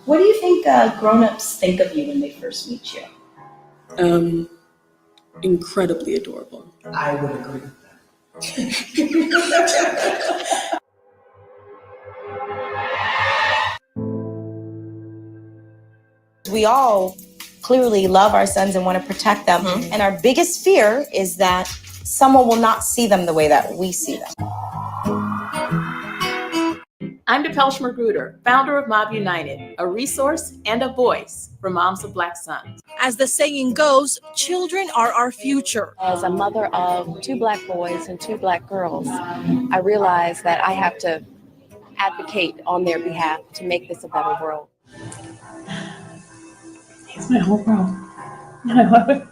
What do you think grown-ups think of you when they first meet you? Incredibly adorable. I would agree with that. We all clearly love our sons and want to protect them. Mm-hmm. And our biggest fear is that someone will not see them the way that we see them. I'm DePelch Magruder, founder of Mob United, a resource and a voice for moms of Black sons. As the saying goes, children are our future. As a mother of 2 Black boys and 2 Black girls, I realize that I have to advocate on their behalf to make this a better world. It's my whole world, and I love it.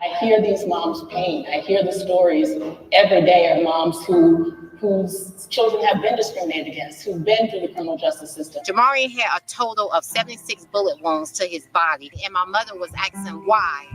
I hear these moms' pain. I hear the stories every day of moms whose children have been discriminated against, who've been through the criminal justice system. Jamari had a total of 76 bullet wounds to his body, and my mother was asking why.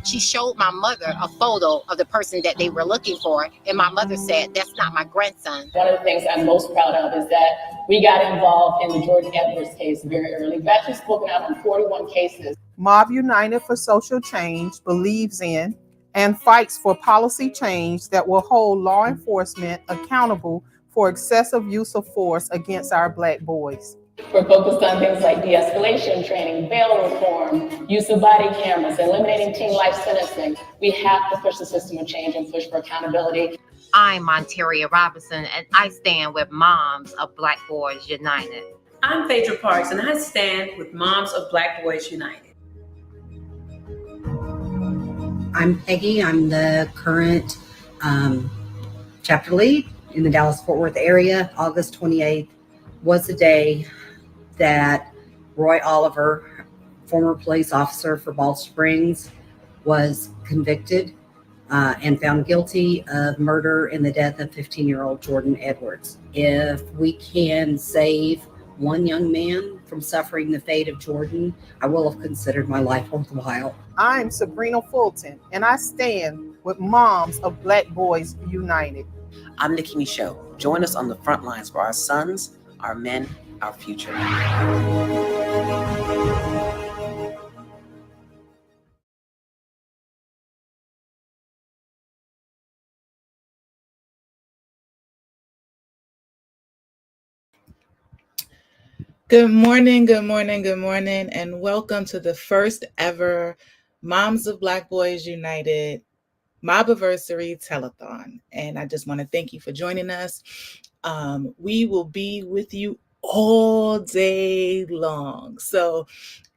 She showed my mother a photo of the person that they were looking for, and my mother said, "That's not my grandson." One of the things I'm most proud of is that we got involved in the Jordan Edwards case very early. We've actually spoken out on 41 cases. Mob United for Social Change believes in and fights for policy change that will hold law enforcement accountable for excessive use of force against our Black boys. We're focused on things like de-escalation training, bail reform, use of body cameras, eliminating teen life sentencing. We have to push the system of change and push for accountability. I'm Monteria Robinson, and I stand with Moms of Black Boys United. I'm Phaedra Parks, and I stand with Moms of Black Boys United. I'm Peggy. I'm the current chapter lead in the Dallas-Fort Worth area. August 28th was the day that Roy Oliver, former police officer for Bald Springs, was convicted and found guilty of murder in the death of 15-year-old Jordan Edwards. If we can save one young man from suffering the fate of Jordan, I will have considered my life worthwhile. I'm Sabrina Fulton, and I stand with Moms of Black Boys United. I'm Nikki Michaud. Join us on the front lines for our sons, our men, our future. Good morning, and welcome to the first ever Moms of Black Boys United MOBBiversary Telethon. And I just want to thank you for joining us. We will be with you all day long. So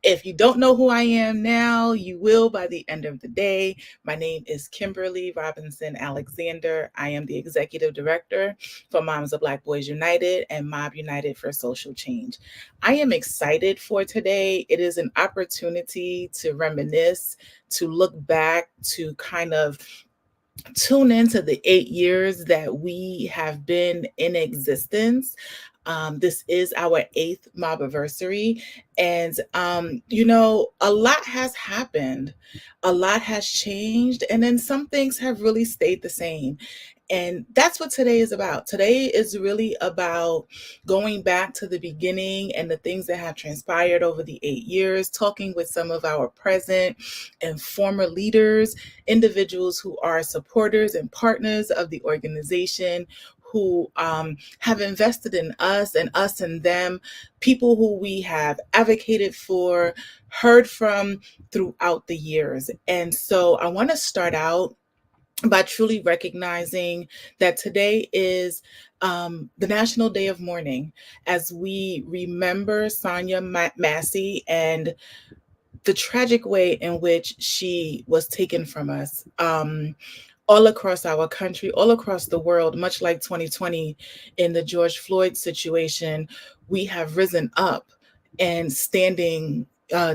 if you don't know who I am now, you will by the end of the day. My name is Kimberly Robinson Alexander. I am the Executive Director for Moms of Black Boys United and Mob United for Social Change. I am excited for today. It is an opportunity to reminisce, to look back, to kind of tune into the 8 years that we have been in existence. This is our 8th MOBBiversary. And, a lot has happened. A lot has changed. And then some things have really stayed the same. And that's what today is about. Today is really about going back to the beginning and the things that have transpired over the 8 years, talking with some of our present and former leaders, individuals who are supporters and partners of the organization, who have invested in us and us in them, people who we have advocated for, heard from throughout the years. And so I want to start out by truly recognizing that today is the National Day of Mourning, as we remember Sonya Massey and the tragic way in which she was taken from us. All across our country, all across the world, much like 2020 in the George Floyd situation, we have risen up and standing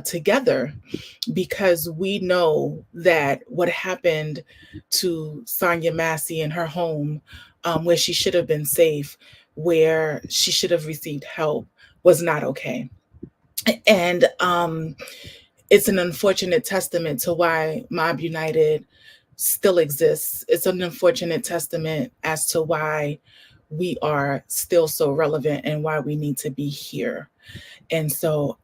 together, because we know that what happened to Sonya Massey in her home, where she should have been safe, where she should have received help, was not okay. And it's an unfortunate testament to why Mob United still exists. It's an unfortunate testament as to why we are still so relevant and why we need to be here. And so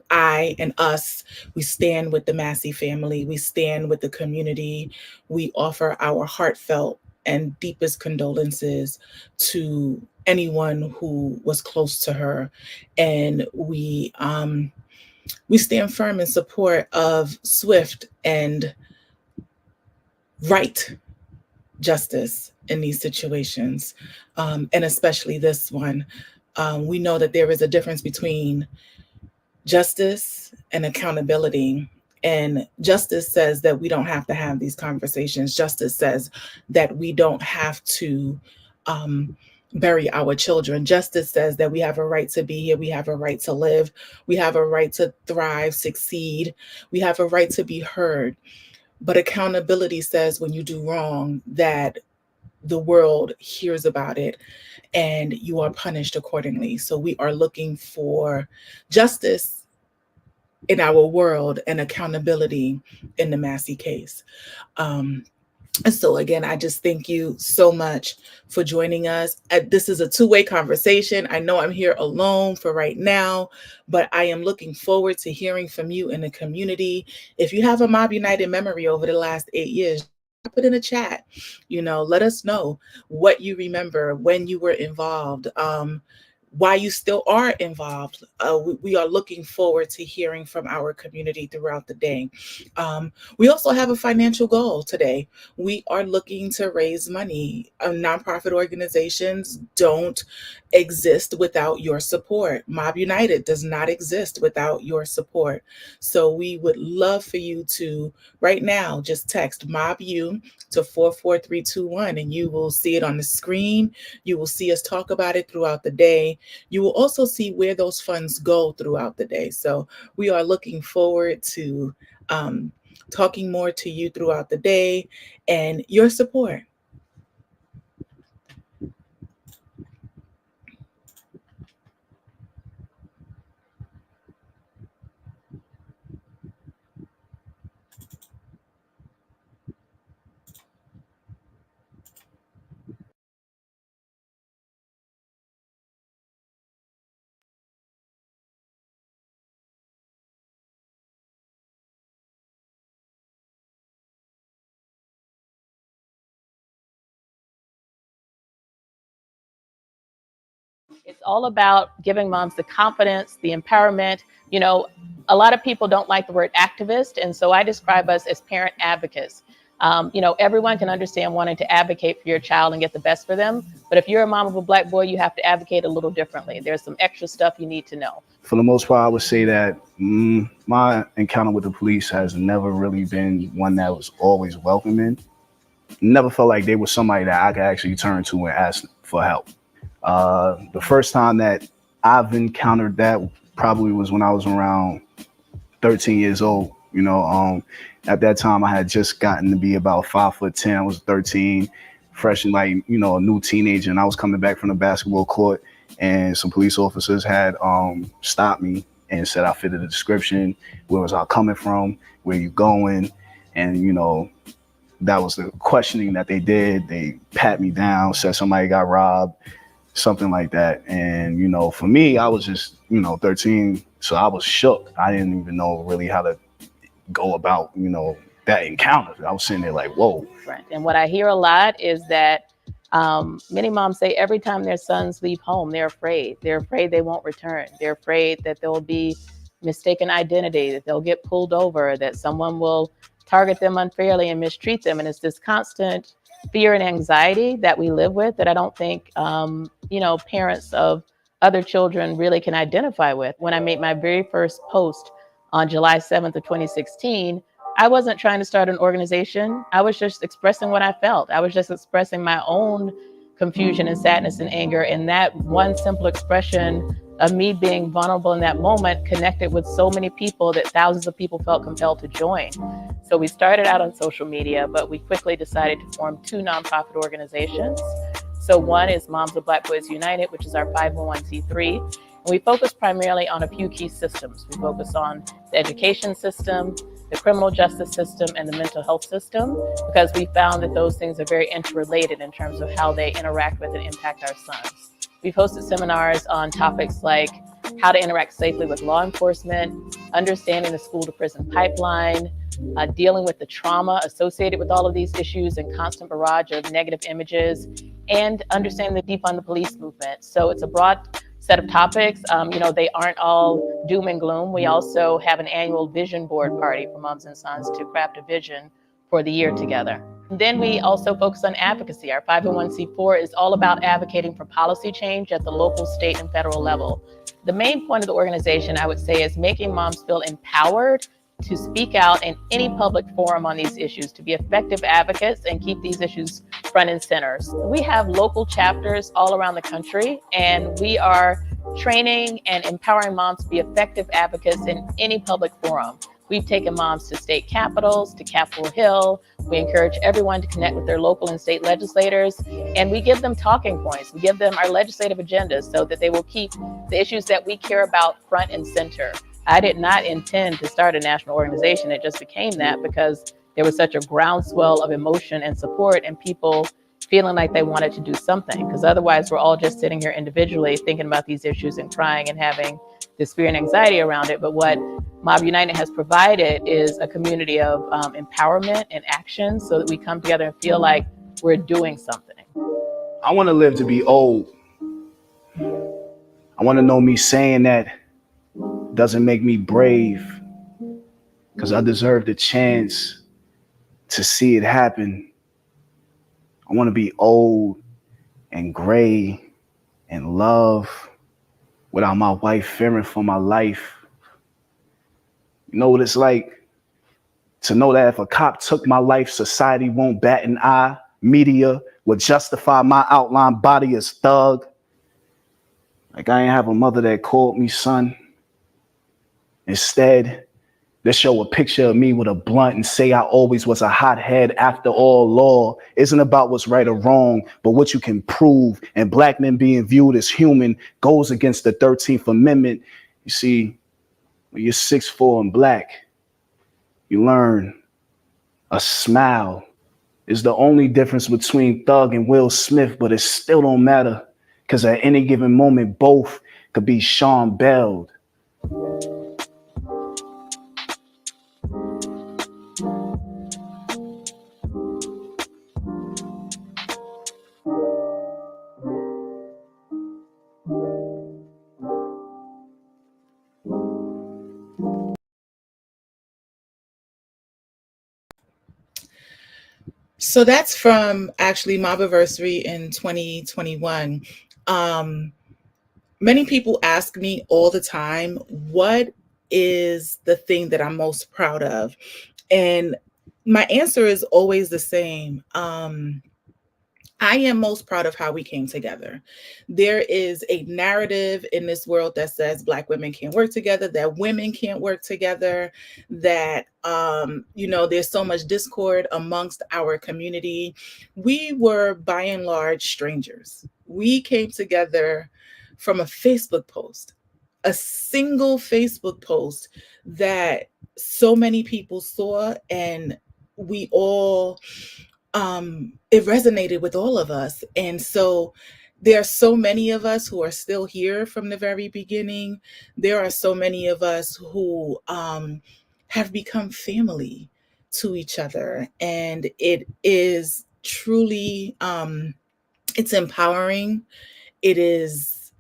I and us, we stand with the Massey family. We stand with the community. We offer our heartfelt and deepest condolences to anyone who was close to her. And we stand firm in support of swift and right justice in these situations, and especially this one. We know that there is a difference between justice and accountability. And justice says that we don't have to have these conversations. Justice says that we don't have to bury our children. Justice says that we have a right to be here. We have a right to live. We have a right to thrive, succeed. We have a right to be heard. But accountability says when you do wrong, that the world hears about it and you are punished accordingly. So we are looking for justice in our world and accountability in the Massey case. And so again, I just thank you so much for joining us. This is a two-way conversation. I know I'm here alone for right now, but I am looking forward to hearing from you in the community. If you have a Mob United memory over the last 8 years, put in a chat, let us know what you remember, when you were involved, why you still are involved. We are looking forward to hearing from our community throughout the day. We also have a financial goal today. We are looking to raise money. Nonprofit organizations don't exist without your support. Mob United does not exist without your support. So we would love for you to, right now, just text MobU to 44321 and you will see it on the screen. You will see us talk about it throughout the day. You will also see where those funds go throughout the day. So we are looking forward to talking more to you throughout the day and your support. It's all about giving moms the confidence, the empowerment. A lot of people don't like the word activist, and so I describe us as parent advocates. Everyone can understand wanting to advocate for your child and get the best for them, but if you're a mom of a Black boy, you have to advocate a little differently. There's some extra stuff you need to know. For the most part, I would say that my encounter with the police has never really been one that was always welcoming. Never felt like they were somebody that I could actually turn to and ask for help. The first time that I've encountered that probably was when I was around 13 years old. At that time I had just gotten to be about 5'10". I was 13, fresh and a new teenager, and I was coming back from the basketball court, and some police officers had stopped me and said I fitted the description. Where was I coming from? Where you going? And that was the questioning that they did. They pat me down, said somebody got robbed, something like that. And, for me, I was just, 13. So I was shook. I didn't even know really how to go about, that encounter. I was sitting there like, whoa. Right. And what I hear a lot is that many moms say every time their sons leave home, they're afraid. They're afraid they won't return. They're afraid that there will be mistaken identity, that they'll get pulled over, that someone will target them unfairly and mistreat them. And it's this constant fear and anxiety that we live with that I don't think, parents of other children really can identify with. When I made my very first post on July 7th of 2016, I wasn't trying to start an organization. I was just expressing what I felt. I was just expressing my own confusion and sadness and anger. And that one simple expression of me being vulnerable in that moment connected with so many people that thousands of people felt compelled to join. So we started out on social media, but we quickly decided to form two nonprofit organizations. So one is Moms of Black Boys United, which is our 501c3. And we focus primarily on a few key systems. We focus on the education system, the criminal justice system and the mental health system, because we found that those things are very interrelated in terms of how they interact with and impact our sons. We've hosted seminars on topics like how to interact safely with law enforcement, understanding the school to prison pipeline, dealing with the trauma associated with all of these issues and constant barrage of negative images, and understanding the defund the police movement. So it's a broad set of topics. They aren't all doom and gloom. We also have an annual vision board party for moms and sons to craft a vision for the year together. And then we also focus on advocacy. Our 501c4 is all about advocating for policy change at the local, state, and federal level. The main point of the organization, I would say, is making moms feel empowered to speak out in any public forum on these issues, to be effective advocates and keep these issues front and center. We have local chapters all around the country, and we are training and empowering moms to be effective advocates in any public forum. We've taken moms to state capitals, to Capitol Hill. We encourage everyone to connect with their local and state legislators, and we give them talking points. We give them our legislative agendas so that they will keep the issues that we care about front and center. I did not intend to start a national organization. It just became that because there was such a groundswell of emotion and support and people feeling like they wanted to do something, because otherwise we're all just sitting here individually thinking about these issues and crying and having this fear and anxiety around it. But what Mob United has provided is a community of empowerment and action so that we come together and feel like we're doing something. I want to live to be old. I want to know me saying that doesn't make me brave, because I deserve the chance to see it happen. I want to be old and gray and love without my wife fearing for my life. You know what it's like to know that if a cop took my life, society won't bat an eye. Media would justify my outline body as thug. Like I ain't have a mother that called me son. Instead, they show a picture of me with a blunt and say I always was a hothead. After all, law isn't about what's right or wrong, but what you can prove. And black men being viewed as human goes against the 13th Amendment. You see, when you're 6'4" and black, you learn a smile is the only difference between Thug and Will Smith, but it still don't matter, because at any given moment, both could be Sean Belled. So that's from actually MOBBiversary in 2021. Many people ask me all the time, what is the thing that I'm most proud of? And my answer is always the same. I am most proud of how we came together. There is a narrative in this world that says Black women can't work together, that women can't work together, that, there's so much discord amongst our community. We were by and large strangers. We came together from a Facebook post, a single Facebook post that so many people saw, and we all it resonated with all of us. And so there are so many of us who are still here from the very beginning. There are so many of us who have become family to each other. And it is truly, it's empowering. It is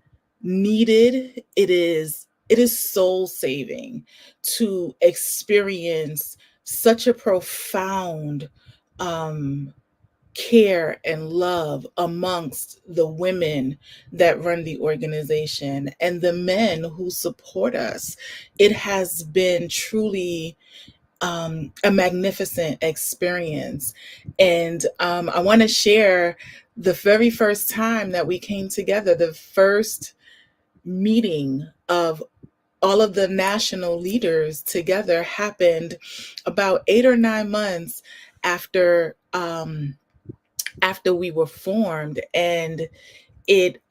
needed. It is soul saving to experience such a profound care and love amongst the women that run the organization and the men who support us. It has been truly a magnificent experience. And I want to share the very first time that we came together, the first meeting of all of the national leaders together happened about 8 or 9 months after we were formed. And it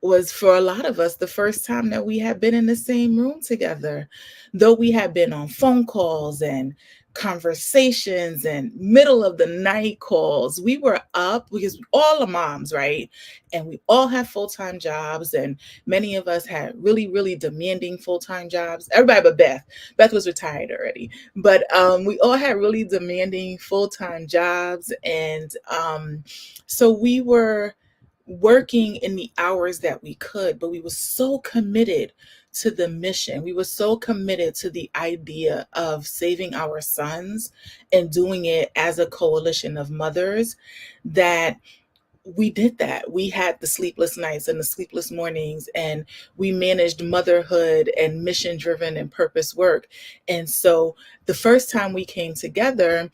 was for a lot of us the first time that we had been in the same room together. Though we had been on phone calls and conversations and middle of the night calls, we were up because all are moms, right? And we all have full-time jobs, and many of us had really, really demanding full-time jobs. Everybody but Beth. Beth was retired already. But we all had really demanding full-time jobs. And so we were working in the hours that we could, but we were so committed to the mission. We were so committed to the idea of saving our sons and doing it as a coalition of mothers that we did that. We had the sleepless nights and the sleepless mornings, and we managed motherhood and mission driven and purpose work. And so the first time we came together,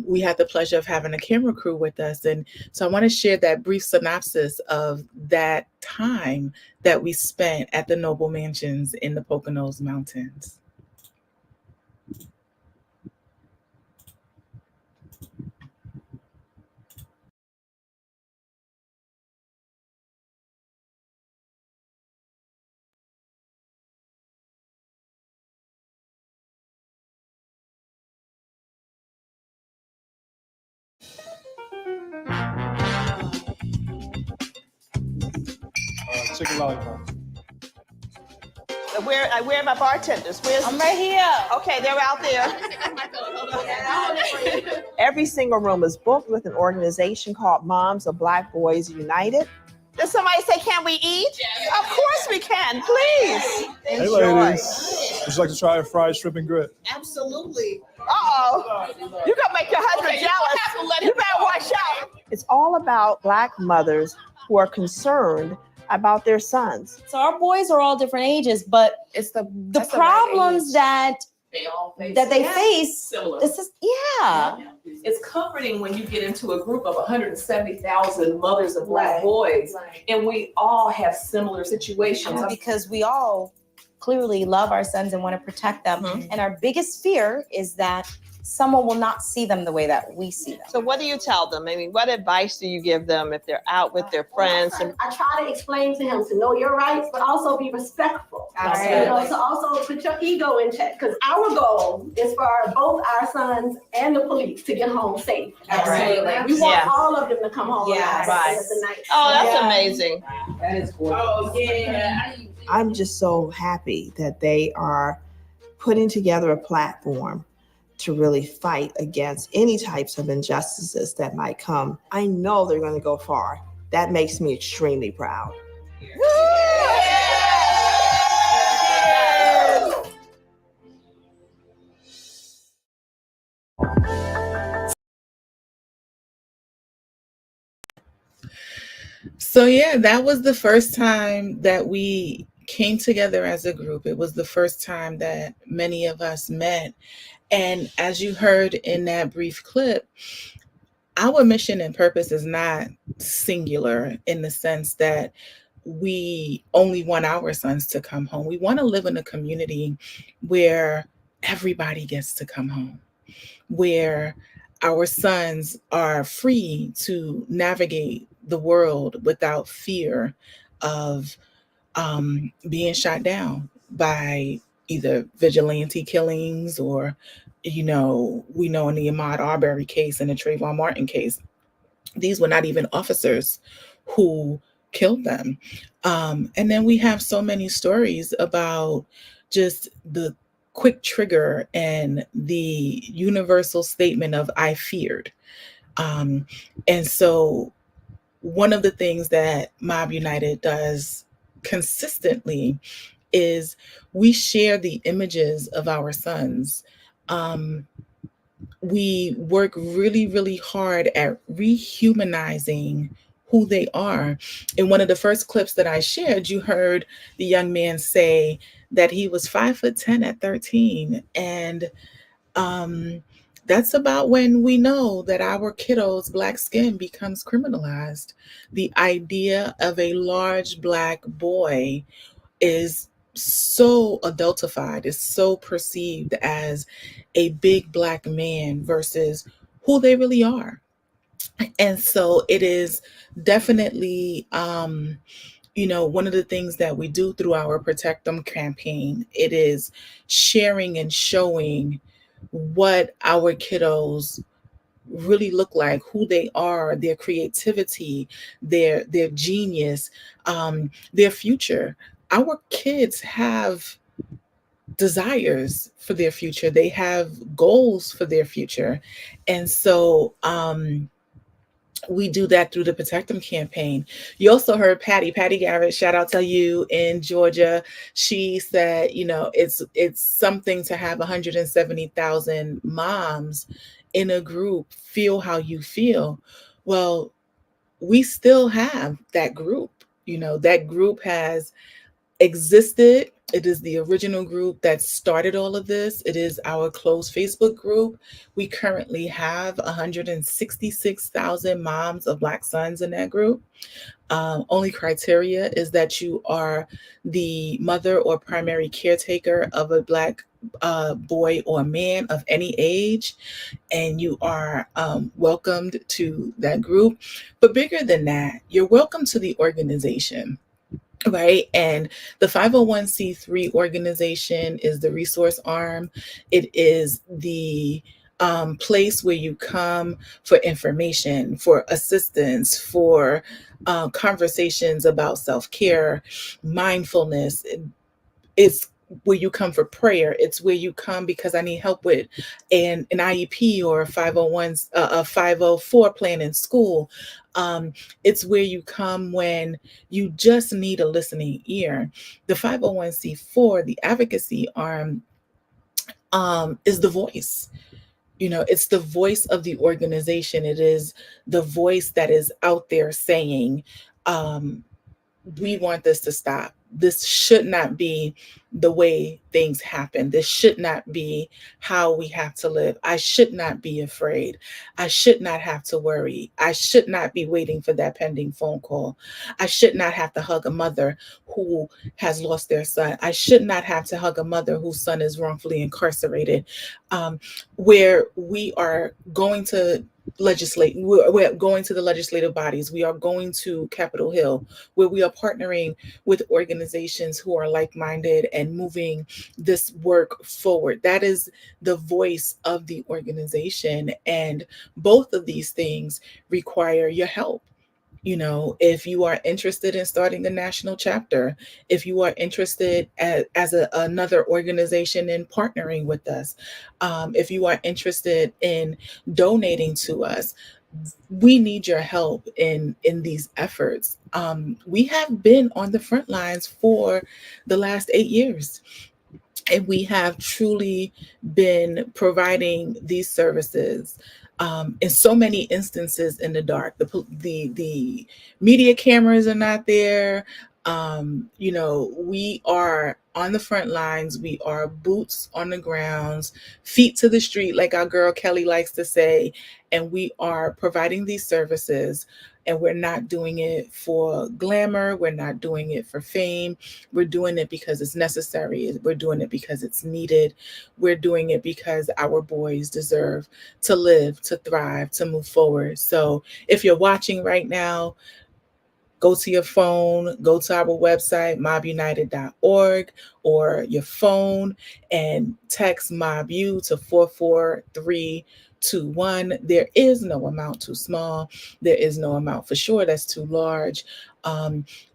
we had the pleasure of having a camera crew with us. And so I want to share that brief synopsis of that time that we spent at the Noble Mansions in the Poconos Mountains. Chicken lollipop. Where are my bartenders? I'm right here. Okay, they're out there. Every single room is booked with an organization called Moms of Black Boys United. Did somebody say, can we eat? Of course we can, please. Hey Enjoy. ladies, would you like to try a fried shrimp and grit? Absolutely. Uh-oh. You gonna make your husband jealous. You better watch out. It's all about Black mothers who are concerned about their sons. So our boys are all different ages, but it's the problems that they face. Similar. This is It's comforting when you get into a group of 170,000 mothers of Black boys, and we all have similar situations. Because we all clearly love our sons and want to protect them. And our biggest fear is that someone will not see them the way that we see them. So what do you tell them? I mean, what advice do you give them if they're out with their friends? I try to explain to him to know your rights, but also be respectful. Absolutely. You know, to also put your ego in check, because our goal is for both our sons and the police to get home safe. Absolutely. We want all of them to come home alive Right. at the end of the night. Oh, that's amazing. That is gorgeous. Oh, yeah. I'm just so happy that they are putting together a platform to really fight against any types of injustices that might come. I know they're going to go far. That makes me extremely proud. So yeah, that was the first time that we came together as a group. It was the first time that many of us met. And as you heard in that brief clip, our mission and purpose is not singular in the sense that we only want our sons to come home. We want to live in a community where everybody gets to come home, where our sons are free to navigate the world without fear of being shot down by either vigilante killings or, we know in the Ahmaud Arbery case and the Trayvon Martin case, these were not even officers who killed them. And then we have so many stories about just the quick trigger and the universal statement of I feared. And so one of the things that Mob United does consistently is we share the images of our sons. We work really, really hard at rehumanizing who they are. In one of the first clips that I shared, you heard the young man say that he was 5'10" at 13. And that's about when we know that our kiddos' Black skin becomes criminalized. The idea of a large Black boy is so adultified, is so perceived as a big Black man versus who they really are. And so it is definitely one of the things that we do through our Protect Them campaign, it is sharing and showing what our kiddos really look like, who they are, their creativity, their genius, their future. Our kids have desires for their future. They have goals for their future. And so we do that through the Protect Them campaign. You also heard Patty Garrett, shout out to you in Georgia. She said, it's something to have 170,000 moms in a group feel how you feel. Well, we still have that group. That group has existed. It is the original group that started all of this. It is our closed Facebook group. We currently have 166,000 moms of Black sons in that group. Only criteria is that you are the mother or primary caretaker of a Black boy or man of any age, and you are welcomed to that group. But bigger than that, you're welcome to the organization. Right. And the 501c3 organization is the resource arm. It is the place where you come for information, for assistance, for conversations about self-care, mindfulness. It's where you come for prayer. It's where you come because I need help with an IEP or a 504 plan in school. It's where you come when you just need a listening ear. The 501c4, the advocacy arm, is the voice. It's the voice of the organization. It is the voice that is out there saying, we want this to stop. This should not be the way things happen. This should not be how we have to live. I should not be afraid. I should not have to worry. I should not be waiting for that pending phone call. I should not have to hug a mother who has lost their son. I should not have to hug a mother whose son is wrongfully incarcerated. Where we are going to legislate, we're going to the legislative bodies, we are going to Capitol Hill, where we are partnering with organizations who are like-minded and moving this work forward. That is the voice of the organization. And both of these things require your help. If you are interested in starting a national chapter, if you are interested as another organization in partnering with us, if you are interested in donating to us, we need your help in these efforts. We have been on the front lines for the last 8 years. And we have truly been providing these services in so many instances in the dark. The media cameras are not there. We are on the front lines. We are boots on the grounds, feet to the street, like our girl Kelly likes to say. And we are providing these services. And we're not doing it for glamour. We're not doing it for fame. We're doing it because it's necessary. We're doing it because it's needed. We're doing it because our boys deserve to live, to thrive, to move forward. So if you're watching right now, go to your phone, go to our website, mobbunited.org, or your phone and text MobU to 44321. There is no amount too small. There is no amount for sure that's too large.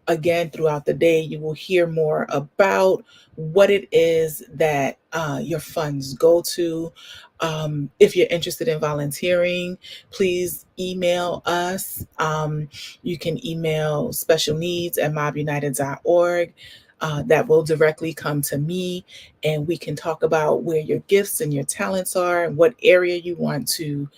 Again, throughout the day, you will hear more about what it is that your funds go to. If you're interested in volunteering, please email us. You can email specialneeds@mobbunited.org. That will directly come to me, and we can talk about where your gifts and your talents are and what area you want to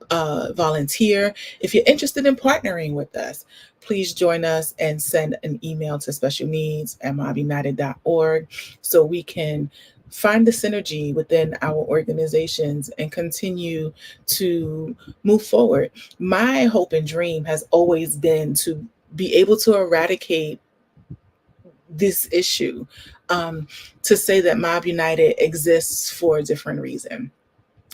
volunteer. If you're interested in partnering with us, please join us and send an email to specialneeds@mobbunited.org so we can find the synergy within our organizations and continue to move forward. My hope and dream has always been to be able to eradicate this issue, to say that Mob United exists for a different reason.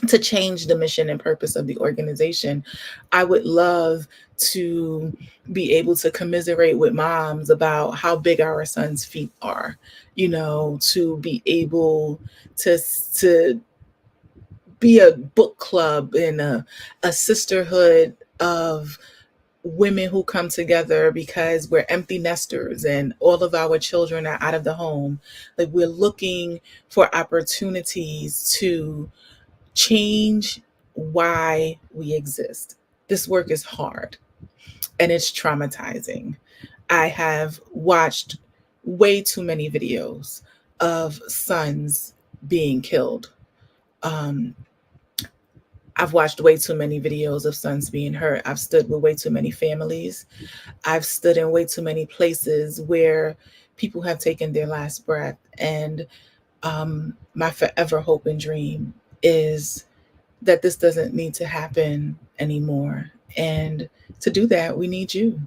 to change the mission and purpose of the organization. I would love to be able to commiserate with moms about how big our sons' feet are, to be able to be a book club and a sisterhood of women who come together because we're empty nesters and all of our children are out of the home. Like, we're looking for opportunities to change why we exist. This work is hard and it's traumatizing. I have watched way too many videos of sons being killed. I've watched way too many videos of sons being hurt. I've stood with way too many families. I've stood in way too many places where people have taken their last breath. And my forever hope and dream is that this doesn't need to happen anymore. And to do that, we need you.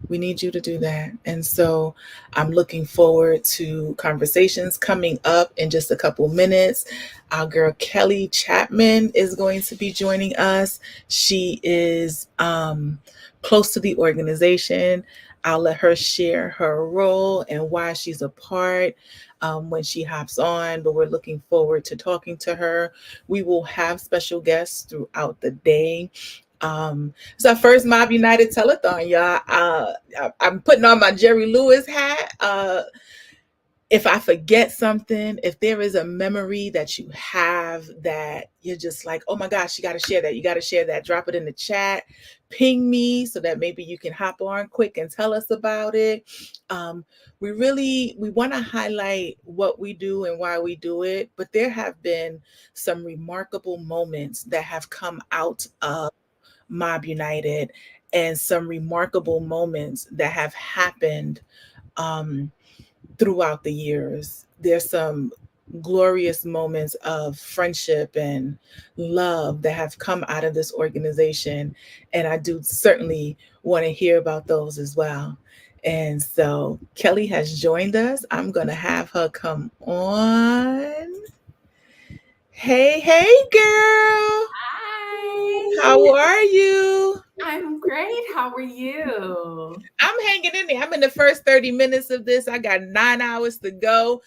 We need you to do that. And so I'm looking forward to conversations coming up in just a couple minutes. Our girl Kelly Chapman is going to be joining us. She is close to the organization. I'll let her share her role and why she's a part when she hops on, but we're looking forward to talking to her. We will have special guests throughout the day. It's our first Mob United Telethon, y'all. I'm putting on my Jerry Lewis hat. If I forget something, if there is a memory that you have that you're just like, oh my gosh, you got to share that. You got to share that. Drop it in the chat. Ping me so that maybe you can hop on quick and tell us about it. We want to highlight what we do and why we do it, but there have been some remarkable moments that have come out of Mob United and some remarkable moments that have happened throughout the years. There's some glorious moments of friendship and love that have come out of this organization. And I do certainly want to hear about those as well. And so Kelly has joined us. I'm going to have her come on. Hey, girl. Hi. How are you? I'm great. How are you? I'm hanging in there. I'm in the first 30 minutes of this. I got 9 hours to go.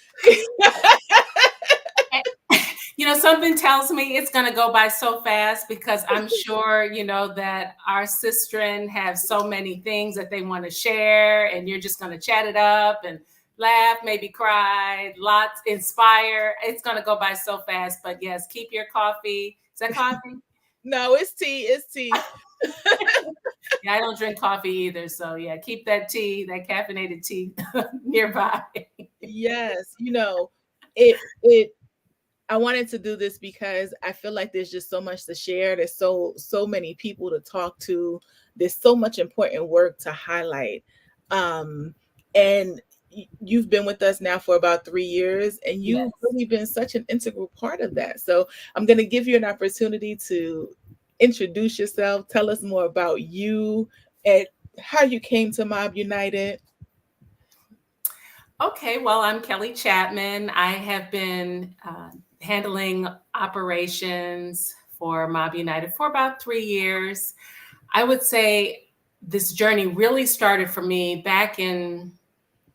Something tells me it's going to go by so fast because I'm sure, that our sistren have so many things that they want to share, and you're just going to chat it up and laugh, maybe cry, lots, inspire. It's going to go by so fast. But yes, keep your coffee. Is that coffee? No, it's tea. It's tea. Yeah, I don't drink coffee either. So yeah, keep that tea, that caffeinated tea nearby. Yes. I wanted to do this because I feel like there's just so much to share. There's so many people to talk to. There's so much important work to highlight. And you've been with us now for about 3 years, and you've really been such an integral part of that. So I'm going to give you an opportunity to introduce yourself. Tell us more about you and how you came to Mob United. Okay, well, I'm Kelly Chapman. I have been handling operations for Mob United for about 3 years. I would say this journey really started for me back in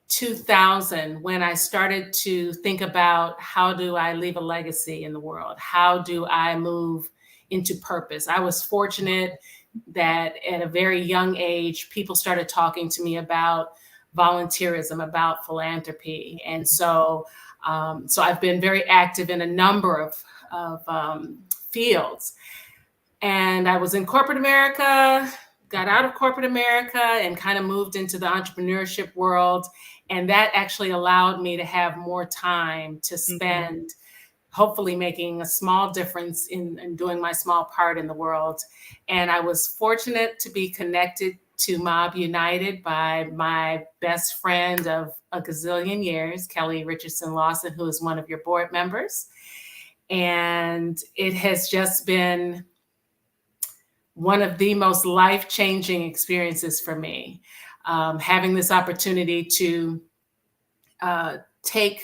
2000 when I started to think about how do I leave a legacy in the world? How do I move into purpose? I was fortunate that at a very young age, people started talking to me about volunteerism, about philanthropy. And so I've been very active in a number of fields. And I was in corporate America, got out of corporate America, and kind of moved into the entrepreneurship world. And that actually allowed me to have more time to spend hopefully making a small difference in doing my small part in the world. And I was fortunate to be connected to Mob United by my best friend of a gazillion years, Kelly Richardson Lawson, who is one of your board members. And it has just been one of the most life-changing experiences for me, having this opportunity to take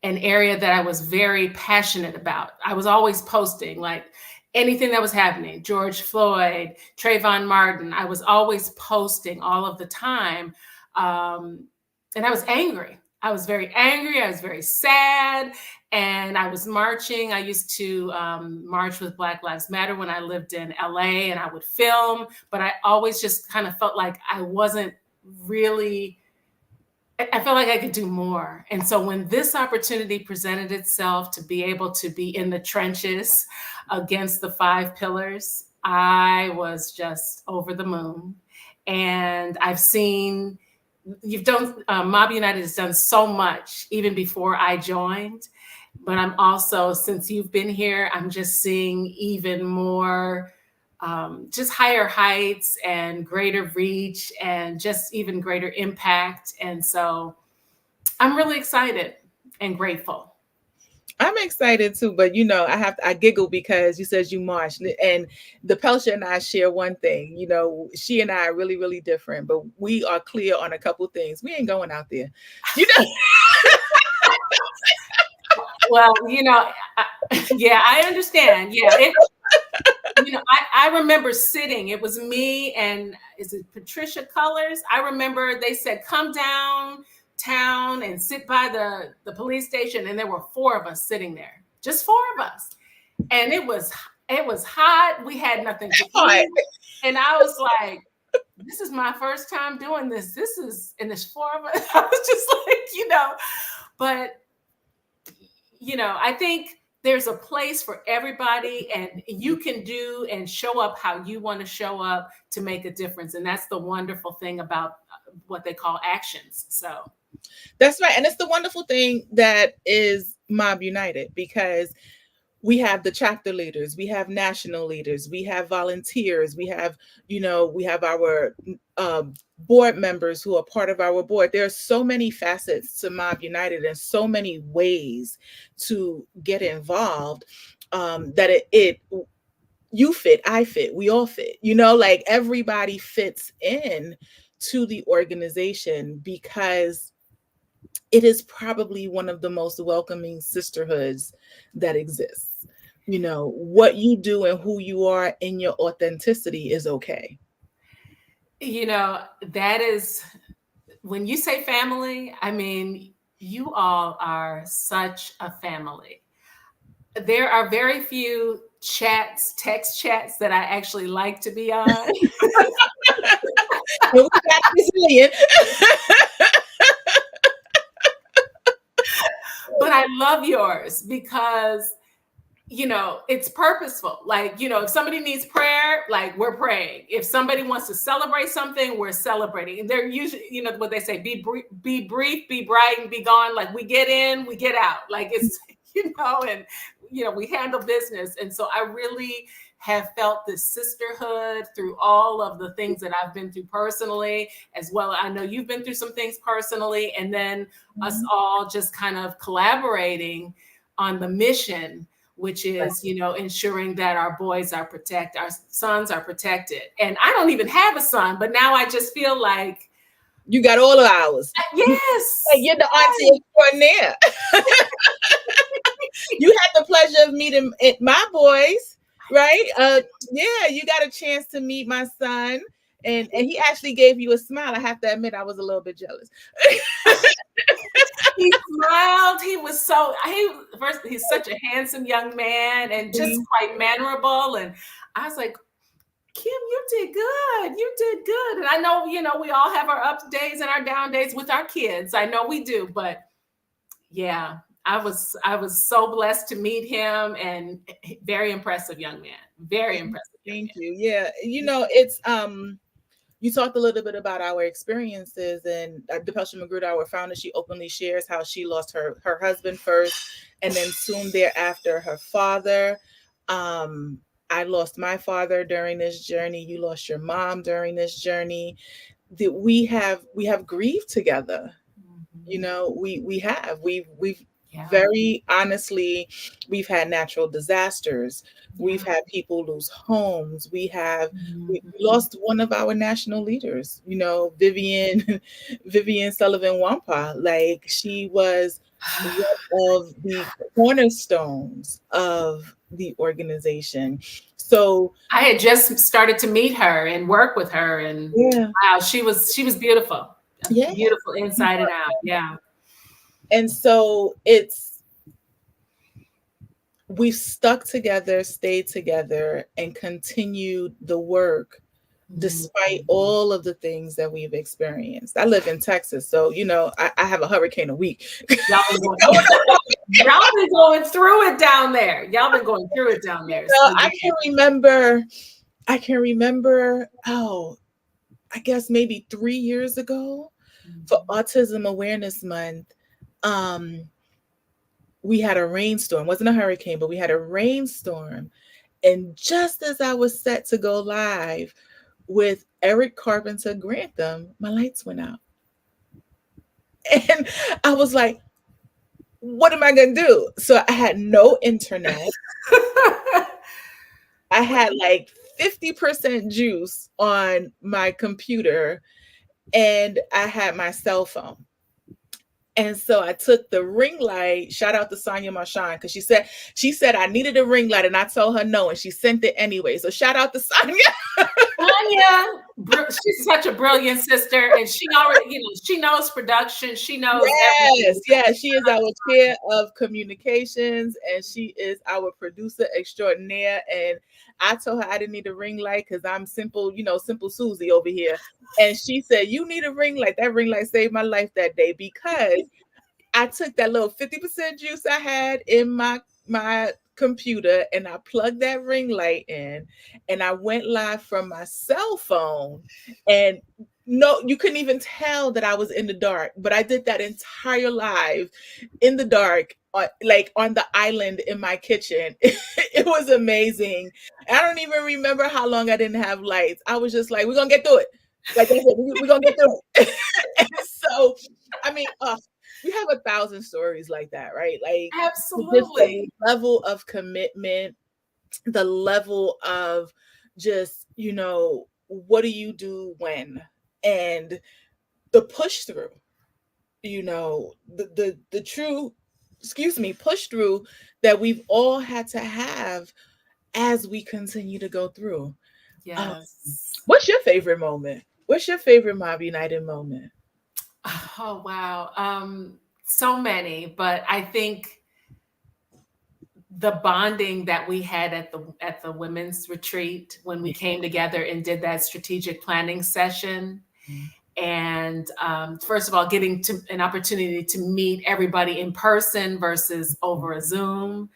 an area that I was very passionate about. I was always posting like anything that was happening, George Floyd, Trayvon Martin. I was always posting all of the time. And I was angry. I was very angry. I was very sad. And I was marching. I used to march with Black Lives Matter when I lived in LA, and I would film, but I always just kind of felt like I wasn't really, I felt like I could do more. And so when this opportunity presented itself to be able to be in the trenches against the 5 pillars, I was just over the moon. And I've seen, you've done, Mob United has done so much even before I joined, but I'm also, since you've been here, I'm just seeing even more, just higher heights and greater reach and just even greater impact. And so I'm really excited and grateful. I'm excited too, but you know, I giggle because you said you marched, and the Pelcher and I share one thing. You know, she and I are really, really different, but we are clear on a couple things. We ain't going out there, you know. Well, you know, yeah, I understand. Yeah, you know, I remember sitting. It was me and is it Patricia Cullors? I remember they said, "Come downtown and sit by the police station," and there were 4 of us sitting there, just 4 of us, and it was hot. We had nothing to eat, and I was like, "This is my first time doing this. And there's 4 of us." I was just like, you know, but you know, I think there's a place for everybody, and you can do and show up how you want to show up to make a difference. And that's the wonderful thing about what they call actions. So that's right. And it's the wonderful thing that is Mob United, because we have the chapter leaders, we have national leaders, we have volunteers, we have, you know, we have our board members who are part of our board. There are so many facets to Mob United and so many ways to get involved, that you fit, I fit, we all fit, you know, like everybody fits in to the organization, because it is probably one of the most welcoming sisterhoods that exists. You know, what you do and who you are in your authenticity is okay. You know, that is, when you say family, I mean, you all are such a family. There are very few text chats that I actually like to be on. But I love yours because, you know, it's purposeful. Like, you know, if somebody needs prayer, like we're praying. If somebody wants to celebrate something, we're celebrating. And they're usually, you know, what they say, be brief, be bright, and be gone. Like we get in, we get out. Like it's, you know, and, you know, we handle business. And so I really have felt this sisterhood through all of the things that I've been through personally, as well. I know you've been through some things personally, and then us all just kind of collaborating on the mission, which is, you know, ensuring that our boys are protected, our sons are protected. And I don't even have a son, but now I just feel like you got all of ours. Yes. Like you're the auntie extraordinaire. You had the pleasure of meeting my boys, right? Yeah, you got a chance to meet my son, and he actually gave you a smile. I have to admit, I was a little bit jealous. He smiled. He was so, he's such a handsome young man and just quite mannerable. And I was like, Kim, you did good. You did good. And I know, you know, we all have our up days and our down days with our kids. I know we do, but yeah, I was so blessed to meet him, and very impressive young man. Very impressive. Thank you. Yeah. You know, it's, you talked a little bit about our experiences, and Pelcher Magruder, our founder, she openly shares how she lost her husband first, and then soon thereafter, her father. I lost my father during this journey. You lost your mom during this journey. We have grieved together. You know, we've Very honestly, we've had natural disasters. We've had people lose homes. We lost one of our national leaders, Vivian Vivian Sullivan Wampa. Like, she was one of the cornerstones of the organization. So I had just started to meet her and work with her, and wow, she was beautiful. Yeah. Beautiful inside and out. Yeah. And so we've stuck together, stayed together, and continued the work despite all of the things that we've experienced. I live in Texas, so I have a hurricane a week. Y'all been going through it down there. Y'all been going through it down there. So I can remember, I guess maybe 3 years ago, for Autism Awareness Month, we had a rainstorm. It wasn't a hurricane, but we had a rainstorm. And just as I was set to go live with Eric Carpenter Grantham, my lights went out. And I was like, what am I going to do? So I had no internet. I had like 50% juice on my computer, and I had my cell phone. And so I took the ring light. Shout out to Sonia Marchand, because she said I needed a ring light, and I told her no, and she sent it anyway. So shout out to Sonia. Sonia, she's such a brilliant sister, and she already, she knows production. She knows everything. Yes, she is our chair of communications, and she is our producer extraordinaire. And I told her I didn't need a ring light because I'm simple, simple Susie over here. And she said, you need a ring light. That ring light saved my life that day, because I took that little 50% juice I had in my computer, and I plugged that ring light in, and I went live from my cell phone. And no, you couldn't even tell that I was in the dark, but I did that entire live in the dark, like on the island in my kitchen. It was amazing. I don't even remember how long I didn't have lights. I was just like, we're gonna get through it. Like I said, we're gonna get through it. And so, I mean, we have 1,000 stories like that, right? Like, absolutely, the level of commitment, the level of just, what do you do when, and the push through, the true, push through that we've all had to have as we continue to go through. Yes. What's your favorite moment? What's your favorite Mob United moment? Oh, wow. So many, but I think the bonding that we had at the women's retreat, when we came together and did that strategic planning session. And first of all, getting to an opportunity to meet everybody in person versus over a Zoom.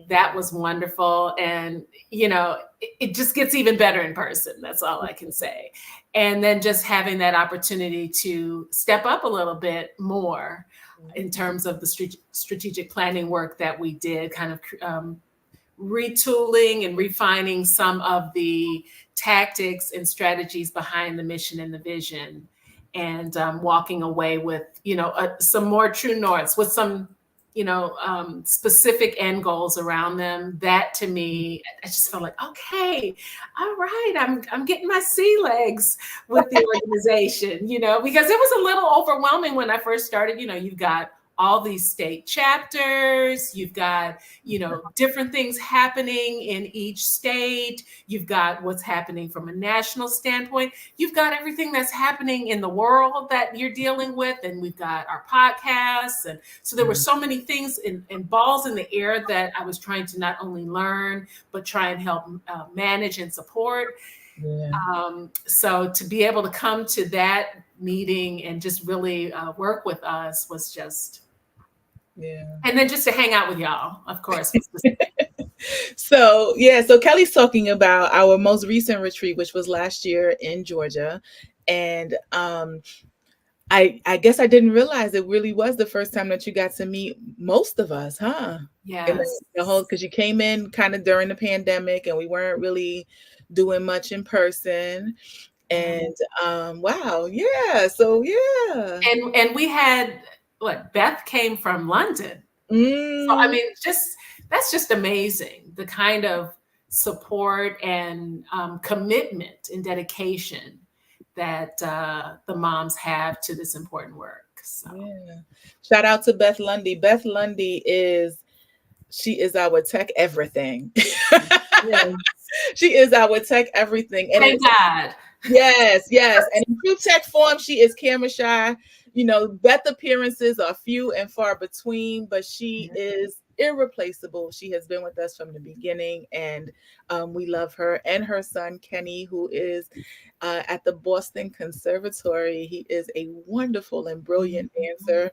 That was wonderful. And, it just gets even better in person. That's all I can say. And then just having that opportunity to step up a little bit more in terms of the strategic planning work that we did, kind of retooling and refining some of the tactics and strategies behind the mission and the vision, and walking away with, some more true norths with some, specific end goals around them. That, to me, I just felt like, okay, all right, I'm getting my sea legs with the organization, because it was a little overwhelming when I first started. You've got all these state chapters, you've got, different things happening in each state. You've got what's happening from a national standpoint. You've got everything that's happening in the world that you're dealing with. And we've got our podcasts. And so there were so many things and balls in the air that I was trying to not only learn, but try and help manage and support. So to be able to come to that meeting and just really work with us was just, and then just to hang out with y'all, of course. So Kelly's talking about our most recent retreat, which was last year in Georgia. And I guess I didn't realize it really was the first time that you got to meet most of us, huh? Yes. Because you came in kind of during the pandemic, and we weren't really doing much in person. And wow, yeah. So yeah. And we had Beth came from London. So I mean, that's just amazing. The kind of support and commitment and dedication that the moms have to this important work. So. Yeah. Shout out to Beth Lundy. Beth Lundy she is our tech everything. She is our tech everything. And thank God. Yes. And in true tech form, she is camera shy. You know, Beth appearances are few and far between, but she is irreplaceable. She has been with us from the beginning, and we love her and her son, Kenny, who is at the Boston Conservatory. He is a wonderful and brilliant dancer.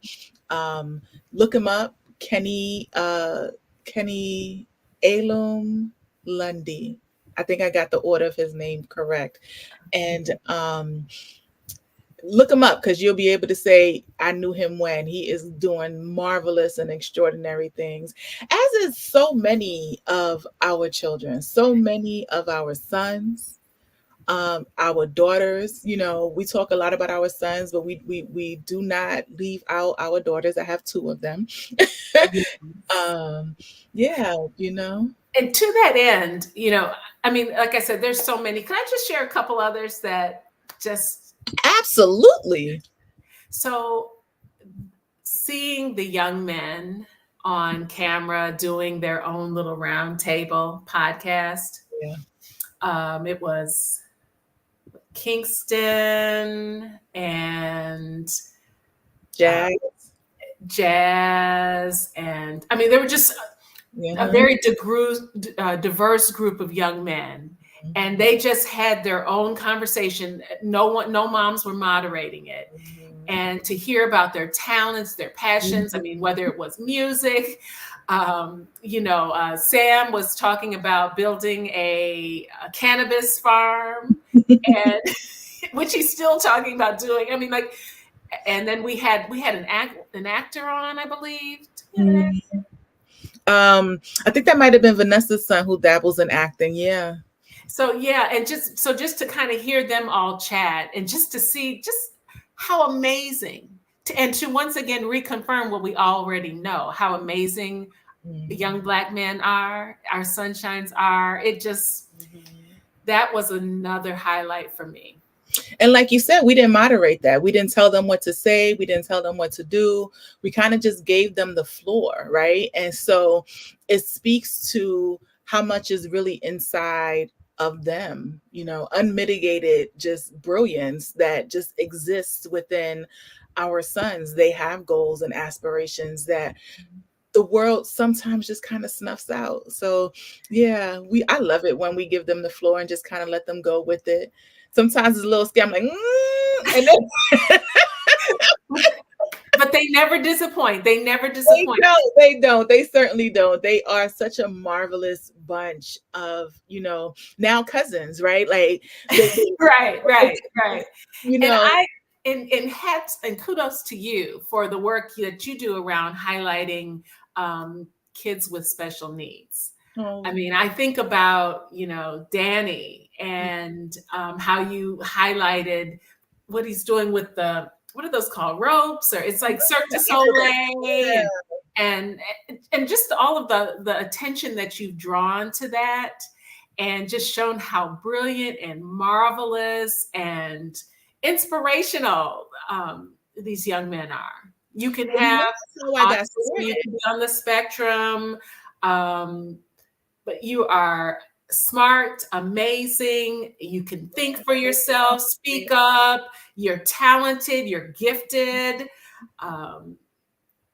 Look him up, Kenny Alum Lundy. I think I got the order of his name correct. And look him up, because you'll be able to say, I knew him when. He is doing marvelous and extraordinary things, as is so many of our children, so many of our sons, our daughters. You know, we talk a lot about our sons, but we do not leave out our daughters. I have 2 of them. Yeah, you know. And to that end, you know, I mean, like I said, there's so many. Can I just share a couple others that just... Absolutely. So seeing the young men on camera doing their own little round table podcast. Yeah. It was Kingston and Jazz. And I mean, they were just a very diverse group of young men. And they just had their own conversation. No moms were moderating it. And to hear about their talents, their passions, I mean, whether it was music, you know, Sam was talking about building a cannabis farm, and which he's still talking about doing. I mean, like, and then we had an actor on, I believe. I think that might have been Vanessa's son who dabbles in acting. Yeah. So yeah, and just to kind of hear them all chat, and just to see just how amazing, and to once again reconfirm what we already know, how amazing the young Black men are, our sunshines are. It just, that was another highlight for me. And like you said, we didn't moderate that. We didn't tell them what to say. We didn't tell them what to do. We kind of just gave them the floor, right? And so it speaks to how much is really inside of them, you know, unmitigated just brilliance that just exists within our sons. They have goals and aspirations that the world sometimes just kind of snuffs out. So yeah, I love it when we give them the floor and just kind of let them go with it. Sometimes it's a little scary. I'm like, and then but they never disappoint. They never disappoint. They don't. They certainly don't. They are such a marvelous bunch of, you know, now cousins, right? Like, right. You know, and hats and kudos to you for the work that you do around highlighting kids with special needs. I mean, I think about, you know, Danny and how you highlighted what he's doing with what are those called? Ropes, or it's like Cirque du Soleil, and just all of the attention that you've drawn to that, and just shown how brilliant and marvelous and inspirational these young men are. You can have autism, you can be on the spectrum, but you are smart, amazing. You can think for yourself, speak up. You're talented, you're gifted.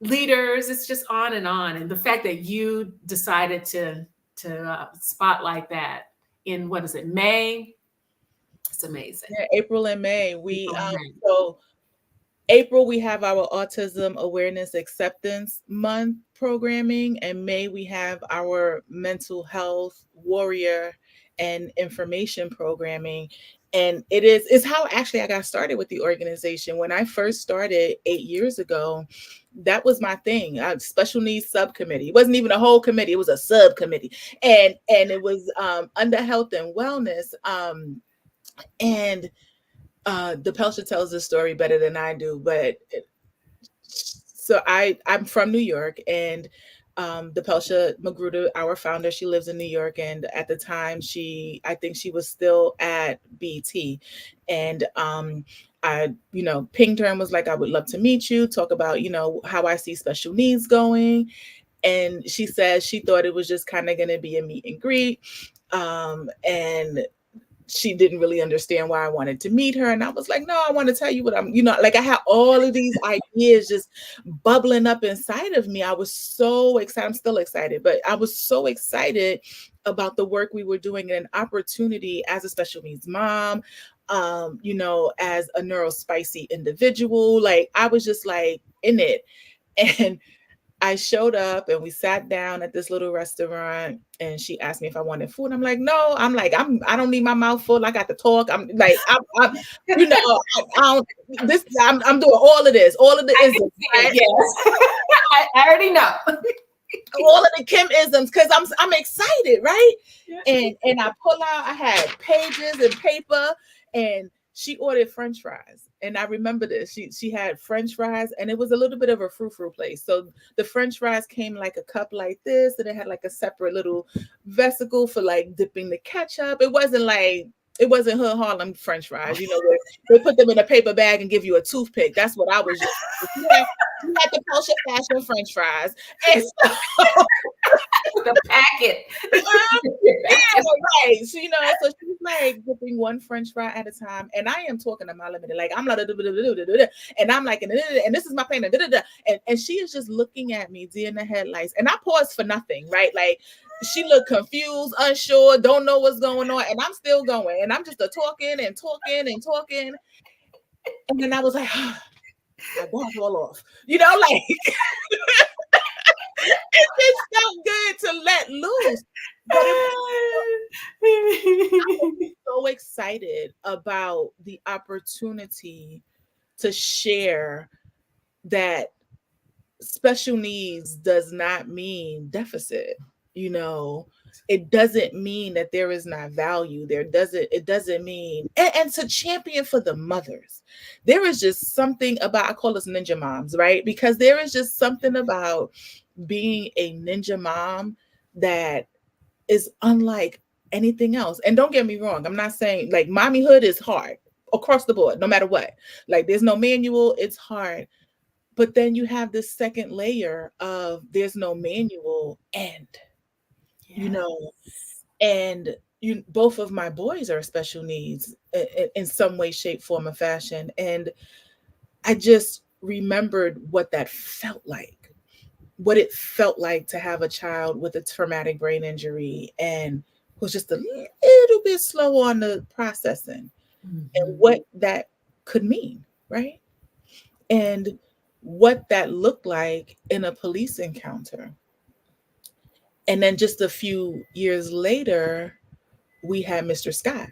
Leaders, it's just on and on. And the fact that you decided to spotlight that in, what is it, May? It's amazing. Yeah, April and May. So April, we have our Autism Awareness Acceptance Month programming, and May we have our mental health warrior and information programming. And it's how actually I got started with the organization. When I first started 8 years ago, that was my thing. Special needs subcommittee. It wasn't even a whole committee, it was a subcommittee. And it was under health and wellness. DePelsha tells this story better than I do, but So I'm from New York, and Depelsha Magruder, our founder, she lives in New York, and at the time I think she was still at BT, and I, pinged her and was like, I would love to meet you, talk about, how I see special needs going. And she said she thought it was just kind of going to be a meet and greet. And she didn't really understand why I wanted to meet her. And I was like, no, I want to tell you what I'm, like I had all of these ideas just bubbling up inside of me. I was so excited. I'm still excited, but I was so excited about the work we were doing and an opportunity as a special needs mom, as a neurospicy individual. Like I was just like in it. And I showed up and we sat down at this little restaurant, and she asked me if I wanted food. I'm like, no, I don't need my mouth full. I got to talk. I'm like, I'm doing all of this, all of the isms. Right? Yes. I already know. All of the Kim-isms, because I'm excited, right? Yeah. And I pull out, I had pages and paper, and she ordered French fries. And I remember this. She had French fries, and it was a little bit of a frou-frou place. So the French fries came like a cup like this, and it had like a separate little vesicle for like dipping the ketchup. It wasn't Hood Harlem French fries, where they put them in a paper bag and give you a toothpick. That's what I was using. You had the Porsche fashion French fries. And so the packet. Right. So, so she's like dipping one French fry at a time. And I am talking to my limited, like I'm like, and I'm like, and this is my plan. And she is just looking at me, deer in the headlights. And I paused for nothing, right? Like she looked confused, unsure, don't know what's going on. And I'm still going. And I'm just talking and talking and talking. And then I was like, I got it all off. Like it just felt good to let loose. But I was so excited about the opportunity to share that special needs does not mean deficit. It doesn't mean that there is not value. It doesn't mean, and to champion for the mothers. There is just something about, I call us ninja moms, right? Because there is just something about being a ninja mom that is unlike anything else. And don't get me wrong, I'm not saying like mommyhood is hard across the board, no matter what. Like there's no manual, it's hard. But then you have this second layer of there's no manual and and both of my boys are special needs in some way, shape, form, or fashion. And I just remembered what that felt like, what it felt like to have a child with a traumatic brain injury and was just a little bit slow on the processing and what that could mean, right? And what that looked like in a police encounter. And then just a few years later, we had Mr. Scott,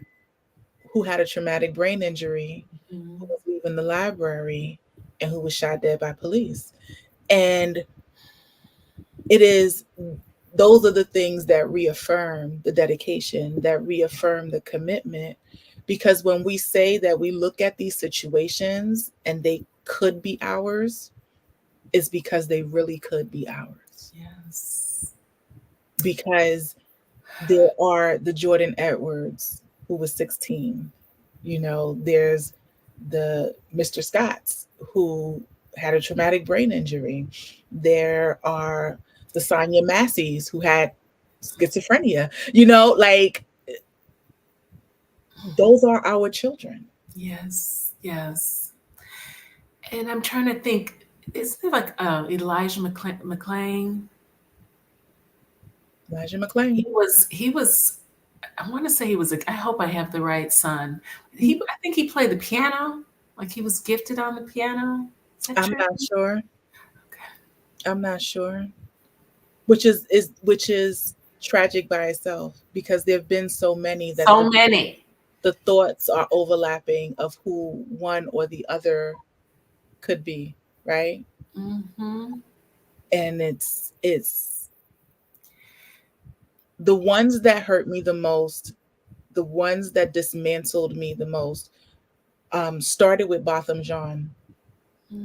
who had a traumatic brain injury, who was leaving the library and who was shot dead by police. And those are the things that reaffirm the dedication, that reaffirm the commitment. Because when we say that we look at these situations and they could be ours, it's because they really could be ours. Yes. Because there are the Jordan Edwards, who was 16. There's the Mr. Scotts, who had a traumatic brain injury. There are the Sonia Masseys, who had schizophrenia. Like those are our children. Yes, yes. And I'm trying to think, isn't it like Elijah McClain? Elijah McClain. He was. I want to say he was. I hope I have the right son. I think he played the piano. Like he was gifted on the piano. I'm not sure. Okay. I'm not sure. Which is tragic by itself, because there have been so many that the thoughts are overlapping of who one or the other could be, right? Mm-hmm. And it's the ones that hurt me the most, the ones that dismantled me the most, started with Botham Jean.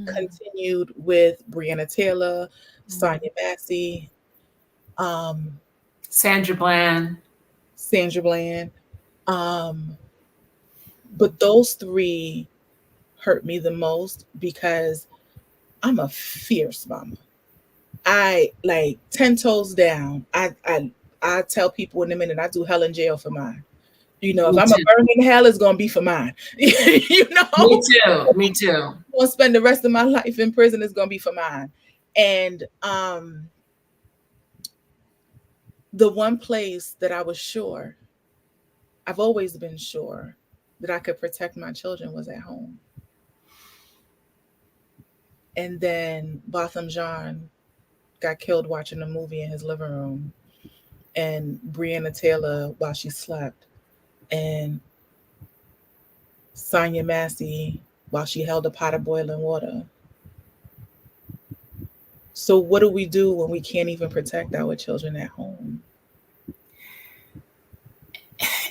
continued with Breonna Taylor, Sonia Massey, Sandra Bland. But those three hurt me the most because I'm a fierce mama. I like 10 toes down. I tell people in a minute I do hell in jail for mine. You know, if I'm a burn in hell, it's gonna be for mine. You know, Me too. I'm gonna spend the rest of my life in prison. It's gonna be for mine. And the one place that I was sure, I've always been sure that I could protect my children was at home. And then Botham Jean got killed watching a movie in his living room, and Breonna Taylor while she slept, and Sonia Massey while she held a pot of boiling water. So what do we do when we can't even protect our children at home?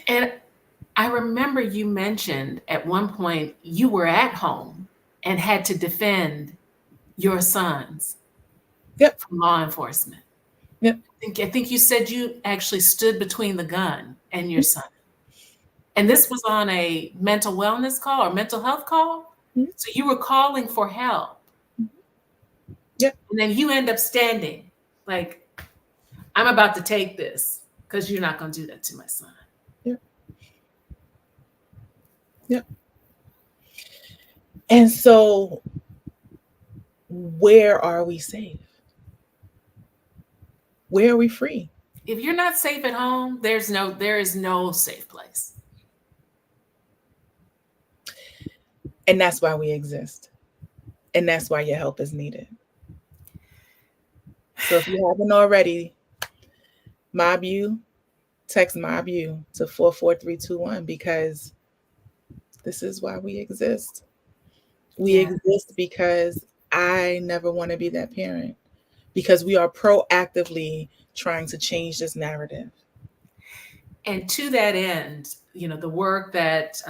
And I remember you mentioned at one point you were at home and had to defend your sons from law enforcement. Yep. I think you said you actually stood between the gun and your son. And this was on a mental wellness call or mental health call. So you were calling for help. Yep. And then you end up standing like, I'm about to take this because you're not going to do that to my son. Yep. Yep. And so where are we safe? Where are we free? If you're not safe at home, there is no safe place. And that's why we exist. And that's why your help is needed. So if you haven't already, text MOBBiversary to 44321 because this is why we exist. We exist because I never want to be that parent, because we are proactively trying to change this narrative. And to that end, the work that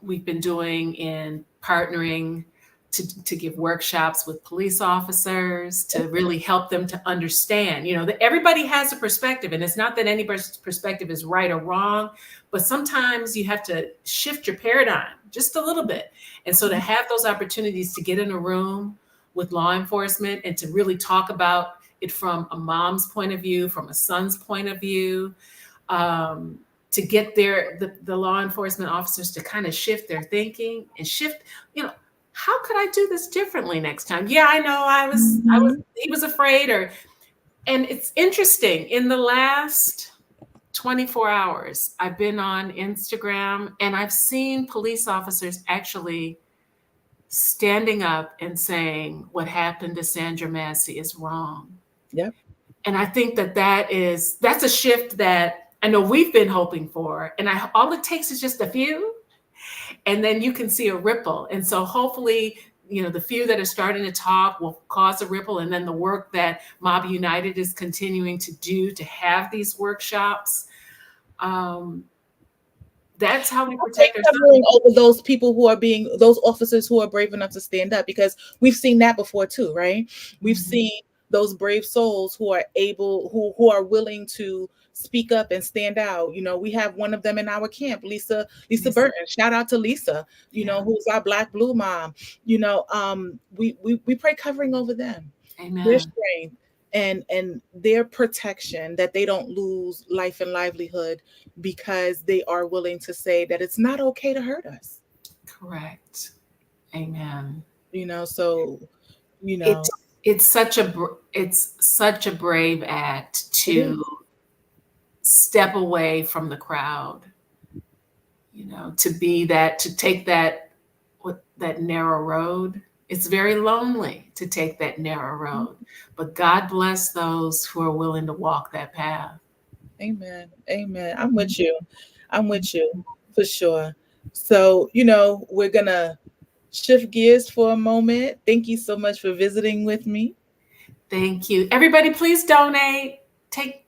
we've been doing in partnering to give workshops with police officers to really help them to understand, that everybody has a perspective, and it's not that anybody's perspective is right or wrong, but sometimes you have to shift your paradigm just a little bit. And so to have those opportunities to get in a room with law enforcement and to really talk about it from a mom's point of view, from a son's point of view, to get the law enforcement officers to kind of shift their thinking and shift, how could I do this differently next time? Yeah, I know he was afraid and it's interesting. In the last 24 hours, I've been on Instagram and I've seen police officers actually standing up and saying what happened to Sandra Massey is wrong. Yep. And I think that's a shift that I know we've been hoping for. And all it takes is just a few, and then you can see a ripple. And so hopefully, the few that are starting to talk will cause a ripple. And then the work that Mob United is continuing to do to have these workshops, that's how we protect ourselves. Over those people those officers who are brave enough to stand up, because we've seen that before too, right? We've seen those brave souls who are who are willing to speak up and stand out. We have one of them in our camp, Lisa Burton. Shout out to Lisa, who's our Black Blue mom. We pray covering over them. Amen. Their strength and their protection, that they don't lose life and livelihood because they are willing to say that it's not okay to hurt us. Correct. Amen. It's such a brave act to step away from the crowd, to take that narrow road. It's very lonely to take that narrow road, but God bless those who are willing to walk that path. Amen. Amen. I'm with you for sure. So, we're going to shift gears for a moment. Thank you so much for visiting with me. Thank you. Everybody, please donate. Take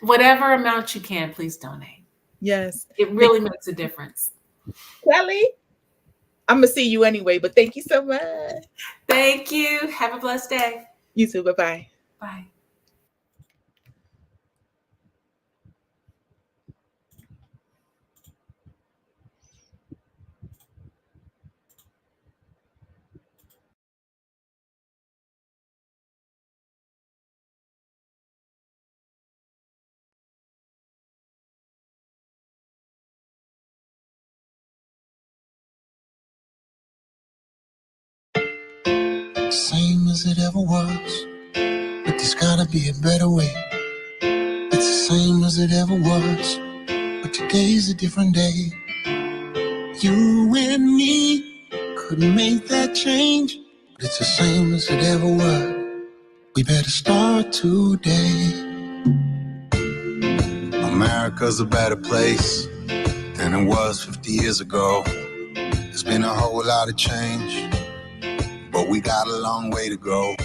whatever amount you can, please donate. Yes. It really makes a difference. Kelly? I'm gonna see you anyway, but thank you so much. Thank you. Have a blessed day. You too. Bye-bye. Bye. Same as it ever was, but there's gotta be a better way. It's the same as it ever was, but today's a different day. You and me couldn't make that change, but it's the same as it ever was. We better start today. America's a better place than it was 50 years ago. There's been a whole lot of change, but we got a long way to go.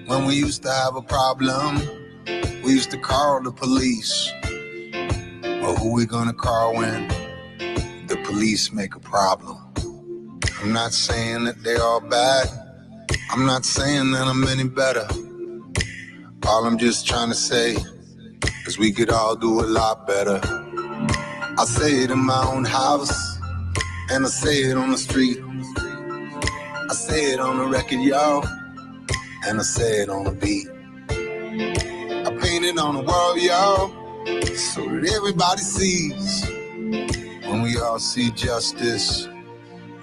When we used to have a problem, we used to call the police. But who we gonna call when the police make a problem? I'm not saying that they all bad. I'm not saying that I'm any better. All I'm just trying to say is we could all do a lot better. I say it in my own house, and I say it on the street. I say it on the record, y'all, and I say it on the beat. I paint it on the wall, y'all, so that everybody sees. When we all see justice,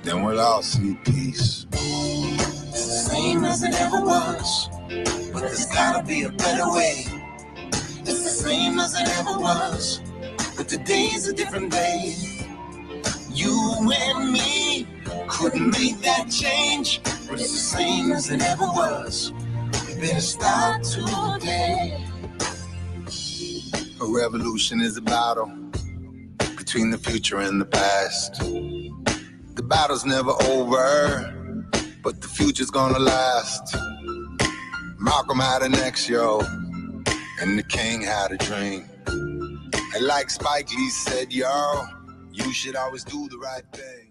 then we'll all see peace. It's the same as it ever was, but there's gotta be a better way. It's the same as it ever was, but today's a different day. You and me couldn't make that change, but it's the same as it ever was. We better start today. A revolution is a battle between the future and the past. The battle's never over, but the future's gonna last. Malcolm had an ex, yo, and the king had a dream. And like Spike Lee said, yo, you should always do the right thing.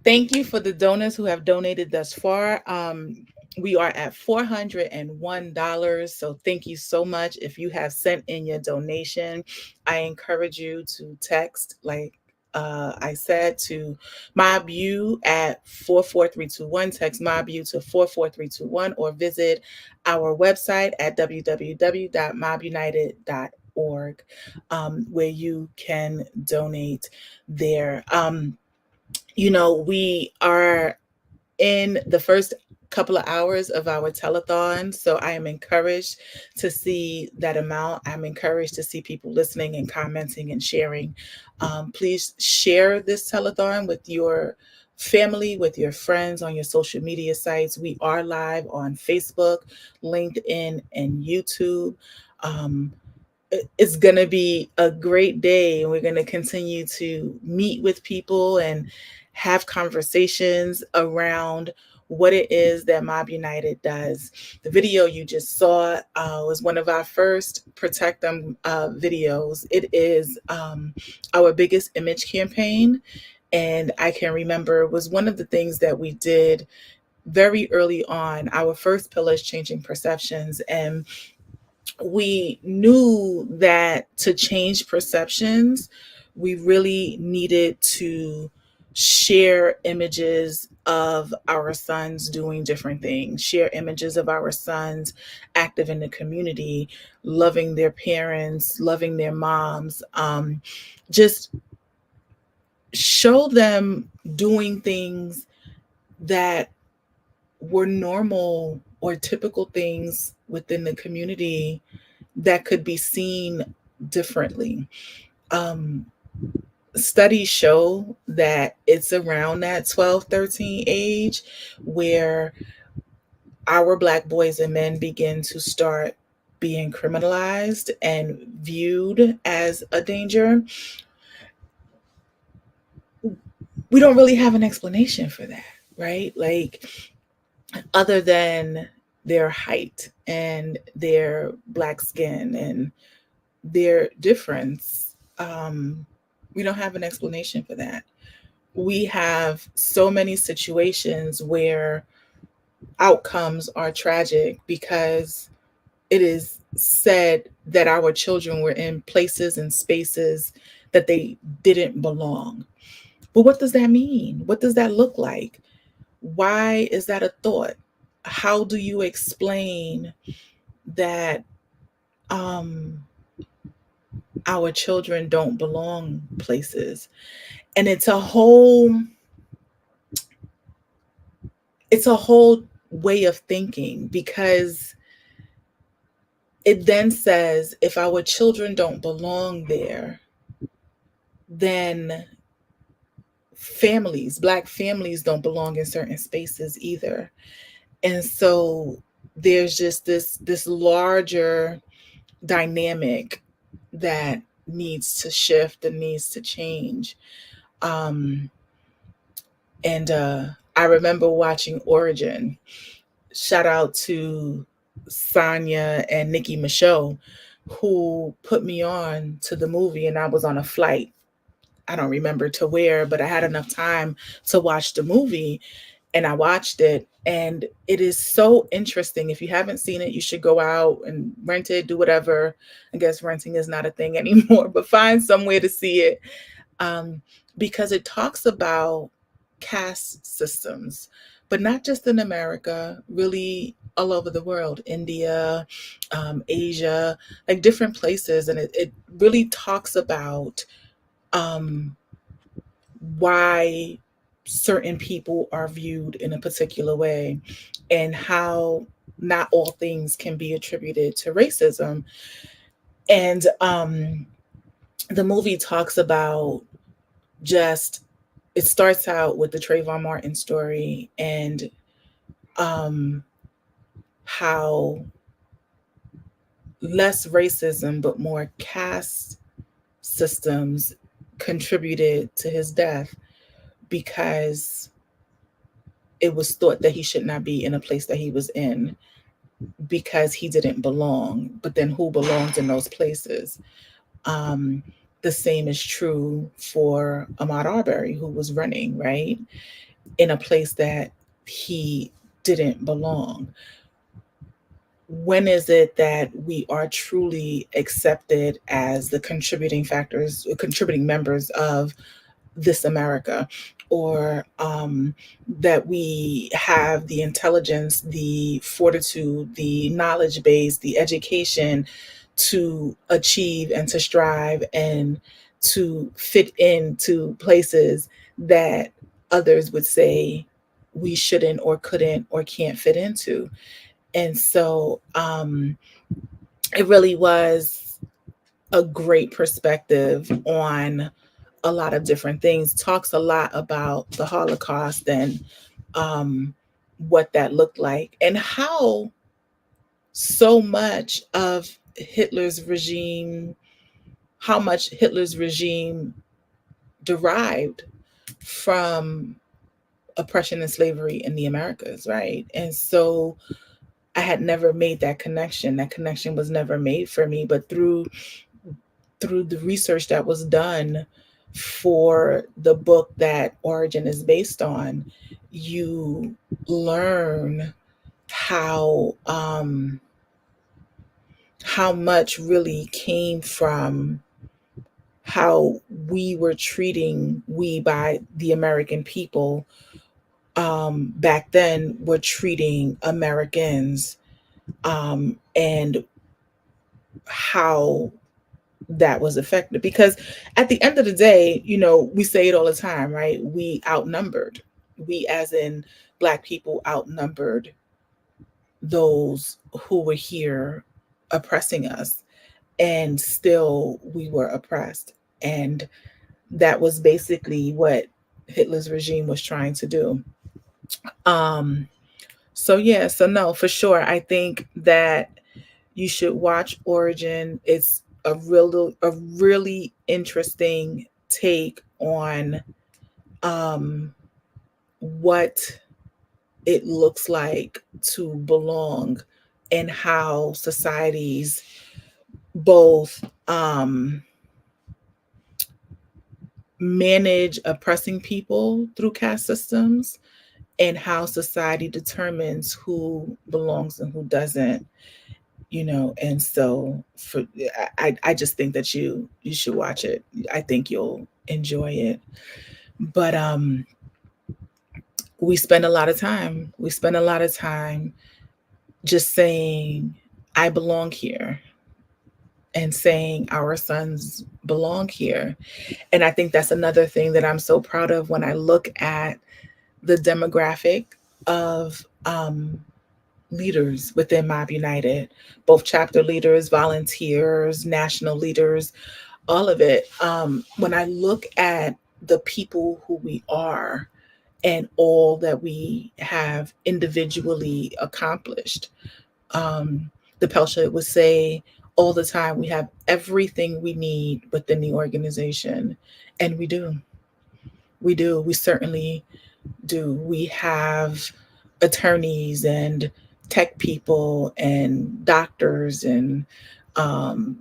Thank you for the donors who have donated thus far. We are at $401. So thank you so much. If you have sent in your donation, I encourage you to text, like I said, to MOBBU at 44321. Text MOBBU to 44321 or visit our website at www.mobbunited.org, where you can donate there. You know, we are in the first couple of hours of our telethon, so I am encouraged to see that amount. I'm encouraged to see people listening and commenting and sharing. Please share this telethon with your family, with your friends, on your social media sites. We are live on Facebook, LinkedIn, and YouTube. It's going to be a great day, and we're going to continue to meet with people and have conversations around what it is that Mob United does. The video you just saw was one of our first Protect Them videos. It is our biggest image campaign, and I can remember it was one of the things that we did very early on. Our first pillar is changing perceptions, and we knew that to change perceptions, we really needed to share images of our sons doing different things, share images of our sons active in the community, loving their parents, loving their moms, just show them doing things that were normal or typical things within the community that could be seen differently. Studies show that it's around that 12, 13 age where our Black boys and men begin to start being criminalized and viewed as a danger. We don't really have an explanation for that, right? Like, other than their height and their Black skin and their difference. We don't have an explanation for that. We have so many situations where outcomes are tragic because it is said that our children were in places and spaces that they didn't belong. But what does that mean? What does that look like? Why is that a thought? How do you explain that our children don't belong places? And it's a whole way of thinking, because it then says if our children don't belong there, then Black families don't belong in certain spaces either. And so there's just this larger dynamic that needs to shift and needs to change. I remember watching Origin. Shout out to Sonia and Nikki Michaud, who put me on to the movie, and I was on a flight. I don't remember to where, but I had enough time to watch the movie, and I watched it. And it is so interesting. If you haven't seen it, you should go out and rent it, do whatever. I guess renting is not a thing anymore, but find somewhere to see it, because it talks about caste systems, but not just in America, really all over the world, India, Asia, like different places. And it really talks about why certain people are viewed in a particular way and how not all things can be attributed to racism. And the movie talks about it starts out with the Trayvon Martin story and how less racism but more caste systems contributed to his death, because it was thought that he should not be in a place that he was in because he didn't belong. But then who belongs in those places? The same is true for Ahmaud Arbery, who was running, right, in a place that he didn't belong. When is it that we are truly accepted as the contributing members of this America, or that we have the intelligence, the fortitude, the knowledge base, the education to achieve and to strive and to fit into places that others would say we shouldn't or couldn't or can't fit into? And so it really was a great perspective on a lot of different things. Talks a lot about the Holocaust and what that looked like, and how so much of Hitler's regime derived from oppression and slavery in the Americas, right? And so I had never made that connection. That connection was never made for me, but through the research that was done for the book that Origin is based on, you learn how much really came from how we by the American people back then were treating Americans, and how that was effective. Because at the end of the day, we say it all the time, right? We as in Black people outnumbered those who were here oppressing us, and still we were oppressed. And that was basically what Hitler's regime was trying to do. So no, for sure, I think that you should watch Origin. It's a really interesting take on what it looks like to belong, and how societies both manage oppressing people through caste systems, and how society determines who belongs and who doesn't, and so I just think that you should watch it. I think you'll enjoy it. But we spend a lot of time just saying, I belong here, and saying our sons belong here. And I think that's another thing that I'm so proud of when I look at the demographic of leaders within Mob United, both chapter leaders, volunteers, national leaders, all of it. When I look at the people who we are and all that we have individually accomplished, the Pelsha would say all the time, we have everything we need within the organization. And we do. We certainly do. We have attorneys and tech people and doctors and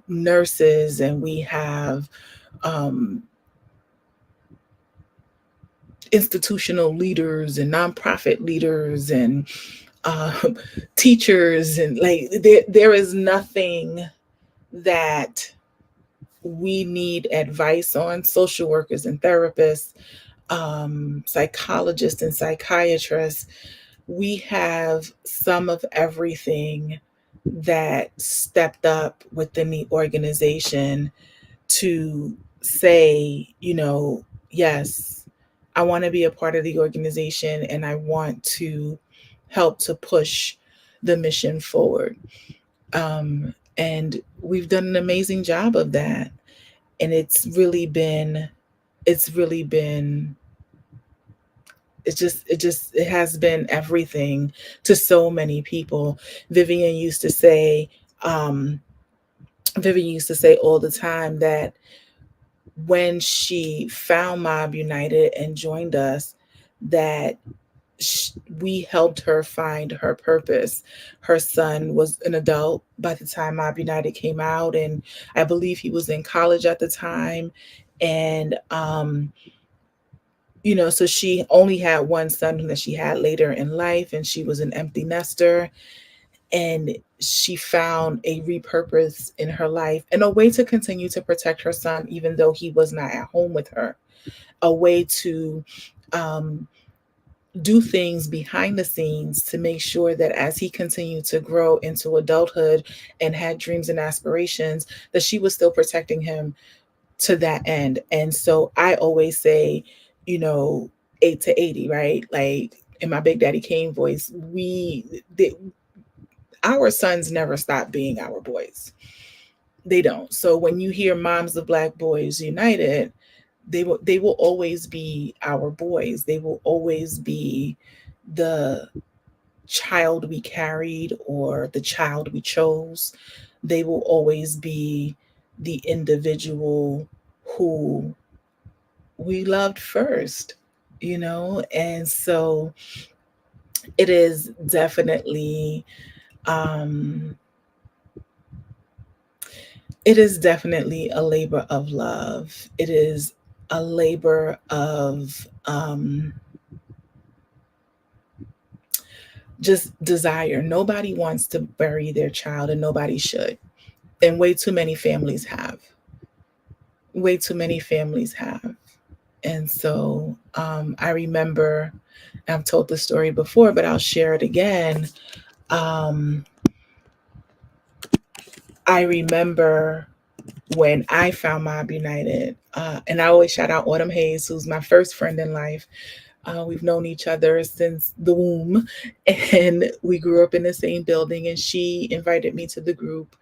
nurses, and we have institutional leaders and nonprofit leaders and teachers, and like there is nothing that we need advice on. Social workers and therapists, psychologists and psychiatrists. We have some of everything that stepped up within the organization to say, yes, I want to be a part of the organization, and I want to help to push the mission forward. And we've done an amazing job of that. And it has been everything to so many people. Vivian used to say all the time that when she found Mob United and joined us, that we helped her find her purpose. Her son was an adult by the time Mob United came out, and I believe he was in college at the time. And so she only had one son that she had later in life, and she was an empty nester. And she found a repurpose in her life and a way to continue to protect her son, even though he was not at home with her. A way to do things behind the scenes to make sure that as he continued to grow into adulthood and had dreams and aspirations, that she was still protecting him to that end. And so I always say, 8 to 80, right? Like in my Big Daddy Kane voice, our sons never stop being our boys. They don't. So when you hear Moms of Black Boys United, they will always be our boys. They will always be the child we carried or the child we chose. They will always be the individual who we loved first, and so it is definitely a labor of love. It is a labor of just desire. Nobody wants to bury their child, and nobody should. And way too many families have. And so I remember, I've told the story before, but I'll share it again. I remember when I found Mob United, and I always shout out Autumn Hayes, who's my first friend in life. We've known each other since the womb, and we grew up in the same building, and she invited me to the group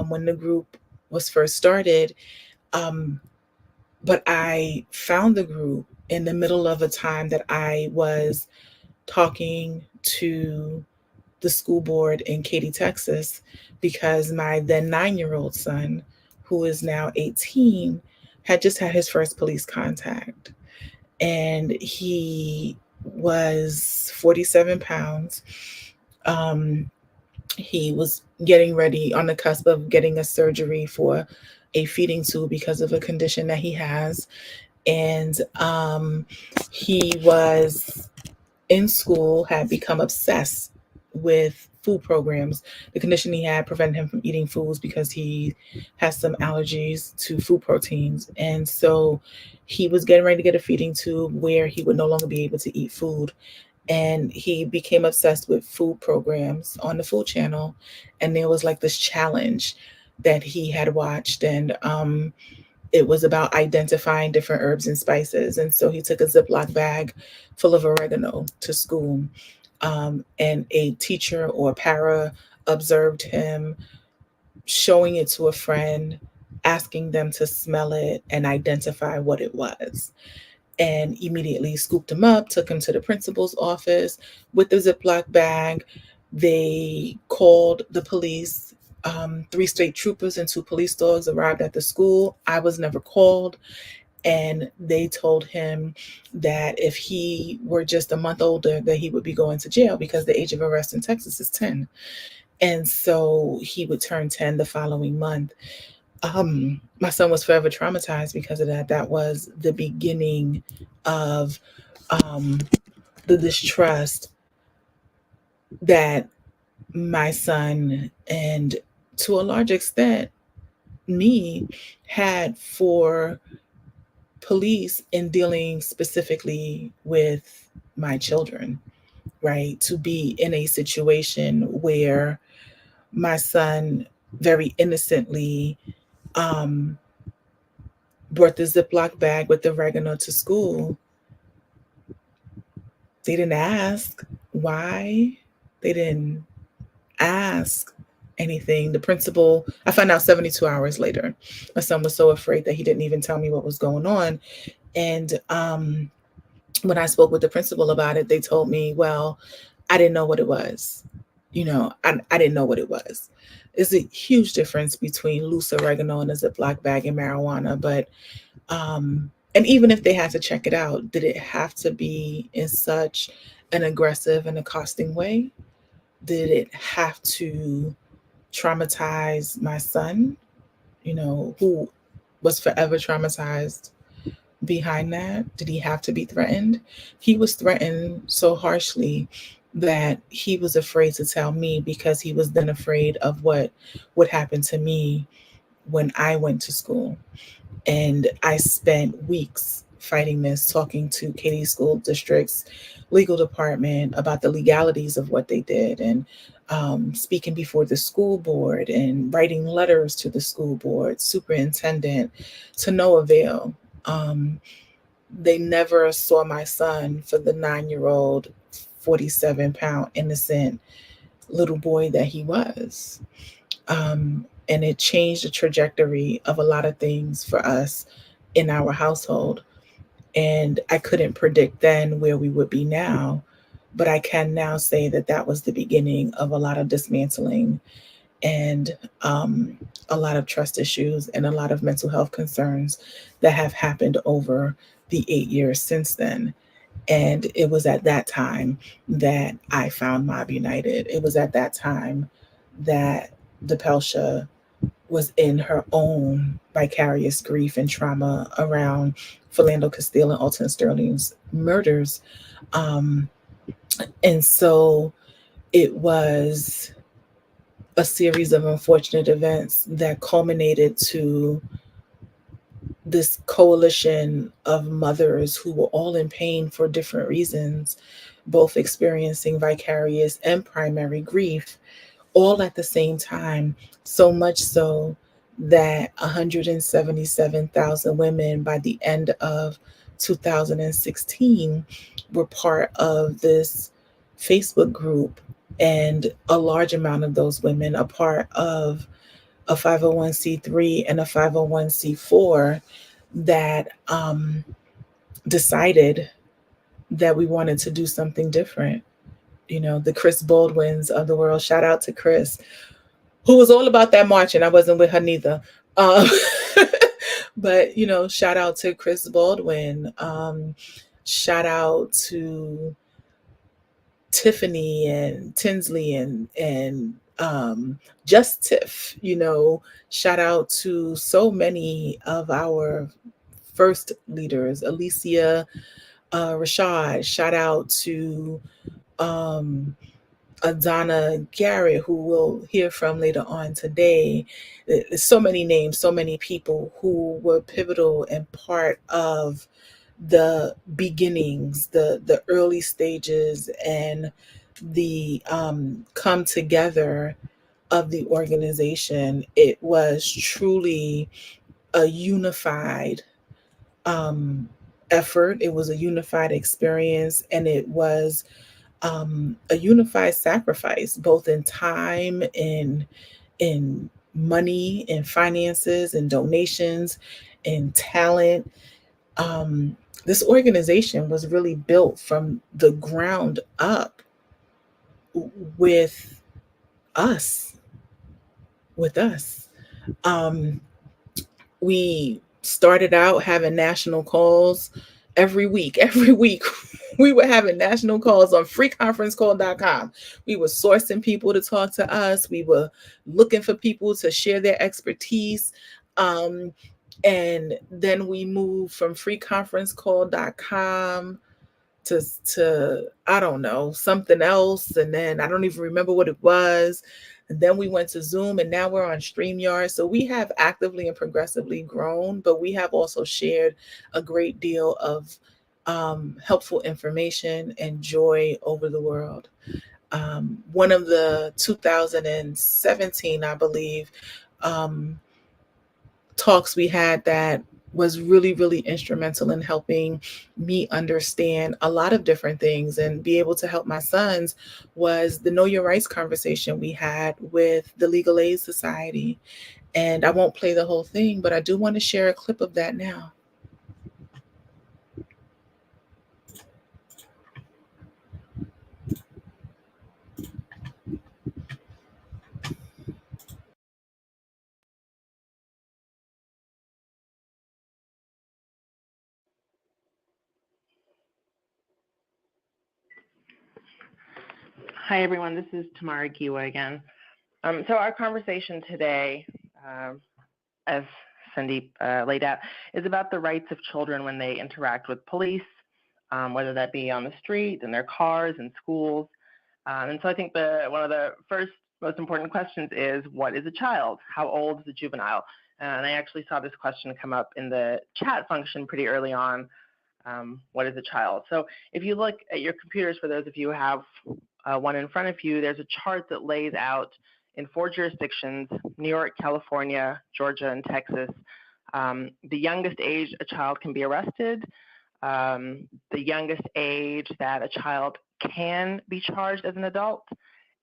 when the group was first started. But I found the group in the middle of a time that I was talking to the school board in Katy, Texas, because my then 9-year-old son, who is now 18, had just had his first police contact. And he was 47 pounds. He was getting ready, on the cusp of getting a surgery for a feeding tube because of a condition that he has. And he was in school, had become obsessed with food programs. The condition he had prevented him from eating foods because he has some allergies to food proteins. And so he was getting ready to get a feeding tube where he would no longer be able to eat food. And he became obsessed with food programs on the Food Channel. And there was like this challenge that he had watched. And it was about identifying different herbs and spices. And so he took a Ziploc bag full of oregano to school. And a teacher or para observed him showing it to a friend, asking them to smell it and identify what it was. And immediately scooped him up, took him to the principal's office with the Ziploc bag. They called the police. 3 state troopers and 2 police dogs arrived at the school. I was never called. And they told him that if he were just a month older, that he would be going to jail because the age of arrest in Texas is 10. And so he would turn 10 the following month. My son was forever traumatized because of that. That was the beginning of the distrust that my son, and to a large extent me, had for police in dealing specifically with my children, right? To be in a situation where my son very innocently brought the Ziploc bag with the oregano to school. They didn't ask why. They didn't ask anything. The principal, I found out 72 hours later. My son was so afraid that he didn't even tell me what was going on. And when I spoke with the principal about it, they told me, well, I didn't know what it was. I didn't know what it was. There's a huge difference between loose oregano and a Ziploc bag and marijuana. But, and even if they had to check it out, did it have to be in such an aggressive and accosting way? Did it have to traumatize my son, who was forever traumatized behind that? Did he have to be threatened? He was threatened so harshly that he was afraid to tell me because he was then afraid of what would happen to me when I went to school. And I spent weeks fighting this, talking to Katy School District's legal department about the legalities of what they did, and speaking before the school board and writing letters to the school board, superintendent, to no avail. They never saw my son for the 9-year-old, 47-pound innocent little boy that he was. And it changed the trajectory of a lot of things for us in our household. And I couldn't predict then where we would be now, but I can now say that that was the beginning of a lot of dismantling and a lot of trust issues and a lot of mental health concerns that have happened over the 8 years since then. And it was at that time that I found Mob United. It was at that time that DePelsha was in her own vicarious grief and trauma around Philando Castile and Alton Sterling's murders. And so it was a series of unfortunate events that culminated to this coalition of mothers who were all in pain for different reasons, both experiencing vicarious and primary grief, all at the same time, so much so that 177,000 women by the end of 2016 were part of this Facebook group, and a large amount of those women are part of a 501c3 and a 501c4 that decided that we wanted to do something different. The Chris Baldwins of the world, shout out to Chris, who was all about that marching. I wasn't with her neither. But, shout out to Chris Baldwin, Shout out to Tiffany and Tinsley and Just Tiff, shout out to so many of our first leaders, Alicia, Rashad, shout out to Adana Garrett, who we'll hear from later on today. There's so many names, so many people who were pivotal and part of the beginnings, the early stages, and the come together of the organization. It was truly a unified effort. It was a unified experience, and it was a unified sacrifice, both in time, in money, in finances, in donations, in talent. This organization was really built from the ground up with us. We started out having national calls every week. Every week, we were having national calls on freeconferencecall.com. We were sourcing people to talk to us. We were looking for people to share their expertise. And then we moved from freeconferencecall.com to I don't know, something else. And then I don't even remember what it was. And then we went to Zoom, and now we're on StreamYard. So we have actively and progressively grown, but we have also shared a great deal of helpful information and joy over the world. One of the 2017, I believe, talks we had that was really, really instrumental in helping me understand a lot of different things and be able to help my sons was the Know Your Rights conversation we had with the Legal Aid Society. And I won't play the whole thing, but I do want to share a clip of that now. Hi, everyone. This is Tamara Giwa again. So our conversation today, as Sandeep laid out, is about the rights of children when they interact with police, whether that be on the street, in their cars, in schools. And so I think one of the first most important questions is, what is a child? How old is a juvenile? And I actually saw this question come up in the chat function pretty early on. What is a child? So if you look at your computers, for those of you who have one in front of you, there's a chart that lays out in 4 jurisdictions, New York, California, Georgia, and Texas, the youngest age a child can be arrested, the youngest age that a child can be charged as an adult,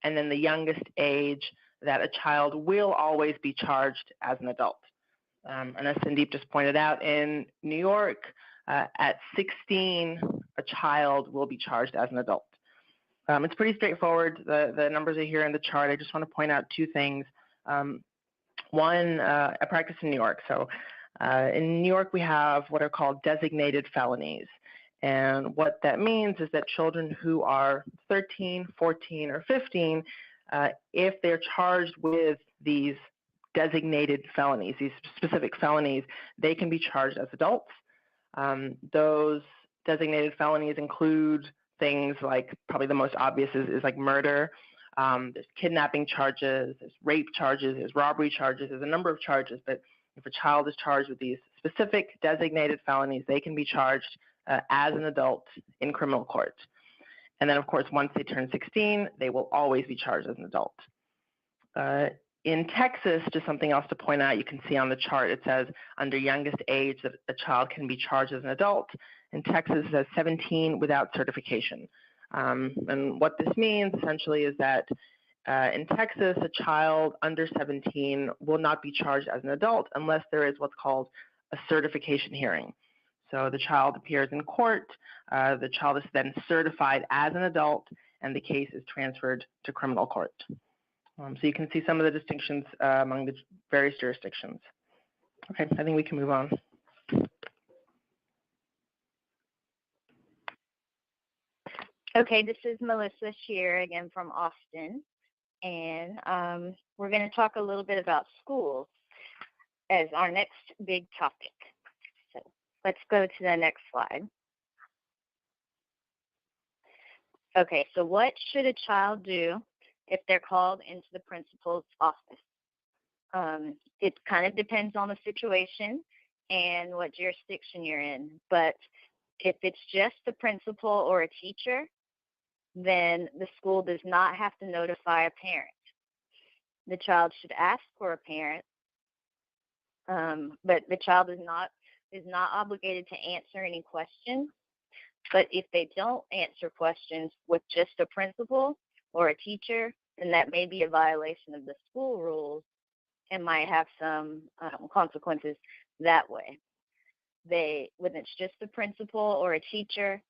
and then the youngest age that a child will always be charged as an adult. And as Sandeep just pointed out, in New York, at 16, a child will be charged as an adult. It's pretty straightforward. The numbers are here in the chart. I just want to point out 2 things. One, I practice in New York. So in New York, we have what are called designated felonies. And what that means is that children who are 13, 14, or 15, if they're charged with these designated felonies, these specific felonies, they can be charged as adults. Those designated felonies include things like, probably the most obvious is like murder. There's kidnapping charges, there's rape charges, there's robbery charges, there's a number of charges. But if a child is charged with these specific designated felonies, they can be charged as an adult in criminal court. And then, of course, once they turn 16, they will always be charged as an adult. In Texas, just something else to point out, you can see on the chart, it says under youngest age that a child can be charged as an adult. In Texas, it says 17 without certification. And what this means essentially is that in Texas, a child under 17 will not be charged as an adult unless there is what's called a certification hearing. So the child appears in court, the child is then certified as an adult, and the case is transferred to criminal court. So you can see some of the distinctions among the various jurisdictions. Okay, I think we can move on. Okay, this is Melissa Shear again from Austin, and we're going to talk a little bit about schools as our next big topic. So let's go to the next slide. Okay, so what should a child do if they're called into the principal's office? It kind of depends on the situation and what jurisdiction you're in, but if it's just the principal or a teacher, then the school does not have to notify a parent. The child should ask for a parent, but the child is not obligated to answer any questions. But if they don't answer questions with just a principal or a teacher, then that may be a violation of the school rules and might have some consequences that way. When it's just a principal or a teacher,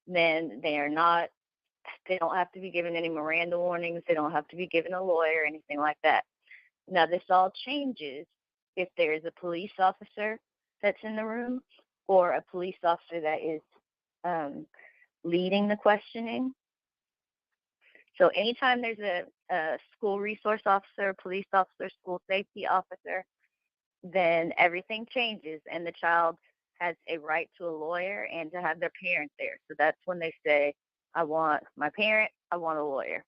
then they don't have to be given any Miranda warnings. They don't have to be given a lawyer or anything like that. Now, this all changes if there is a police officer that's in the room or a police officer that is leading the questioning. So anytime there's a school resource officer, police officer, school safety officer, then everything changes and the child has a right to a lawyer and to have their parent there. So that's when they say, I want my parent, I want a lawyer.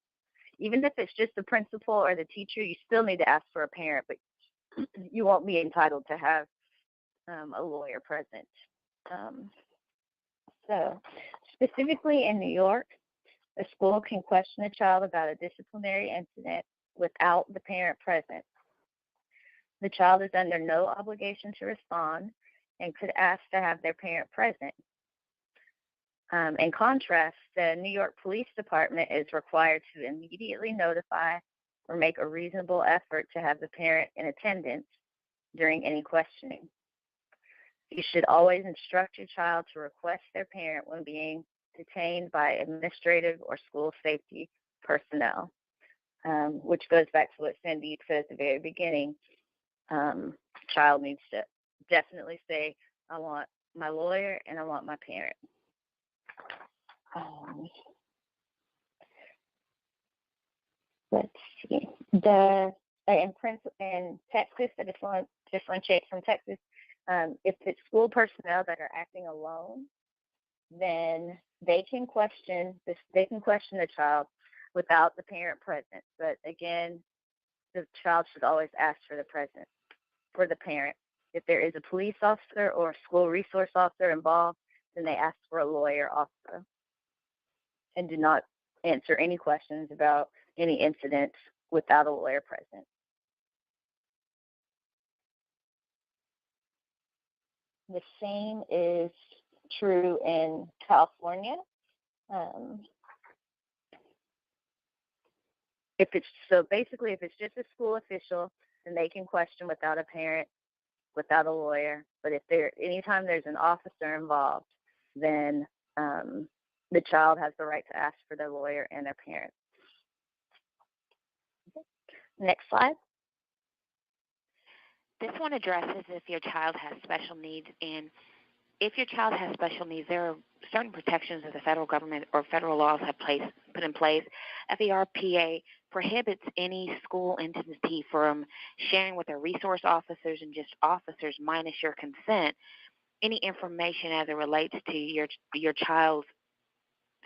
Even if it's just the principal or the teacher, you still need to ask for a parent, but you won't be entitled to have a lawyer present. So specifically in New York, a school can question a child about a disciplinary incident without the parent present. The child is under no obligation to respond and could ask to have their parent present. In contrast, the New York Police Department is required to immediately notify or make a reasonable effort to have the parent in attendance during any questioning. You should always instruct your child to request their parent when being detained by administrative or school safety personnel, which goes back to what Cindy said at the very beginning. Child needs to definitely say, I want my lawyer and I want my parent. Let's see. In Texas, I just want to differentiate from Texas. If it's school personnel that are acting alone, then they can question the child without the parent present. But again, the child should always ask for the parent. If there is a police officer or a school resource officer involved, then they ask for a lawyer also, and do not answer any questions about any incidents without a lawyer present. The same is true in California. If it's just a school official, then they can question without a parent, without a lawyer. But if anytime there's an officer involved, then the child has the right to ask for their lawyer and their parent. Next slide. This one addresses if your child has special needs, and if your child has special needs, there are certain protections that the federal government or federal laws have put in place. FERPA prohibits any school entity from sharing with their resource officers and just officers minus your consent any information as it relates to your child's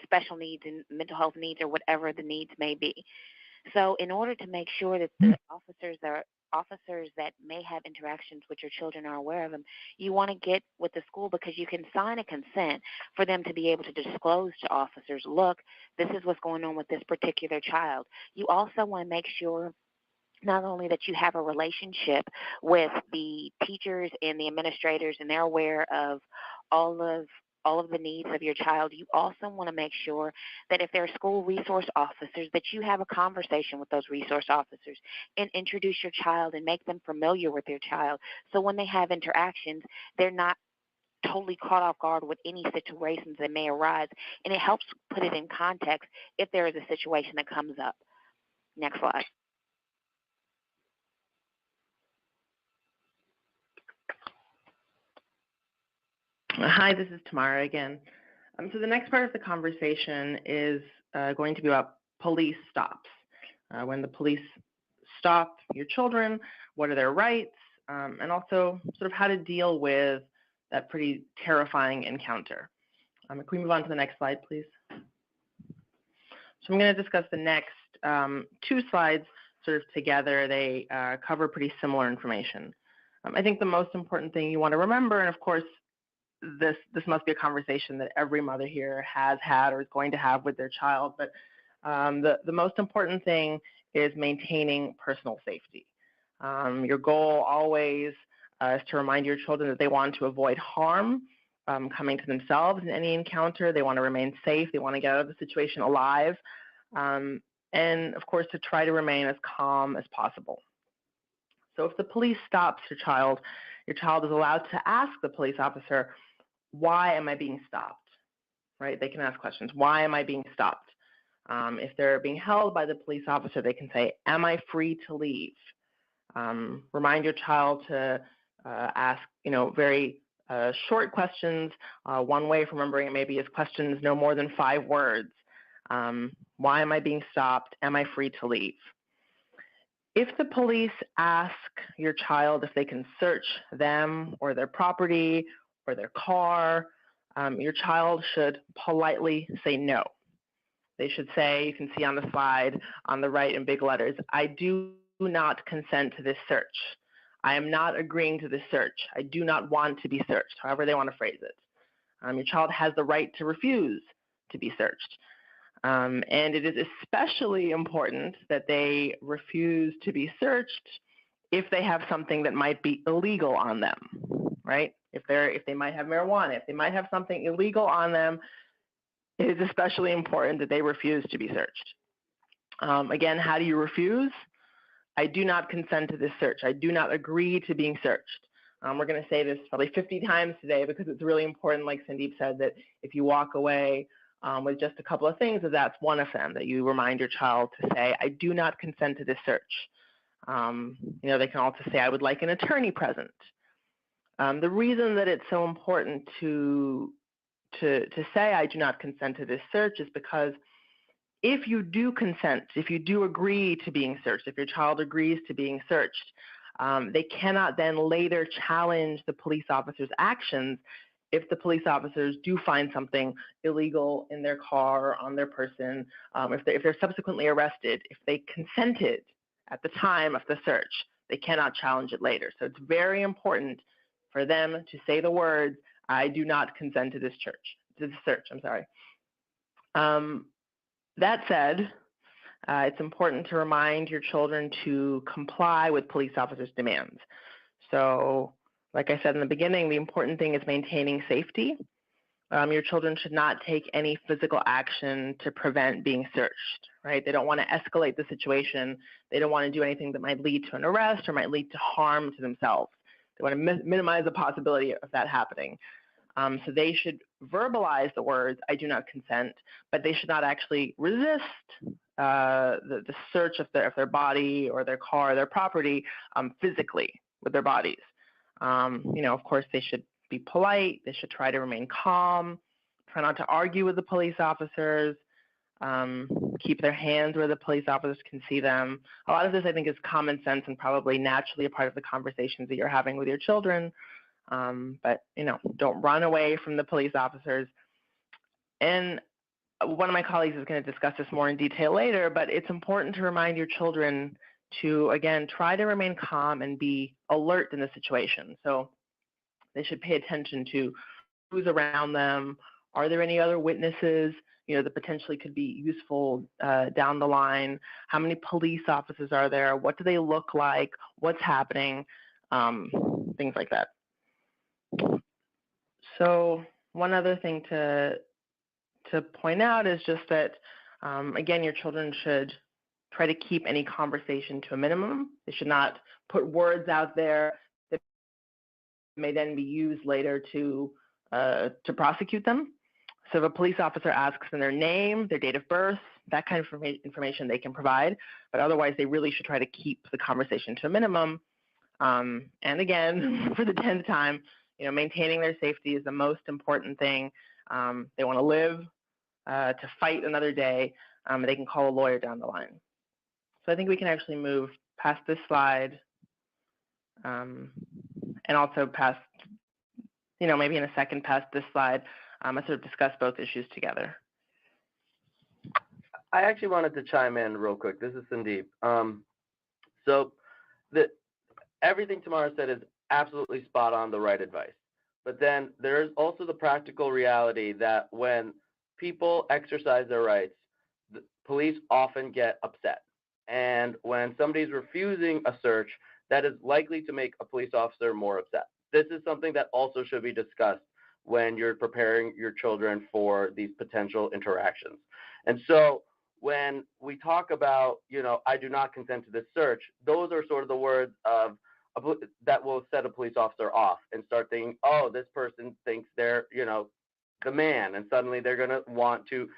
special needs and mental health needs or whatever the needs may be. So in order to make sure that the officers that may have interactions with your children are aware of them, you want to get with the school because you can sign a consent for them to be able to disclose to officers, look, this is what's going on with this particular child. You also want to make sure not only that you have a relationship with the teachers and the administrators and they're aware of all of the needs of your child, you also want to make sure that if there are school resource officers, that you have a conversation with those resource officers and introduce your child and make them familiar with their child. So when they have interactions, they're not totally caught off guard with any situations that may arise. And it helps put it in context if there is a situation that comes up. Next slide. Hi, this is Tamara again. So the next part of the conversation is going to be about police stops. When the police stop your children, what are their rights, and also sort of how to deal with that pretty terrifying encounter. Can we move on to the next slide, please? So I'm going to discuss the next 2 slides sort of together. They cover pretty similar information. I think the most important thing you want to remember, and of course, this must be a conversation that every mother here has had or is going to have with their child, but the most important thing is maintaining personal safety. Your goal always is to remind your children that they want to avoid harm coming to themselves in any encounter. They want to remain safe. They want to get out of the situation alive. And of course, to try to remain as calm as possible. So if the police stops your child is allowed to ask the police officer, why am I being stopped? Right? They can ask questions. Why am I being stopped? If they're being held by the police officer, they can say, am I free to leave? Remind your child to ask, very short questions. One way of remembering it maybe is questions no more than 5 words. Why am I being stopped? Am I free to leave? If the police ask your child if they can search them or their property or their car, your child should politely say no. They should say, you can see on the slide on the right in big letters, I do not consent to this search. I am not agreeing to this search. I do not want to be searched, however they want to phrase it. Your child has the right to refuse to be searched. And it is especially important that they refuse to be searched if they have something that might be illegal on them, right? If they might have marijuana, if they might have something illegal on them, it is especially important that they refuse to be searched. Again, how do you refuse? I do not consent to this search. I do not agree to being searched. We're going to say this probably 50 times today because it's really important, like Sandeep said, that if you walk away with just a couple of things, that's one of them, that you remind your child to say, I do not consent to this search. They can also say, I would like an attorney present. The reason that it's so important to say I do not consent to this search is because if you do consent, if you do agree to being searched, if your child agrees to being searched, they cannot then later challenge the police officer's actions if the police officers do find something illegal in their car or on their person, if they're subsequently arrested, if they consented at the time of the search, they cannot challenge it later. So it's very important for them to say the words, I do not consent to this search. That said, it's important to remind your children to comply with police officers' demands. So, like I said in the beginning, the important thing is maintaining safety. Your children should not take any physical action to prevent being searched, right? They don't want to escalate the situation. They don't want to do anything that might lead to an arrest or might lead to harm to themselves. They want to minimize the possibility of that happening. So they should verbalize the words, I do not consent, but they should not actually resist the search of their body or their car or their property physically with their bodies. Of course, they should be polite. They should try to remain calm, try not to argue with the police officers, keep their hands where the police officers can see them. A lot of this, I think, is common sense and probably naturally a part of the conversations that you're having with your children. But don't run away from the police officers. And one of my colleagues is going to discuss this more in detail later, but it's important to remind your children to, again, try to remain calm and be alert in the situation. So they should pay attention to who's around them. Are there any other witnesses, that potentially could be useful down the line? How many police officers are there? What do they look like? What's happening? Things like that. So one other thing to point out is just that, again, your children should try to keep any conversation to a minimum. They should not put words out there that may then be used later to prosecute them. So if a police officer asks them their name, their date of birth, that kind of information they can provide, but otherwise they really should try to keep the conversation to a minimum. And again, for the 10th time, maintaining their safety is the most important thing. they want to live, to fight another day, they can call a lawyer down the line. So I think we can actually move past this slide, and also past, maybe in a second past this slide, I sort of discuss both issues together. I actually wanted to chime in real quick. This is Sandeep. So everything Tamara said is absolutely spot on, the right advice. But then there is also the practical reality that when people exercise their rights, the police often get upset. And when somebody's refusing a search, that is likely to make a police officer more upset. This is something that also should be discussed when you're preparing your children for these potential interactions. And so when we talk about, I do not consent to this search, those are sort of the words of that will set a police officer off and start thinking, oh, this person thinks they're, the man, and suddenly they're going to want to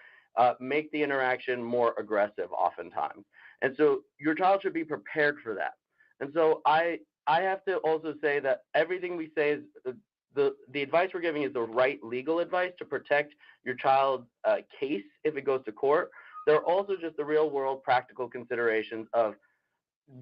make the interaction more aggressive oftentimes. And so your child should be prepared for that. And so I have to also say that everything we say is the advice we're giving is the right legal advice to protect your child's case if it goes to court. There are also just the real world practical considerations of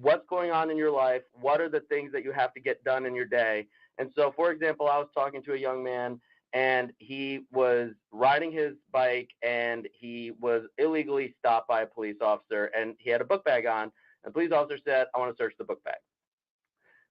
what's going on in your life, what are the things that you have to get done in your day. And so, for example, I was talking to a young man, and he was riding his bike, and he was illegally stopped by a police officer, and he had a book bag on, and the police officer said, I want to search the book bag.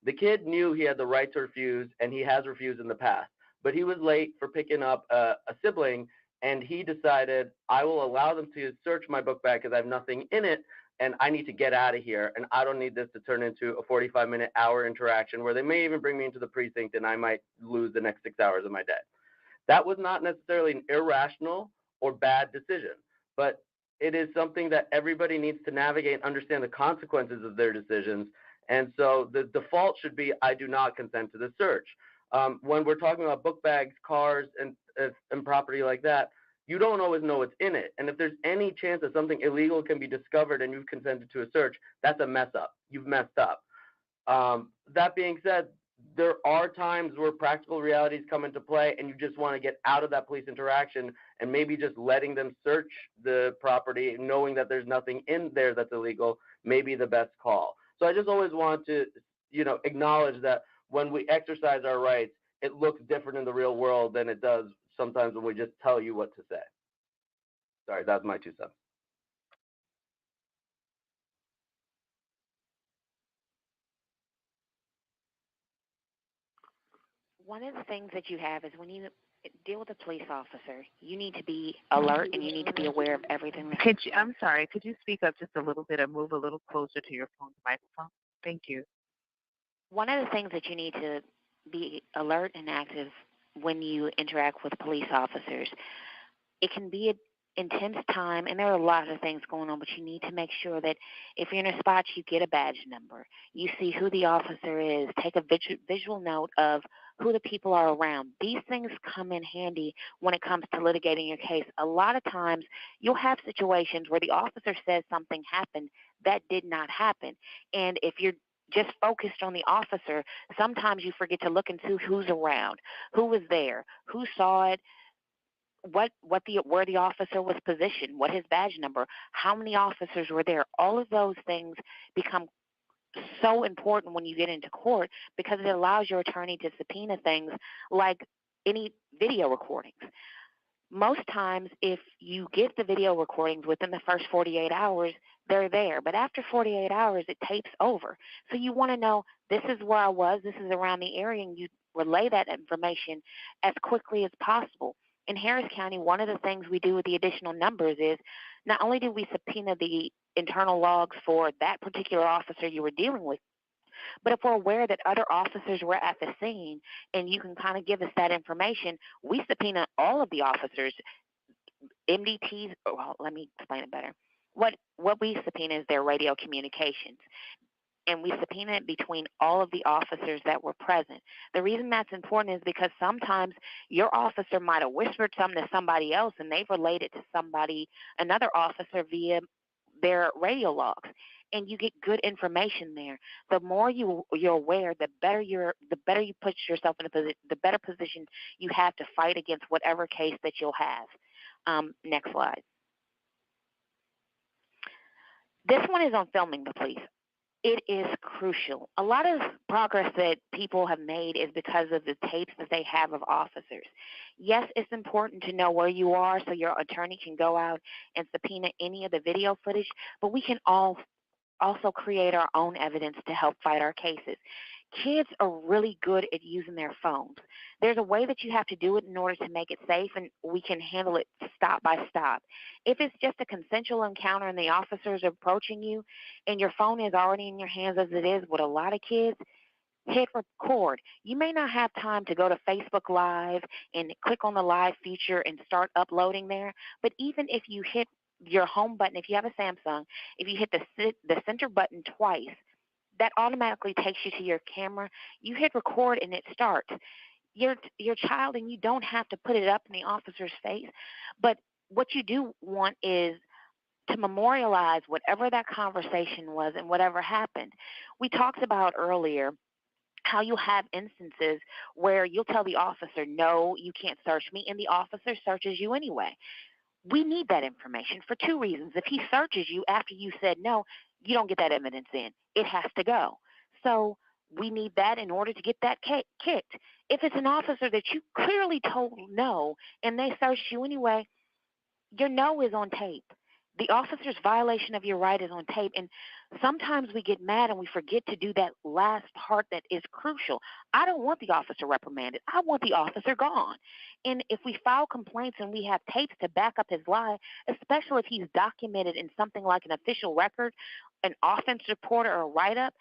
The kid knew he had the right to refuse, and he has refused in the past, but he was late for picking up a sibling, and he decided, I will allow them to search my book bag because I have nothing in it, and I need to get out of here, and I don't need this to turn into a 45-minute hour interaction where they may even bring me into the precinct and I might lose the next 6 hours of my day. That was not necessarily an irrational or bad decision, but it is something that everybody needs to navigate and understand the consequences of their decisions. And so the default should be, I do not consent to the search. When we're talking about book bags, cars, and property like that, you don't always know what's in it. And if there's any chance that something illegal can be discovered and you've consented to a search, that's a mess up. You've messed up. That being said, there are times where practical realities come into play and you just want to get out of that police interaction, and maybe just letting them search the property, knowing that there's nothing in there that's illegal, may be the best call. So I just always want to, acknowledge that when we exercise our rights, it looks different in the real world than it does sometimes when we just tell you what to say. Sorry, that's my 2 cents. One of the things that you have is when you deal with a police officer, you need to be alert and you need to be aware of everything. I'm sorry, could you speak up just a little bit and move a little closer to your phone's microphone? Thank you. One of the things that you need to be alert and active when you interact with police officers, it can be an intense time, and there are a lot of things going on, but you need to make sure that if you're in a spot, you get a badge number. You see who the officer is. Take a visual note of who the people are around. These things come in handy when it comes to litigating your case. A lot of times, you'll have situations where the officer says something happened that did not happen. And if you're just focused on the officer, sometimes you forget to look and see who's around, who was there, who saw it, where the officer was positioned, what his badge number, how many officers were there. All of those things become so important when you get into court because it allows your attorney to subpoena things like any video recordings. Most times, if you get the video recordings within the first 48 hours, they're there. But after 48 hours, it tapes over. So you want to know, this is where I was, this is around the area, and you relay that information as quickly as possible. In Harris County, one of the things we do with the additional numbers is not only do we subpoena the internal logs for that particular officer you were dealing with, but if we're aware that other officers were at the scene and you can kind of give us that information, we subpoena all of the officers, MDTs. Well, let me explain it better. What we subpoena is their radio communications. And we subpoena it between all of the officers that were present. The reason that's important is because sometimes your officer might have whispered something to somebody else and they've relayed it to another officer via their radio logs, and you get good information there. The more you're aware, the better you put yourself in the better position you have to fight against whatever case that you'll have. Next slide. This one is on filming the police. It is crucial. A lot of progress that people have made is because of the tapes that they have of officers. Yes, it's important to know where you are so your attorney can go out and subpoena any of the video footage, but we can also create our own evidence to help fight our cases. Kids are really good at using their phones. There's a way that you have to do it in order to make it safe, and we can handle it stop by stop. If it's just a consensual encounter and the officers are approaching you and your phone is already in your hands as it is with a lot of kids, hit record. You may not have time to go to Facebook Live and click on the live feature and start uploading there, but even if you hit your home button, if you have a Samsung, if you hit the center button twice, that automatically takes you to your camera. You hit record and it starts. Your child, and you don't have to put it up in the officer's face, but what you do want is to memorialize whatever that conversation was and whatever happened. We talked about earlier how you have instances where you'll tell the officer, no, you can't search me, and the officer searches you anyway. We need that information for two reasons. If he searches you after you said no, you don't get that evidence in. It has to go. So we need that in order to get that kicked. If it's an officer that you clearly told no and they searched you anyway, your no is on tape. The officer's violation of your right is on tape, and sometimes we get mad and we forget to do that last part that is crucial. I don't want the officer reprimanded. I want the officer gone. And if we file complaints and we have tapes to back up his lie, especially if he's documented in something like an official record, an offense report or a write-up,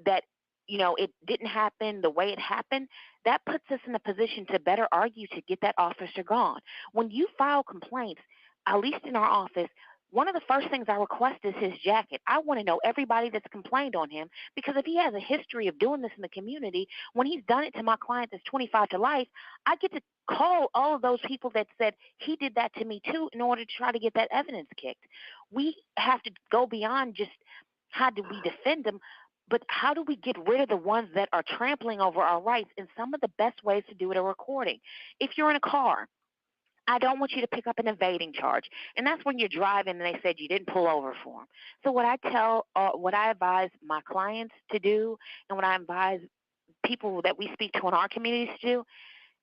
that it didn't happen the way it happened, that puts us in a position to better argue to get that officer gone. When you file complaints, at least in our office, one of the first things I request is his jacket. I want to know everybody that's complained on him, because if he has a history of doing this in the community, when he's done it to my client that's 25 to life, I get to call all of those people that said he did that to me too in order to try to get that evidence kicked. We have to go beyond just how do we defend them, but how do we get rid of the ones that are trampling over our rights? And some of the best ways to do it are recording. If you're in a car, I don't want you to pick up an evading charge. And that's when you're driving and they said you didn't pull over for them. So what I advise my clients to do, and what I advise people that we speak to in our communities to do,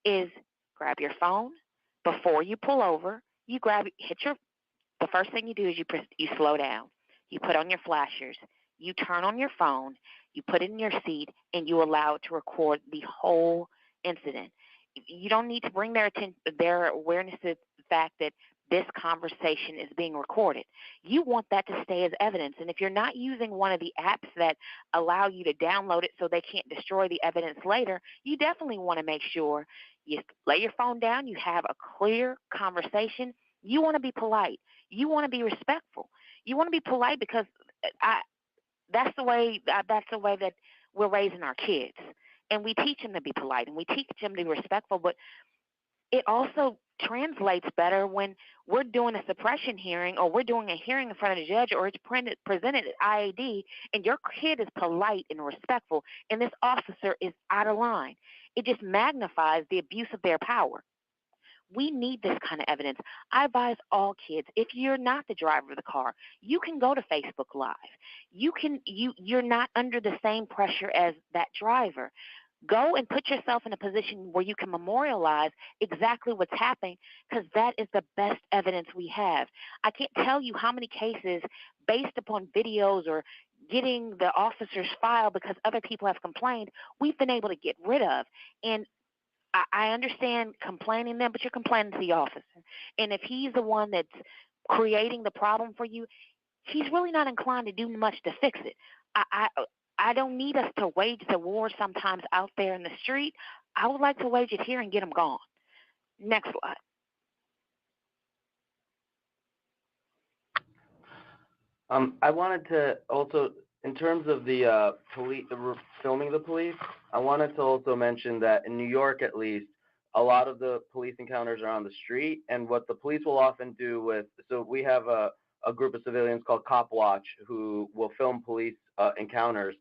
is grab your phone before you pull over. The first thing you do is you slow down. You put on your flashers. You turn on your phone. You put it in your seat, and you allow it to record the whole incident. You don't need to bring their awareness to the fact that this conversation is being recorded. You want that to stay as evidence. And if you're not using one of the apps that allow you to download it so they can't destroy the evidence later, you definitely want to make sure you lay your phone down, you have a clear conversation. You want to be polite. You want to be respectful. You want to be polite because that's the way that we're raising our kids. And we teach them to be polite, and we teach them to be respectful, but it also translates better when we're doing a suppression hearing, or we're doing a hearing in front of the judge, or it's presented at IAD, and your kid is polite and respectful, and this officer is out of line. It just magnifies the abuse of their power. We need this kind of evidence. I advise all kids, if you're not the driver of the car, you can go to Facebook Live. You're not under the same pressure as that driver. Go and put yourself in a position where you can memorialize exactly what's happening, because that is the best evidence we have. I can't tell you how many cases based upon videos or getting the officer's file because other people have complained, we've been able to get rid of. And I understand complaining them, but you're complaining to the officer. And if he's the one that's creating the problem for you, he's really not inclined to do much to fix it. I don't need us to wage the war sometimes out there in the street. I would like to wage it here and get them gone. Next slide. I wanted to also, in terms of the filming the police, I wanted to also mention that in New York, at least, a lot of the police encounters are on the street, and what the police will often do so we have a a group of civilians called Cop Watch who will film police encounters.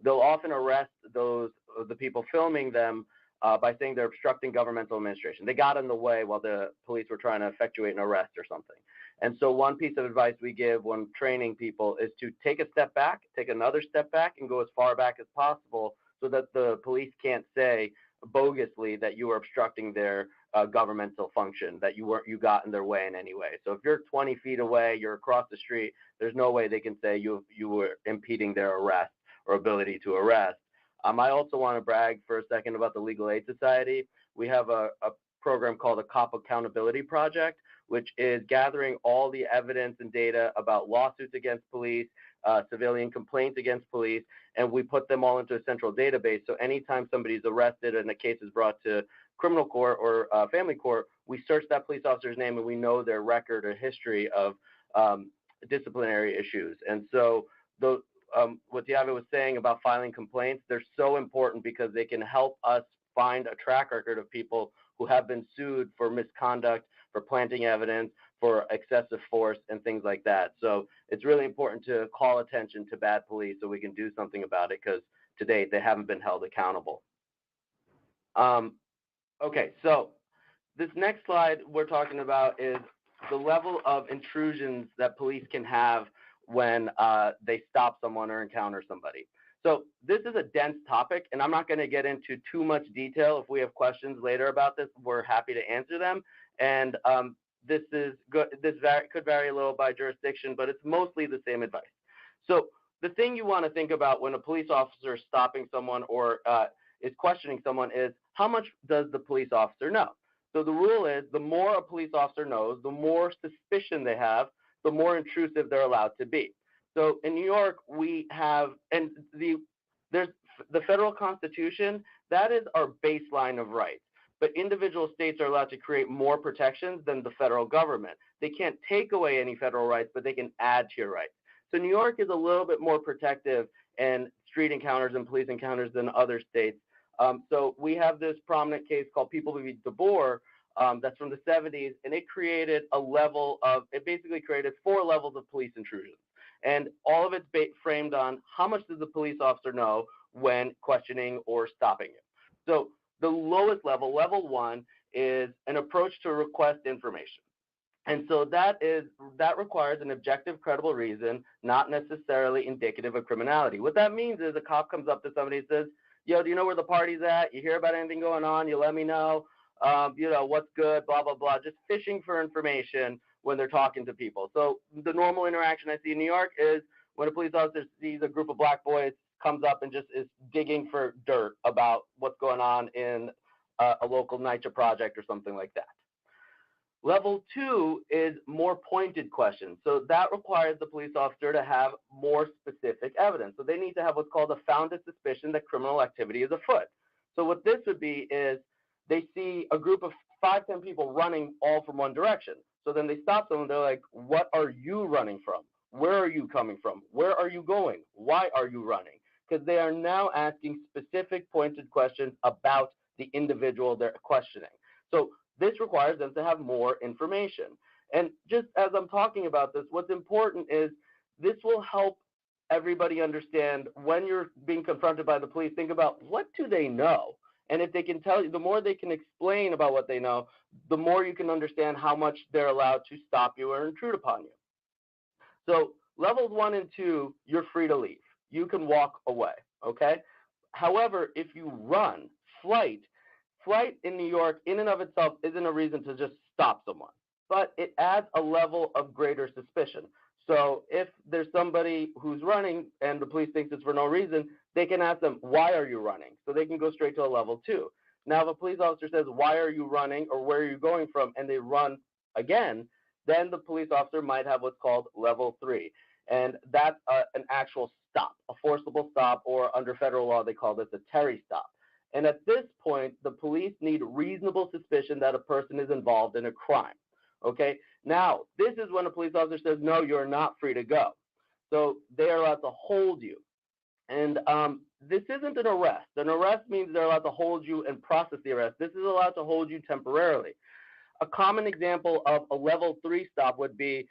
They'll often arrest the people filming them by saying they're obstructing governmental administration. They got in the way while the police were trying to effectuate an arrest or something. And so one piece of advice we give when training people is to take a step back, take another step back, and go as far back as possible so that the police can't say bogusly that you were obstructing their governmental function, that you got in their way in any way. So if you're 20 feet away, you're across the street, there's no way they can say you were impeding their arrest or ability to arrest. I also want to brag for a second about the Legal Aid Society. We have a program called the Cop Accountability Project, which is gathering all the evidence and data about lawsuits against police, civilian complaints against police, and we put them all into a central database. So anytime somebody's arrested and a case is brought to criminal court or family court, we search that police officer's name and we know their record or history of disciplinary issues. And so what Diave was saying about filing complaints, they're so important because they can help us find a track record of people who have been sued for misconduct, for planting evidence, for excessive force, and things like that. So it's really important to call attention to bad police so we can do something about it, because to date they haven't been held accountable. Okay, so this next slide we're talking about is the level of intrusions that police can have when they stop someone or encounter somebody. So this is a dense topic, and I'm not going to get into too much detail. If we have questions later about this, we're happy to answer them. And this is good. Could vary a little by jurisdiction, but it's mostly the same advice. So the thing you want to think about when a police officer is stopping someone or is questioning someone is, how much does the police officer know? So the rule is, the more a police officer knows, the more suspicion they have, the more intrusive they're allowed to be. So in New York, we have, and there's the federal constitution, that is our baseline of rights. But individual states are allowed to create more protections than the federal government. They can't take away any federal rights, but they can add to your rights. So New York is a little bit more protective in street encounters and police encounters than other states. So we have this prominent case called People v. DeBoer, that's from the 70s, and it created it basically created 4 levels of police intrusion. And all of it's framed on how much does the police officer know when questioning or stopping you. So the lowest level, level 1, is an approach to request information. And so that requires an objective, credible reason, not necessarily indicative of criminality. What that means is a cop comes up to somebody and says, yo, do you know where the party's at? You hear about anything going on? You let me know. What's good, blah, blah, blah. Just fishing for information when they're talking to people. So the normal interaction I see in New York is when a police officer sees a group of black boys, comes up and just is digging for dirt about what's going on in a local NYCHA project or something like that. Level 2 is more pointed questions. So that requires the police officer to have more specific evidence. So they need to have what's called a founded suspicion that criminal activity is afoot. So what this would be is they see a group of 5-10 people running all from one direction. So then they stop them and they're like, what are you running from? Where are you coming from? Where are you going? Why are you running? Because they are now asking specific pointed questions about the individual they're questioning. So this requires them to have more information. And just as I'm talking about this, what's important is this will help everybody understand when you're being confronted by the police, think about what do they know? And if they can tell you, the more they can explain about what they know, the more you can understand how much they're allowed to stop you or intrude upon you. So levels 1 and 2, you're free to leave. You can walk away, okay? However, if you run, flight in New York in and of itself isn't a reason to just stop someone, but it adds a level of greater suspicion. So if there's somebody who's running and the police thinks it's for no reason, they can ask them, why are you running? So they can go straight to a level 2. Now, if a police officer says, why are you running or where are you going from? And they run again, then the police officer might have what's called level 3. And that's an actual stop, a forcible stop, or under federal law, they call this a Terry stop. And at this point, the police need reasonable suspicion that a person is involved in a crime. Okay, now this is when a police officer says, no, you're not free to go. So they are allowed to hold you. And this isn't an arrest. An arrest means they're allowed to hold you and process the arrest. This is allowed to hold you temporarily. A common example of a level 3 stop would be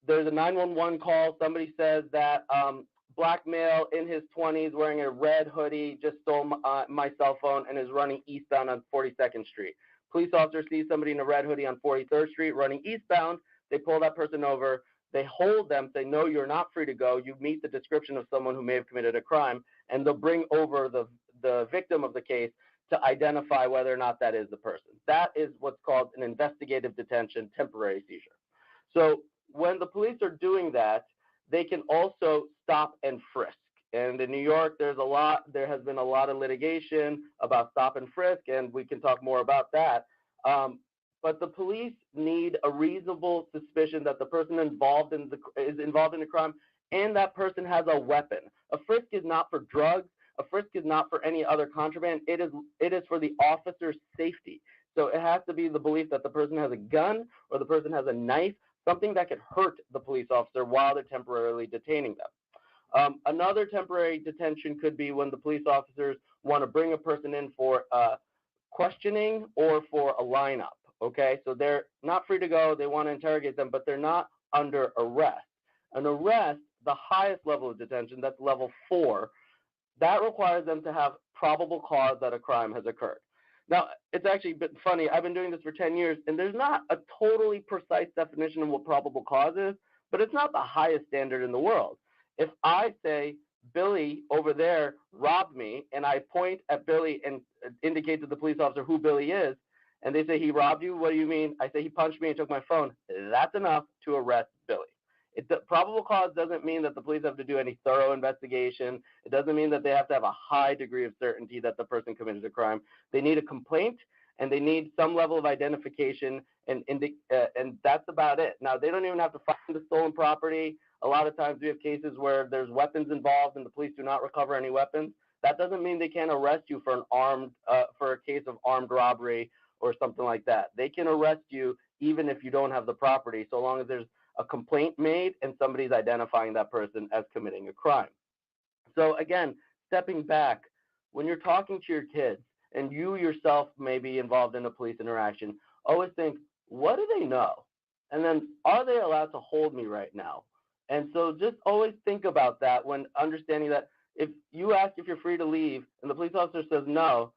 there's a 911 call. Somebody says that black male in his 20s wearing a red hoodie just stole my cell phone and is running eastbound on 42nd Street. Police officer sees somebody in a red hoodie on 43rd Street running eastbound. They pull that person over. They hold them, say, no, you're not free to go. You meet the description of someone who may have committed a crime, and they'll bring over the victim of the case to identify whether or not that is the person. That is what's called an investigative detention temporary seizure. So when the police are doing that, they can also stop and frisk. And in New York, there has been a lot of litigation about stop and frisk, and we can talk more about that. But the police need a reasonable suspicion that the person is involved in the crime, and that person has a weapon. A frisk is not for drugs. A frisk is not for any other contraband. It is for the officer's safety. So it has to be the belief that the person has a gun or the person has a knife, something that could hurt the police officer while they're temporarily detaining them. Another temporary detention could be when the police officers want to bring a person in for questioning or for a lineup. Okay, so they're not free to go. They want to interrogate them, but they're not under arrest. An arrest, the highest level of detention, that's level 4, that requires them to have probable cause that a crime has occurred. Now, it's actually a bit funny. I've been doing this for 10 years, and there's not a totally precise definition of what probable cause is, but it's not the highest standard in the world. If I say, Billy over there robbed me, and I point at Billy and indicate to the police officer who Billy is, and they say, he robbed you, what do you mean? I say, he punched me and took my phone. That's enough to arrest Billy. Probable cause doesn't mean that the police have to do any thorough investigation. It doesn't mean that they have to have a high degree of certainty that the person committed a crime. They need a complaint, and they need some level of identification, and that's about it. Now, they don't even have to find the stolen property. A lot of times we have cases where there's weapons involved and the police do not recover any weapons. That doesn't mean they can't arrest you for for a case of armed robbery or something like that. They can arrest you even if you don't have the property, so long as there's a complaint made and somebody's identifying that person as committing a crime. So again, stepping back, when you're talking to your kids and you yourself may be involved in a police interaction, always think, what do they know? And then, are they allowed to hold me right now? And so just always think about that when understanding that if you ask if you're free to leave and the police officer says no,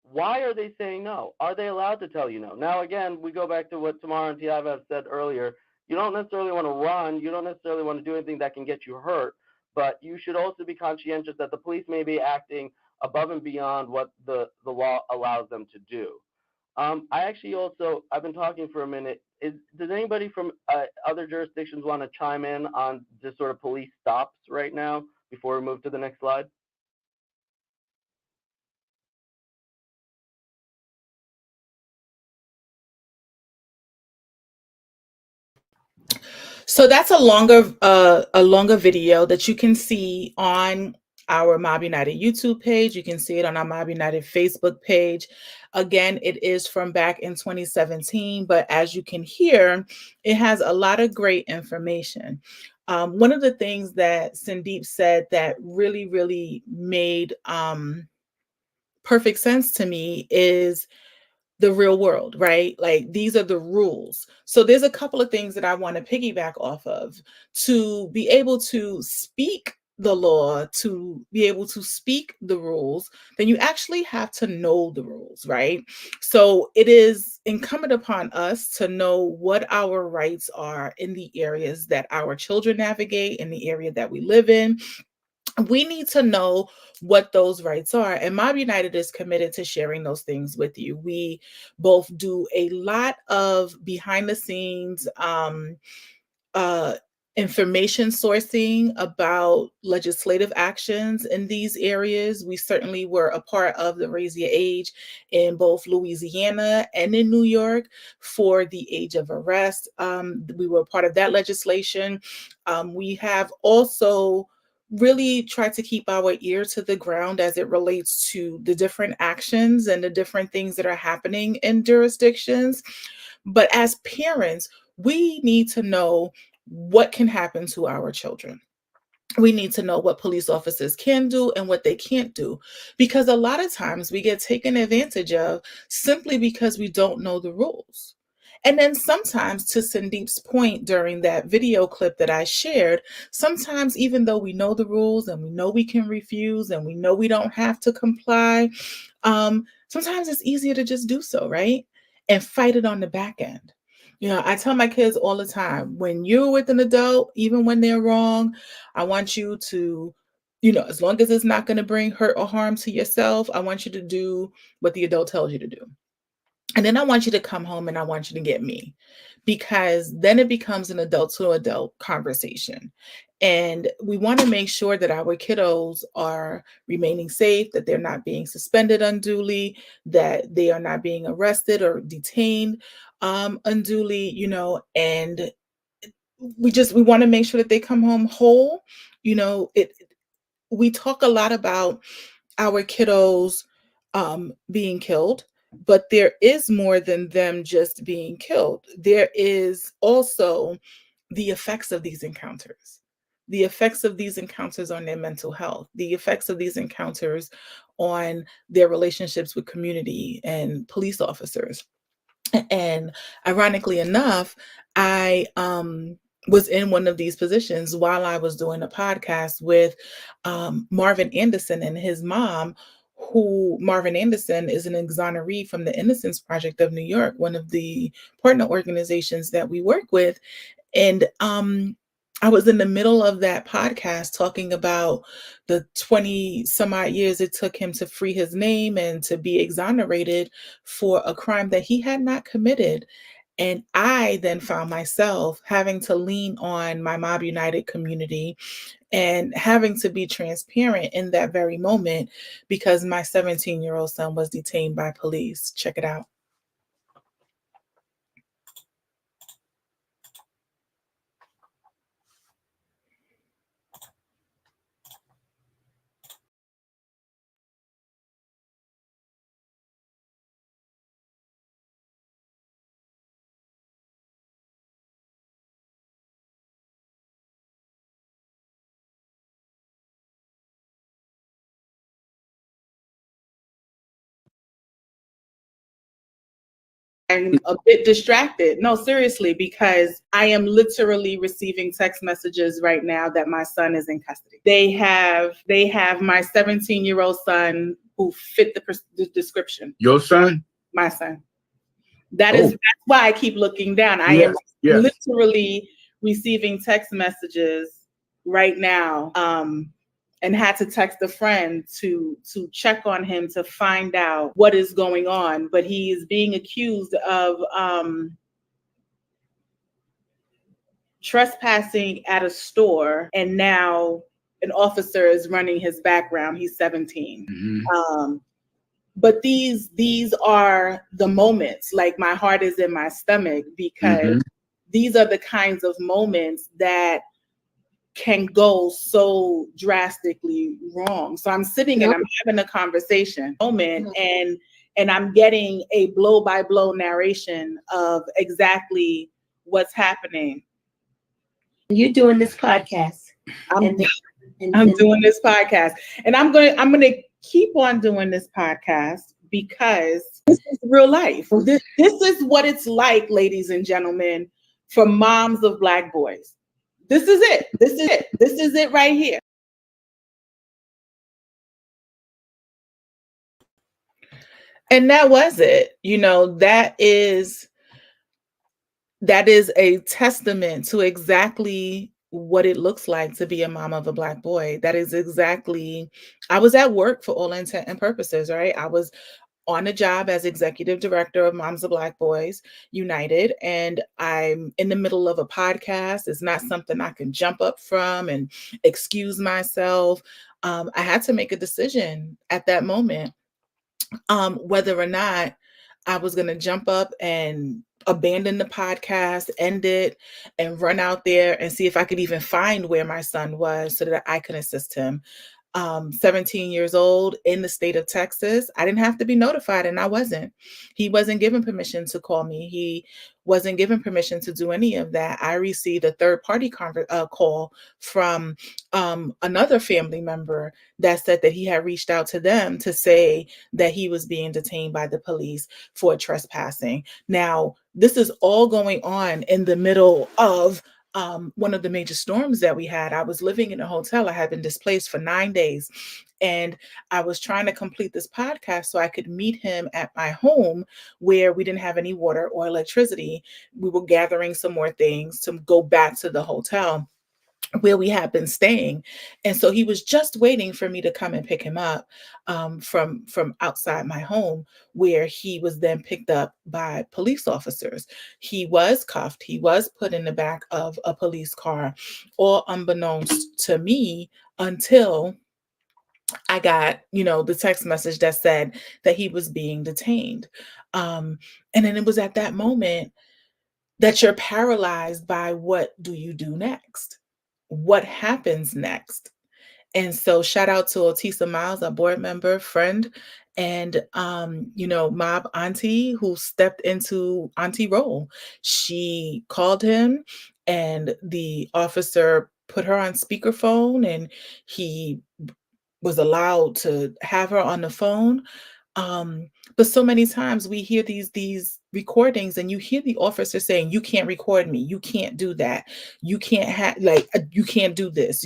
why are they saying no? Are they allowed to tell you no? Now, again, we go back to what Tamara and Tiava have said earlier. You don't necessarily want to run. You don't necessarily want to do anything that can get you hurt. But you should also be conscientious that the police may be acting above and beyond what the law allows them to do. I've been talking for a minute. Does anybody from other jurisdictions want to chime in on just sort of police stops right now before we move to the next slide? So that's a longer video that you can see on our Mob United YouTube page. You can see it on our Mob United Facebook page. Again, it is from back in 2017, but as you can hear, it has a lot of great information. One of the things that Sandeep said that really, really made perfect sense to me is the real world, right? Like, these are the rules. So there's a couple of things that I want to piggyback off of. To be able to speak the law, to be able to speak the rules, then you actually have to know the rules, right? So it is incumbent upon us to know what our rights are in the areas that our children navigate, in the area that we live in. We need to know what those rights are. And Mob United is committed to sharing those things with you. We both do a lot of behind the scenes information sourcing about legislative actions in these areas. We certainly were a part of the Raise Your Age in both Louisiana and in New York for the age of arrest. We were part of that legislation. We have also really try to keep our ear to the ground as it relates to the different actions and the different things that are happening in jurisdictions. But as parents, we need to know what can happen to our children. We need to know what police officers can do and what they can't do, because a lot of times we get taken advantage of simply because we don't know the rules. And then sometimes, to Sandeep's point during that video clip that I shared, sometimes even though we know the rules and we know we can refuse and we know we don't have to comply, sometimes it's easier to just do so, right? And fight it on the back end. I tell my kids all the time, when you're with an adult, even when they're wrong, I want you to, as long as it's not going to bring hurt or harm to yourself, I want you to do what the adult tells you to do. And then I want you to come home and I want you to get me, because then it becomes an adult to adult conversation. And we want to make sure that our kiddos are remaining safe, that they're not being suspended unduly, that they are not being arrested or detained unduly, and we want to make sure that they come home whole. We talk a lot about our kiddos being killed, but there is more than them just being killed. There is also the effects of these encounters. The effects of these encounters on their mental health, the effects of these encounters on their relationships with community and police officers. And ironically enough, I was in one of these positions while I was doing a podcast with Marvin Anderson and his mom, who Marvin Anderson is an exoneree from the Innocence Project of New York, one of the partner organizations that we work with. And I was in the middle of that podcast talking about the 20 some odd years it took him to free his name and to be exonerated for a crime that he had not committed. And I then found myself having to lean on my Mob United community and having to be transparent in that very moment because my 17-year-old son was detained by police. Check it out. I'm a bit distracted. No, seriously, because I am literally receiving text messages right now that my son is in custody. They have my 17-year-old son who fit the description. Your son? My son. That's why I keep looking down. I am literally receiving text messages right now. And had to text a friend to check on him to find out what is going on. But he is being accused of trespassing at a store, and now an officer is running his background. He's 17. Mm-hmm. But these are the moments, like my heart is in my stomach, because these are the kinds of moments that can go so drastically wrong. So I'm sitting and I'm having a conversation moment, and I'm getting a blow by blow narration of exactly what's happening. You're doing this podcast. I'm doing this podcast, and I'm gonna keep on doing this podcast because this is real life. This is what it's like, ladies and gentlemen, for moms of Black boys. This is it. This is it. This is it right here. And that was it. That is a testament to exactly what it looks like to be a mom of a Black boy. That is exactly, I was at work for all intent and purposes, right? I was on a job as executive director of Moms of Black Boys United, and I'm in the middle of a podcast. It's not something I can jump up from and excuse myself. I had to make a decision at that moment whether or not I was going to jump up and abandon the podcast, end it, and run out there and see if I could even find where my son was so that I could assist him. 17 years old in the state of Texas. I didn't have to be notified, and I wasn't. He wasn't given permission to call me. He wasn't given permission to do any of that. I received a third-party call from another family member that said that he had reached out to them to say that he was being detained by the police for trespassing. Now, this is all going on in the middle of one of the major storms that we had. I was living in a hotel. I had been displaced for 9 days. And I was trying to complete this podcast so I could meet him at my home where we didn't have any water or electricity. We were gathering some more things to go back to the hotel where we had been staying. And so he was just waiting for me to come and pick him up from outside my home, where he was then picked up by police officers. He was cuffed. He was put in the back of a police car, all unbeknownst to me, until I got, the text message that said that he was being detained. And then it was at that moment that you're paralyzed by, what do you do next? What happens next? And so shout out to Otisa Miles, a board member, friend, and mob auntie, who stepped into auntie role. She called him, and the officer put her on speakerphone, and he was allowed to have her on the phone. But so many times we hear these recordings, and you hear the officer saying, "You can't record me. You can't do that. You can't you can't do this."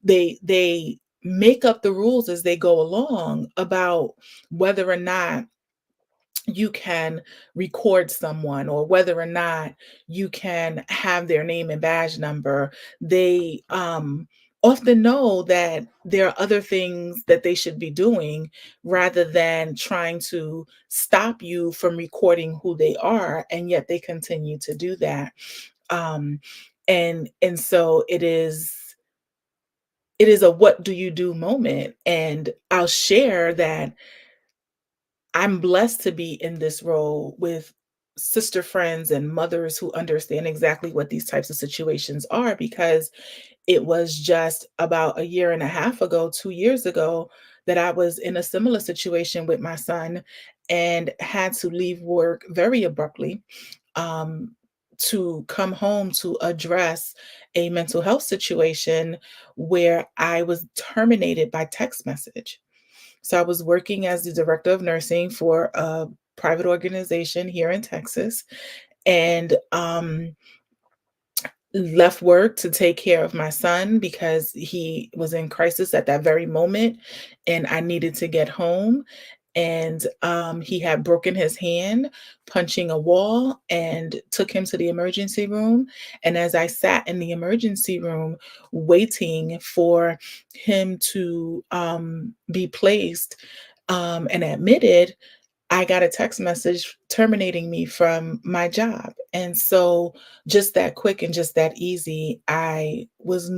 They make up the rules as they go along about whether or not you can record someone, or whether or not you can have their name and badge number. They often know that there are other things that they should be doing, rather than trying to stop you from recording who they are, and yet they continue to do that. And so it is a what do you do moment. And I'll share that I'm blessed to be in this role with sister friends and mothers who understand exactly what these types of situations are, because it was just about a year and a half ago, 2 years ago, that I was in a similar situation with my son, and had to leave work very abruptly to come home to address a mental health situation where I was terminated by text message. So I was working as the director of nursing for a private organization here in Texas, and left work to take care of my son because he was in crisis at that very moment, and I needed to get home. And he had broken his hand punching a wall, and took him to the emergency room. And as I sat in the emergency room waiting for him to be placed and admitted, I got a text message terminating me from my job. And so, just that quick and just that easy, I was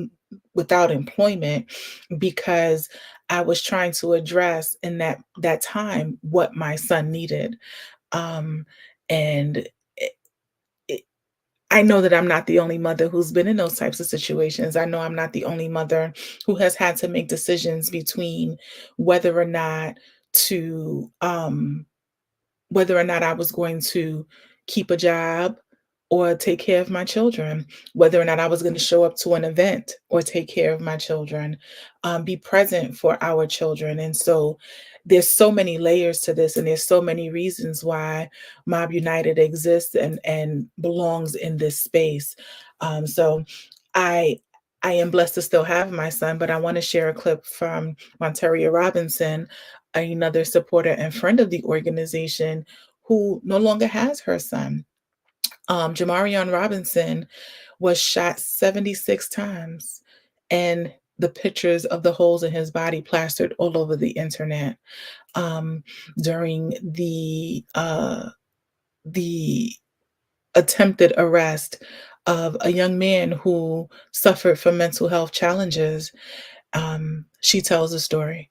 without employment, because I was trying to address in that time what my son needed. Um, and it, it, I know that I'm not the only mother who's been in those types of situations. I know I'm not the only mother who has had to make decisions between whether or not to whether or not I was going to keep a job or take care of my children, whether or not I was going to show up to an event or take care of my children, be present for our children. And so there's so many layers to this, and there's so many reasons why Mob United exists and belongs in this space. So I I am blessed to still have my son, but I want to share a clip from Monteria Robinson, another supporter and friend of the organization, who no longer has her son. Jamarion Robinson was shot 76 times, and the pictures of the holes in his body plastered all over the internet during the attempted arrest of a young man who suffered from mental health challenges. She tells a story.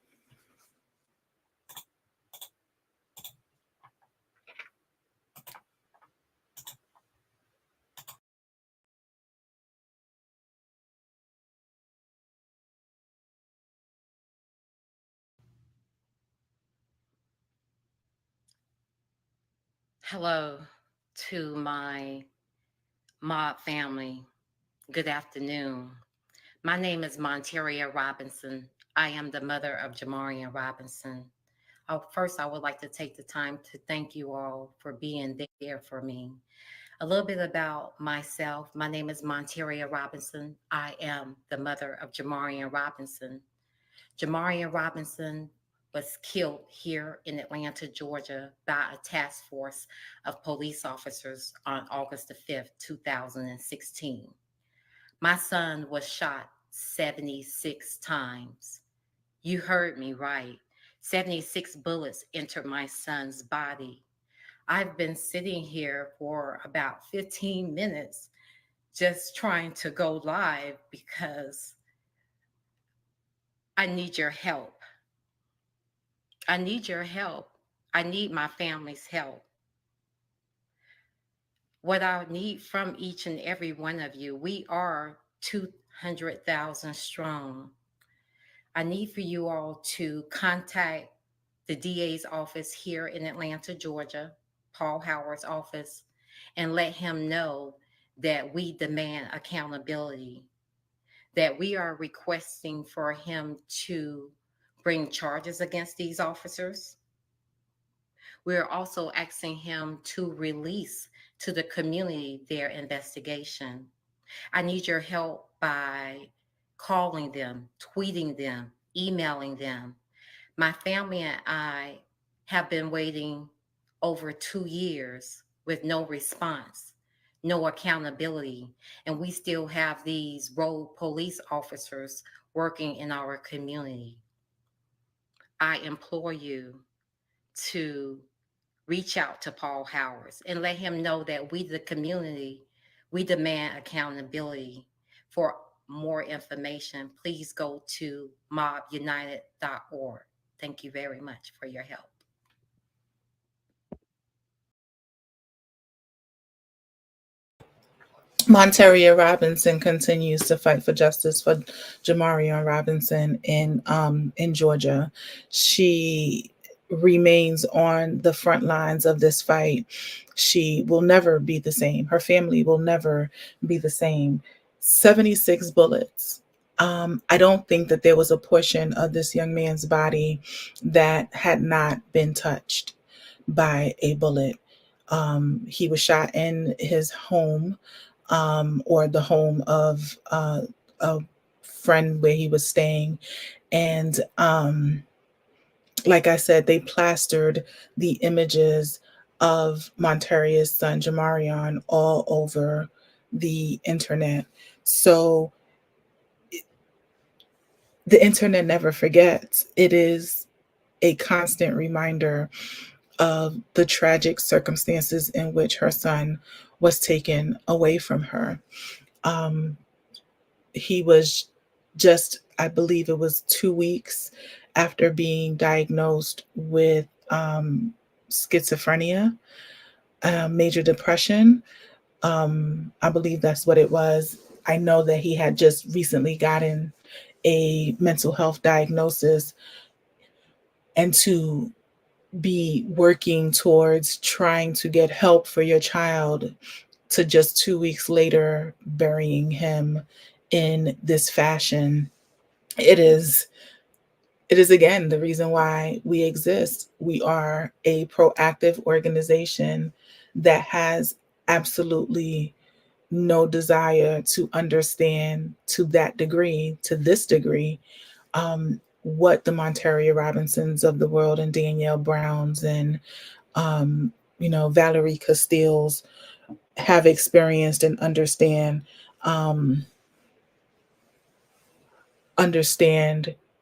Hello to my mob family. Good afternoon. My name is Monteria Robinson. I am the mother of Jamarian Robinson. First, I would like to take the time to thank you all for being there for me. A little bit about myself. My name is Monteria Robinson. I am the mother of Jamarian Robinson. Jamarian Robinson was killed here in Atlanta, Georgia by a task force of police officers on August the 5th, 2016. My son was shot 76 times. You heard me right. 76 bullets entered my son's body. I've been sitting here for about 15 minutes just trying to go live because I need your help. I need your help. I need my family's help. What I need from each and every one of you, we are 200,000 strong. I need for you all to contact the DA's office here in Atlanta, Georgia, Paul Howard's office, and let him know that we demand accountability, that we are requesting for him to bring charges against these officers. We're also asking him to release to the community their investigation. I need your help by calling them, tweeting them, emailing them. My family and I have been waiting over 2 years with no response, no accountability, and we still have these rogue police officers working in our community. I implore you to reach out to Paul Howard and let him know that we, the community, we demand accountability. For more information, please go to mobbunited.org. Thank you very much for your help. Monteria Robinson continues to fight for justice for Jamarian Robinson in Georgia. She remains on the front lines of this fight. She will never be the same. Her family will never be the same. 76 bullets. I don't think that there was a portion of this young man's body that had not been touched by a bullet. He was shot in his home, or the home of a friend where he was staying. And like I said, they plastered the images of Monteria's son, Jamarion, all over the internet. So the internet never forgets. It is a constant reminder of the tragic circumstances in which her son was taken away from her. He was just, I believe it was 2 weeks after being diagnosed with schizophrenia, major depression. I believe that's what it was. I know that he had just recently gotten a mental health diagnosis, and to be working towards trying to get help for your child to just 2 weeks later burying him in this fashion. It is again the reason why we exist. We are a proactive organization that has absolutely no desire to understand to that degree, to this degree, what the Monteria Robinsons of the world and Danielle Browns and Valerie Castiles have experienced and understand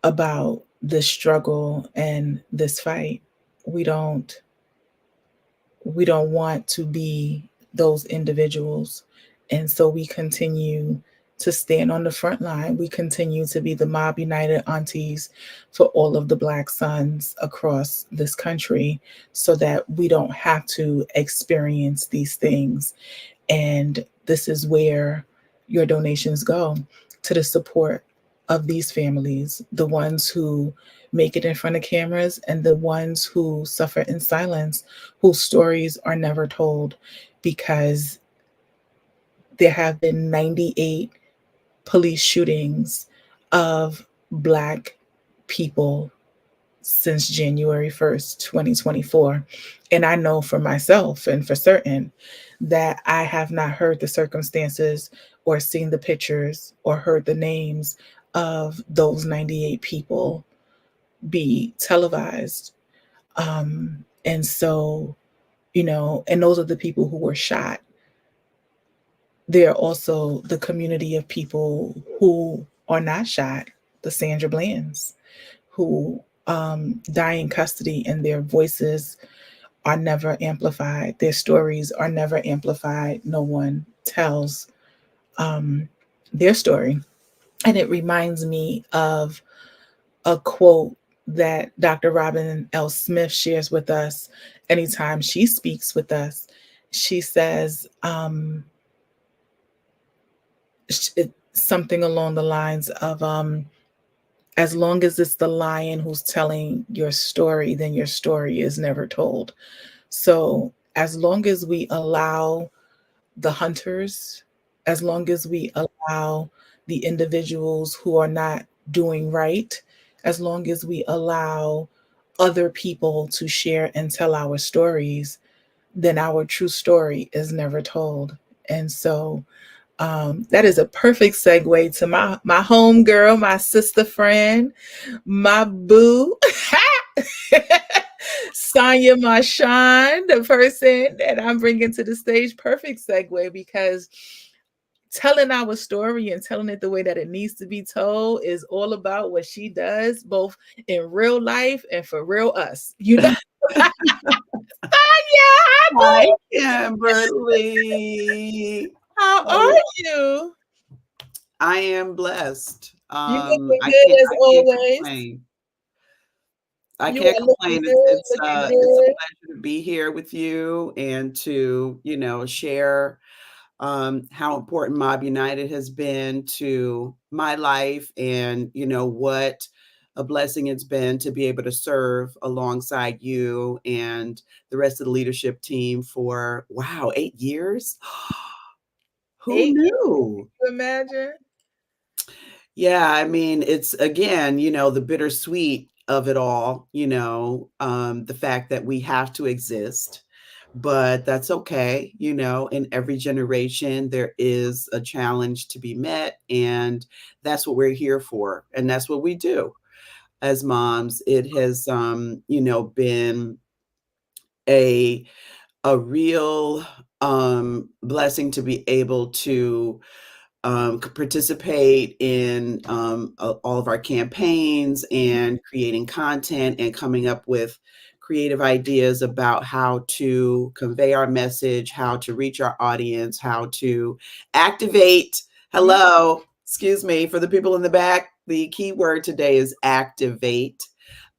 about this struggle and this fight. We don't want to be those individuals. And so we continue to stand on the front line. We continue to be the Mob United aunties for all of the Black sons across this country so that we don't have to experience these things. And this is where your donations go, to the support of these families, the ones who make it in front of cameras and the ones who suffer in silence, whose stories are never told, because there have been 98 police shootings of Black people since January 1st, 2024. And I know for myself and for certain that I have not heard the circumstances or seen the pictures or heard the names of those 98 people be televised. And so, and those are the people who were shot. There are also the community of people who are not shot, the Sandra Blands, who die in custody and their voices are never amplified. Their stories are never amplified. No one tells their story. And it reminds me of a quote that Dr. Robin L. Smith shares with us anytime she speaks with us. She says something along the lines of, as long as it's the lion who's telling your story, then your story is never told. So as long as we allow the hunters, as long as we allow the individuals who are not doing right, as long as we allow other people to share and tell our stories, then our true story is never told. And so that is a perfect segue to my home girl, my sister friend, my boo, Sonia Marchand, the person that I'm bringing to the stage. Perfect segue, because telling our story and telling it the way that it needs to be told is all about what she does, both in real life and for real us. Sonia, hi, Kimberly. How are you? I am blessed. You looking I good can't, as I can't always. complain. I You can't are looking complain. good, It's looking a good. pleasure to be here with you and to share how important Mob United has been to my life, and what a blessing it's been to be able to serve alongside you and the rest of the leadership team for 8 years. Who 8 years, knew? can you imagine? Yeah, I mean, it's again, the bittersweet of it all, the fact that we have to exist, but that's okay. In every generation, there is a challenge to be met, and that's what we're here for. And that's what we do as moms. It has, been a real blessing to be able to participate in all of our campaigns and creating content and coming up with creative ideas about how to convey our message, how to reach our audience, how to activate. Hello, excuse me, for the people in the back, the key word today is activate.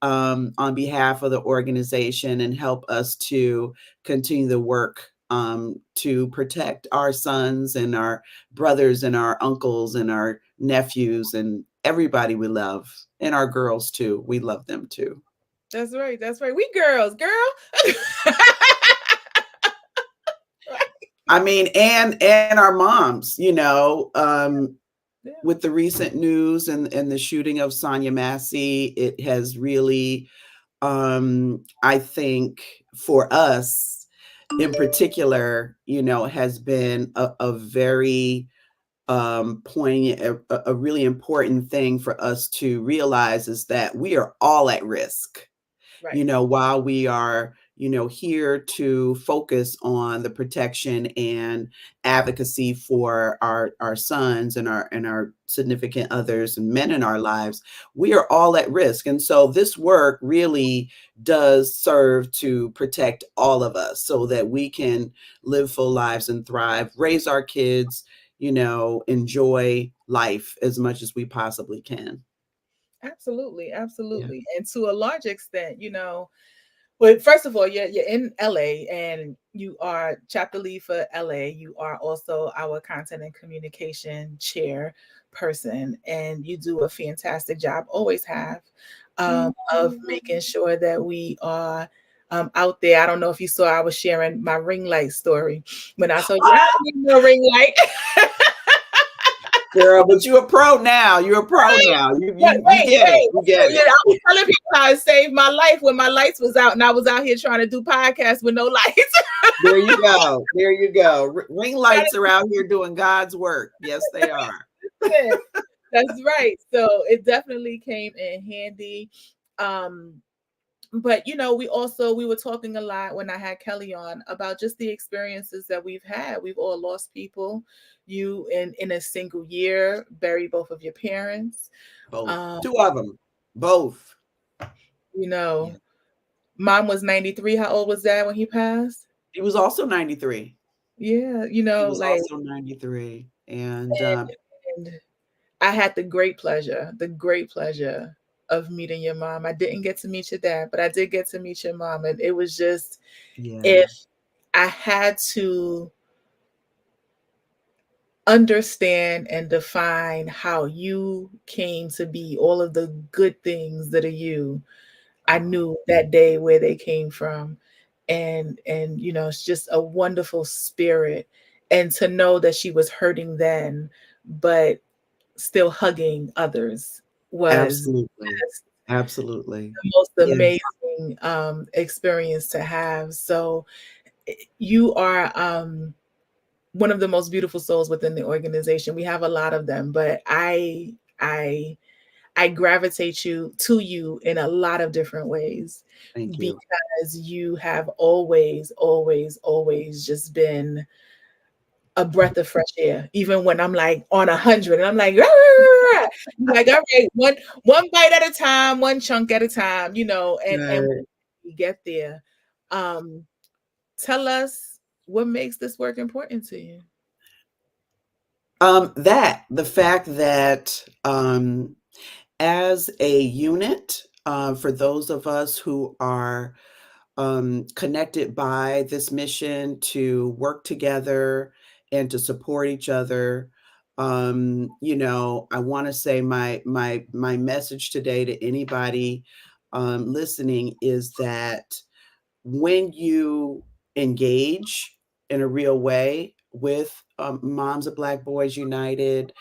On behalf of the organization, and help us to continue the work to protect our sons and our brothers and our uncles and our nephews and everybody we love, and our girls too. We love them too. That's right. That's right. We girls, girl. I mean, and our moms, with the recent news and the shooting of Sonia Massey, it has really, I think for us in particular, has been a very poignant, a really important thing for us to realize, is that we are all at risk. Right. While we are, here to focus on the protection and advocacy for our sons and our significant others and men in our lives, we are all at risk. And so this work really does serve to protect all of us so that we can live full lives and thrive, raise our kids, enjoy life as much as we possibly can. Absolutely, absolutely. Yeah. And to a large extent, well, first of all, you're in LA and you are chapter lead for LA. You are also our content and communication chair person, and you do a fantastic job, always have, of making sure that we are out there. I don't know if you saw, I was sharing my ring light story when I saw you. I need no ring light. Girl, but you're a pro now. You're a pro now. You get it. You get it. I was telling people how it saved my life when my lights was out and I was out here trying to do podcasts with no lights. There you go. There you go. Ring lights are out here doing God's work. Yes, they are. That's right. So it definitely came in handy. But we were talking a lot when I had Kelly on about just the experiences that we've had. We've all lost people. You in a single year buried both of your parents. Both. Two of them. Both. Mom was 93. How old was Dad when he passed? He was also 93. Yeah, he was also 93. And I had the great pleasure of meeting your mom. I didn't get to meet your dad, but I did get to meet your mom. And it was just, if I had to understand and define how you came to be, all of the good things that are you, I knew that day where they came from. And it's just a wonderful spirit. And to know that she was hurting then, but still hugging others was absolutely the most amazing experience to have. So you are one of the most beautiful souls within the organization. We have a lot of them, but I gravitate to you in a lot of different ways. Thank you. Because you have always just been a breath of fresh air, even when I'm like on 100 and I'm like, rah, rah, rah. Like, all right, one bite at a time, one chunk at a time, and we get there. Tell us what makes this work important to you. The fact that as a unit, for those of us who are connected by this mission to work together and to support each other. I want to say my message today to anybody listening is that when you engage in a real way with Moms of Black Boys United,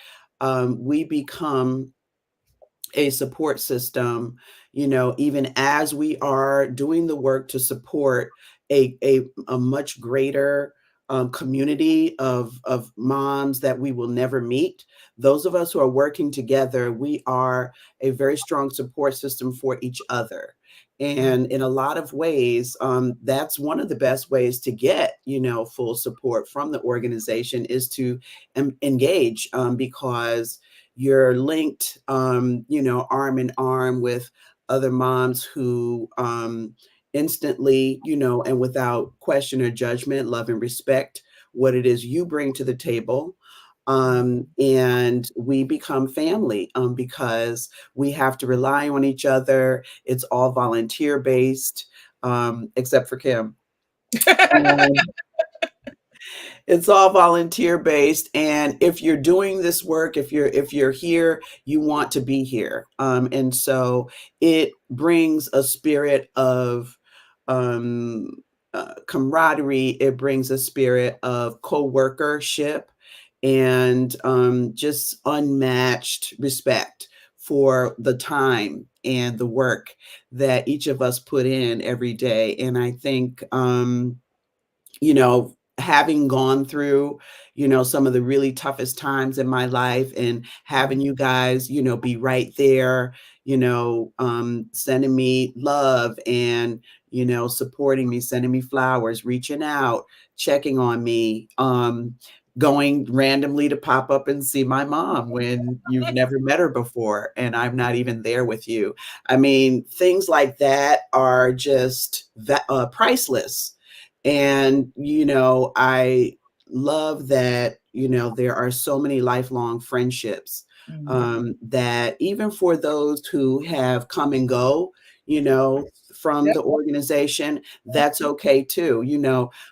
we become a support system, even as we are doing the work to support a much greater community of moms that we will never meet. Those of us who are working together, we are a very strong support system for each other. And in a lot of ways, that's one of the best ways to get, full support from the organization is to engage, because you're linked, arm in arm with other moms who instantly, and without question or judgment, love and respect what it is you bring to the table. And we become family because we have to rely on each other. It's all volunteer based, except for Kim. It's all volunteer based. And if you're doing this work, if you're here, you want to be here. And so it brings a spirit of camaraderie. It brings a spirit of co-workership and just unmatched respect for the time and the work that each of us put in every day. And I think, having gone through, some of the really toughest times in my life and having you guys, be right there, sending me love and, supporting me, sending me flowers, reaching out, checking on me, going randomly to pop up and see my mom when you've never met her before and I'm not even there with you. I mean, things like that are just priceless. And, I love that, there are so many lifelong friendships that even for those who have come and go, from the organization, that's okay too.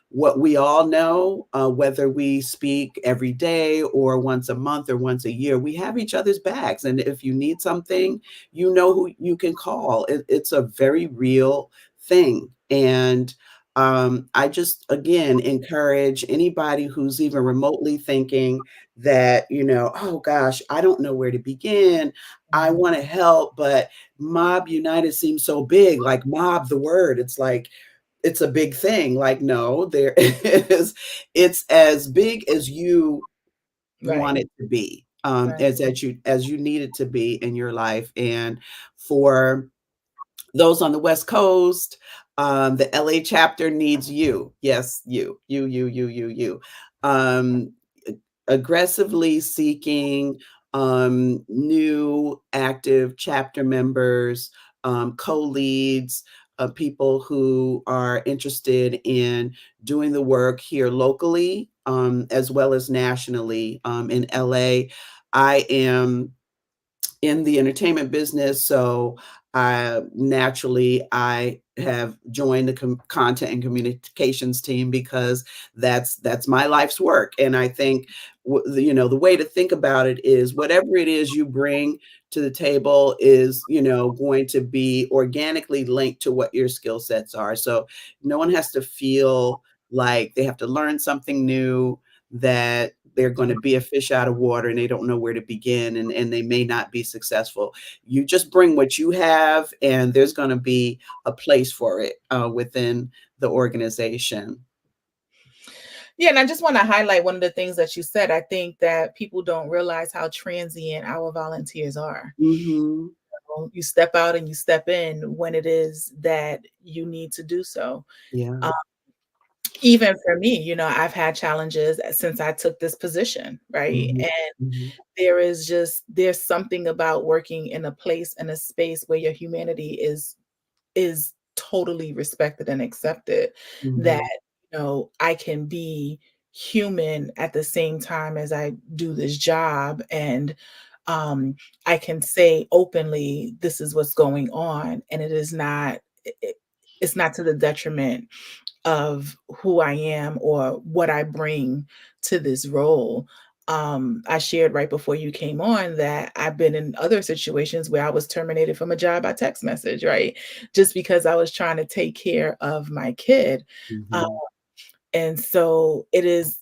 What we all know, whether we speak every day or once a month or once a year, we have each other's backs. And if you need something, you know who you can call. It's a very real thing. And I just, again, encourage anybody who's even remotely thinking that, oh gosh, I don't know where to begin. I want to help, but Mob United seems so big, like mob, the word. It's like, it's a big thing. Like, no, there is, it's as big as you want it to be, as you need it to be in your life. And for those on the West Coast, the LA chapter needs you. Yes, you. Um, Aggressively seeking new active chapter members, co-leads, people who are interested in doing the work here locally, as well as nationally. In LA, I am in the entertainment business, so naturally I have joined the content and communications team because that's my life's work. And I think the way to think about it is whatever it is you bring to the table is going to be organically linked to what your skill sets are. So no one has to feel like they have to learn something new, that they're going to be a fish out of water and they don't know where to begin, and they may not be successful. You just bring what you have, and there's going to be a place for it within the organization. Yeah, and I just want to highlight one of the things that you said. I think that people don't realize how transient our volunteers are. Mm-hmm. You step out and you step in when it is that you need to do so. Yeah. Even for me, I've had challenges since I took this position, right? Mm-hmm. And Mm-hmm. there's something about working in a place and a space where your humanity is totally respected and accepted, that I can be human at the same time as I do this job, and I can say openly, this is what's going on, and it's not to the detriment of who I am or what I bring to this role. I shared right before you came on that I've been in other situations where I was terminated from a job by text message, right? Just because I was trying to take care of my kid. Mm-hmm. And so it is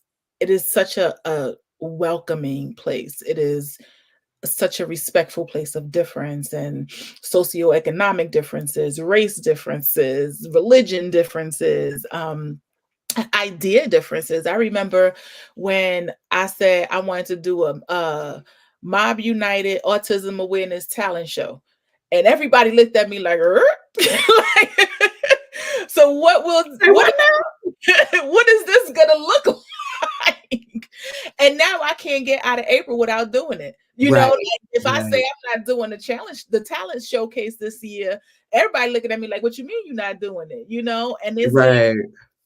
such a welcoming place. It is such a respectful place of difference and socioeconomic differences, race differences, religion differences, idea differences. I remember when I said I wanted to do a Mob United Autism Awareness Talent Show, and everybody looked at me like, like so what is this gonna look like? And now I can't get out of April without doing it. Like if I say I'm not doing the talent showcase this year, everybody looking at me like, what you mean you're not doing it? And there's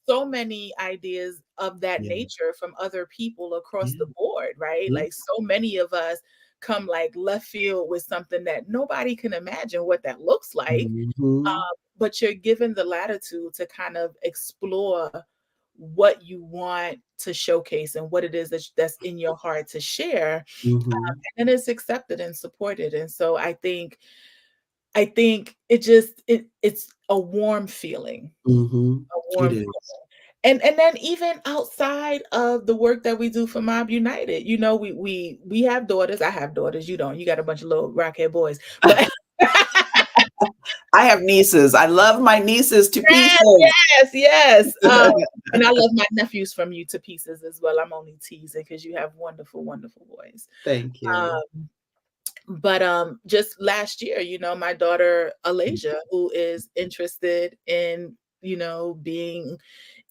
so many ideas of that nature from other people across the board, right? Like so many of us come like left field with something that nobody can imagine what that looks like. Mm-hmm. But you're given the latitude to kind of explore what you want to showcase and what it is that's in your heart to share. Mm-hmm. And it's accepted and supported. And so I think it's a warm feeling. Mm-hmm. A warm feeling. And then even outside of the work that we do for Mob United, we have daughters. I have daughters. You don't. You got a bunch of little rockhead boys. But I have nieces. I love my nieces to pieces. Yes. And I love my nephews from you to pieces as well. I'm only teasing because you have wonderful, wonderful boys. Thank you. But just last year, my daughter Alasia, who is interested in being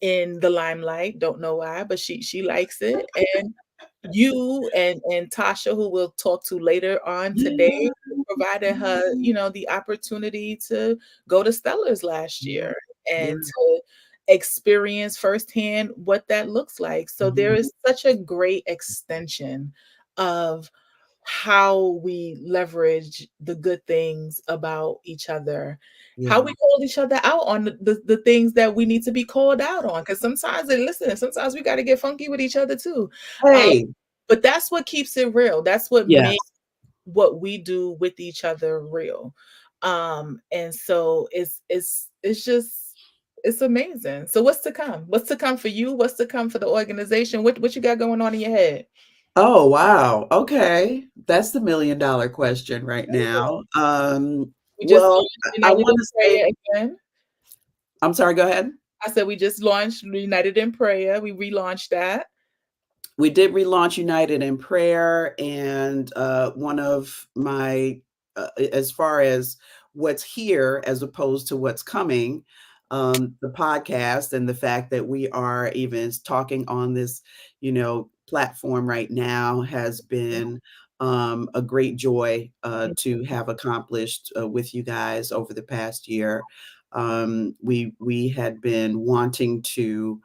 in the limelight, don't know why, but she likes it. And you and Tasha, who we'll talk to later on today, provided her the opportunity to go to Stellars last year and to experience firsthand what that looks like. So there is such a great extension of how we leverage the good things about each other, how we call each other out on the things that we need to be called out on. Because sometimes we got to get funky with each other too. But that's what keeps it real. That's what makes what we do with each other real. And so it's just It's amazing. So what's to come? What's to come for you? What's to come for the organization? What you got going on in your head? Oh, wow. Okay. That's the $1,000,000 question right now. We just Well, launched I United in wanna say Prayer again. I'm sorry, go ahead. I said we just launched United in Prayer. We relaunched that. We did relaunch United in Prayer, and one of my, as far as what's here as opposed to what's coming, the podcast and the fact that we are even talking on this, platform right now has been a great joy to have accomplished with you guys over the past year. We had been wanting to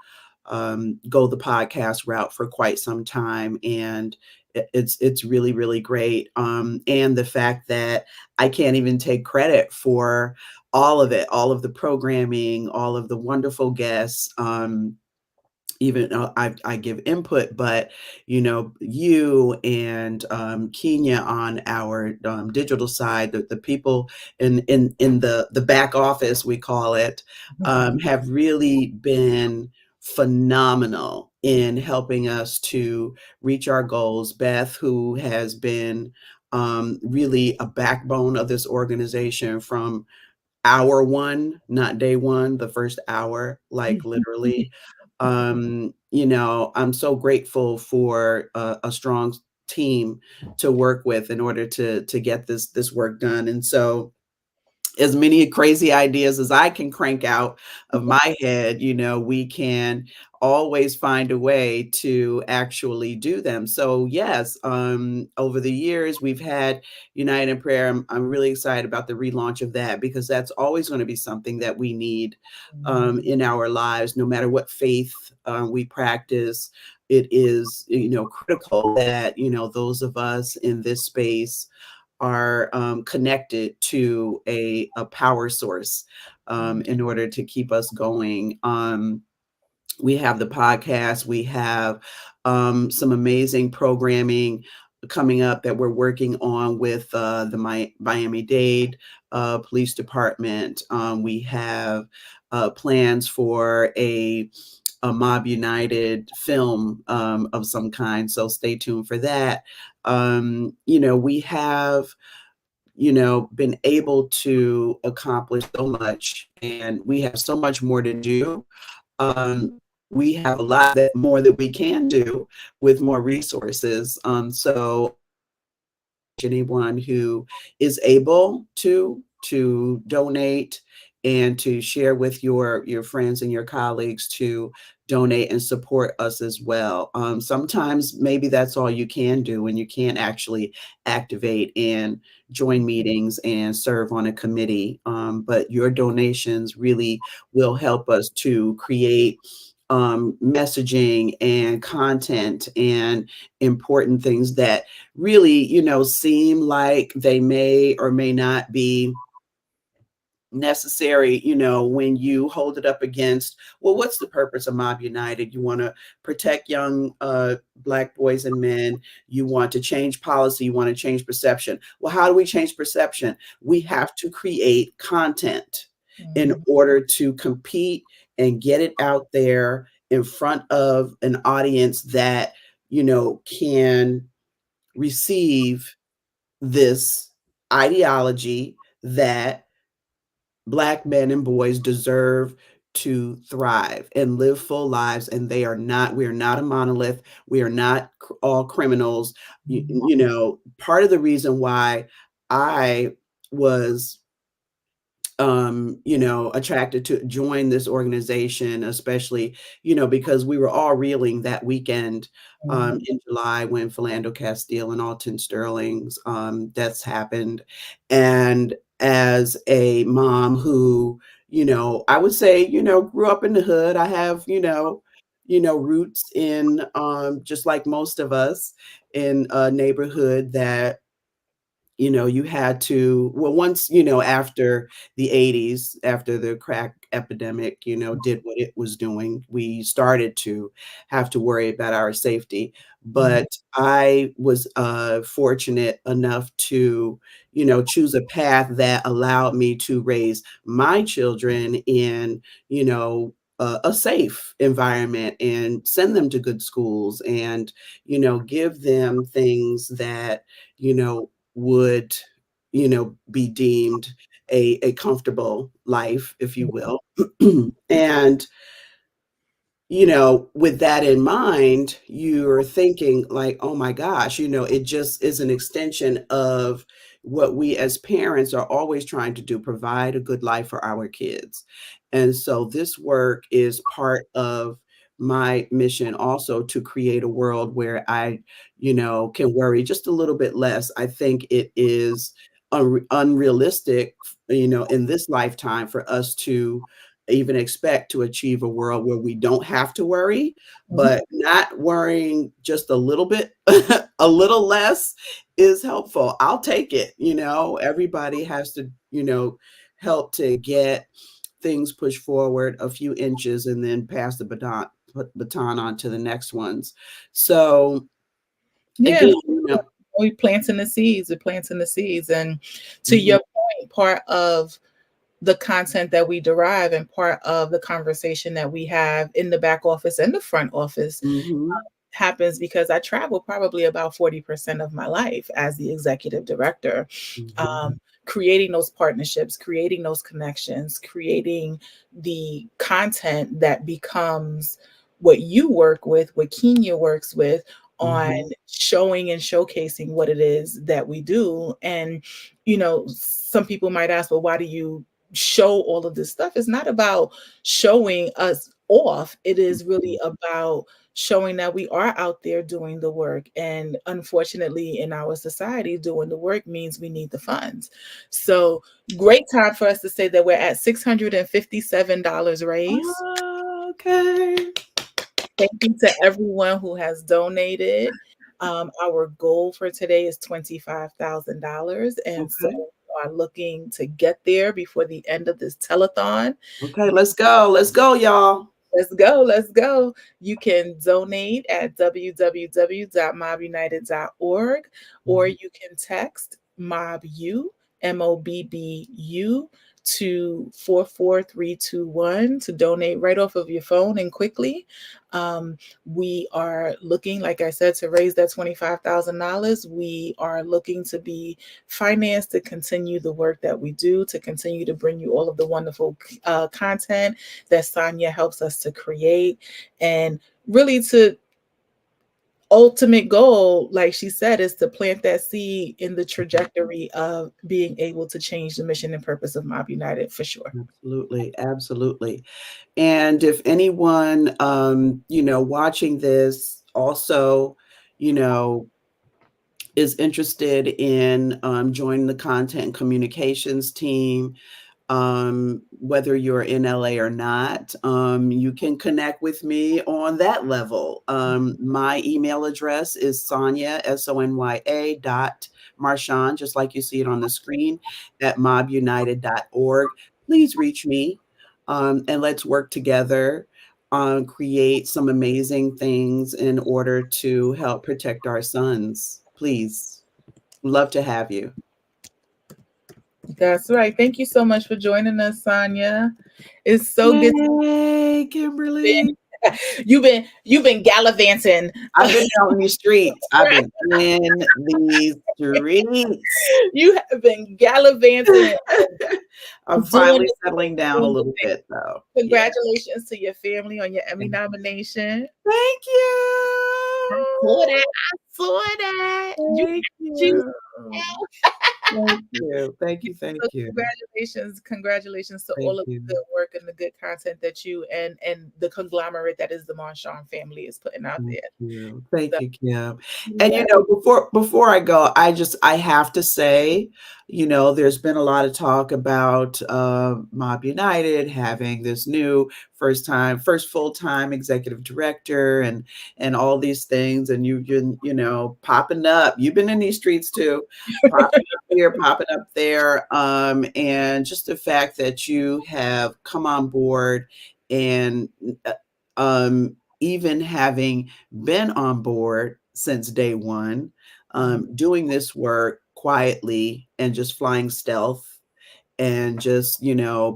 go the podcast route for quite some time, and it's really really great. And the fact that I can't even take credit for all of it, all of the programming, all of the wonderful guests. Even though I give input, but you and Kenya on our digital side, the people in the back office, we call it, have really been phenomenal in helping us to reach our goals. Beth, who has been really a backbone of this organization from hour one, not day one, the first hour, like literally. I'm so grateful for a strong team to work with in order to get this work done. And so as many crazy ideas as I can crank out of my head, we can always find a way to actually do them. So yes, over the years we've had United in Prayer. I'm really excited about the relaunch of that because that's always going to be something that we need in our lives, no matter what faith we practice. It is, critical that, those of us in this space are connected to a power source in order to keep us going. We have the podcast, we have some amazing programming coming up that we're working on with the Miami-Dade Police Department. We have plans for a Mob United film of some kind, so stay tuned for that. We have been able to accomplish so much, and we have so much more to do. We have a lot more that we can do with more resources. So anyone who is able to donate and to share with your friends and your colleagues to donate and support us as well. Sometimes maybe that's all you can do when you can't actually activate and join meetings and serve on a committee. But your donations really will help us to create messaging and content and important things that really, seem like they may or may not be necessary, when you hold it up against, well, what's the purpose of Mob United? You want to protect young Black boys and men. You want to change policy. You want to change perception. Well, how do we change perception? We have to create content in order to compete and get it out there in front of an audience that, can receive this ideology that Black men and boys deserve to thrive and live full lives, and we are not a monolith. We are not all criminals. Part of the reason why I was attracted to join this organization, especially, because we were all reeling that weekend in July when Philando Castile and Alton Sterling's deaths happened. And as a mom who, I would say, grew up in the hood, I have, roots in just like most of us in a neighborhood that you had to, well, once, after the 80s, after the crack epidemic, did what it was doing, we started to have to worry about our safety. But I was fortunate enough to, choose a path that allowed me to raise my children in, a safe environment and send them to good schools and, give them things that, would, be deemed a comfortable life, if you will. And, with that in mind, you're thinking like, oh my gosh, it just is an extension of what we as parents are always trying to do, provide a good life for our kids. And so this work is part of my mission also to create a world where I, can worry just a little bit less. I think it is unrealistic, in this lifetime for us to even expect to achieve a world where we don't have to worry, but not worrying just a little bit, a little less is helpful. I'll take it. Everybody has to, help to get things pushed forward a few inches and then pass the baton on to the next ones. So Yeah, again, we planting the seeds, and to your point, part of the content that we derive and part of the conversation that we have in the back office and the front office happens because I travel probably about 40% of my life as the executive director, creating those partnerships, creating those connections, creating the content that becomes what you work with, what Kenya works with, on showing and showcasing what it is that we do. And, some people might ask, well, why do you show all of this stuff? It's not about showing us off. It is really about showing that we are out there doing the work. And unfortunately, in our society, doing the work means we need the funds. So great time for us to say that we're at $657 raised. Okay. Thank you to everyone who has donated. Our goal for today is $25,000. And so we are looking to get there before the end of this telethon. Okay, let's go. Let's go, y'all. Let's go. Let's go. You can donate at www.mobbunited.org, or you can text MOBBU, MOBBU, to 44321 to donate right off of your phone and quickly. We are looking, like I said, to raise that $25,000. We are looking to be financed to continue the work that we do, to continue to bring you all of the wonderful content that Sonia helps us to create, and really to ultimate goal, like she said, is to plant that seed in the trajectory of being able to change the mission and purpose of Mob United, for sure. Absolutely. Absolutely. And if anyone, watching this also, is interested in joining the content and communications team, whether you're in LA or not, you can connect with me on that level. My email address is Sonya, SONYA .Marchand, just like you see it on the screen, at mobbunited.org. Please reach me, and let's work together on create some amazing things in order to help protect our sons. Please, love to have you. That's right. Thank you so much for joining us, Sonya. It's so good. Hey, Kimberly. You've been gallivanting. I've been out in the streets. I've been in these streets. You have been gallivanting. I'm finally settling down a little bit, though. Congratulations to your family on your Emmy nomination. Thank you. I saw that. Thank you. Thank you. Thank you. So Thank you. congratulations to all Thank of the you. good work and the good content that you and the conglomerate that is the Marshawn family is putting out Thank there. you. Thank So, you, Kim. And yeah. before I go, I have to say, there's been a lot of talk about Mob United having this new first full-time executive director and all these things. And you've been, popping up. You've been in these streets too, popping up here, popping up there. And just the fact that you have come on board and even having been on board since day one, doing this work quietly and just flying stealth and just,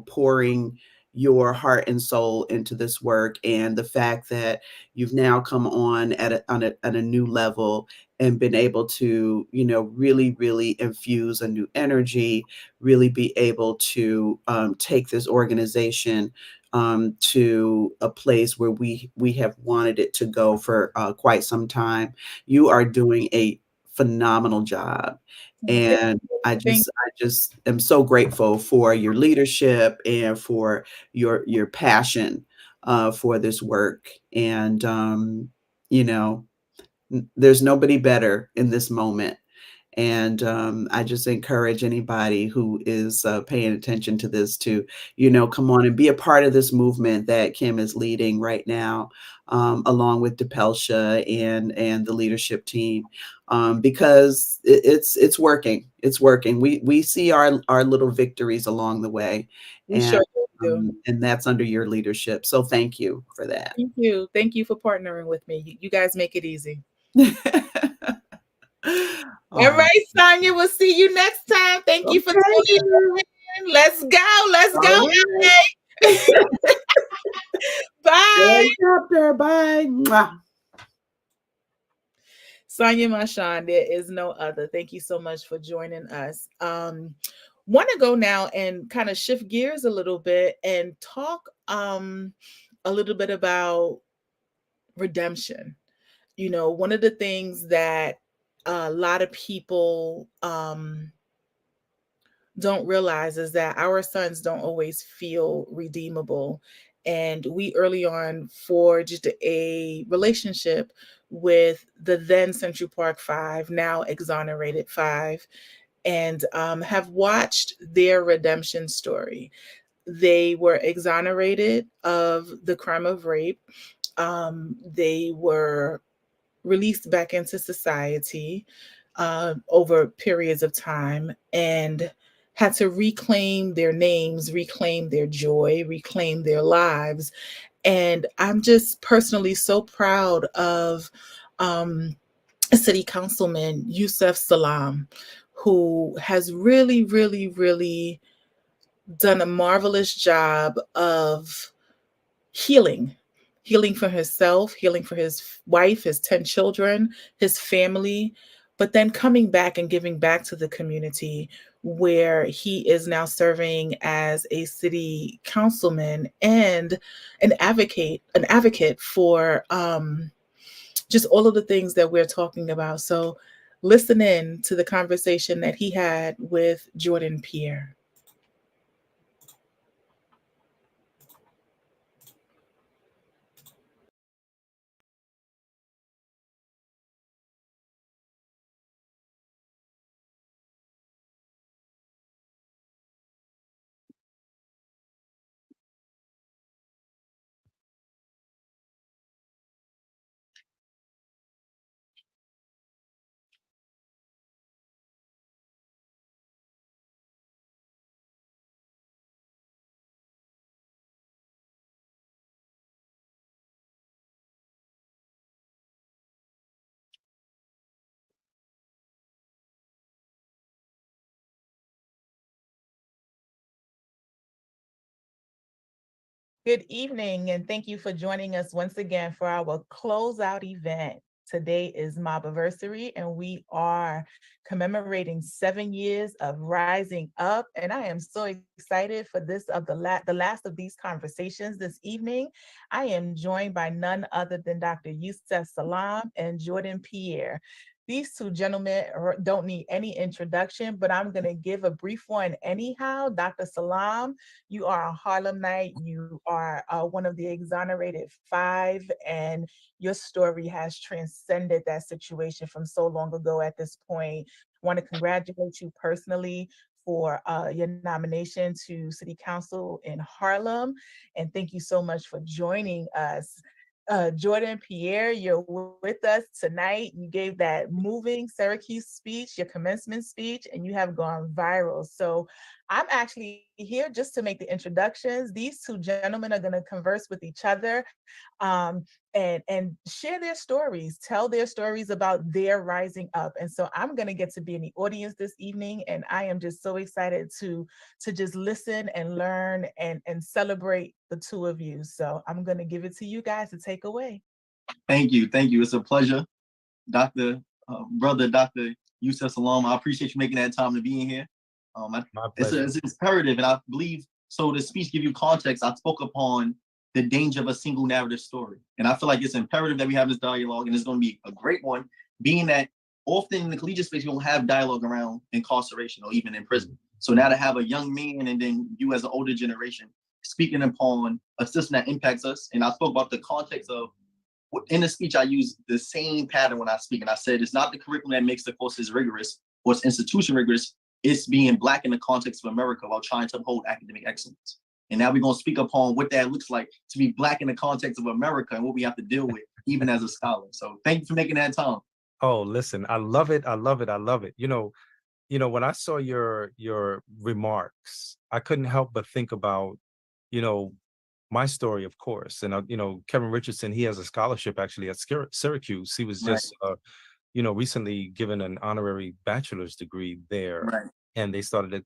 pouring your heart and soul into this work, and the fact that you've now come on at a new level and been able to, really, really infuse a new energy, really be able to take this organization to a place where we have wanted it to go for quite some time. You are doing a phenomenal job. And I just am so grateful for your leadership and for your passion for this work. And there's nobody better in this moment. And I just encourage anybody who is paying attention to this to, come on and be a part of this movement that Kim is leading right now, along with DePelsha and the leadership team, because it's working. It's working. We see our little victories along the way, We sure and do. and that's under your leadership. So thank you for that. Thank you for partnering with me. You guys make it easy. All right, Sonia, we'll see you next time. Thank you for tuning in. Let's go. Let's go. Bye. Bye. Mwah. Sonia Marshawn, there is no other. Thank you so much for joining us. Want to go now and kind of shift gears a little bit and talk a little bit about redemption. One of the things that a lot of people don't realize is that our sons don't always feel redeemable. And we early on forged a relationship with the then Central Park Five, now exonerated Five, and have watched their redemption story. They were exonerated of the crime of rape. They were released back into society over periods of time and had to reclaim their names, reclaim their joy, reclaim their lives. And I'm just personally so proud of City Councilman Yusef Salam, who has really, really, really done a marvelous job of healing for himself, healing for his wife, his 10 children, his family, but then coming back and giving back to the community, where he is now serving as a city councilman and an advocate for just all of the things that we're talking about. So listen in to the conversation that he had with Jordan Pierre. Good evening, and thank you for joining us once again for our closeout event. Today is MOBBiversary, and we are commemorating 7 years of rising up. And I am so excited for this of the last of these conversations this evening. I am joined by none other than Dr. Yusef Salam and Jordan Pierre. These two gentlemen don't need any introduction, but I'm going to give a brief one anyhow. Dr. Salam, you are a Harlemite. You are one of the exonerated 5, and your story has transcended that situation from so long ago at this point. I want to congratulate you personally for your nomination to City Council in Harlem. And thank you so much for joining us. Jordan Pierre, you're with us tonight. You gave that moving Syracuse speech, your commencement speech, and you have gone viral. So I'm actually here just to make the introductions. These two gentlemen are going to converse with each other and share their stories, tell their stories about their rising up. And so I'm going to get to be in the audience this evening, and I am just so excited to just listen and learn and celebrate the two of you. So I'm going to give it to you guys to take away. Thank you. Thank you. It's a pleasure. Dr. Dr. Yusuf Salam, I appreciate you making that time to be in here. It's imperative, and I believe, so the speech give you context. I spoke upon the danger of a single narrative story. And I feel like it's imperative that we have this dialogue, and it's going to be a great one, being that often in the collegiate space, you don't have dialogue around incarceration or even in prison. So now to have a young man and then you as an older generation speaking upon a system that impacts us. And I spoke about the context of, in the speech, I use the same pattern when I speak. And I said, it's not the curriculum that makes the courses rigorous or its institution rigorous. It's being Black in the context of America while trying to uphold academic excellence. And now we're going to speak upon what that looks like to be Black in the context of America and what we have to deal with, even as a scholar. So thank you for making that time. Oh, listen, I love it. I love it. I love it. You know, when I saw your remarks, I couldn't help but think about, my story, of course. And, Kevin Richardson, he has a scholarship actually at Syracuse. He was just, recently given an honorary bachelor's degree there. Right. And they started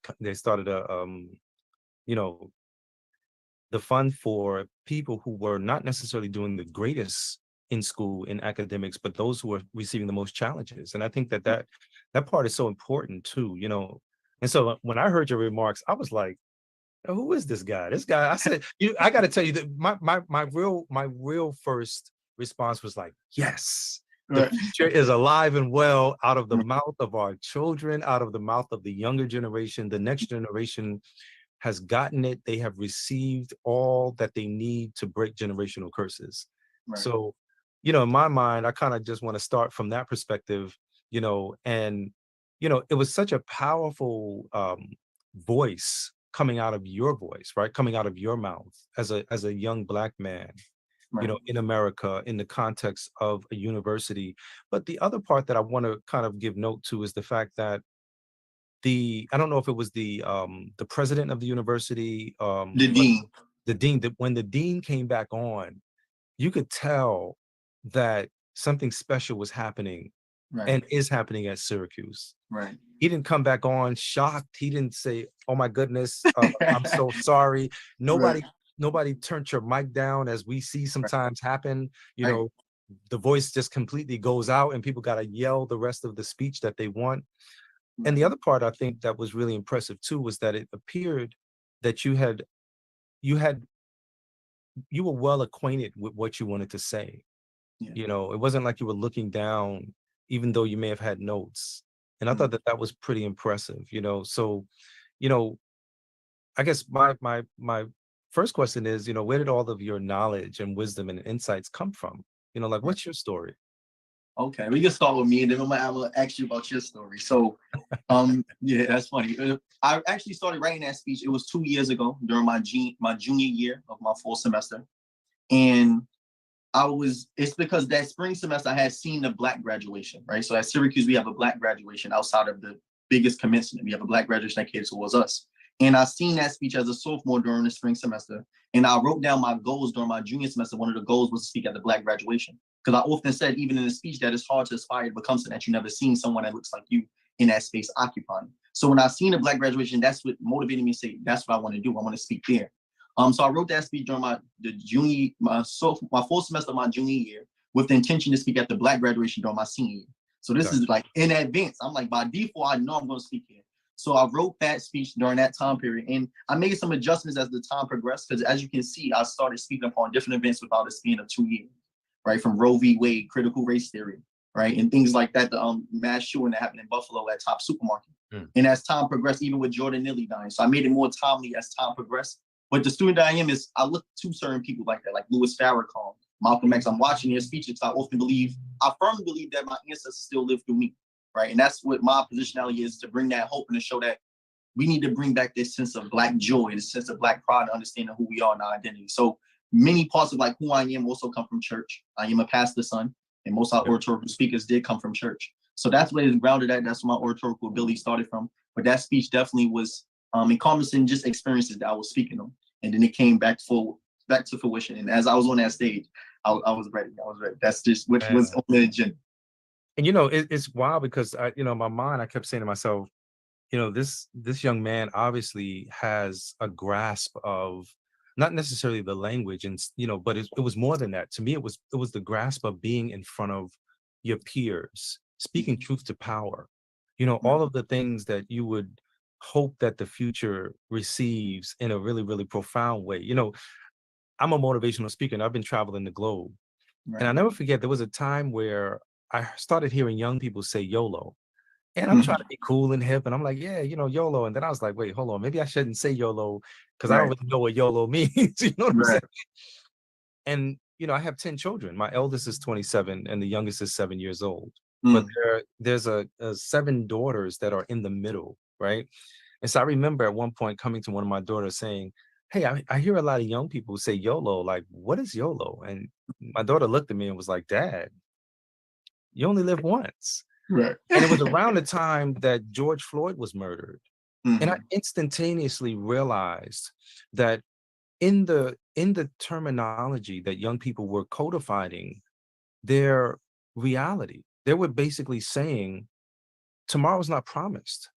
the fund for people who were not necessarily doing the greatest in school in academics, but those who were receiving the most challenges. And I think that part is so important too, And so when I heard your remarks, I was like, who is this guy? I said, I got to tell you that my real first response was like, yes, the future is alive and well, out of the mouth of our children, out of the mouth of the younger generation. The next generation has gotten it. They have received all that they need to break generational curses. Right. So, in my mind, I kind of just want to start from that perspective, and, it was such a powerful voice coming out of your voice, right? Coming out of your mouth as a young Black man, right, in America, in the context of a university. But the other part that I want to kind of give note to is the fact that I don't know if it was the president of the university, the dean, that when the dean came back on, you could tell that something special was happening, right, and is happening at Syracuse. Right. He didn't come back on shocked. He didn't say, "Oh my goodness, I'm so sorry." Nobody turned your mic down, as we see sometimes happen. The voice just completely goes out, and people got to yell the rest of the speech that they want. And the other part I think that was really impressive too was that it appeared that you were well acquainted with what you wanted to say. Yeah. It wasn't like you were looking down, even though you may have had notes. And I thought that was pretty impressive. So, I guess my first question is, where did all of your knowledge and wisdom and insights come from? What's your story? Okay, we can start with me, and then I'm gonna ask you about your story. So, yeah, that's funny. I actually started writing that speech. It was 2 years ago during my junior year of my fall semester, and it's because that spring semester I had seen the Black graduation, right? So at Syracuse, we have a Black graduation outside of the biggest commencement. We have a Black graduation that caters towards us. And I seen that speech as a sophomore during the spring semester. And I wrote down my goals during my junior semester. One of the goals was to speak at the Black graduation. Because I often said, even in the speech, that it's hard to aspire to become something that you never seen someone that looks like you in that space occupying. So when I seen a Black graduation, that's what motivated me to say, that's what I want to do. I want to speak there. So I wrote that speech during my full semester of my junior year with the intention to speak at the Black graduation during my senior year. So this is like in advance. I'm like, by default, I know I'm going to speak here. So I wrote that speech during that time period, and I made some adjustments as the time progressed, because as you can see, I started speaking upon different events without a span of 2 years, right? From Roe v. Wade, critical race theory, right? And things like that, the mass shooting that happened in Buffalo at Top Supermarket. And as time progressed, even with Jordan Neely dying, so I made it more timely as time progressed. But the student that I am is, I look to certain people like that, like Louis Farrakhan, Malcolm X. I'm watching their speeches. I firmly believe that my ancestors still live through me, right? And that's what my positionality is, to bring that hope and to show that we need to bring back this sense of Black joy, this sense of Black pride, and understanding who we are and our identity. So many parts of like who I am also come from church. I am a pastor's son, and most of our oratorical speakers did come from church. So that's where it's grounded at. That's where my oratorical ability started from. But that speech definitely was encompassing just experiences that I was speaking on. And then it came back to fruition. And as I was on that stage, I was ready. I was ready. That's just what was on the agenda. And it's wild because in my mind, I kept saying to myself, this young man obviously has a grasp of not necessarily the language, and but it was more than that. To me, it was the grasp of being in front of your peers, speaking truth to power. All of the things that you would hope that the future receives in a really, really profound way. I'm a motivational speaker, and I've been traveling the globe. Right. And I'll never forget, there was a time where I started hearing young people say YOLO. And I'm trying to be cool and hip. And I'm like, yeah, YOLO. And then I was like, wait, hold on. Maybe I shouldn't say YOLO because I don't really know what YOLO means. You know what I'm saying? And, I have 10 children. My eldest is 27 and the youngest is 7 years old. But there's 7 daughters that are in the middle, right? And so I remember at one point coming to one of my daughters saying, hey, I hear a lot of young people say YOLO. Like, what is YOLO? And my daughter looked at me and was like, Dad, you only live once. Right. And it was around the time that George Floyd was murdered. And I instantaneously realized that in the terminology that young people were codifying their reality, they were basically saying, tomorrow's not promised.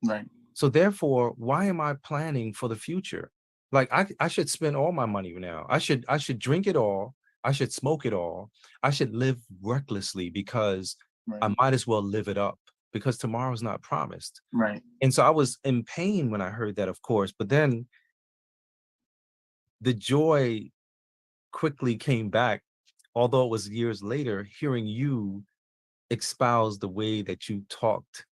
Right. So therefore, why am I planning for the future? Like I should spend all my money now. I should drink it all. I should smoke it all. I should live recklessly because I might as well live it up, because tomorrow's not promised. Right. And so I was in pain when I heard that, of course, but then the joy quickly came back, although it was years later, hearing you espouse the way that you talked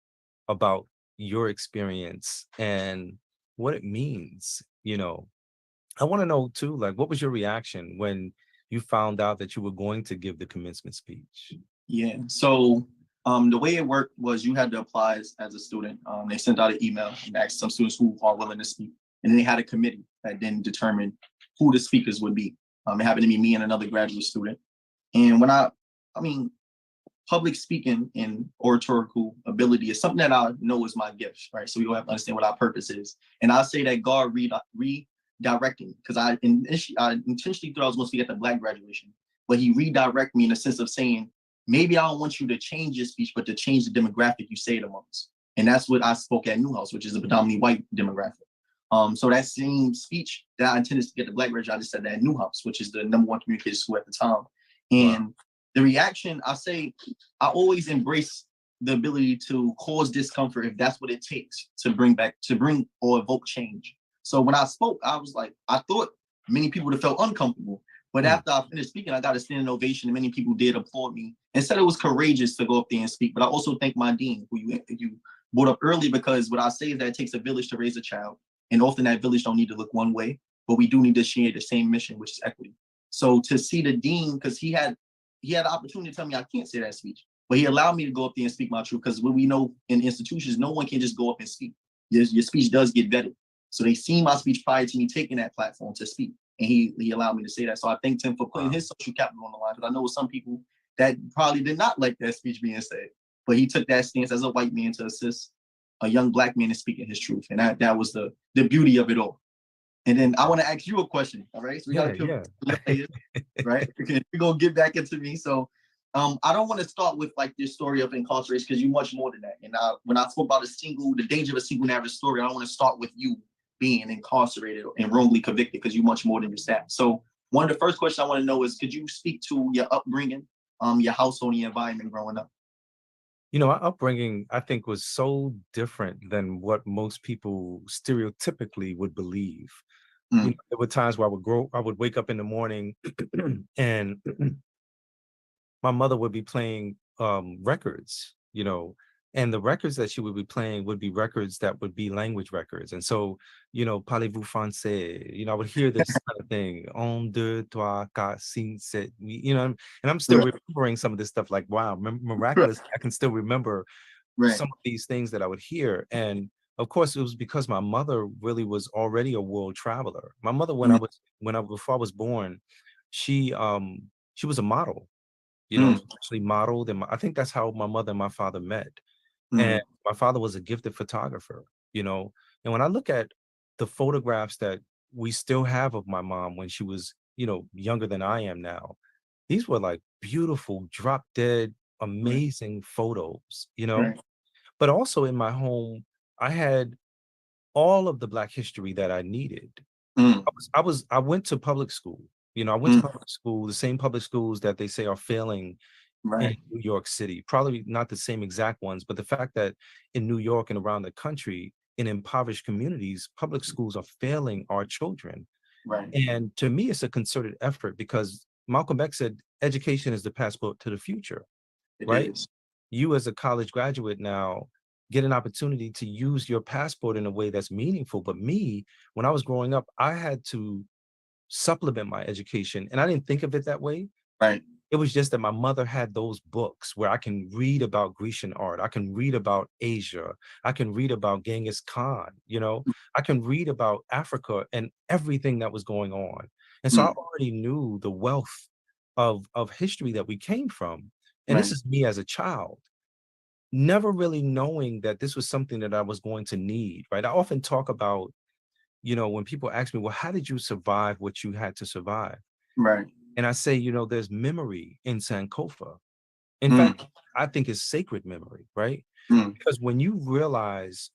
about your experience and what it means. I want to know too, like, what was your reaction when you found out that you were going to give the commencement speech? Yeah. So the way it worked was you had to apply as a student. They sent out an email and asked some students who are willing to speak. And then they had a committee that then determined who the speakers would be. It happened to be me and another graduate student. And when public speaking and oratorical ability is something that I know is my gift, right? So we all have to understand what our purpose is. And I say that God redirecting, because I intentionally thought I was going to speak at the Black graduation, but he redirected me in the sense of saying, maybe I don't want you to change your speech, but to change the demographic you say it amongst. And that's what I spoke at Newhouse, which is a predominantly white demographic. So that same speech that I intended to get the Black graduation, I just said that at Newhouse, which is the #1 communication school at the time. And the reaction, I always embrace the ability to cause discomfort if that's what it takes to bring or evoke change. So when I spoke, I was like, I thought many people would have felt uncomfortable. But after I finished speaking, I got a standing ovation, and many people did applaud me and said it was courageous to go up there and speak. But I also thank my dean, who you brought up early, because what I say is that it takes a village to raise a child. And often that village don't need to look one way, but we do need to share the same mission, which is equity. So to see the dean, because he had the opportunity to tell me I can't say that speech, but he allowed me to go up there and speak my truth, because what we know in institutions, no one can just go up and speak. Your speech does get vetted. So they seen my speech prior to me taking that platform to speak. And he allowed me to say that. So I thanked him for putting his social capital on the line, because I know some people that probably did not like that speech being said. But he took that stance as a white man to assist a young Black man in speaking his truth. And that was the beauty of it all. And then I want to ask you a question. All right. So we got to right? We're going to get back into me. So I don't want to start with like this story of incarceration, because you're much more than that. And when I spoke about the danger of a single narrative story, I don't want to start with you being incarcerated and wrongly convicted, because you're much more than your staff. So one of the first questions I want to know is, could you speak to your upbringing, your household, and your environment growing up? Our upbringing, I think, was so different than what most people stereotypically would believe. There were times where I would wake up in the morning and my mother would be playing records, and the records that she would be playing would be records that would be language records. And so, parlez-vous français? I would hear this kind of thing. Un, deux, trois, quatre, cinq, sept, and I'm still remembering some of this stuff. Like, wow, miraculous! I can still remember some of these things that I would hear. And of course, it was because my mother really was already a world traveler. My mother, before I was born, she was a model. She actually modeled, and I think that's how my mother and my father met. And my father was a gifted photographer, and when I look at the photographs that we still have of my mom when she was, younger than I am now, these were like beautiful, drop dead, amazing photos, But also in my home, I had all of the Black history that I needed. I went to public school. I went to public school, the same public schools that they say are failing in New York City. Probably not the same exact ones, but the fact that in New York and around the country, in impoverished communities, public schools are failing our children. And to me, it's a concerted effort because Malcolm X said, education is the passport to the future, right? You as a college graduate now get an opportunity to use your passport in a way that's meaningful. But me, when I was growing up, I had to supplement my education. And I didn't think of it that way. It was just that my mother had those books where I can read about Grecian art. I can read about Asia. I can read about Genghis Khan, I can read about Africa and everything that was going on. And so I already knew the wealth of history that we came from. And this is me as a child, never really knowing that this was something that I was going to need, right? I often talk about, when people ask me, well, how did you survive what you had to survive? And I say, there's memory in Sankofa. In fact, I think it's sacred memory, right? Because when you realize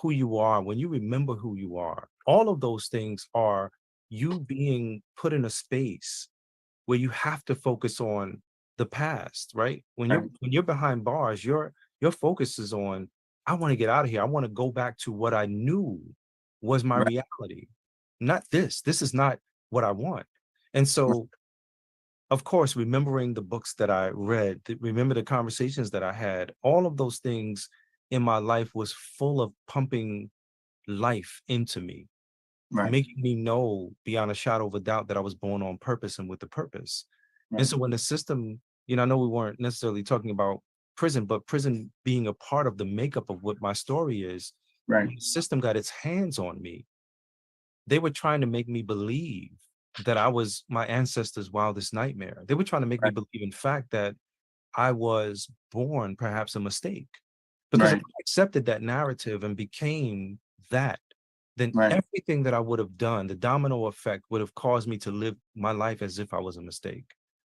who you are, when you remember who you are, all of those things are you being put in a space where you have to focus on the past, right? When you're behind bars, your focus is on, I want to get out of here. I want to go back to what I knew was my reality. Not this. This is not what I want. And so of course, remembering the books that I read, remember the conversations that I had, all of those things in my life was full of pumping life into me, making me know beyond a shadow of a doubt that I was born on purpose and with a purpose. And so when the system, I know we weren't necessarily talking about prison, but prison being a part of the makeup of what my story is, when the system got its hands on me, they were trying to make me believe that I was my ancestors' wildest nightmare. They were trying to make me believe, in fact, that I was born perhaps a mistake. Because if I accepted that narrative and became that, then everything that I would have done, the domino effect would have caused me to live my life as if I was a mistake.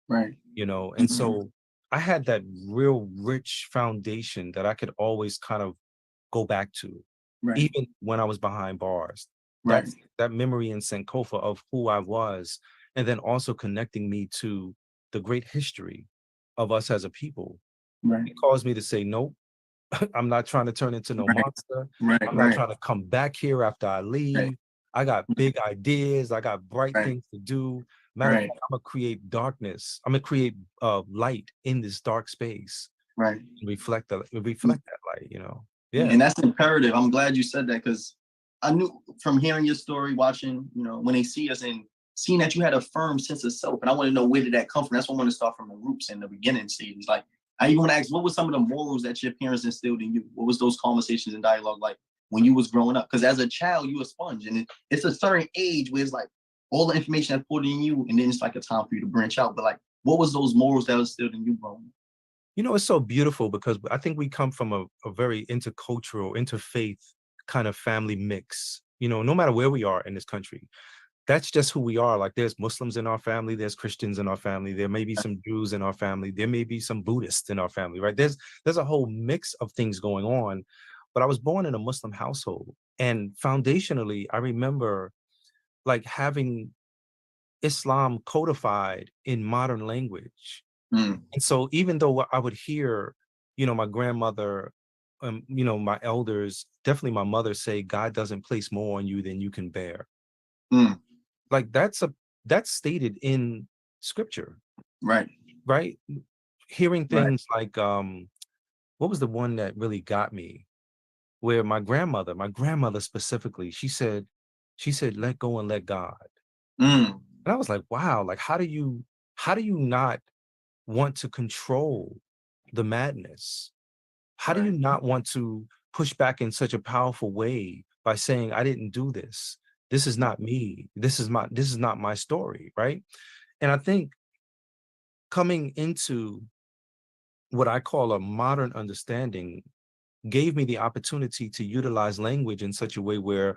And so I had that real rich foundation that I could always kind of go back to, even when I was behind bars. That memory in Sankofa of who I was, and then also connecting me to the great history of us as a people. It caused me to say, nope, I'm not trying to turn into no monster. I'm not trying to come back here after I leave. I got big ideas. I got bright things to do. Matter of fact, I'm gonna create darkness. I'm gonna create light in this dark space. Reflect that light, Yeah. And that's imperative. I'm glad you said that, because I knew from hearing your story, watching, when they see us and seeing that you had a firm sense of self. And I want to know, where did that come from? That's why I want to start from the roots in the beginning stages. Like, I even want to ask, what were some of the morals that your parents instilled in you? What was those conversations and dialogue like when you was growing up? Because as a child, you a sponge, and it's a certain age where it's like all the information that's put in you, and then it's like a time for you to branch out. But like, what was those morals that was instilled in you growing up? It's so beautiful because I think we come from a very intercultural, interfaith kind of family mix, no matter where we are in this country. That's just who we are. Like, there's Muslims in our family, there's Christians in our family, there may be some Jews in our family, there may be some Buddhists in our family, right? There's a whole mix of things going on. But I was born in a Muslim household, and foundationally, I remember like having Islam codified in modern language. And so even though I would hear, my grandmother, my elders, definitely my mother say, God doesn't place more on you than you can bear. Like that's stated in scripture. Right. hearing things like what was the one that really got me? Where my grandmother specifically, she said, let go and let God. Mm. And I was like, wow, like how do you not want to control the madness? How do you not want to push back in such a powerful way by saying, I didn't do this. This is not me. This is not my story, right? And I think coming into what I call a modern understanding gave me the opportunity to utilize language in such a way where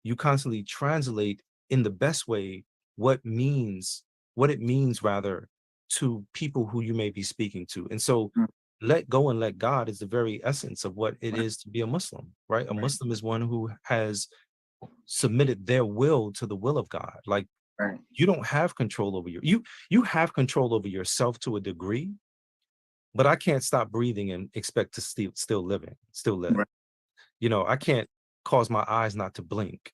you constantly translate in the best way what it means rather to people who you may be speaking to. And so let go and let God is the very essence of what it is to be a Muslim, right? A Muslim is one who has submitted their will to the will of God. Like you don't have control over you have control over yourself to a degree, but I can't stop breathing and expect to still live. You know, I can't cause my eyes not to blink.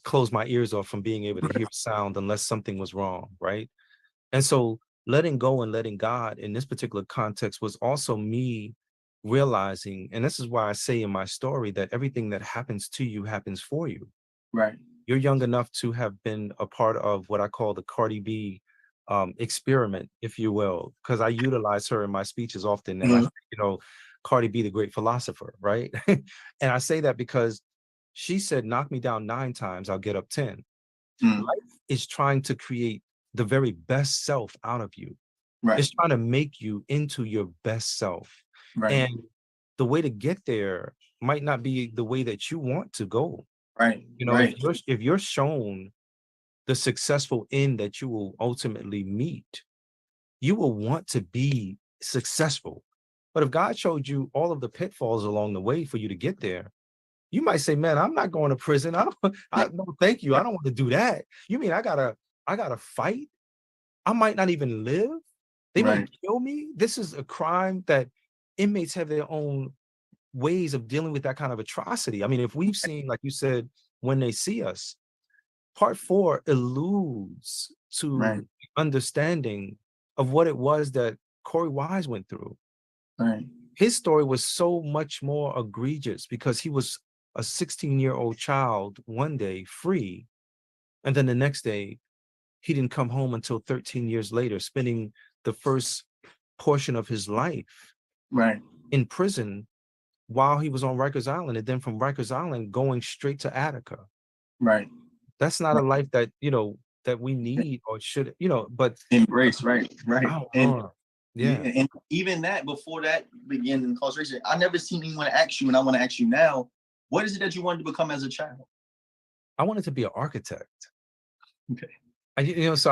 Close my ears off from being able to hear sound unless something was wrong, right? And so letting go and letting God in this particular context was also me realizing, and this is why I say in my story that everything that happens to you happens for you. Right. You're young enough to have been a part of what I call the Cardi B experiment, if you will, because I utilize her in my speeches often. And I, you know, Cardi B, the great philosopher, right? And I say that because she said, knock me down 9 times, I'll get up 10. Life is trying to create the very best self out of you. It's trying to make you into your best self. And the way to get there might not be the way that you want to go. You know, if you're shown the successful end that you will ultimately meet, you will want to be successful. But if God showed you all of the pitfalls along the way for you to get there, you might say, man, I'm not going to prison. No, thank you. I don't want to do that. You mean I gotta fight? I might not even live. They might kill me. This is a crime that inmates have their own ways of dealing with that kind of atrocity. I mean, if we've seen, like you said, When They See Us, part 4 alludes to understanding of what it was that Corey Wise went through. His story was so much more egregious because he was a 16-year-old child one day free, and then the next day he didn't come home until 13 years later, spending the first portion of his life in prison while he was on Rikers Island, and then from Rikers Island going straight to Attica. That's not a life that, you know, that we need or should, you know, but embrace. And And even that, before that began in incarceration, I never seen anyone ask you, and I want to ask you now, what is it that you wanted to become as a child? I wanted to be an architect. Okay. So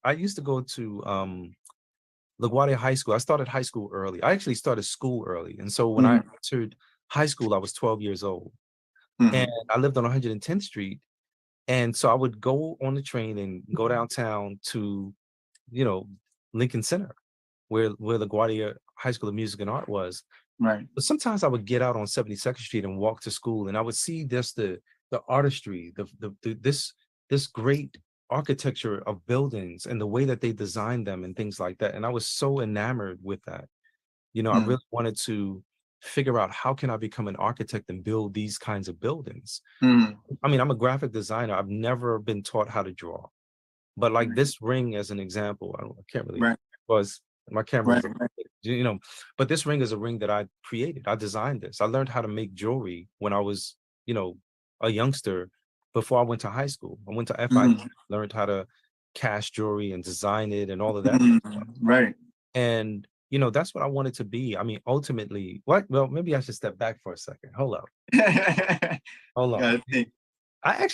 I used to go to LaGuardia High School. I started high school early. I actually started school early. And so when I entered high school, I was 12 years old. And I lived on 110th Street. And so I would go on the train and go downtown to, you know, Lincoln Center, where LaGuardia High School of Music and Art was. But sometimes I would get out on 72nd Street and walk to school, and I would see the artistry, this great architecture of buildings and the way that they designed them and things like that. And I was so enamored with that. You know, I really wanted to figure out how can I become an architect and build these kinds of buildings. I mean, I'm a graphic designer. I've never been taught how to draw, but like this ring as an example, I can't really was my camera, you know, but this ring is a ring that I created. I designed this. I learned how to make jewelry when I was, you know, a youngster before I went to high school. I went to FI, learned how to cast jewelry and design it and all of that. And, you know, that's what I wanted to be. I mean, ultimately, well, maybe I should step back for a second. Hold up. Hold on. I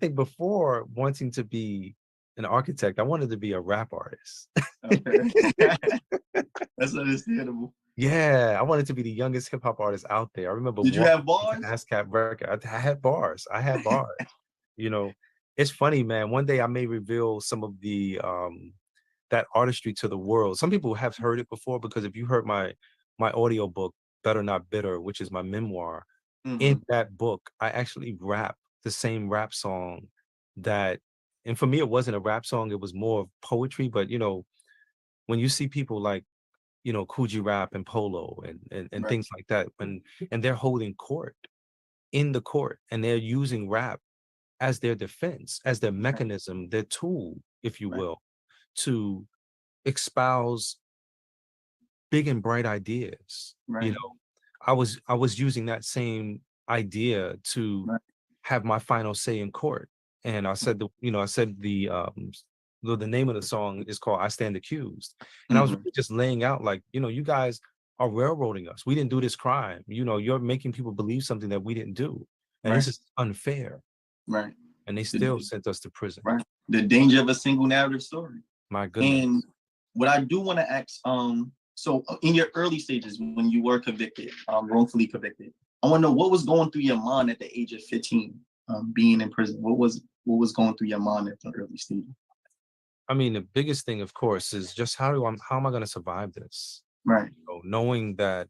think before wanting to be an architect, I wanted to be a rap artist. That's understandable. Yeah, I wanted to be the youngest hip hop artist out there. I remember. Did you have bars? ASCAP record. I had bars. You know, it's funny, man. One day I may reveal some of the that artistry to the world. Some people have heard it before, because if you heard my audio book, Better Not Bitter, which is my memoir, in that book, I actually rap the same rap song that, and for me, it wasn't a rap song, it was more of poetry, but you know, when you see people like, Coogee Rap and Polo and things like that, and they're holding court in the court, and they're using rap as their defense, as their mechanism, their tool, if you will, to espouse big and bright ideas. I was using that same idea to have my final say in court. And I said the name of the song is called I Stand Accused. And I was really just laying out like, you guys are railroading us. We didn't do this crime. You're making people believe something that we didn't do. And this is unfair. Right. And they still sent us to prison. Right. The danger of a single narrative story. My goodness. And what I do want to ask, so in your early stages when you were convicted, wrongfully convicted, I want to know what was going through your mind at the age of 15, being in prison. What was going through your mind at the early stages? I mean, the biggest thing, of course, is just how am I going to survive this? Right. Knowing that,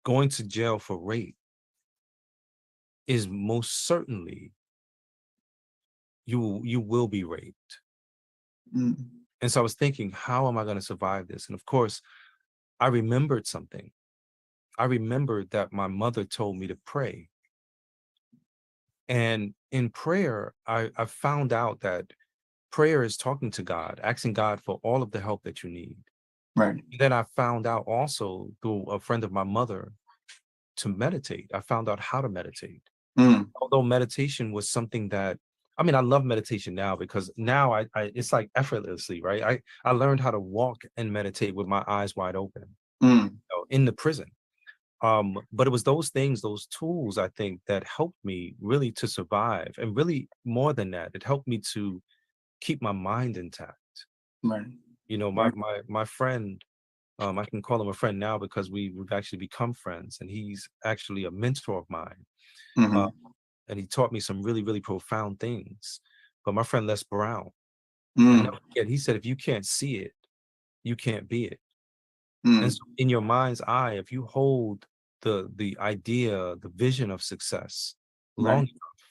going to jail for rape is most certainly you will be raped. And so I was thinking, how am I going to survive this? And of course, I remembered something. I remembered that my mother told me to pray. And in prayer, I found out that prayer is talking to God, asking God for all of the help that you need. Right. Then I found out also through a friend of my mother to meditate. I found out how to meditate. Although meditation was something that, I mean, I love meditation now because now I it's like effortlessly, right? I learned how to walk and meditate with my eyes wide open in the prison. But it was those things, those tools, I think, that helped me really to survive. And really more than that, it helped me to keep my mind intact. Right. My friend, I can call him a friend now because we've actually become friends, and he's actually a mentor of mine. And he taught me some really, really profound things. But my friend Les Brown, he said, if you can't see it, you can't be it. And so in your mind's eye, if you hold the idea, the vision of success long enough,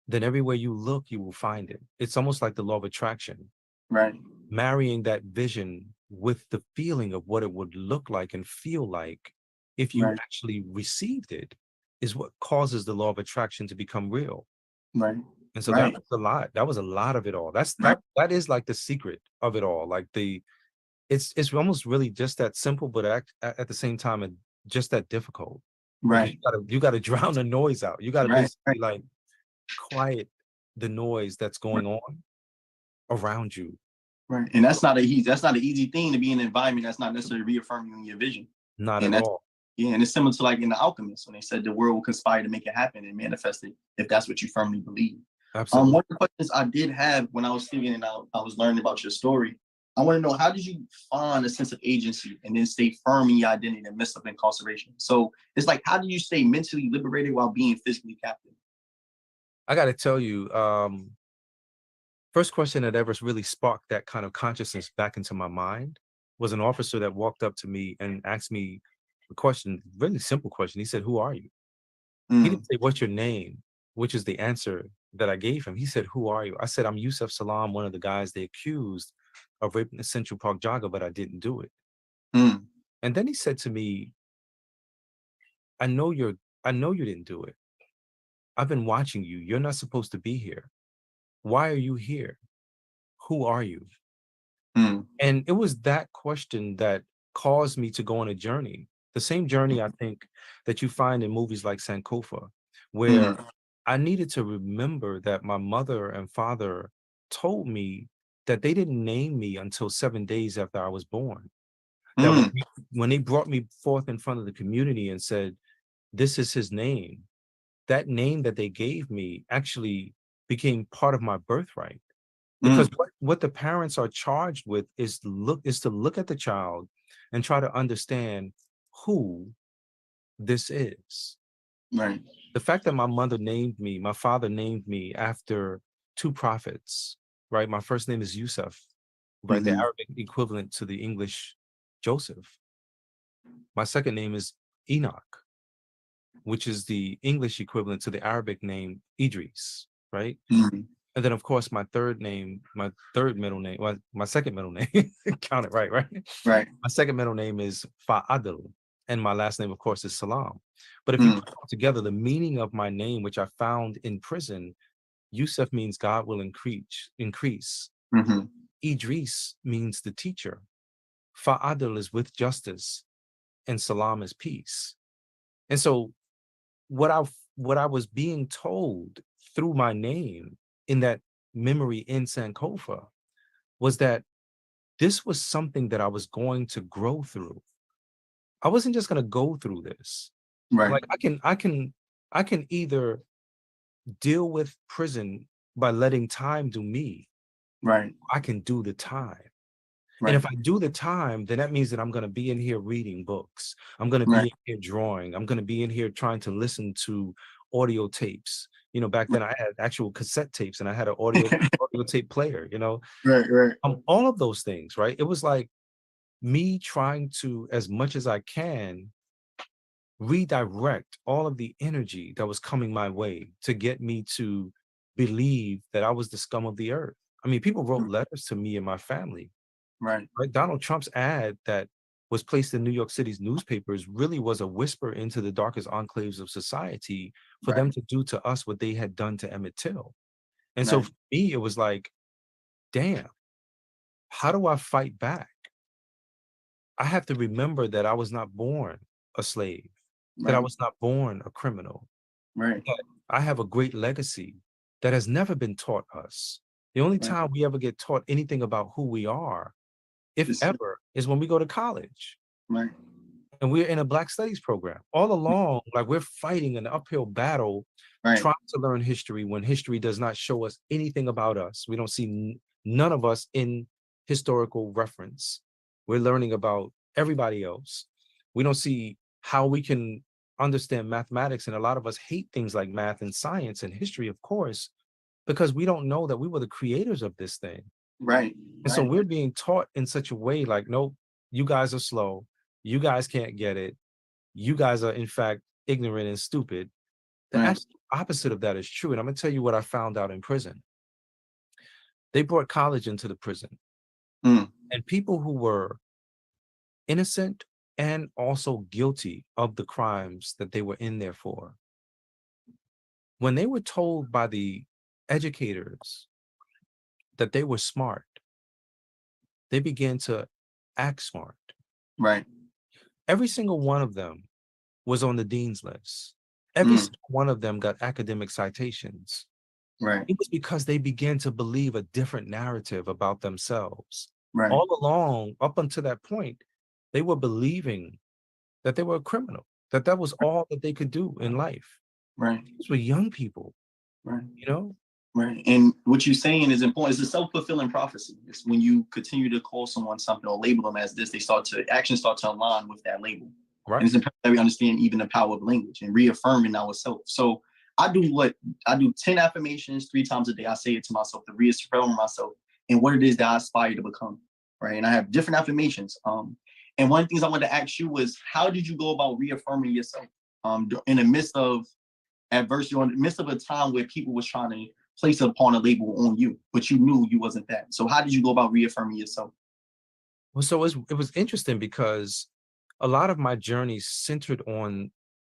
then everywhere you look, you will find it. It's almost like the law of attraction. Right. Marrying that vision with the feeling of what it would look like and feel like if you actually received it is what causes the law of attraction to become real. Right. And so that was a lot. That was a lot of it all. That is like the secret of it all. Like it's almost really just that simple, but at the same time, just that difficult. Right. You got to drown the noise out. You got to basically like quiet the noise that's going on around you. Right. And that's not an easy thing to be in an environment that's not necessarily reaffirming your vision. Not at all. Yeah, and it's similar to like in The Alchemist when they said the world will conspire to make it happen and manifest it if that's what you firmly believe. Absolutely. One of the questions I did have when I was thinking and I was learning about your story, I want to know, how did you find a sense of agency and then stay firm in your identity in the midst of incarceration? So it's like, how do you stay mentally liberated while being physically captive? I got to tell you, first question that ever really sparked that kind of consciousness back into my mind was an officer that walked up to me and asked me a question, really simple question. He said, "Who are you?" He didn't say, "What's your name?" which is the answer that I gave him. He said, "Who are you?" I said, "I'm Yusuf Salam, one of the guys they accused of raping the Central Park jogger, but I didn't do it." And then he said to me, I know you didn't do it. I've been watching you. You're not supposed to be here. Why are you here? Who are you?" And it was that question that caused me to go on a journey. The same journey, I think, that you find in movies like Sankofa, where I needed to remember that my mother and father told me that they didn't name me until 7 days after I was born. That when they brought me forth in front of the community and said, "This is his name," that name that they gave me actually became part of my birthright. Because what the parents are charged with is to look at the child and try to understand who this is. Right. The fact that my father named me after two prophets, right? My first name is Yusuf, right? The Arabic equivalent to the English Joseph. My second name is Enoch, which is the English equivalent to the Arabic name Idris, right? And then, of course, my third middle name, well, my second middle name, count it right? Right. My second middle name is Fa'adl, and my last name, of course, is Salam. But if you put it all together, the meaning of my name, which I found in prison, Yusuf means God will increase. Mm-hmm. Idris means the teacher. Fa'adl is with justice, and Salam is peace. And so what I was being told through my name in that memory in Sankofa was that this was something that I was going to grow through. I wasn't just going to go through this. Right. Like I can either deal with prison by letting time do me. Right. I can do the time. Right. And if I do the time, then that means that I'm going to be in here reading books. I'm going to be Right. in here drawing. I'm going to be in here trying to listen to audio tapes. You know, back then I had actual cassette tapes and I had an audio tape player, you know. Right. All of those things, right? It was like me trying to, as much as I can, redirect all of the energy that was coming my way to get me to believe that I was the scum of the earth. I mean, people wrote letters to me and my family. Right. Donald Trump's ad that was placed in New York City's newspapers really was a whisper into the darkest enclaves of society for them to do to us what they had done to Emmett Till. And so for me, it was like, damn, how do I fight back? I have to remember that I was not born a slave, that I was not born a criminal. Right. That I have a great legacy that has never been taught us. The only time we ever get taught anything about who we are, if ever, is when we go to college. Right. And we're in a Black Studies program. All along, like we're fighting an uphill battle, trying to learn history when history does not show us anything about us. We don't see none of us in historical reference. We're learning about everybody else. We don't see how we can understand mathematics. And a lot of us hate things like math and science and history, of course, because we don't know that we were the creators of this thing. Right. And so we're being taught in such a way like, nope, you guys are slow. You guys can't get it. You guys are, in fact, ignorant and stupid. The absolute opposite of that is true. And I'm going to tell you what I found out in prison. They brought college into the prison. And people who were innocent and also guilty of the crimes that they were in there for, when they were told by the educators that they were smart, they began to act smart. Right. Every single one of them was on the dean's list. Every single one of them got academic citations. Right. It was because they began to believe a different narrative about themselves. Right. All along, up until that point, they were believing that they were a criminal, that that was all that they could do in life. Right. These were young people, Right. you know? Right. And what you're saying is important. It's a self-fulfilling prophecy. It's when you continue to call someone something or label them as this, actions start to align with that label. Right. And it's important that we understand even the power of language and reaffirming ourselves. So I do 10 affirmations 3 times a day. I say it to myself to reaffirm myself and what it is that I aspire to become. Right. And I have different affirmations. And one of the things I wanted to ask you was, how did you go about reaffirming yourself in the midst of adversity, or in the midst of a time where people was trying to place upon a label on you, but you knew you wasn't that? So how did you go about reaffirming yourself? Well, so it was interesting because a lot of my journey centered on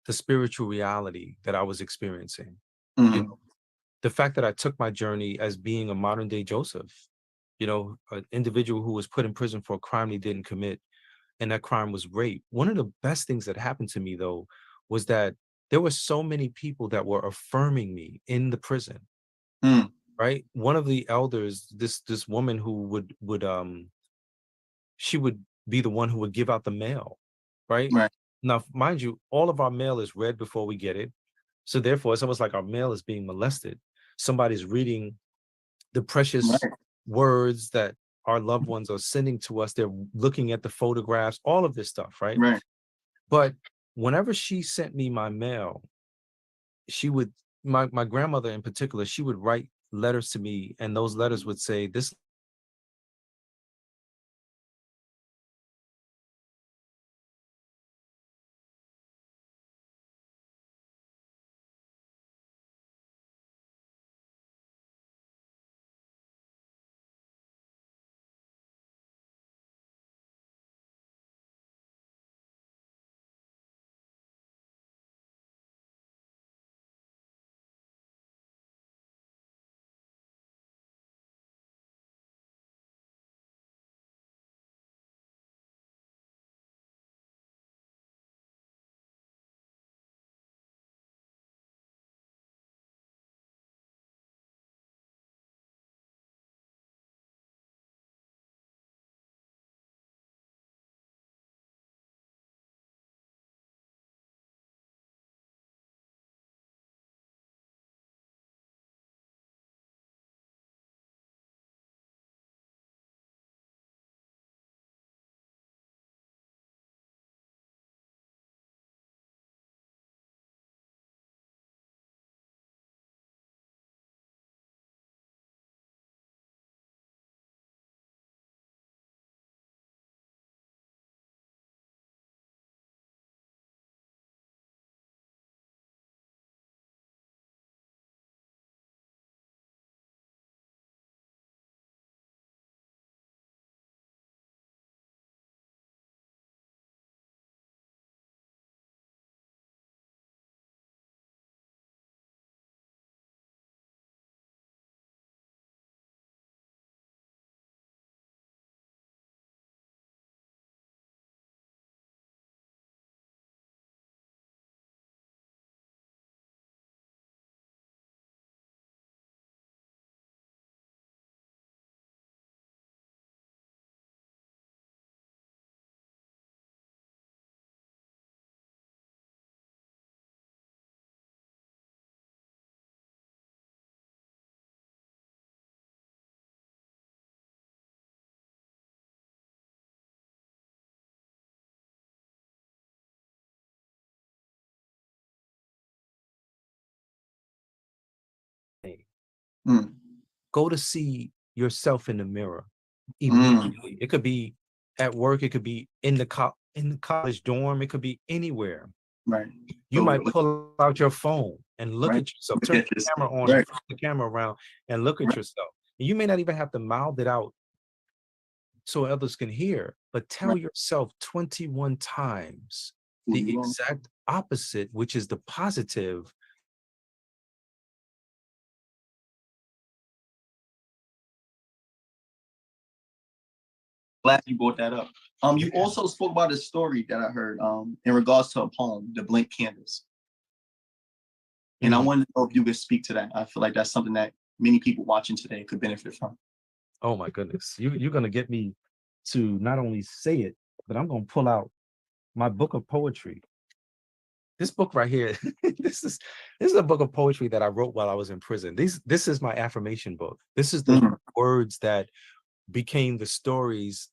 the spiritual reality that I was experiencing. You know, the fact that I took my journey as being a modern day Joseph, you know, an individual who was put in prison for a crime he didn't commit, and that crime was rape. One of the best things that happened to me, though, was that there were so many people that were affirming me in the prison. Right. One of the elders, this woman who would she would be the one who would give out the mail. Right. Now, mind you, all of our mail is read before we get it. So therefore, it's almost like our mail is being molested. Somebody's reading the precious words that our loved ones are sending to us. They're looking at the photographs, all of this stuff, right? But whenever she sent me my mail, she would, my grandmother in particular, she would write letters to me, and those letters would say, this Mm. Go to see yourself in the mirror Mm. immediately. It could be at work, it could be in the college dorm, it could be anywhere. Right. You might pull out your phone and look Right. at yourself, Look turn at the this. camera on Right. and flip the camera around and look at yourself. And you may not even have to mouth it out so others can hear, but tell yourself 21 times the exact opposite, which is the positive. Glad you brought that up. You also spoke about a story that I heard in regards to a poem, The Blank Canvas. And I wanted to know if you could speak to that. I feel like that's something that many people watching today could benefit from. Oh my goodness. You're gonna get me to not only say it, but I'm gonna pull out my book of poetry. This book right here, this is a book of poetry that I wrote while I was in prison. This is my affirmation book. This is the words that became the stories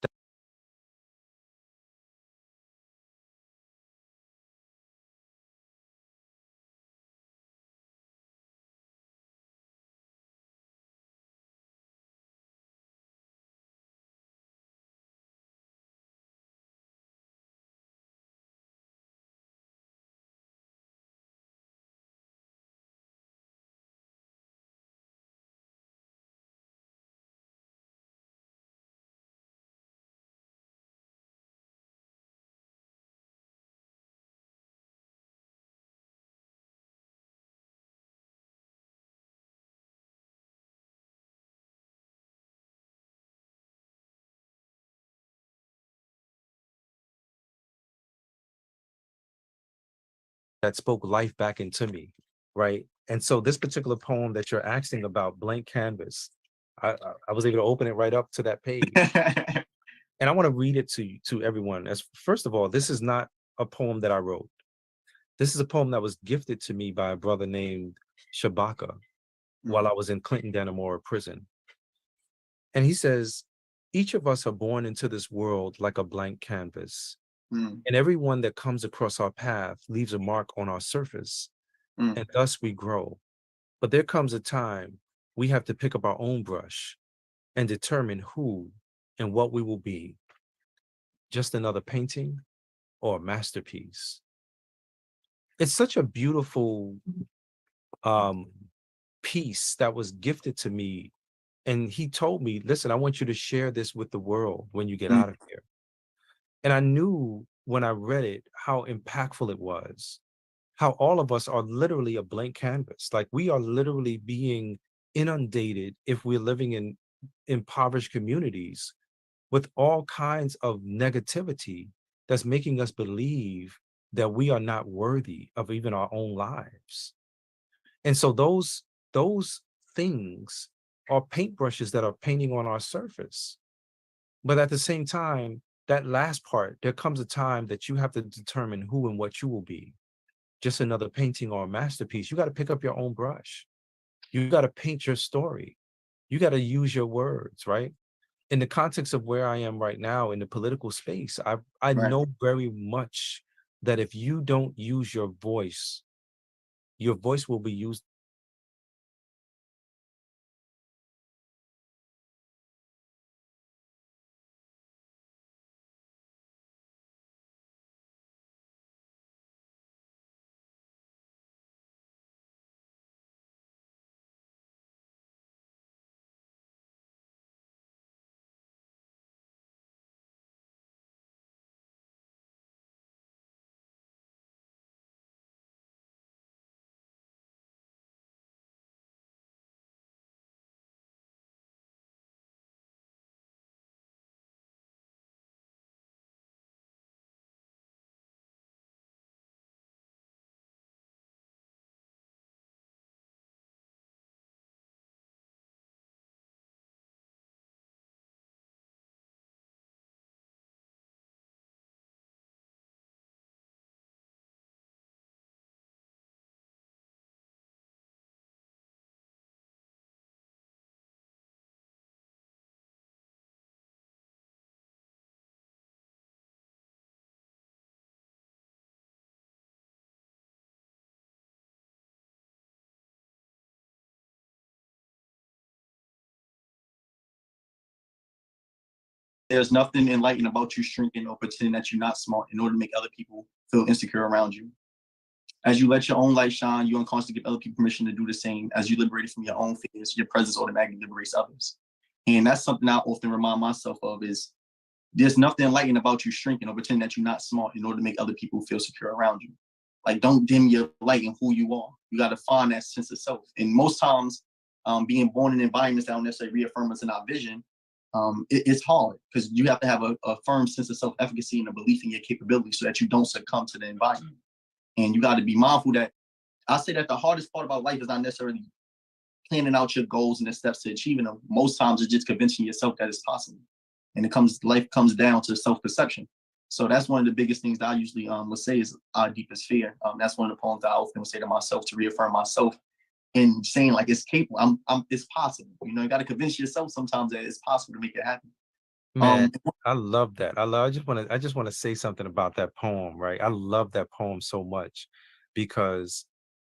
that spoke life back into me, right? And so this particular poem that you're asking about, Blank Canvas, I was able to open it right up to that page. And I want to read it to everyone. As first of all, this is not a poem that I wrote. This is a poem that was gifted to me by a brother named Shabaka while I was in Clinton Dannemora prison. And he says, each of us are born into this world like a blank canvas. And everyone that comes across our path leaves a mark on our surface, and thus we grow. But there comes a time we have to pick up our own brush and determine who and what we will be. Just another painting or a masterpiece. It's such a beautiful piece that was gifted to me. And he told me, listen, I want you to share this with the world when you get out of here. And I knew when I read it how impactful it was, how all of us are literally a blank canvas. Like we are literally being inundated if we're living in impoverished communities with all kinds of negativity that's making us believe that we are not worthy of even our own lives. And so those things are paintbrushes that are painting on our surface. But at the same time, that last part, there comes a time that you have to determine who and what you will be. Just another painting or a masterpiece. You got to pick up your own brush. You got to paint your story. You got to use your words, right? In the context of where I am right now in the political space, I know very much that if you don't use your voice will be used There's nothing enlightening about you shrinking or pretending that you're not smart in order to make other people feel insecure around you. As you let your own light shine, you unconsciously give other people permission to do the same. As you liberate from your own fears, your presence automatically liberates others. And that's something I often remind myself of is there's nothing enlightening about you shrinking or pretending that you're not smart in order to make other people feel secure around you. Like, don't dim your light in who you are. You got to find that sense of self. And most times, being born in environments that don't necessarily reaffirm us in our vision, it's hard because you have to have a firm sense of self-efficacy and a belief in your capability so that you don't succumb to the environment. And you got to be mindful that I say that the hardest part about life is not necessarily planning out your goals and the steps to achieving them. Most times it's just convincing yourself that it's possible. And life comes down to self-perception. So that's one of the biggest things that I usually would say is our deepest fear. That's one of the poems that I often say to myself to reaffirm myself and saying like it's capable. It's possible. You know, you got to convince yourself sometimes that it's possible to make it happen. Man, I love that. I just want to say something about that poem, right? I love that poem so much because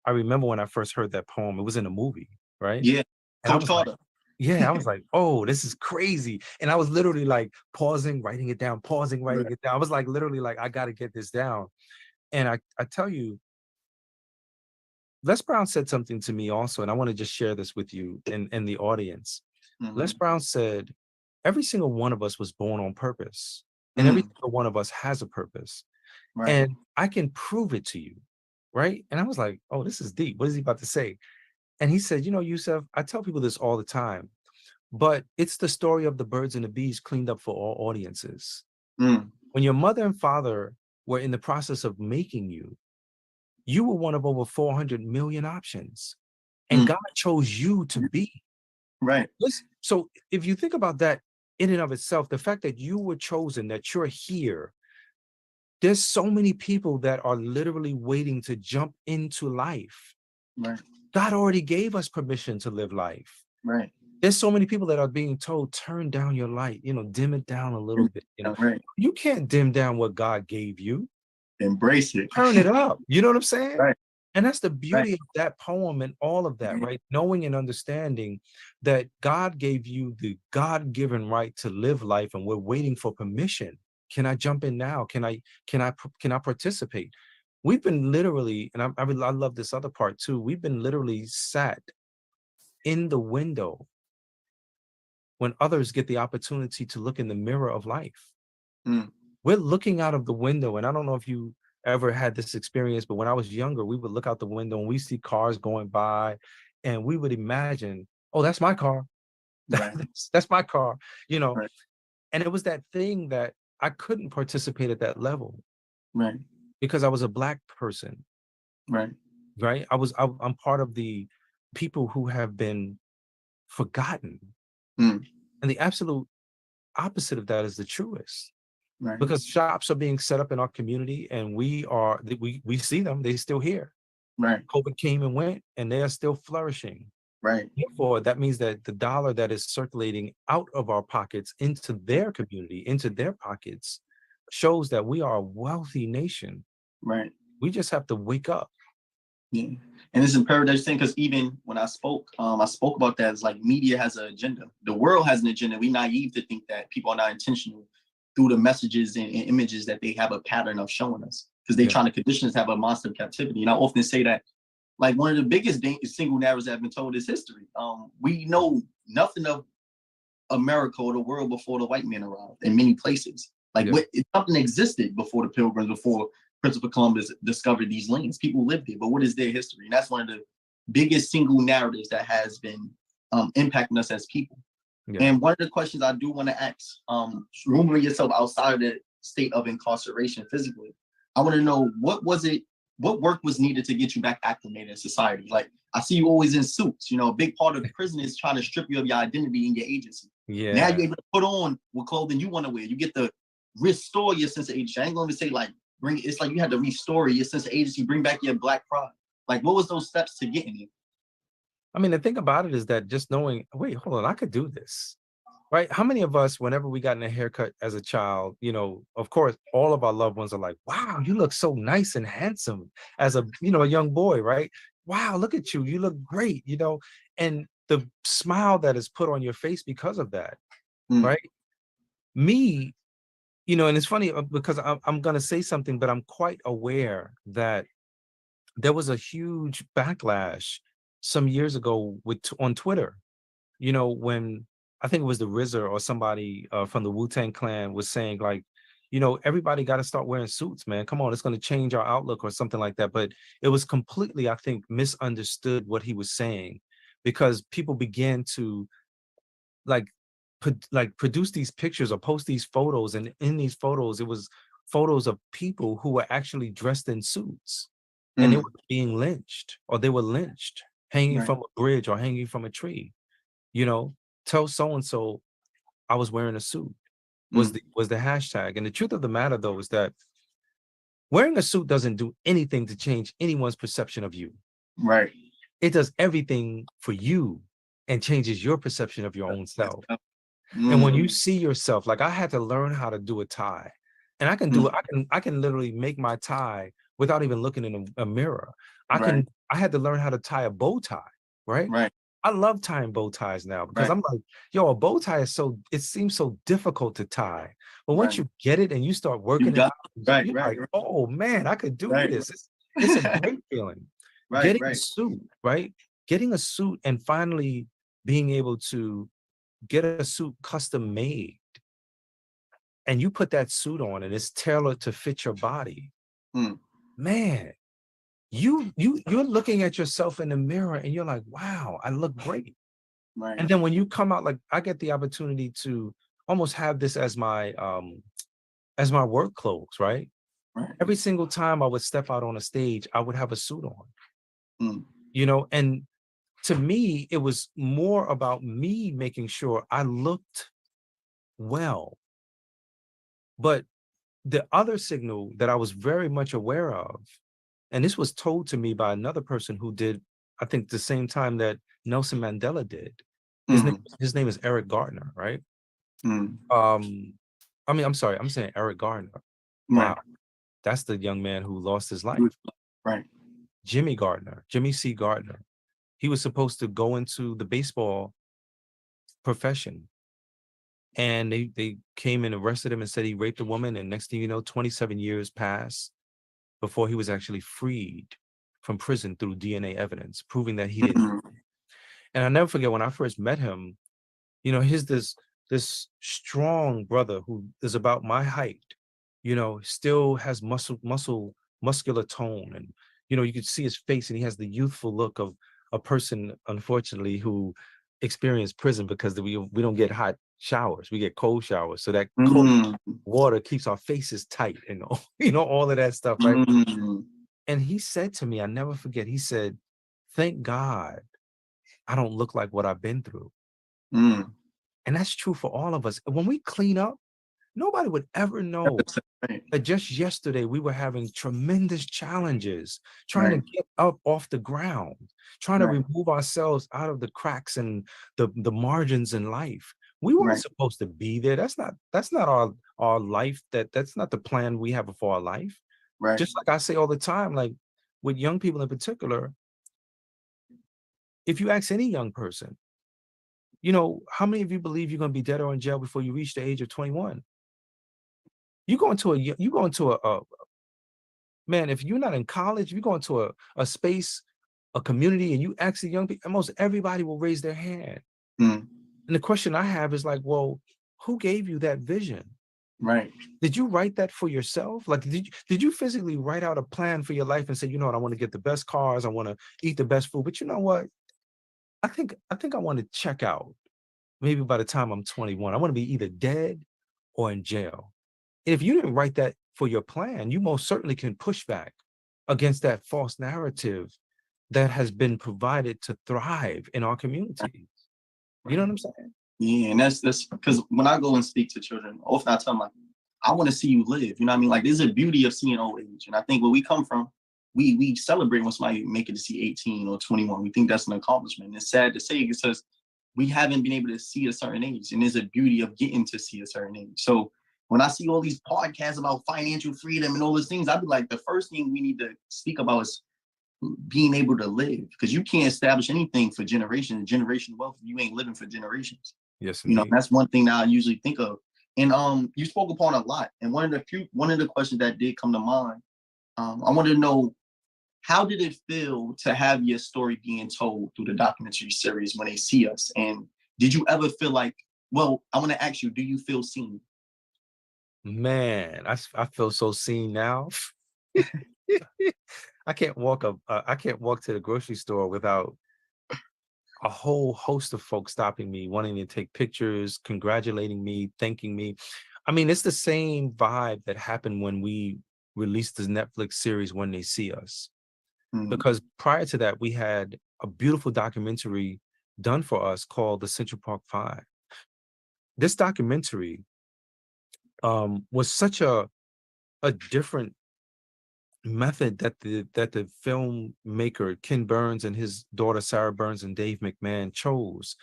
I remember when I first heard that poem, it was in a movie, right? Yeah, And Coach Carter. I was like, oh, this is crazy. And I was literally like pausing, writing it down, pausing, writing it down. I was like, literally like, I got to get this down. And I tell you, Les Brown said something to me also, and I want to just share this with you and the audience. Les Brown said, every single one of us was born on purpose, and every single one of us has a purpose. Right. And I can prove it to you, right? And I was like, oh, this is deep. What is he about to say? And he said, you know, Yusef, I tell people this all the time, but it's the story of the birds and the bees cleaned up for all audiences. When your mother and father were in the process of making you, you were one of over 400 million options. And God chose you to be. Right. Listen, so if you think about that in and of itself, the fact that you were chosen, that you're here, there's so many people that are literally waiting to jump into life. Right. God already gave us permission to live life. Right. There's so many people that are being told, turn down your light, you know, dim it down a little bit. You know, right. You can't dim down what God gave you. Embrace it. Turn it up. You know what I'm saying? Right. And that's the beauty of that poem and all of that, right? Knowing and understanding that God gave you the God-given right to live life, and we're waiting for permission. Can I jump in now? Can I participate? We've been literally, and I love this other part too. We've been literally sat in the window when others get the opportunity to look in the mirror of life. We're looking out of the window, and I don't know if you ever had this experience, but when I was younger, we would look out the window and we see cars going by, and we would imagine, oh, that's my car. Right. That's my car, you know. Right. And it was that thing that I couldn't participate at that level. Right. Because I was a Black person. Right. Right. I'm part of the people who have been forgotten. And the absolute opposite of that is the truest. Right. Because shops are being set up in our community, and we see them, they're still here. Right. COVID came and went, and they are still flourishing. Right. Therefore, that means that the dollar that is circulating out of our pockets into their community, into their pockets, shows that we are a wealthy nation. Right. We just have to wake up. Yeah. And it's imperative that you think, because even when I spoke about that, it's like media has an agenda. The world has an agenda. We naive to think that people are not intentional through the messages and images that they have a pattern of showing us, because they're trying to condition us to have a monster of captivity. And I often say that, like, one of the biggest single narratives that have been told is history. We know nothing of America or the world before the white man arrived in many places. Like, something existed before the Pilgrims, before Christopher Columbus discovered these lands. People lived there, but what is their history? And that's one of the biggest single narratives that has been impacting us as people. And one of the questions I do want to ask, removing yourself outside of the state of incarceration physically, I want to know, what work was needed to get you back acclimated in society? Like, I see you always in suits. You know, a big part of prison is trying to strip you of your identity and your agency. Yeah. Now you're able to put on what clothing you want to wear. You get to restore your sense of agency. I ain't going to say like it's like you had to restore your sense of agency, bring back your Black pride. Like, what was those steps to getting it? I mean, the thing about it is that just knowing, wait, hold on, I could do this, right? How many of us, whenever we got in a haircut as a child, you know, of course, all of our loved ones are like, wow, you look so nice and handsome as a young boy, right? Wow, look at you, you look great, you know, and the smile that is put on your face because of that, right? me, and it's funny because I'm going to say something, but I'm quite aware that there was a huge backlash some years ago on Twitter, when I think it was the RZA or somebody from the Wu-Tang Clan was saying like, everybody got to start wearing suits, man. Come on, it's going to change our outlook or something like that. But it was completely, I think, misunderstood what he was saying, because people began to like produce these pictures or post these photos, and in these photos it was photos of people who were actually dressed in suits, and they were being lynched, or they were lynched hanging from a bridge or hanging from a tree. Tell so and so I was wearing a suit was the hashtag. And the truth of the matter, though, is that wearing a suit doesn't do anything to change anyone's perception of you. Right. It does everything for you and changes your perception of your own self. And when you see yourself, like I had to learn how to do a tie, and I can do it. I can literally make my tie without even looking in a mirror. I had to learn how to tie a bow tie, right? Right. I love tying bow ties now, because I'm like, yo, a bow tie it seems so difficult to tie. But once you get it and you start working it out, you're like, oh man, I could do this. It's a great feeling. Getting a suit, right? Getting a suit and finally being able to get a suit custom made, and you put that suit on and it's tailored to fit your body. Man, you're looking at yourself in the mirror and you're like, wow, I look great. Right. And then when you come out, like I get the opportunity to almost have this as my work clothes, right? Every single time I would step out on a stage, I would have a suit on. And to me, it was more about me making sure I looked well. But the other signal that I was very much aware of, and this was told to me by another person who did, I think, the same time that Nelson Mandela did. His name is Eric Gardner, right? I'm sorry, I'm saying Eric Gardner. Wow. That's the young man who lost his life. Right. Jimmy C. Gardner. He was supposed to go into the baseball profession. And they came and arrested him and said he raped a woman. And next thing you know, 27 years passed before he was actually freed from prison through DNA evidence, proving that he didn't. And I'll never forget when I first met him, he's this strong brother who is about my height, still has muscular tone. And, you could see his face and he has the youthful look of a person, unfortunately, who experienced prison because we don't get hot showers, we get cold showers. So that cold water keeps our faces tight and, all of that stuff, right? And he said to me, I never forget, he said, thank God I don't look like what I've been through. And that's true for all of us. When we clean up, nobody would ever know that just yesterday we were having tremendous challenges trying to get up off the ground, trying to remove ourselves out of the cracks and the margins in life. We weren't supposed to be there. That's not our life. That's not the plan we have for our life. Just like I say all the time, like with young people in particular, if you ask any young person, how many of you believe you're going to be dead or in jail before you reach the age of 21? You go into a man, if you're not in college, you go into a space, a community, and you ask the young people, almost everybody will raise their hand. And the question I have is like, well, who gave you that vision? Right. Did you write that for yourself? Like, did you physically write out a plan for your life and say, you know what, I want to get the best cars, I want to eat the best food, but you know what? I think I want to check out. Maybe by the time I'm 21, I want to be either dead or in jail. And if you didn't write that for your plan, you most certainly can push back against that false narrative that has been provided to thrive in our communities. You know what I'm saying? Yeah, and that's because when I go and speak to children, often I tell them, like, I want to see you live. You know what I mean? Like, there's a beauty of seeing old age. And I think where we come from, we celebrate when somebody make it to see 18 or 21. We think that's an accomplishment. And it's sad to say because we haven't been able to see a certain age. And there's a beauty of getting to see a certain age. So when I see all these podcasts about financial freedom and all those things, I'd be like, the first thing we need to speak about is being able to live, because you can't establish anything for generations. Generation wealth, you ain't living for generations. Yes, you know, that's one thing that I usually think of. And you spoke upon a lot. And one of the questions that did come to mind, I wanted to know, how did it feel to have your story being told through the documentary series When They See Us? And did you ever feel like, well, I want to ask you, do you feel seen? Man, I feel so seen now. I can't walk to the grocery store without a whole host of folks stopping me, wanting to take pictures, congratulating me, thanking me. I mean, it's the same vibe that happened when we released the Netflix series When They See Us. Because prior to that, we had a beautiful documentary done for us called The Central Park Five. This documentary was such a different method that the filmmaker Ken Burns and his daughter Sarah Burns and Dave McMahon chose.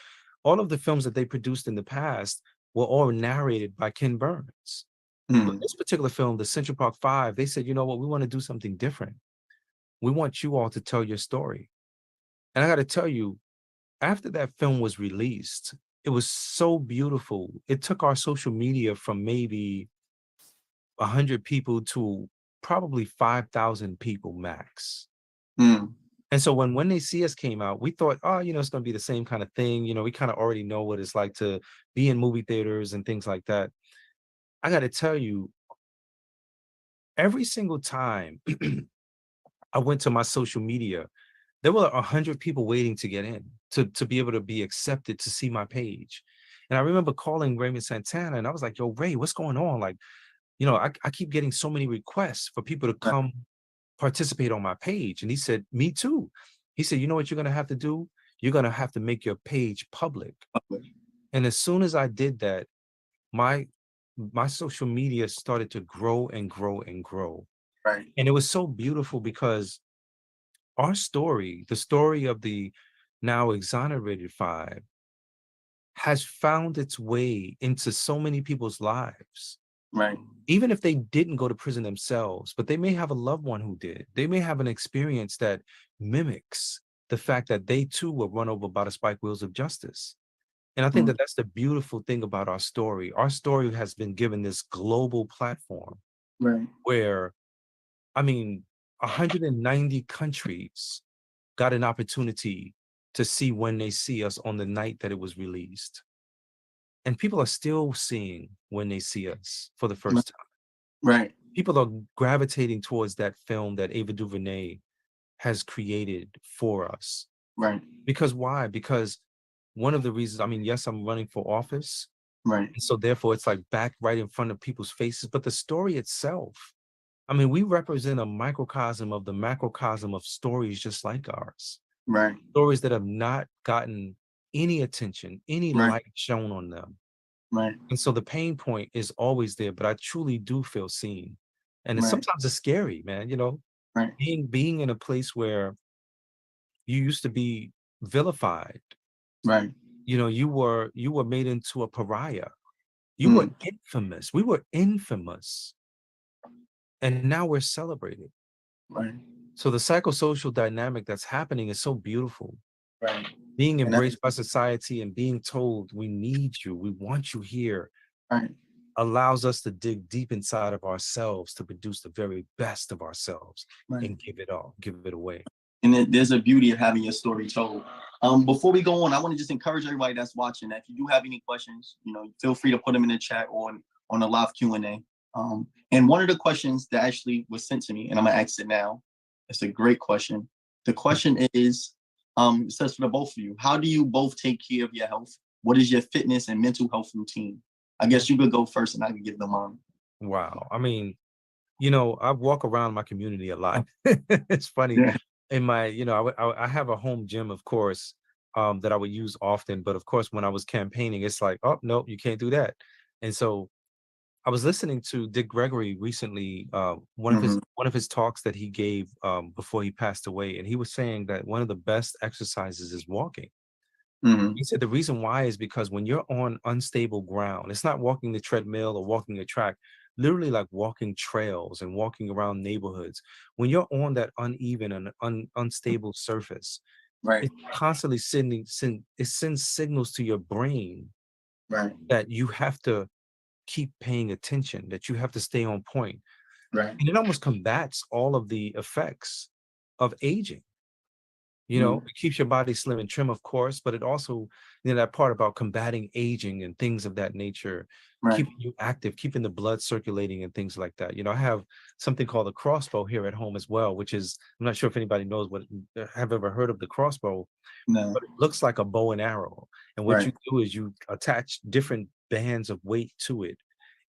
All of the films that they produced in the past were all narrated by Ken Burns. But this particular film, The Central Park Five, they said, you know what, we want to do something different. We want you all to tell your story. And I got to tell you, after that film was released, it was so beautiful. It took our social media from maybe 100 people to probably 5,000 people max. And so when They See Us came out, we thought, oh, you know, it's going to be the same kind of thing. You know, we kind of already know what it's like to be in movie theaters and things like that. I got to tell you, every single time I went to my social media, there were 100 people waiting to get in, to be able to be accepted to see my page. And I remember calling Raymond Santana and I was like, yo, Ray, what's going on? Like, you know, I keep getting so many requests for people to come participate on my page. And he said, me too. He said, you know what you're going to have to do? You're going to have to make your page public. And as soon as I did that, my social media started to grow and grow and grow. Right. And it was so beautiful because our story, the story of the now exonerated five, has found its way into so many people's lives. Right. Even if they didn't go to prison themselves, but they may have a loved one who did. They may have an experience that mimics the fact that they too were run over by the spike wheels of justice. And I think that that's the beautiful thing about our story. Our story has been given this global platform where, I mean, 190 countries got an opportunity to see When They See Us on the night that it was released. And people are still seeing When They See Us for the first time. Right. People are gravitating towards that film that Ava DuVernay has created for us. Right. Because why? Because one of the reasons, I mean, yes, I'm running for office. Right. And so therefore it's like back right in front of people's faces. But the story itself, I mean, we represent a microcosm of the macrocosm of stories just like ours. Right. Stories that have not gotten any attention, any light shown on them. Right. And so the pain point is always there, but I truly do feel seen. And it's, sometimes it's scary, man, you know, being in a place where you used to be vilified. Right. You know, you were made into a pariah. You were infamous. We were infamous. And now we're celebrated. Right. So the psychosocial dynamic that's happening is so beautiful. Right. Being embraced by society and being told we need you, we want you here, allows us to dig deep inside of ourselves to produce the very best of ourselves and give it away. And there's a beauty of having your story told. Before we go on, I want to just encourage everybody that's watching that if you do have any questions, you know, feel free to put them in the chat or on the live Q&A. And one of the questions that actually was sent to me, and I'm gonna ask it now. It's a great question. The question is, it says for the both of you, how do you both take care of your health? What is your fitness and mental health routine? I guess you could go first and I could give them mine. Wow. I mean, you know, I walk around my community a lot. It's funny. In my, you know, I have a home gym, of course, that I would use often. But of course, when I was campaigning, it's like, oh, no, you can't do that. And so I was listening to Dick Gregory recently, one of his talks that he gave before he passed away. And he was saying that one of the best exercises is walking. He said the reason why is because when you're on unstable ground, it's not walking the treadmill or walking a track, literally like walking trails and walking around neighborhoods. When you're on that uneven and unstable surface, it's constantly it sends signals to your brain that you have to keep paying attention, that you have to stay on point. Right. And it almost combats all of the effects of aging. You know, it keeps your body slim and trim, of course, but it also, that part about combating aging and things of that nature, Right. keeping you active, keeping the blood circulating and things like that. I have something called a crossbow here at home as well, which is, I'm not sure if anybody knows have ever heard of the crossbow, No. but it looks like a bow and arrow. And what Right. you do is you attach different bands of weight to it.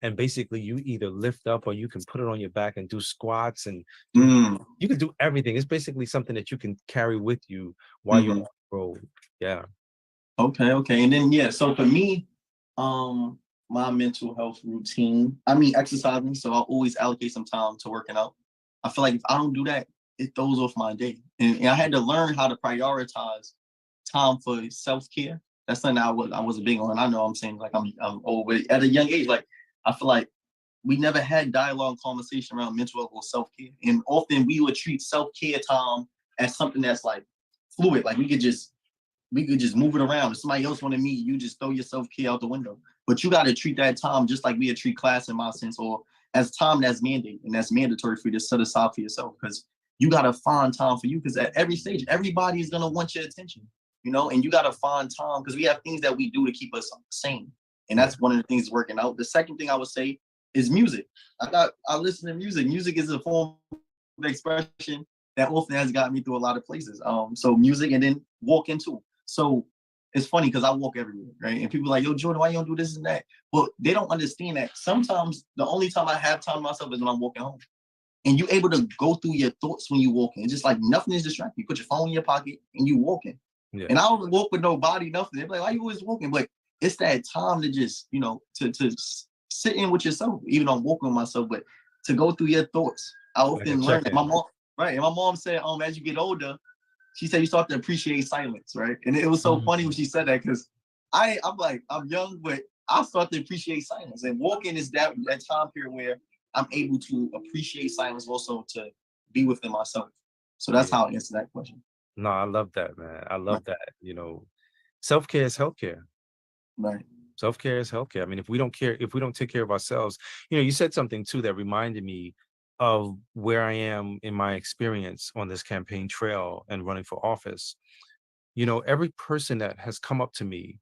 And basically you either lift up or you can put it on your back and do squats and you can do everything. It's basically something that you can carry with you while you're on the road. Yeah. Okay. And then, so for me, my mental health routine, exercising. So I'll always allocate some time to working out. I feel like if I don't do that, it throws off my day. And I had to learn how to prioritize time for self-care. That's something I was big on. I know I'm saying like I'm old, but at a young age, like I feel like we never had dialogue conversation around mental health or self-care. And often we would treat self-care time as something that's like fluid. Like we could just move it around. If somebody else wanted to meet, you just throw your self-care out the window. But you got to treat that time just like we would treat class, in my sense, or as time that's mandated and that's mandatory for you to set aside for yourself. Because you got to find time for you. Because at every stage, everybody is going to want your attention, and you got to find time because we have things that we do to keep us sane. And that's one of the things working out. The second thing I would say is music. I listen to music. Music is a form of expression that often has gotten me through a lot of places. So music, and then walking too. So it's funny because I walk everywhere, right? And people are like, yo, Jordan, why you don't do this and that? Well, they don't understand that sometimes the only time I have time to myself is when I'm walking home. And you're able to go through your thoughts when you're walking. It's just like nothing is distracting. You put your phone in your pocket and you walking. Yeah. And I don't walk with nobody, nothing. They're like, why you always walking? But it's that time to just, to sit in with yourself, even though I'm walking with myself, but to go through your thoughts. I often learn that my mom, right? And my mom said, as you get older, she said you start to appreciate silence, right? And it was so funny when she said that because I'm young, but I start to appreciate silence. And walking is that time period where I'm able to appreciate silence, also to be within myself. So that's how I answer that question. No, I love that, man. I love that. Self-care is healthcare. Right. Self-care is healthcare. I mean, if we don't take care of ourselves, you said something too that reminded me of where I am in my experience on this campaign trail and running for office. Every person that has come up to me,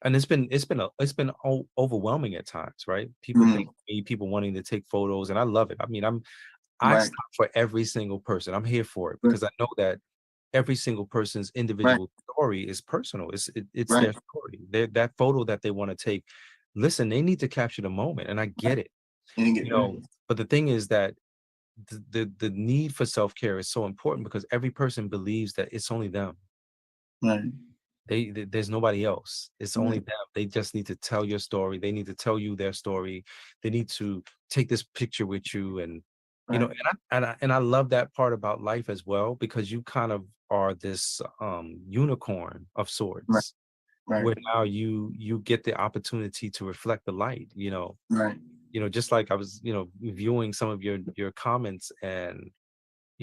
and it's been overwhelming at times, right? People thank me, people wanting to take photos, and I love it. I mean, I stop for every single person. I'm here for it because I know that every single person's individual story is personal. It's their story. That photo that they want to take. Listen, they need to capture the moment, and I get it. But the thing is that the need for self-care is so important because every person believes that it's only them. Right. There's nobody else. It's only them. They just need to tell your story. They need to tell you their story. They need to take this picture with you, and and I love that part about life as well because you kind of are this unicorn of sorts, where now you get the opportunity to reflect the light. Just like I was, viewing some of your comments, and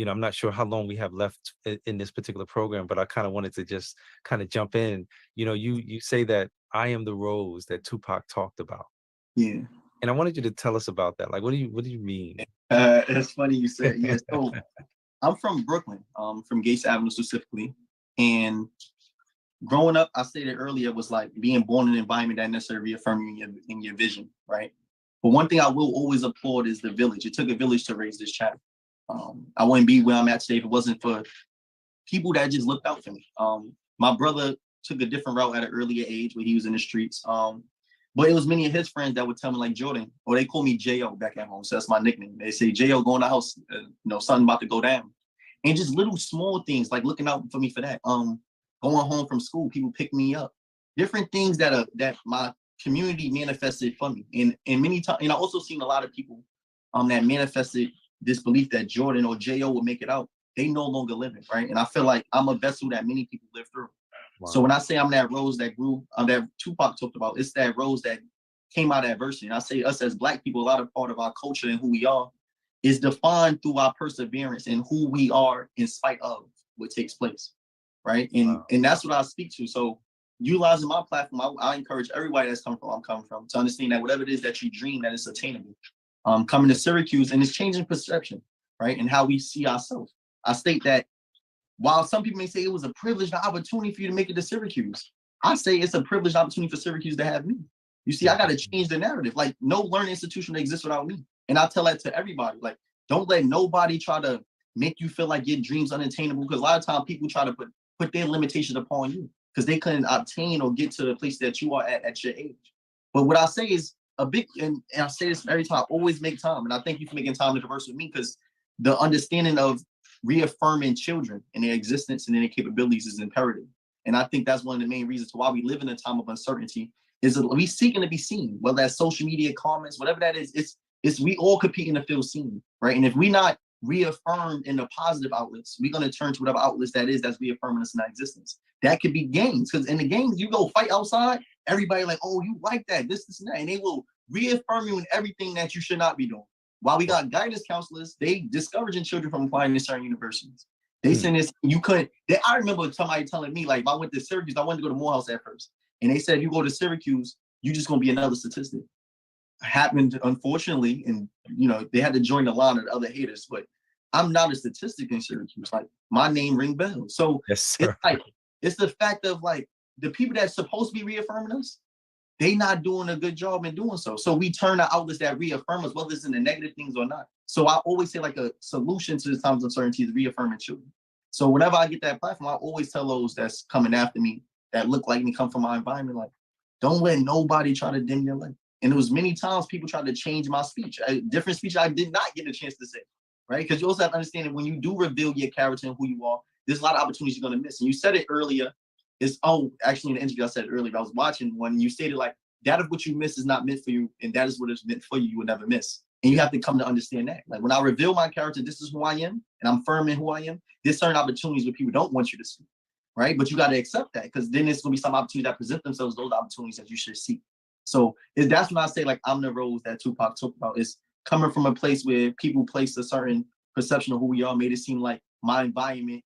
I'm not sure how long we have left in this particular program, but I kind of wanted to just kind of jump in. You say that I am the rose that Tupac talked about. Yeah. And I wanted you to tell us about that. Like, what do you mean? It's funny you said, yeah. So I'm from Brooklyn, from Gates Avenue specifically. And growing up, I stated earlier, was like being born in an environment that necessarily reaffirmed you in your vision, right? But one thing I will always applaud is the village. It took a village to raise this child. I wouldn't be where I'm at today if it wasn't for people that just looked out for me. My brother took a different route at an earlier age when he was in the streets. But it was many of his friends that would tell me like Jordan, or they call me J.O. back at home. So that's my nickname. They say, J.O. go in the house, something about to go down. And just little small things like looking out for me for that. Going home from school, people pick me up. Different things that my community manifested for me. And many times, and I also seen a lot of people that manifested this belief that Jordan or J.O. will make it out. They no longer living, right? And I feel like I'm a vessel that many people live through. Wow. So when I say I'm that rose that grew, that Tupac talked about, it's that rose that came out of adversity. And I say us as Black people, a lot of part of our culture and who we are is defined through our perseverance and who we are in spite of what takes place, right? And that's what I speak to. So utilizing my platform, I encourage everybody that's coming from where I'm coming from to understand that whatever it is that you dream, that it's attainable. Coming to Syracuse, and it's changing perception, right? And how we see ourselves. I state that while some people may say it was a privilege and opportunity for you to make it to Syracuse, I say it's a privileged opportunity for Syracuse to have me. You see, I got to change the narrative. Like, no learning institution exists without me. And I tell that to everybody. Like, don't let nobody try to make you feel like your dream's unattainable, because a lot of times people try to put their limitations upon you because they couldn't obtain or get to the place that you are at your age. But what I say is a big, and I say this every time, always make time. And I thank you for making time to converse with me, because the understanding of reaffirming children and their existence and their capabilities is imperative. And I think that's one of the main reasons why we live in a time of uncertainty, is that we seeking to be seen, whether that's social media comments, whatever that is, it's we all competing to feel seen, right? And if we not reaffirmed in the positive outlets, we're going to turn to whatever outlets that is that's reaffirming us in our existence. That could be games, because in the games, you go fight outside, everybody like, oh, you like that, this, and that, and they will reaffirm you in everything that you should not be doing. While we got guidance counselors, they discouraging children from applying to certain universities. They send this, you couldn't, I remember somebody telling me, like, if I went to Syracuse, I wanted to go to Morehouse at first. And they said, if you go to Syracuse, you're just going to be another statistic. Happened, unfortunately, and, you know, they had to join the line of the other haters, but I'm not a statistic in Syracuse. Like, my name ring bells. So it's like, it's the fact of, like, the people that's supposed to be reaffirming us, they not doing a good job in doing so. So we turn to outlets that reaffirm us, whether it's in the negative things or not. So I always say, like, a solution to the times of uncertainty is reaffirming children. So whenever I get that platform, I always tell those that's coming after me, that look like me, come from my environment, like, don't let nobody try to dim your light. And there was many times people tried to change my speech, different speech I did not get a chance to say, right? Because you also have to understand that when you do reveal your character and who you are, there's a lot of opportunities you're going to miss. And you said it earlier. Actually, in the interview I said it earlier, I was watching when you stated, like, that of what you miss is not meant for you, and that is what is meant for you, you will never miss. And you have to come to understand that. Like, when I reveal my character, this is who I am, and I'm firm in who I am, there's certain opportunities where people don't want you to see, right? But you got to accept that, because then there's going to be some opportunities that present themselves, those opportunities that you should see. So that's when I say, like, I'm the rose that Tupac talked about, is coming from a place where people place a certain perception of who we are, made it seem like my environment,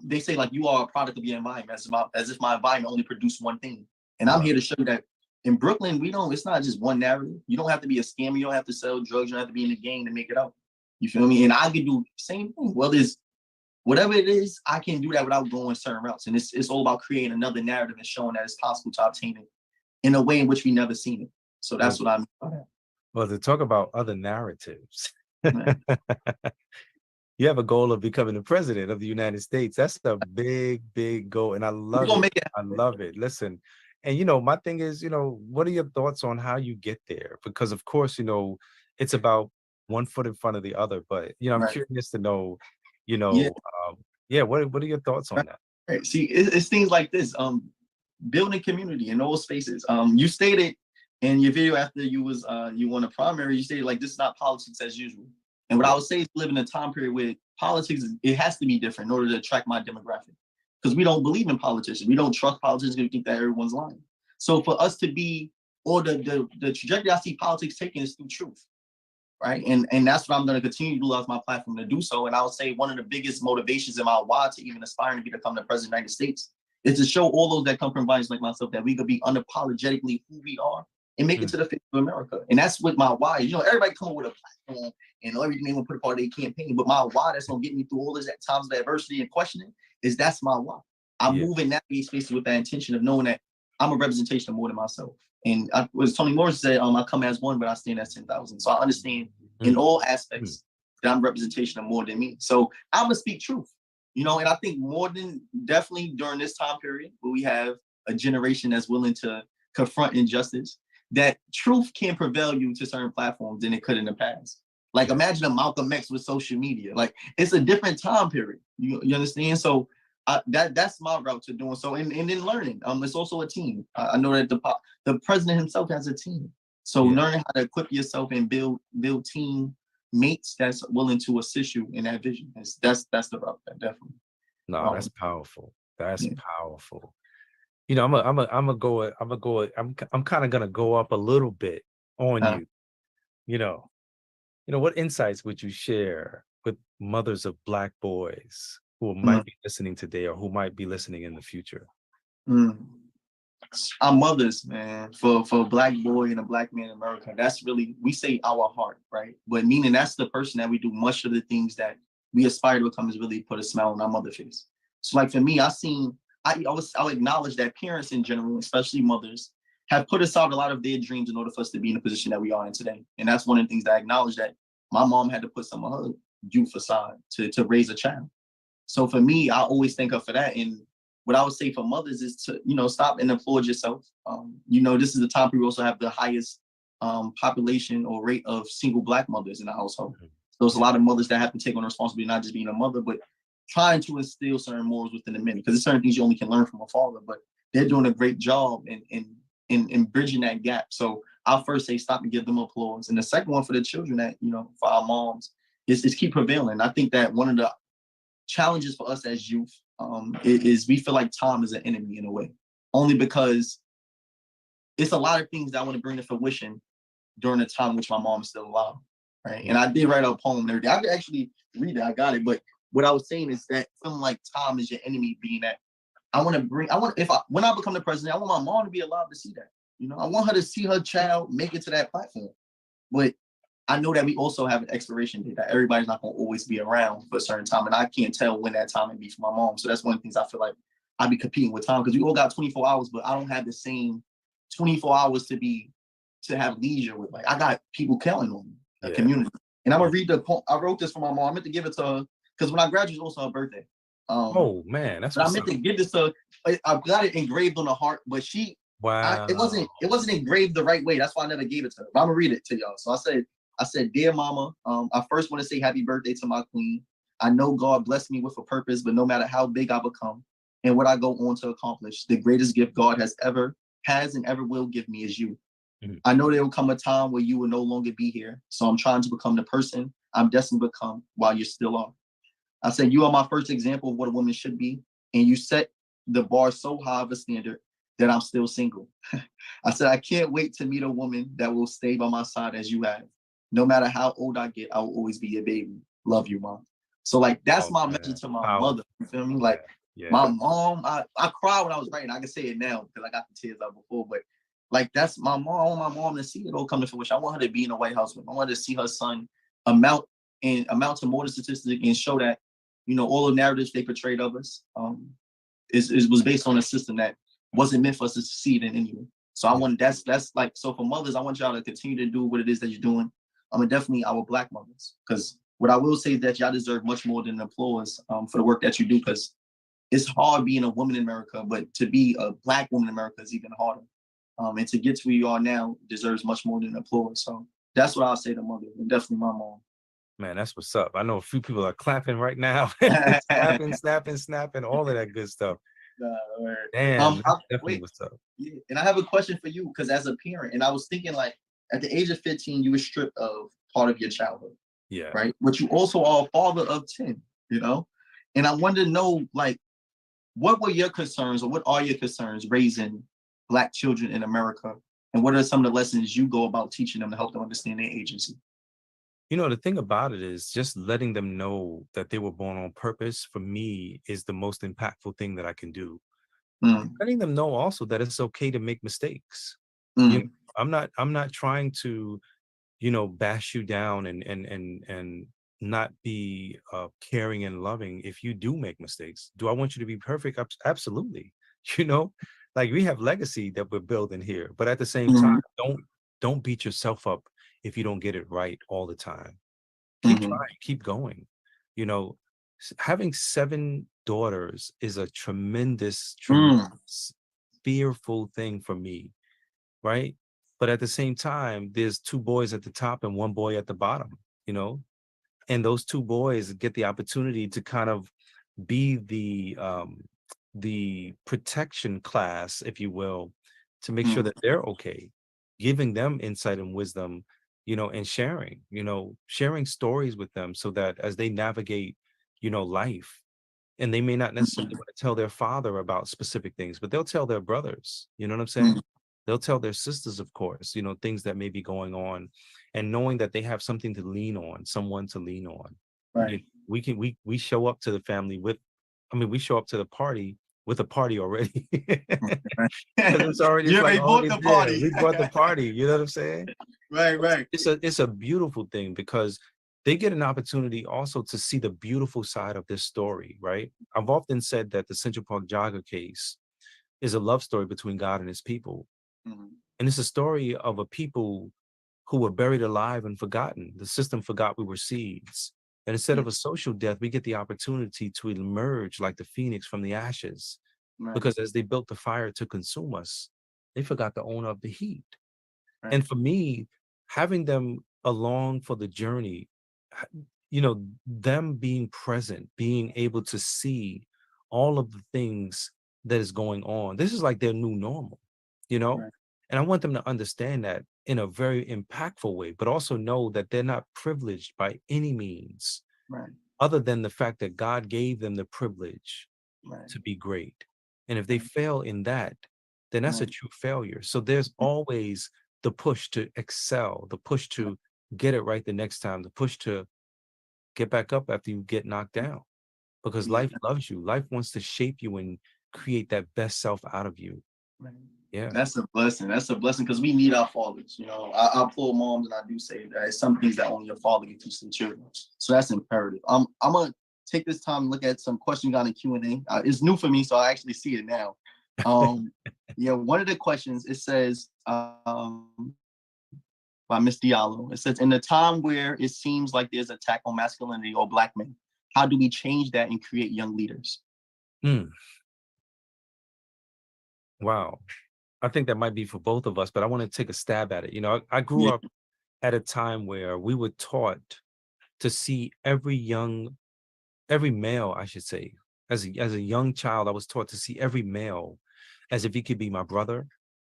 they say, like, you are a product of your environment, as if my environment only produced one thing. And I'm here to show you that in Brooklyn, it's not just one narrative. You don't have to be a scammer. You don't have to sell drugs. You don't have to be in the gang to make it out. You feel me? And I can do the same thing. Well, whatever it is, I can do that without going certain routes. And it's all about creating another narrative and showing that it's possible to obtain it in a way in which we never seen it. So that's what I mean by that. Well, to talk about other narratives, you have a goal of becoming the president of the United States. That's a big, big goal. And I love it. I love it. Listen, and, you know, my thing is, you know, what are your thoughts on how you get there? Because, of course, you know, it's about one foot in front of the other. But, you know, I'm curious to know, you know, what are your thoughts on that? Right. See, it's things like this. Building community in those spaces. You stated in your video after you won a primary, you stated, like, this is not politics as usual. And what I would say is, live in a time period where politics, it has to be different in order to attract my demographic. Because we don't believe in politicians. We don't trust politicians. We think that everyone's lying. So for us to be, or the trajectory I see politics taking is through truth, right? And that's what I'm going to continue to utilize my platform to do so. And I would say one of the biggest motivations in my why to even aspiring to become the president of the United States is to show all those that come from environments like myself that we could be unapologetically who we are and make it to the face of America. And that's what my why is. You know, everybody come up with a platform and everything they want to put a part of their campaign. But my why that's going to get me through all this at times of adversity and questioning is that's my why. I move and navigate spaces with that intention of knowing that I'm a representation of more than myself. And as Toni Morrison said, I come as one, but I stand as 10,000. So I understand in all aspects that I'm a representation of more than me. So I'm going to speak truth, you know, and I think more than definitely during this time period where we have a generation that's willing to confront injustice, that truth can prevail you to certain platforms than it could in the past. Like, imagine a Malcolm X with social media. Like, it's a different time period. You understand? So that's my route to doing so. And then learning. It's also a team. I know that the president himself has a team. So learning how to equip yourself and build team mates that's willing to assist you in that vision. That's the route, definitely. No, that's powerful. That's powerful. You know, I'm kind of gonna go up a little bit on you. You know, what insights would you share with mothers of Black boys who might be listening today or who might be listening in the future? Our mothers, man, for a Black boy and a Black man in America, that's really, we say our heart, right? But meaning that's the person that we do much of the things that we aspire to become, is really put a smile on our mother's face. So like for me, I'll acknowledge that parents in general, especially mothers, have put aside a lot of their dreams in order for us to be in the position that we are in today. And that's one of the things that I acknowledge, that my mom had to put some of her youth aside to raise a child. So for me, I always thank her for that. And what I would say for mothers is to, stop and applaud yourself. This is the time we also have the highest population or rate of single Black mothers in the household. So there's a lot of mothers that have to take on the responsibility, not just being a mother, but trying to instill certain morals within the men, because there's certain things you only can learn from a father, but they're doing a great job in bridging that gap. So I'll first say stop and give them applause. And the second one for the children, that, for our moms, is keep prevailing. I think that one of the challenges for us as youth is we feel like time is an enemy in a way, only because it's a lot of things that I want to bring to fruition during the time in which my mom is still alive, right? And I did write a poem and everything. I could actually read it. I got it. But what I was saying is that feeling like time is your enemy, being that when I become the president, I want my mom to be alive to see that. I want her to see her child make it to that platform. But I know that we also have an expiration date, that everybody's not going to always be around for a certain time. And I can't tell when that time may be for my mom. So that's one of the things I feel like I'd be competing with time, because we all got 24 hours, but I don't have the same 24 hours to have leisure with. Like, I got people counting on me, a community. And I'm going to read the poem. I wrote this for my mom. I meant to give it to her, because when I graduated, it was also her birthday. Oh man, that's what I meant to give this to her. I've got it engraved on the heart, but it wasn't engraved the right way. That's why I never gave it to her. But I'm gonna read it to y'all. So I said, dear mama, I first want to say happy birthday to my queen. I know God blessed me with a purpose, but no matter how big I become and what I go on to accomplish, the greatest gift God has and ever will give me is you. I know there will come a time where you will no longer be here. So I'm trying to become the person I'm destined to become while you still are. I said, you are my first example of what a woman should be. And you set the bar so high of a standard that I'm still single. I said, I can't wait to meet a woman that will stay by my side as you have. No matter how old I get, I will always be your baby. Love you, mom. So like, that's my message to my mother. You feel me? Like my mom, I cried when I was writing. I can say it now because I got the tears out before, but like, that's my mom. I want my mom to see it all come to fruition. I want her to be in the White House with me. I want her to see her son amount to more than statistics and show that, all the narratives they portrayed of us was based on a system that wasn't meant for us to succeed in anyway. So I want that's like, so for mothers, I want y'all to continue to do what it is that you're doing. And definitely our Black mothers, because what I will say is that y'all deserve much more than applause for the work that you do, because it's hard being a woman in America, but to be a Black woman in America is even harder. And to get to where you are now deserves much more than applause. So that's what I'll say to mother, and definitely my mom. Man, that's what's up. I know a few people are clapping right now, snapping, all of that good stuff. Damn, that's definitely what's up. Yeah. And I have a question for you, because as a parent, and I was thinking, like, at the age of 15, you were stripped of part of your childhood. Yeah. Right. But you also are a father of 10, And I wanted to know, like, what were your concerns, or what are your concerns raising Black children in America? And what are some of the lessons you go about teaching them to help them understand their agency? The thing about it is just letting them know that they were born on purpose, for me, is the most impactful thing that I can do. Letting them know also that it's okay to make mistakes. I'm not trying to, bash you down and not be caring and loving if you do make mistakes. Do I want you to be perfect? Absolutely. Like, we have legacy that we're building here, but at the same time, don't beat yourself up if you don't get it right all the time. Keep trying, keep going. Having 7 daughters is a tremendous fearful thing for me, right? But at the same time, there's 2 boys at the top and 1 boy at the bottom, and those 2 boys get the opportunity to kind of be the protection class, if you will, to make sure that they're okay, giving them insight and wisdom, and sharing stories with them, so that as they navigate, life, and they may not necessarily want to tell their father about specific things, but they'll tell their brothers, you know what I'm saying? They'll tell their sisters, of course, things that may be going on, and knowing that they have something to lean on, someone to lean on. Right. We show up to the family with I mean, we show up to the party with a party already. Because it's already, You it's like already bought already the there. party. We brought the party. You know what I'm saying? Right. It's a beautiful thing because they get an opportunity also to see the beautiful side of this story, right? I've often said that the Central Park jogger case is a love story between God and his people. Mhm. And it's a story of a people who were buried alive and forgotten. The system forgot we were seeds. And instead of a social death, we get the opportunity to emerge like the phoenix from the ashes. Right. Because as they built the fire to consume us, they forgot the owner of the heat. Right. And for me, having them along for the journey, you know, them being present, being able to see all of the things that is going on, this is like their new normal, you know? Right. And I want them to understand that in a very impactful way, but also know that they're not privileged by any means, Right. other than the fact that God gave them the privilege Right. to be great. And if they fail in that, then that's a Right. true failure. So there's always the push to excel, the push to get it right the next time, the push to get back up after you get knocked down. Because Yeah. life loves you. Life wants to shape you and create that best self out of you. Right. Yeah. That's a blessing. That's a blessing because we need our fathers. You know, I applaud moms and I do say that it's some things that only your father can teach the children. So that's imperative. I'm gonna take this time to look at some questions on the Q&A. It's new for me, so I actually see it now. Yeah, one of the questions, it says by Miss Diallo. It says, in a time where it seems like there's an attack on masculinity or Black men, how do we change that and create young leaders? Wow. I think that might be for both of us, but I want to take a stab at it. You know, I grew up at a time where we were taught to see every male, I should say, as a young child, I was taught to see every male as if he could be my brother,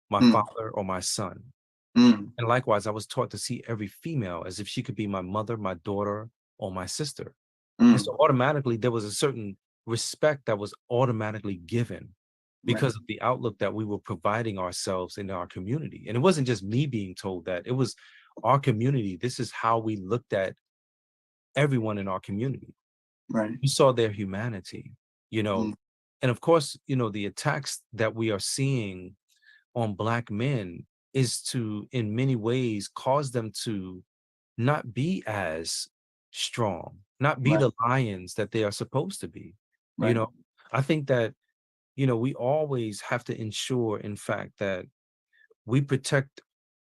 my father, or my son. And likewise, I was taught to see every female as if she could be my mother, my daughter, or my sister. And so automatically there was a certain respect that was automatically given because of the outlook that we were providing ourselves in our community. And it wasn't just me being told that, it was our community. This is how we looked at everyone in our community. Right. We saw their humanity, you know. And of course, you know, the attacks that we are seeing on Black men is to, in many ways, cause them to not be as strong, not be the lions that they are supposed to be. You know, I think that, you know, we always have to ensure, in fact, that we protect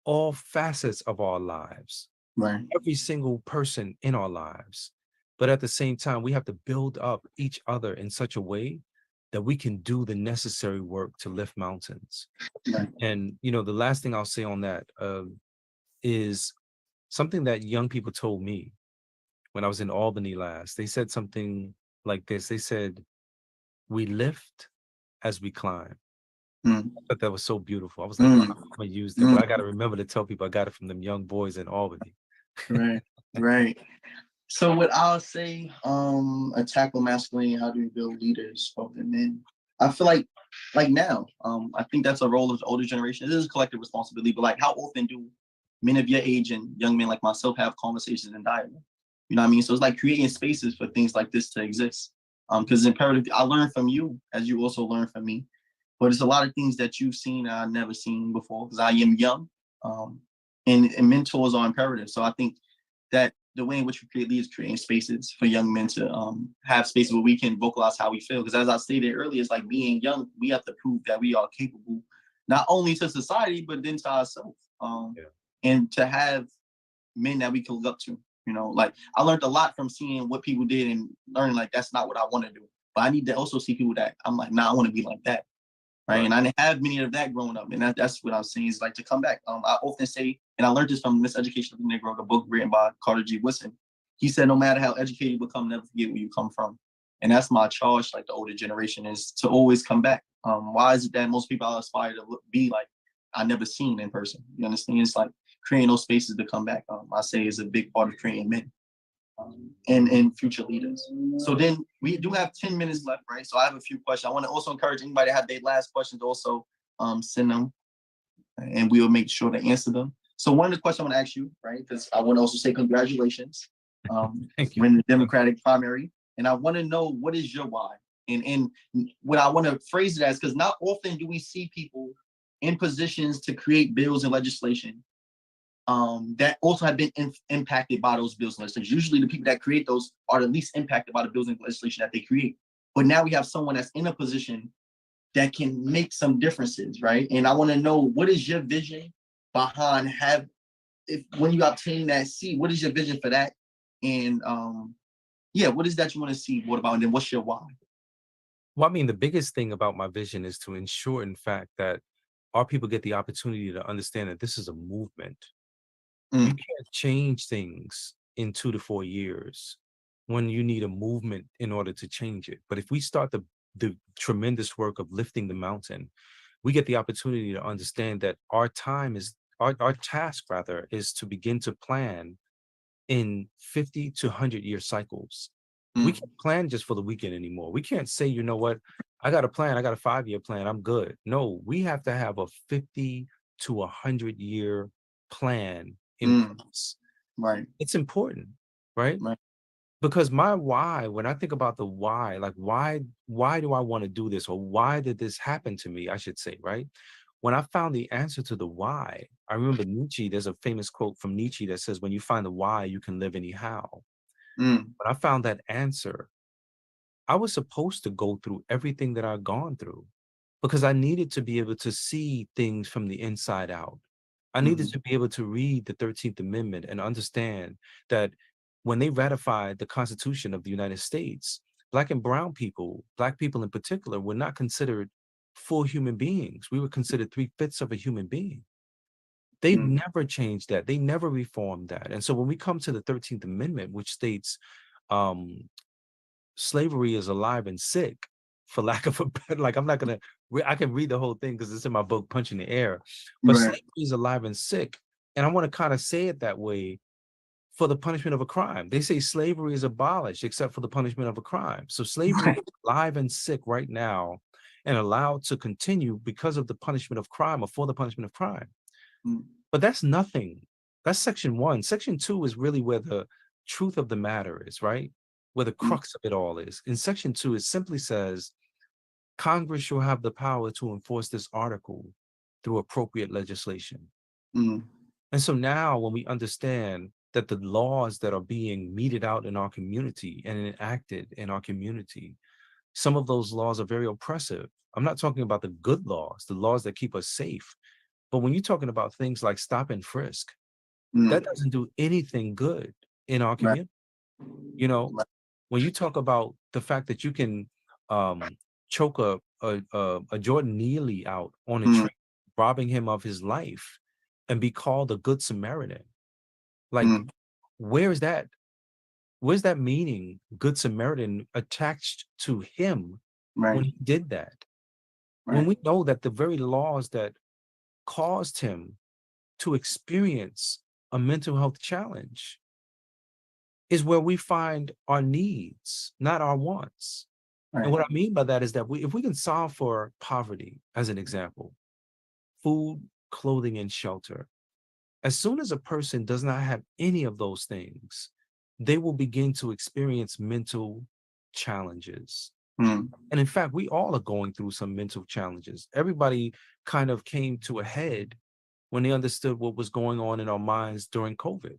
all facets of our lives, every single person in our lives. But at the same time, we have to build up each other in such a way that we can do the necessary work to lift mountains. And, you know, the last thing I'll say on that is something that young people told me when I was in Albany last. They said something like this. They said, we lift as we climb. I thought that was so beautiful. I was like, wow, I'm gonna use that, but I got to remember to tell people I got it from them young boys in Albany. Right. So what I'll say, attack on masculinity, how do we build leaders of the men? I feel like now, I think that's a role of the older generation. It is a collective responsibility, but like how often do men of your age and young men like myself have conversations and dialogue? You know what I mean? So it's like creating spaces for things like this to exist. Because it's imperative. I learn from you as you also learn from me. But it's a lot of things that you've seen I've never seen before because I am young. And mentors are imperative. So I think that the way in which we create leaders, creating spaces for young men to have spaces where we can vocalize how we feel. Because as I stated earlier, it's like being young, we have to prove that we are capable, not only to society, but then to ourselves. And to have men that we can look up to. You know, like I learned a lot from seeing what people did and learning like that's not what I want to do. But I need to also see people that I'm like, nah, I want to be like that. Right. And I didn't have many of that growing up. And that's what I was saying is like to come back. I often say, and I learned this from Miseducation of the Negro, the book written by Carter G. Woodson. He said, no matter how educated you become, never forget where you come from. And that's my charge, like the older generation, is to always come back. Why is it that most people aspire to be like I never seen in person? You understand? It's like creating those spaces to come back. I say is a big part of creating men. And future leaders. So then we do have 10 minutes left, right? So I have a few questions. I want to also encourage anybody to have their last questions also send them and we will make sure to answer them. So one of the questions I want to ask you, right? Because I want to also say congratulations. Thank you. We're in the Democratic primary. And I want to know, what is your why? And what I want to phrase it as, because not often do we see people in positions to create bills and legislation that also have been impacted by those bills and legislation. Usually the people that create those are the least impacted by the bills and legislation that they create. But now we have someone that's in a position that can make some differences, right? And I want to know, what is your vision behind when you obtain that seat, what is your vision for that? And what is that you want to see more about? And then what's your why? Well, I mean, the biggest thing about my vision is to ensure, in fact, that our people get the opportunity to understand that this is a movement. You can't change things in 2 to 4 years when you need a movement in order to change it. But if we start the tremendous work of lifting the mountain, we get the opportunity to understand that our task rather is to begin to plan in 50 to 100-year cycles. We can't plan just for the weekend anymore. We can't say, you know what, I got a plan, I got a 5-year plan, I'm good. No, we have to have a 50 to 100-year plan in place. Right. It's important, right? Right. Because my why, when I think about the why, like why do I want to do this, or why did this happen to me, I should say, right? When I found the answer to the why, I remember Nietzsche, there's a famous quote from Nietzsche that says, when you find the why, you can live anyhow. When I found that answer, I was supposed to go through everything that I've gone through because I needed to be able to see things from the inside out. I needed to be able to read the 13th Amendment and understand that when they ratified the Constitution of the United States, Black and brown people, Black people in particular, were not considered full human beings. We were considered 3/5 of a human being. They've never changed that. They never reformed that. And so when we come to the 13th Amendment, which states slavery is alive and sick, for lack of a better, like I'm not gonna, I can read the whole thing because it's in my book, Punch in the Air, but slavery is alive and sick. And I want to kind of say it that way for the punishment of a crime. They say slavery is abolished except for the punishment of a crime. So slavery is alive and sick right now and allowed to continue because of the punishment of crime or for the punishment of crime. But that's nothing. That's section 1. Section 2 is really where the truth of the matter is, right? Where the crux of it all is. In section 2, it simply says, Congress shall have the power to enforce this article through appropriate legislation. And so now when we understand that the laws that are being meted out in our community and enacted in our community, some of those laws are very oppressive. I'm not talking about the good laws, the laws that keep us safe. But when you're talking about things like stop and frisk, that doesn't do anything good in our community. You know, when you talk about the fact that you can choke a Jordan Neely out on a train, robbing him of his life, and be called a good Samaritan, like where's that meaning, good Samaritan, attached to him when he did that? When we know that the very laws that caused him to experience a mental health challenge is where we find our needs, not our wants. And what I mean by that is that if we can solve for poverty, as an example, food, clothing, and shelter, as soon as a person does not have any of those things, they will begin to experience mental challenges. And in fact, we all are going through some mental challenges. Everybody kind of came to a head when they understood what was going on in our minds during COVID,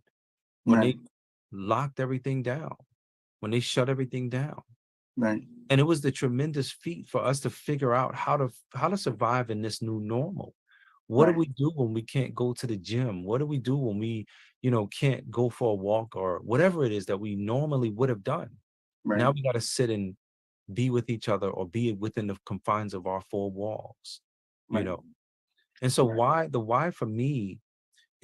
when they locked everything down, when they shut everything down. And it was the tremendous feat for us to figure out how to survive in this new normal. What do we do when we can't go to the gym? What do we do when we, can't go for a walk or whatever it is that we normally would have done? Now we got to sit and be with each other or be within the confines of our four walls, And so the why for me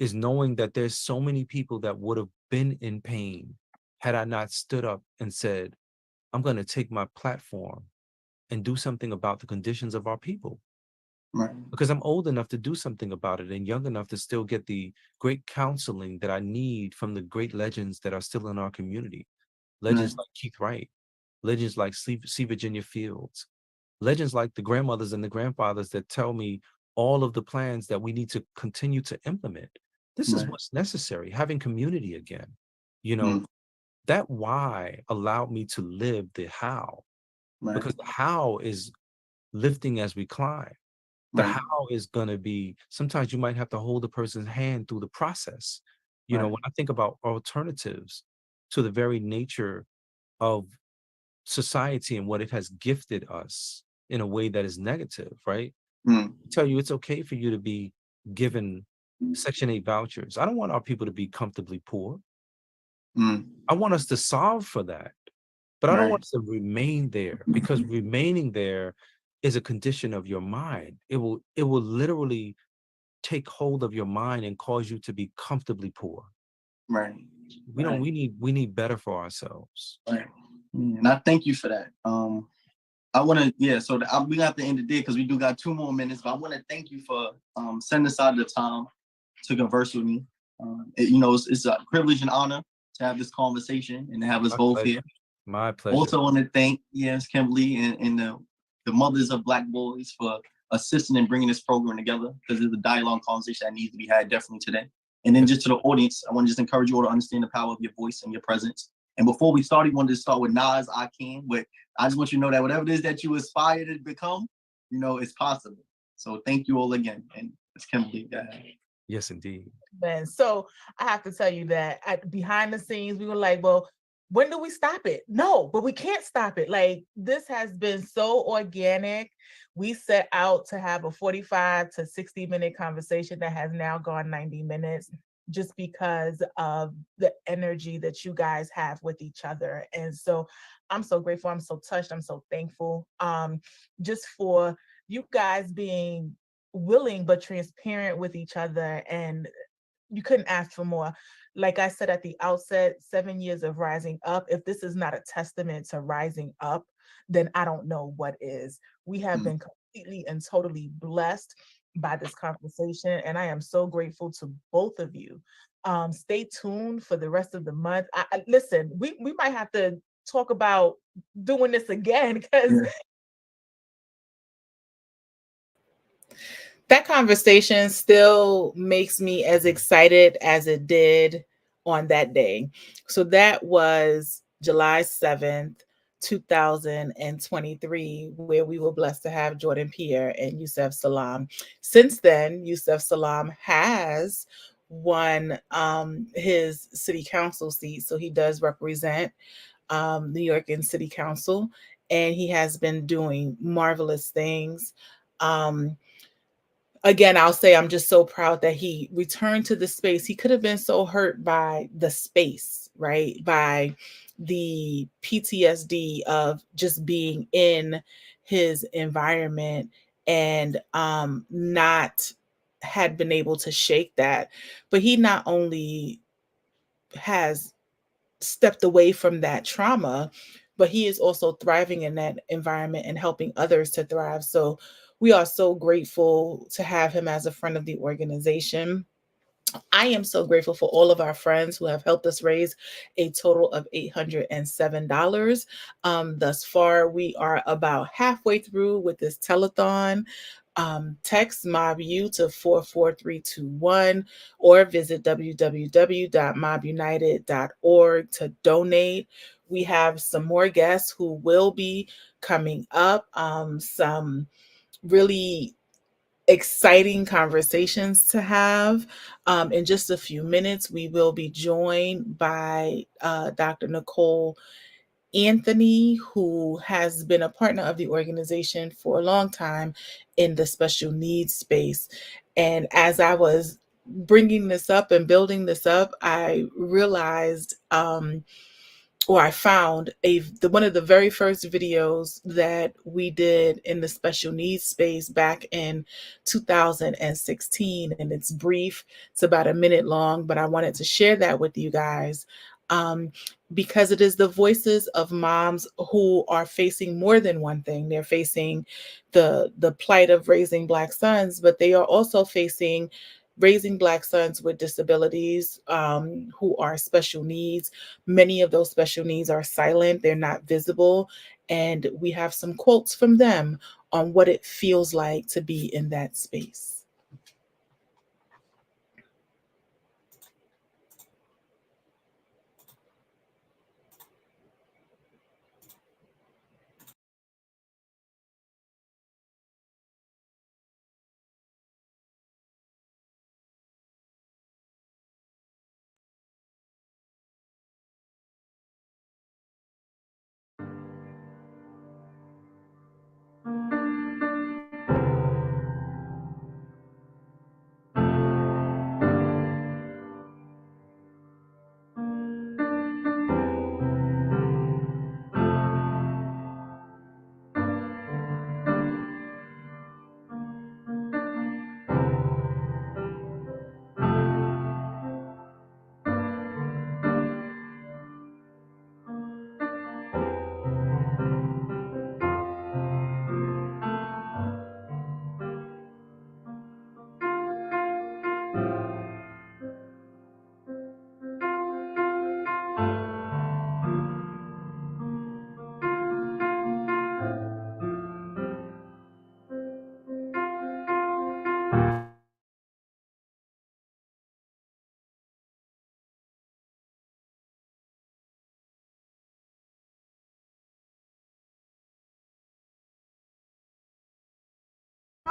is knowing that there's so many people that would have been in pain had I not stood up and said, I'm going to take my platform and do something about the conditions of our people. Because I'm old enough to do something about it and young enough to still get the great counseling that I need from the great legends that are still in our community. Legends like Keith Wright, legends like C. Virginia Fields, legends like the grandmothers and the grandfathers that tell me all of the plans that we need to continue to implement. This is what's necessary, having community again. That why allowed me to live the how. because the how is lifting as we climb. The how is going to be, sometimes you might have to hold a person's hand through the process. You know, when I think about alternatives to the very nature of society and what it has gifted us in a way that is negative, right? I tell you, it's okay for you to be given Section 8 vouchers. I don't want our people to be comfortably poor. I want us to solve for that, but I don't want us to remain there, because remaining there is a condition of your mind. It will literally take hold of your mind and cause you to be comfortably poor. We don't, we need better for ourselves. And I thank you for that. I want to, so we got to end the day because we do got 2 more minutes, but I want to thank you for setting aside the time to converse with me. It's a privilege and honor to have this conversation and to have us both here. My pleasure. Also want to thank, Kimberly and the mothers of Black boys for assisting in bringing this program together, because there's a dialogue conversation that needs to be had definitely today. And then just to the audience, I want to just encourage you all to understand the power of your voice and your presence. And before we started, we wanted to start with Nas, I Can, but I just want you to know that whatever it is that you aspire to become, it's possible. So thank you all again. And it's Kimberly. Yes, indeed. Man, so I have to tell you that behind the scenes, we were like, well, when do we stop it? No, but we can't stop it. Like, this has been so organic. We set out to have a 45 to 60-minute conversation that has now gone 90 minutes, just because of the energy that you guys have with each other. And so I'm so grateful. I'm so touched. I'm so thankful just for you guys being willing but transparent with each other, and you couldn't ask for more. Like I said at the outset, 7 years of rising up. If this is not a testament to rising up, then I don't know what is. We have been completely and totally blessed by this conversation, and I am so grateful to both of you. Stay tuned for the rest of the month. Listen, we might have to talk about doing this again, because that conversation still makes me as excited as it did on that day. So that was July 7th, 2023, where we were blessed to have Jordan Pierre and Yusef Salam. Since then, Yusef Salam has won his city council seat. So he does represent New York in city council, and he has been doing marvelous things. Again, I'll say I'm just so proud that he returned to the space. He could have been so hurt by the space, right? By the PTSD of just being in his environment and not had been able to shake that. But he not only has stepped away from that trauma, but he is also thriving in that environment and helping others to thrive. So we are so grateful to have him as a friend of the organization. I am so grateful for all of our friends who have helped us raise a total of $807. Thus far, we are about halfway through with this telethon. Text MOBBU to 44321 or visit www.mobbunited.org to donate. We have some more guests who will be coming up, some really exciting conversations to have. In just a few minutes, we will be joined by Dr. Nicole Anthony, who has been a partner of the organization for a long time in the special needs space. And as I was bringing this up and building this up, I realized I found one of the very first videos that we did in the special needs space back in 2016. And it's brief, it's about a minute long, but I wanted to share that with you guys because it is the voices of moms who are facing more than one thing. They're facing the plight of raising Black sons, but they are also facing raising Black sons with disabilities who are special needs. Many of those special needs are silent, they're not visible. And we have some quotes from them on what it feels like to be in that space.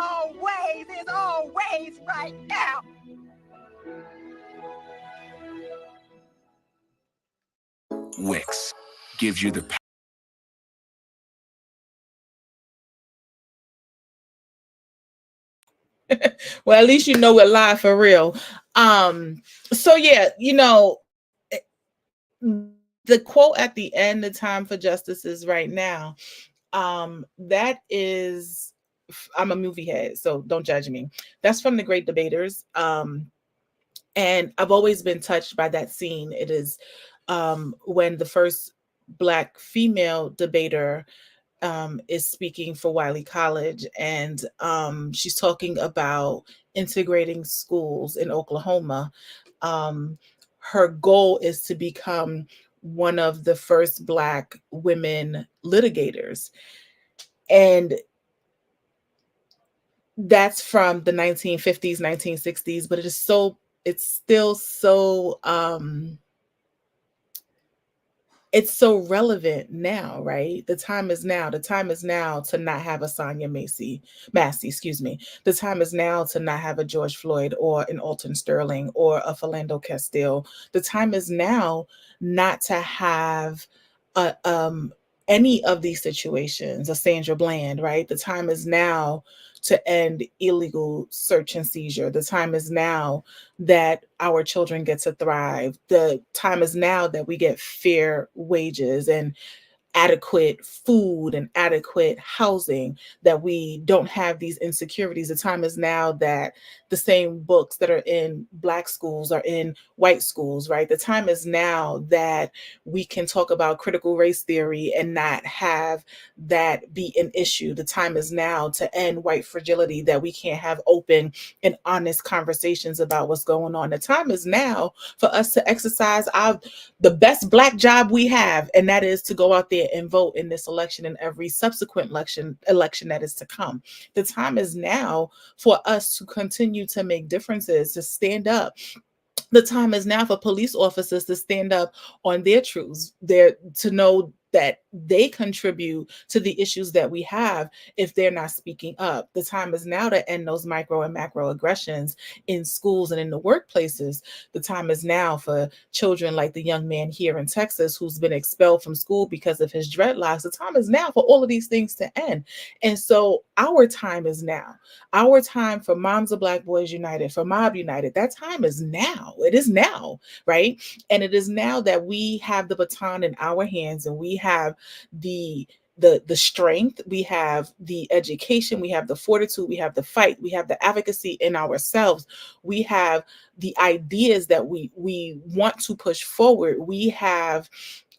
always is always right now. Wix gives you the Well, at least you know we're live for real. So yeah, the quote at the end, the time for justice is right now. That is, I'm a movie head, so don't judge me. That's from The Great Debaters. And I've always been touched by that scene. It is when the first Black female debater is speaking for Wiley College, and she's talking about integrating schools in Oklahoma. Her goal is to become one of the first Black women litigators. And that's from the 1950s, 1960s, but it's still so it's so relevant now, right? The time is now. The time is now to not have a Sonia Massey, excuse me. The time is now to not have a George Floyd or an Alton Sterling or a Philando Castile. The time is now not to have any of these situations, a Sandra Bland, right? The time is now to end illegal search and seizure. The time is now that our children get to thrive. The time is now that we get fair wages and adequate food and adequate housing, that we don't have these insecurities. The time is now that the same books that are in Black schools are in white schools, right? The time is now that we can talk about critical race theory and not have that be an issue. The time is now to end white fragility, that we can't have open and honest conversations about what's going on. The time is now for us to exercise the best Black job we have, and that is to go out there and vote in this election and every subsequent election that is to come. The time is now for us to continue to make differences, to stand up. The time is now for police officers to stand up on their truths, to know that they contribute to the issues that we have if they're not speaking up. The time is now to end those micro and macro aggressions in schools and in the workplaces. The time is now for children like the young man here in Texas who's been expelled from school because of his dreadlocks. The time is now for all of these things to end. And so our time is now. Our time for Moms of Black Boys United, for Mob United, that time is now. It is now, right? And it is now that we have the baton in our hands, and we have the strength, we have the education, we have the fortitude, we have the fight, we have the advocacy in ourselves, we have the ideas that we want to push forward, we have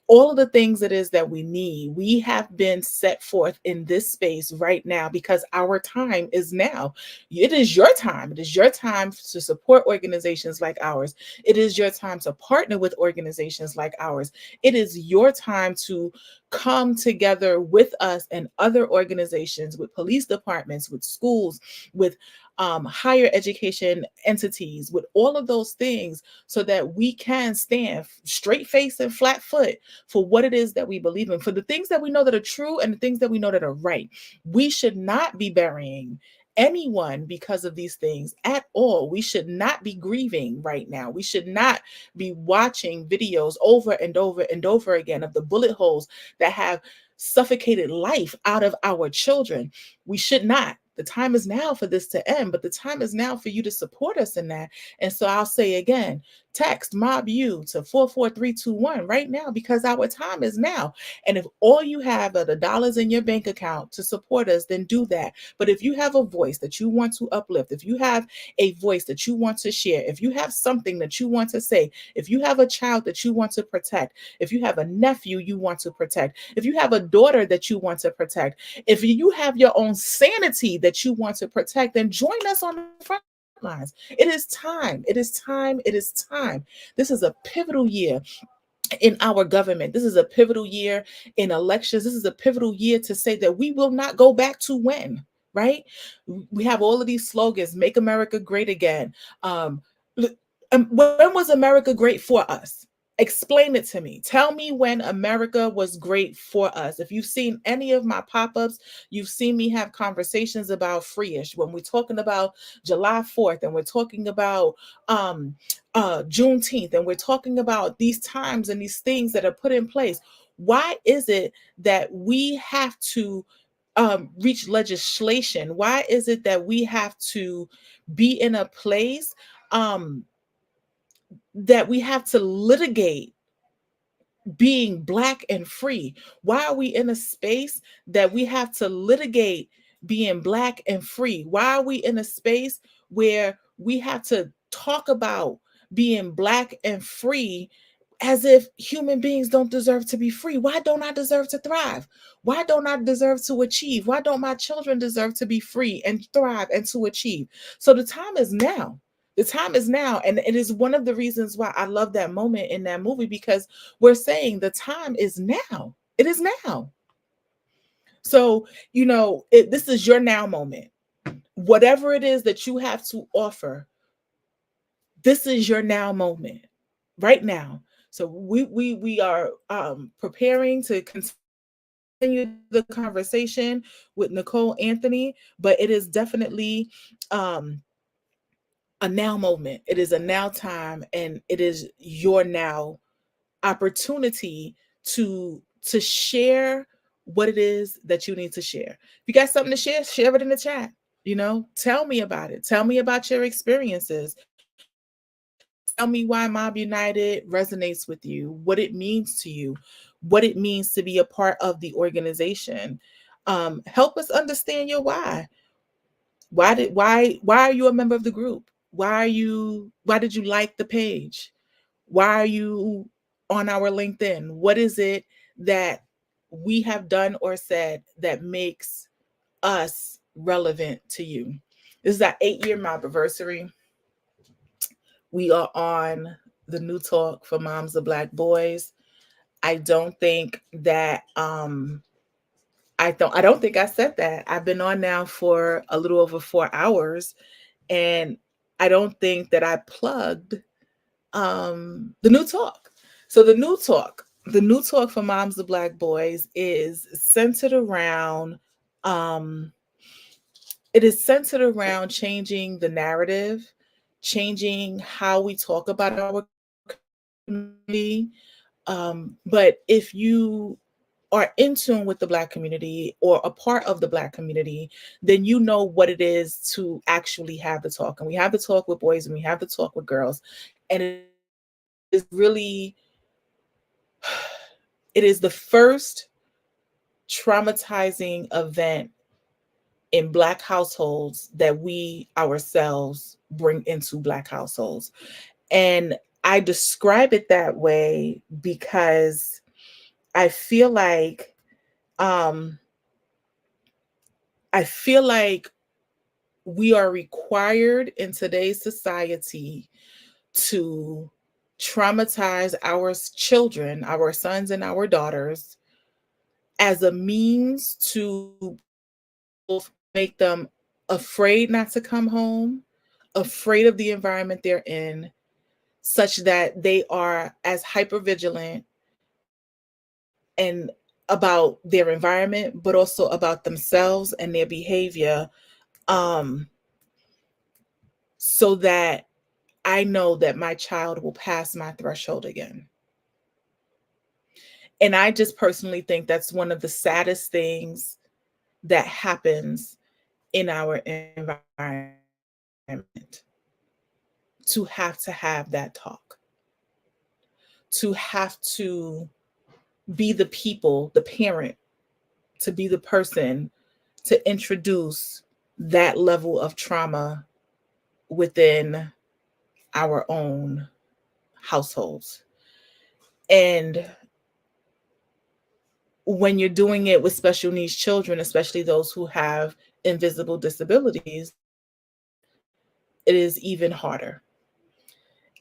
all of the things it is that we need. We have been set forth in this space right now because our time is now. It is your time. It is your time to support organizations like ours. It is your time to partner with organizations like ours. It is your time to come together with us and other organizations, with police departments, with schools, with higher education entities, with all of those things, so that we can stand straight face and flat foot for what it is that we believe in, for the things that we know that are true and the things that we know that are right. We should not be burying anyone because of these things at all. We should not be grieving right now. We should not be watching videos over and over and over again of the bullet holes that have suffocated life out of our children. We should not. The time is now for this to end, but the time is now for you to support us in that. And so I'll say again, text MOBBiU to 44321 right now, because our time is now. And if all you have are the dollars in your bank account to support us, then do that. But if you have a voice that you want to uplift, if you have a voice that you want to share, if you have something that you want to say, if you have a child that you want to protect, if you have a nephew you want to protect, if you have a daughter that you want to protect, if you have your own sanity that you want to protect, then join us on the front lines. It is time. It is time. It is time. This is a pivotal year in our government. This is a pivotal year in elections. This is a pivotal year to say that we will not go back to when, right? We have all of these slogans, make America great again. When was America great for us? Explain it to me. Tell me when America was great for us. If you've seen any of my pop-ups, you've seen me have conversations about free-ish. When we're talking about July 4th and we're talking about Juneteenth and we're talking about these times and these things that are put in place. Why is it that we have to reach legislation? Why is it that we have to be in a place that we have to litigate being Black and free? Why are we in a space that we have to litigate being Black and free? Why are we in a space where we have to talk about being Black and free as if human beings don't deserve to be free? Why don't I deserve to thrive? Why don't I deserve to achieve? Why don't my children deserve to be free and thrive and to achieve? So the time is now. The time is now. And it is one of the reasons why I love that moment in that movie, because we're saying the time is now. It is now. So, this is your now moment. Whatever it is that you have to offer, this is your now moment right now. So we are preparing to continue the conversation with Nicole Anthony, but it is definitely a now moment. It is a now time, and it is your now opportunity to share what it is that you need to share. If you got something to share, share it in the chat. Tell me about it. Tell me about your experiences. Tell me why Mob United resonates with you, what it means to you, what it means to be a part of the organization. Help us understand your why. Why are you a member of the group? Why did you like the page? Why are you on our LinkedIn? What is it that we have done or said that makes us relevant to you? This is our 8-year Mobbiversary. We are on the new talk for moms of Black boys. I don't think that I don't think I said that. I've been on now for a little over 4 hours, and I don't think that I plugged the new talk. So the new talk for moms of Black boys is centered around changing the narrative, changing how we talk about our community. But if you are in tune with the Black community or a part of the Black community, then you know what it is to actually have the talk. And we have the talk with boys and we have the talk with girls. And it is really, it is the first traumatizing event in Black households that we ourselves bring into Black households. And I describe it that way because I feel like we are required in today's society to traumatize our children, our sons and our daughters, as a means to make them afraid not to come home, afraid of the environment they're in, such that they are as hypervigilant and about their environment, but also about themselves and their behavior, so that I know that my child will pass my threshold again. And I just personally think that's one of the saddest things that happens in our environment, to have that talk, to have to be the people, the parent, to be the person to introduce that level of trauma within our own households. And when you're doing it with special needs children, especially those who have invisible disabilities, it is even harder.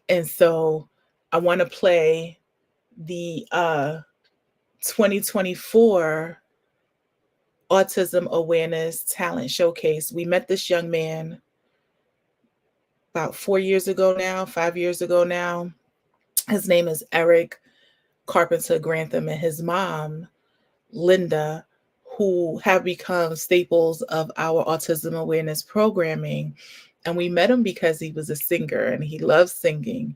And so I want to play the 2024 Autism Awareness Talent Showcase. We met this young man about 4 years ago now, 5 years ago now. His name is Eric Carpenter Grantham, and his mom, Linda, who have become staples of our autism awareness programming. And we met him because he was a singer and he loves singing.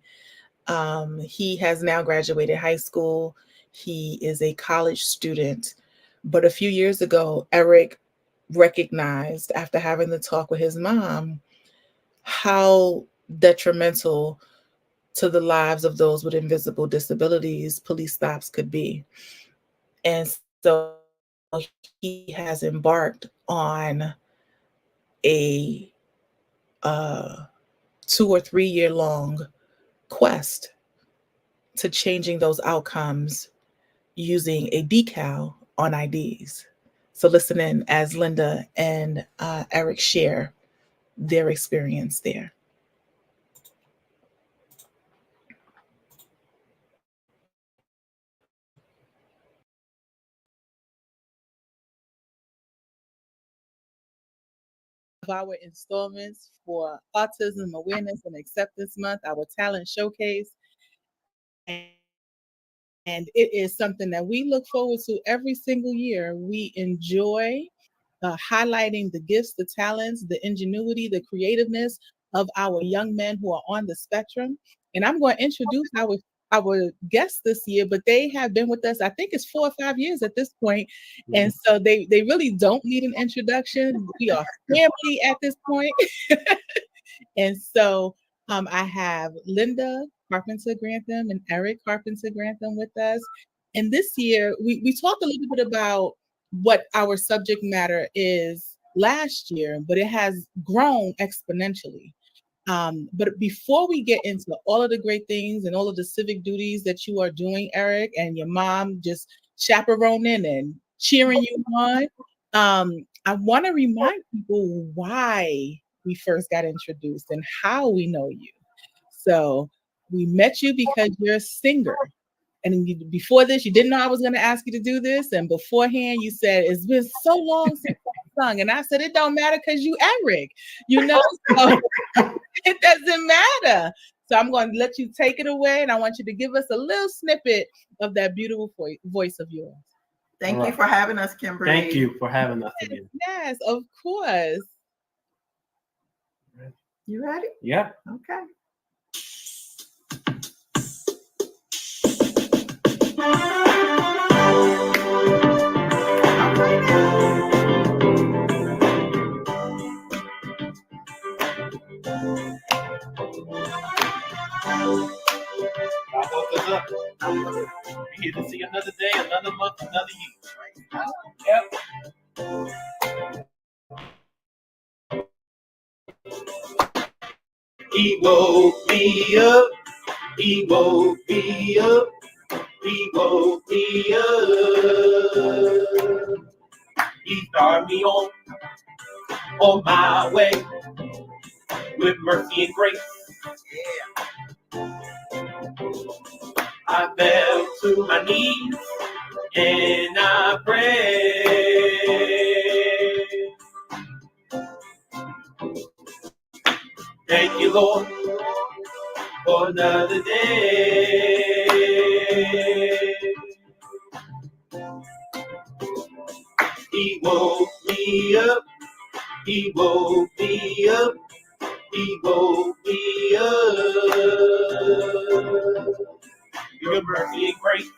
He has now graduated high school. He is a college student. But a few years ago, Eric recognized, after having the talk with his mom, how detrimental to the lives of those with invisible disabilities police stops could be. And so he has embarked on a 2 or 3 year long quest to changing those outcomes using a decal on IDs. So listen in as Linda and Eric share their experience there. Our installments for Autism Awareness and Acceptance Month, our talent showcase. And it is something that we look forward to every single year. We enjoy highlighting the gifts, the talents, the ingenuity, the creativeness of our young men who are on the spectrum. And I'm going to introduce our guests this year, but they have been with us, I think it's 4 or 5 years at this point. And so they really don't need an introduction. We are family at this point. And so I have Linda Carpenter Grantham and Eric Carpenter Grantham with us. And this year, we talked a little bit about what our subject matter is last year, but it has grown exponentially. But before we get into all of the great things and all of the civic duties that you are doing, Eric, and your mom just chaperoning and cheering you on, I want to remind people why we first got introduced and how we know you. So we met you because you're a singer. And before this, you didn't know I was going to ask you to do this. And beforehand, you said, it's been so long since I sung. And I said, it don't matter because you Eric, so it doesn't matter. So I'm going to let you take it away. And I want you to give us a little snippet of that beautiful voice of yours. Thank you for having us, Kimberly. Thank you for having us again. Yes, of course. You ready? Yeah. Okay. God woke us up. We're here to see another day, another month, another year. Yep. He woke me up. He woke me up. He woke me up. He started me on my way with mercy and grace. I fell to my knees and I prayed. Thank you, Lord, for another day. He woke me up. He woke me up. He woke me up. Your mercy and grace,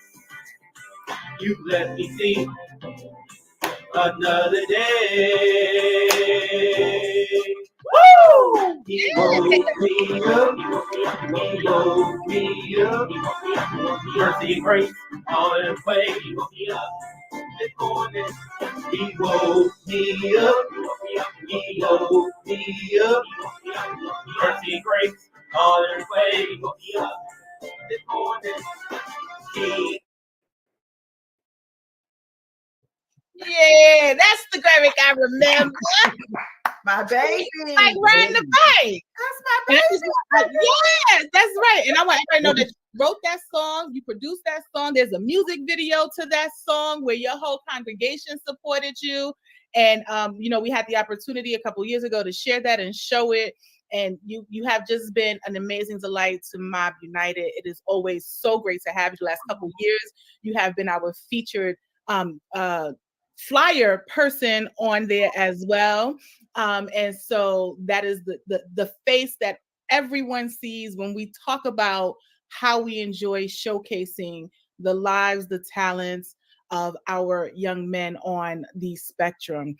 you let me see another day. Woo! He woke me up. He woke me up. Mercy and grace on its way. He woke me up this morning. He woke me up. He woke me up. Mercy and grace on its way. He woke me up this morning. Yeah, that's the Eric I remember. My baby. Like riding the bike. That's my baby. Yes, that's right. And I want everybody to know that you wrote that song, you produced that song. There's a music video to that song where your whole congregation supported you. And we had the opportunity a couple years ago to share that and show it. And you have just been an amazing delight to Mob United. It is always so great to have you. The last couple years, you have been our featured flyer person on there as well. And so that is the face that everyone sees when we talk about how we enjoy showcasing the lives, the talents of our young men on the spectrum.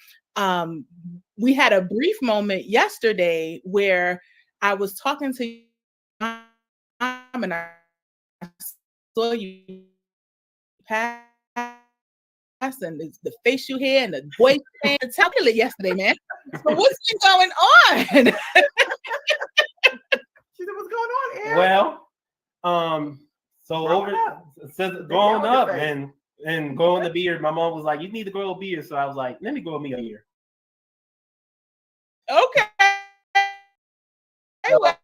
We had a brief moment yesterday where I was talking to your mom and I saw you pass and the face you hear and the voice and tell me yesterday, man. So what's been going on? She said, "What's going on, Eric?" Well, since growing up and growing the beard, my mom was like, "You need to grow a beard." So I was like, "Let me grow me a beard." Okay. Well,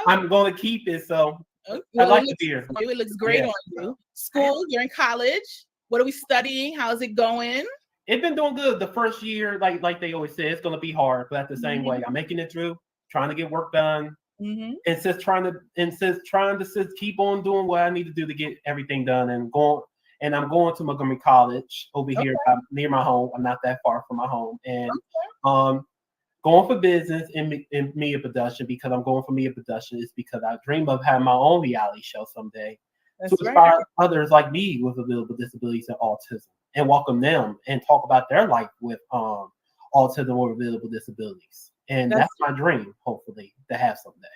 I'm going to keep it. So I well, like the beard. It looks great on you. School, you're in college. What are we studying? How's it going? It's been doing good. The first year, like they always say, it's going to be hard, but at the same way, I'm making it through, trying to get work done, and just trying to keep on doing what I need to do to get everything done and going. And I'm going to Montgomery College over here near my home. I'm not that far from my home, and going for business in media production. Because I'm going for media production is because I dream of having my own reality show someday to inspire others like me with available disabilities and autism, and welcome them and talk about their life with autism or available disabilities. And that's my dream, hopefully, to have someday.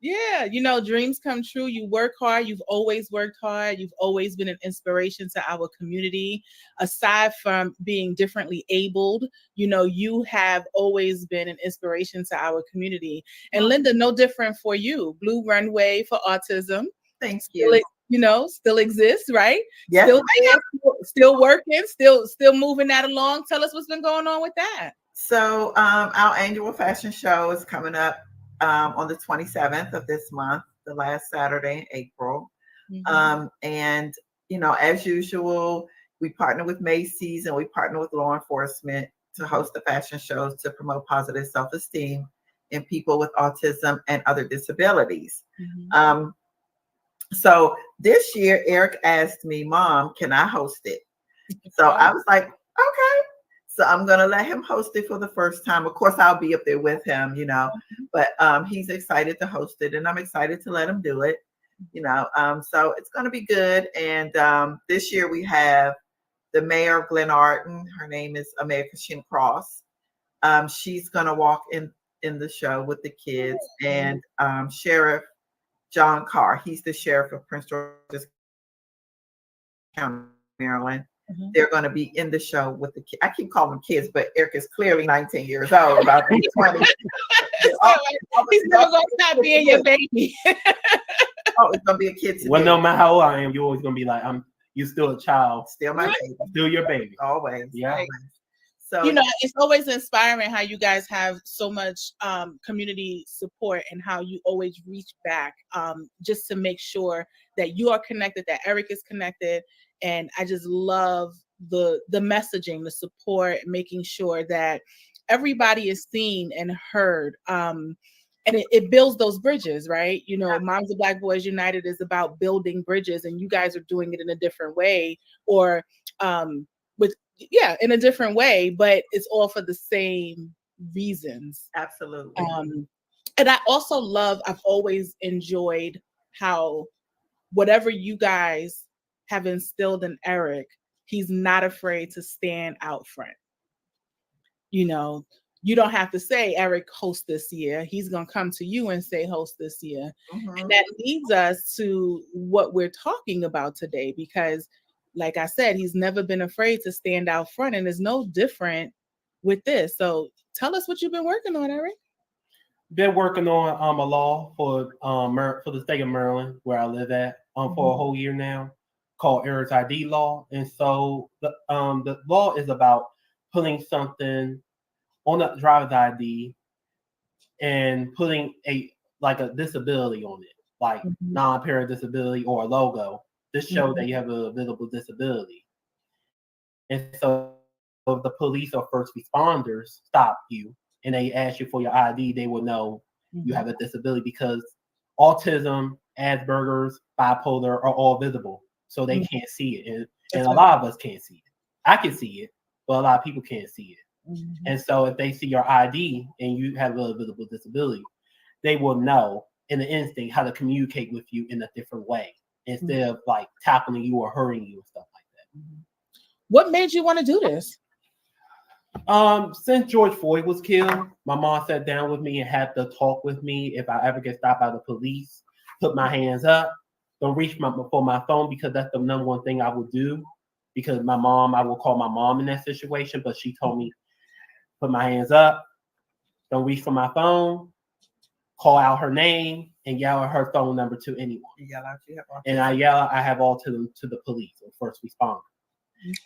Yeah, dreams come true. You work hard. You've always worked hard. You've always been an inspiration to our community. Aside from being differently abled, you have always been an inspiration to our community. And Linda, no different for you. Blue Runway for Autism. Thank you. Still exists, right? Yes, still working, still moving that along. Tell us what's been going on with that. So our annual fashion show is coming up on the 27th of this month, the last Saturday in April. And, as usual, we partner with Macy's and we partner with law enforcement to host the fashion shows to promote positive self-esteem in people with autism and other disabilities. So this year, Eric asked me, "Mom, can I host it?" So I was like, "Okay." So I'm going to let him host it for the first time. Of course, I'll be up there with him, but he's excited to host it and I'm excited to let him do it, so it's going to be good. And this year we have the mayor of Glenarden. Her name is Mayor Christina Cross. She's going to walk in the show with the kids, and Sheriff John Carr. He's the sheriff of Prince George's County, Maryland. They're going to be in the show with the kids. I keep calling them kids, but Eric is clearly 19 years old, about to be 20. He's never going to stop being your baby. It's going to be a kid today. Well, no matter how old I am, you're always going to be like, you're still a child. Still my baby. Still your baby. Always. Yeah. Always. So, it's always inspiring how you guys have so much community support and how you always reach back just to make sure that you are connected, that Eric is connected. And I just love the messaging, the support, making sure that everybody is seen and heard. And it builds those bridges, right? Moms of Black Boys United is about building bridges, and you guys are doing it in a different way, or in a different way, but it's all for the same reasons. Absolutely. And I also I've always enjoyed how whatever you guys have instilled in Eric, he's not afraid to stand out front. You don't have to say, "Eric, host this year." He's going to come to you and say, "Host this year." And that leads us to what we're talking about today, because like I said, he's never been afraid to stand out front, and it's no different with this. So tell us what you've been working on, Eric. Been working on a law for the state of Maryland, where I live at, for a whole year now, called Eric's ID law. And so the law is about putting something on a driver's ID and putting a disability on it, like non-parent disability or a logo to show that you have a visible disability. And so if the police or first responders stop you and they ask you for your ID, they will know you have a disability, because autism, Asperger's, bipolar are all visible, so they can't see it, and a lot of us can't see it. I can see it, but a lot of people can't see it. And so if they see your ID and you have a visible disability, they will know in the instinct how to communicate with you in a different way instead of like tackling you or hurting you and stuff like that. What made you want to do this? Since George Floyd was killed, my mom sat down with me and had to talk with me. If I ever get stopped by the police, put my hands up, don't reach for my phone, because that's the number one thing I would do. Because I will call my mom in that situation, but she told me, put my hands up, don't reach for my phone, call out her name, and yell at her phone number to anyone. And I yell, I have autism, to the police or first responder.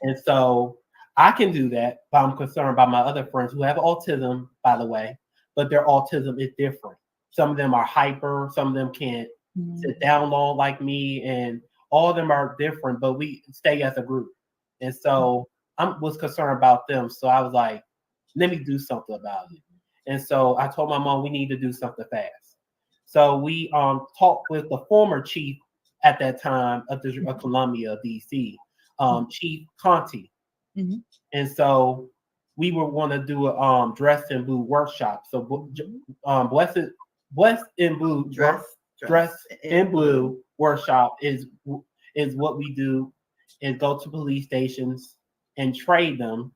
And so I can do that, but I'm concerned about my other friends who have autism, by the way, but their autism is different. Some of them are hyper, some of them can't sit down long like me, and all of them are different, but we stay as a group. And so I was concerned about them. So I was like, let me do something about it. And so I told my mom we need to do something fast. So we talked with the former chief at that time of Columbia, DC, Chief Conti. And so we were going to do a dress in blue workshop. So Blessed in Blue dress in blue workshop is what we do, is go to police stations and train them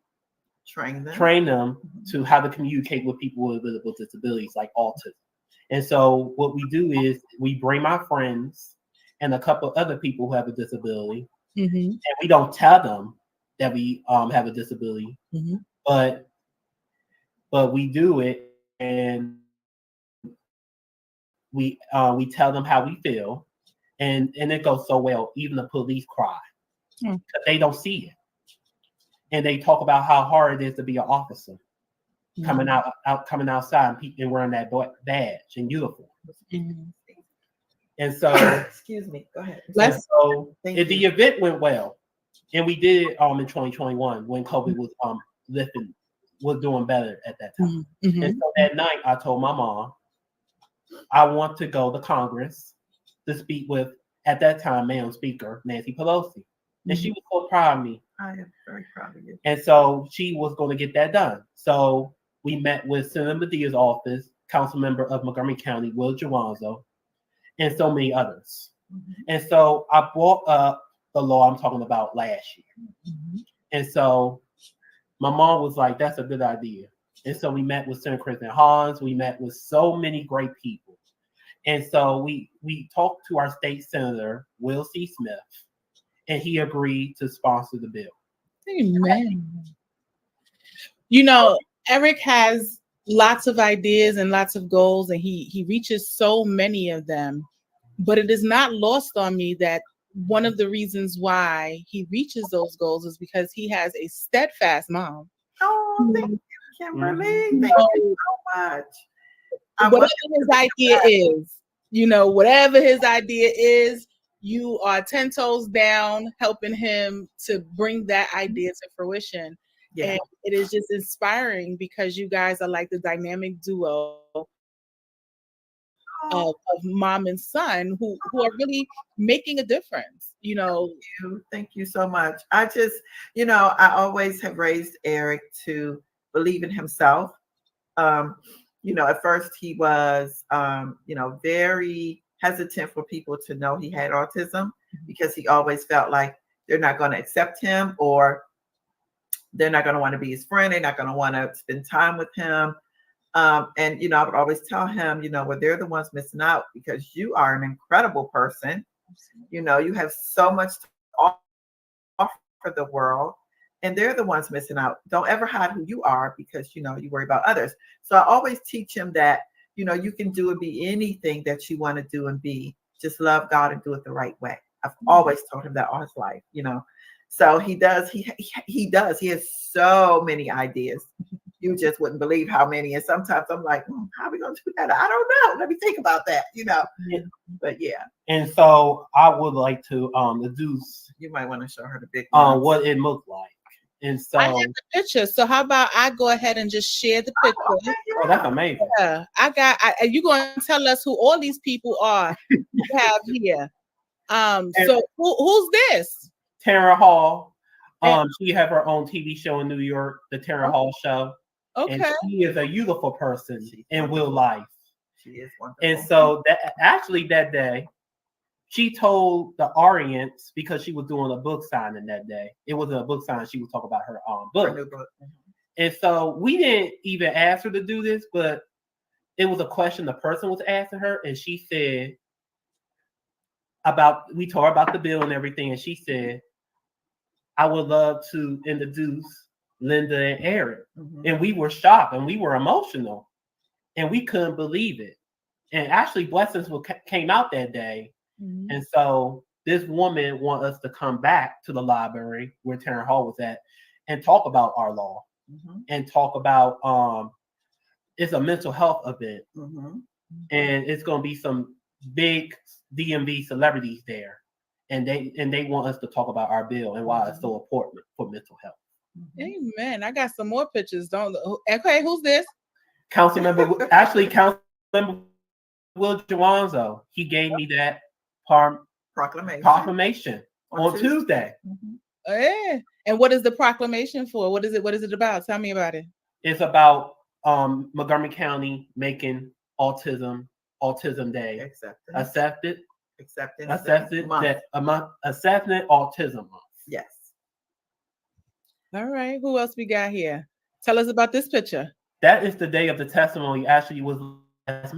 to how to communicate with people with disabilities like autism. And so what we do is we bring my friends and a couple other people who have a disability, and we don't tell them that we have a disability, but we do it, and we tell them how we feel, and it goes so well. Even the police cry because they don't see it, and they talk about how hard it is to be an officer, coming outside and wearing that badge and uniform. And so, excuse me, go ahead. So the event went well, and we did it in 2021 when COVID was was doing better at that time. And so that night, I told my mom I want to go to Congress to speak with, at that time, Madam Speaker Nancy Pelosi, and she was so proud of me. I am very proud of you. And so she was going to get that done. So we met with Senator Medea's office, council member of Montgomery County, Will Jawanzo, and so many others. And so I brought up the law I'm talking about last year. And so my mom was like, that's a good idea. And so we met with Senator Kristen Hans. We met with so many great people. And so we talked to our state senator, Will C. Smith, and he agreed to sponsor the bill. Amen. You know, Eric has lots of ideas and lots of goals, and he reaches so many of them. But it is not lost on me that one of the reasons why he reaches those goals is because he has a steadfast mom. Oh, thank you, Kimberly. Thank you so much. Whatever his idea is, whatever his idea is, you are 10 toes down helping him to bring that idea to fruition. Yeah. And it is just inspiring because you guys are like the dynamic duo of mom and son who are really making a difference. Thank you so much. I just, I always have raised Eric to believe in himself. At first he was, very hesitant for people to know he had autism because he always felt like they're not going to accept him, or they're not going to want to be his friend. They're not going to want to spend time with him. I would always tell him, they're the ones missing out because you are an incredible person. You have so much to offer the world, and they're the ones missing out. Don't ever hide who you are because, you worry about others. So I always teach him that, you can do and be anything that you want to do and be. Just love God and do it the right way. I've always told him that all his life, So he does. He does. He has so many ideas. You just wouldn't believe how many. And sometimes I'm like, how are we going to do that? I don't know. Let me think about that, But yeah. And so I would like to deduce. You might want to show her the big ones. What it looked like. And I have so, the picture. So how about I go ahead and just share the picture? oh, that's amazing. Yeah, you going to tell us who all these people are you have here. So who's this? Tara Hall. She have her own TV show in New York, the Tara Hall Show. And Okay. she is a youthful person in real life. She is wonderful. And so that day, she told the audience, because she was doing a book signing that day. It wasn't a book signing. She was talking about her book. Her new book. And so we didn't even ask her to do this, but it was a question the person was asking her, and she said we told her about the bill and everything, and she said, I would love to introduce Linda and Eric. And we were shocked and we were emotional and we couldn't believe it. And actually blessings came out that day. And so this woman want us to come back to the library where Tara Hall was at and talk about our law and talk about it's a mental health event. And it's going to be some big DMV celebrities there. And they want us to talk about our bill and why it's so important for mental health. Amen. I got some more pictures. Okay, who's this? Councilmember Will Jawanzo. He gave me that proclamation on Tuesday. Yeah. And what is the proclamation for? What is it about? Tell me about it. It's about Montgomery County making Autism Day accepted Autism Month. Yes. All right. Who else we got here? Tell us about this picture. That is the day of the testimony. Actually, was last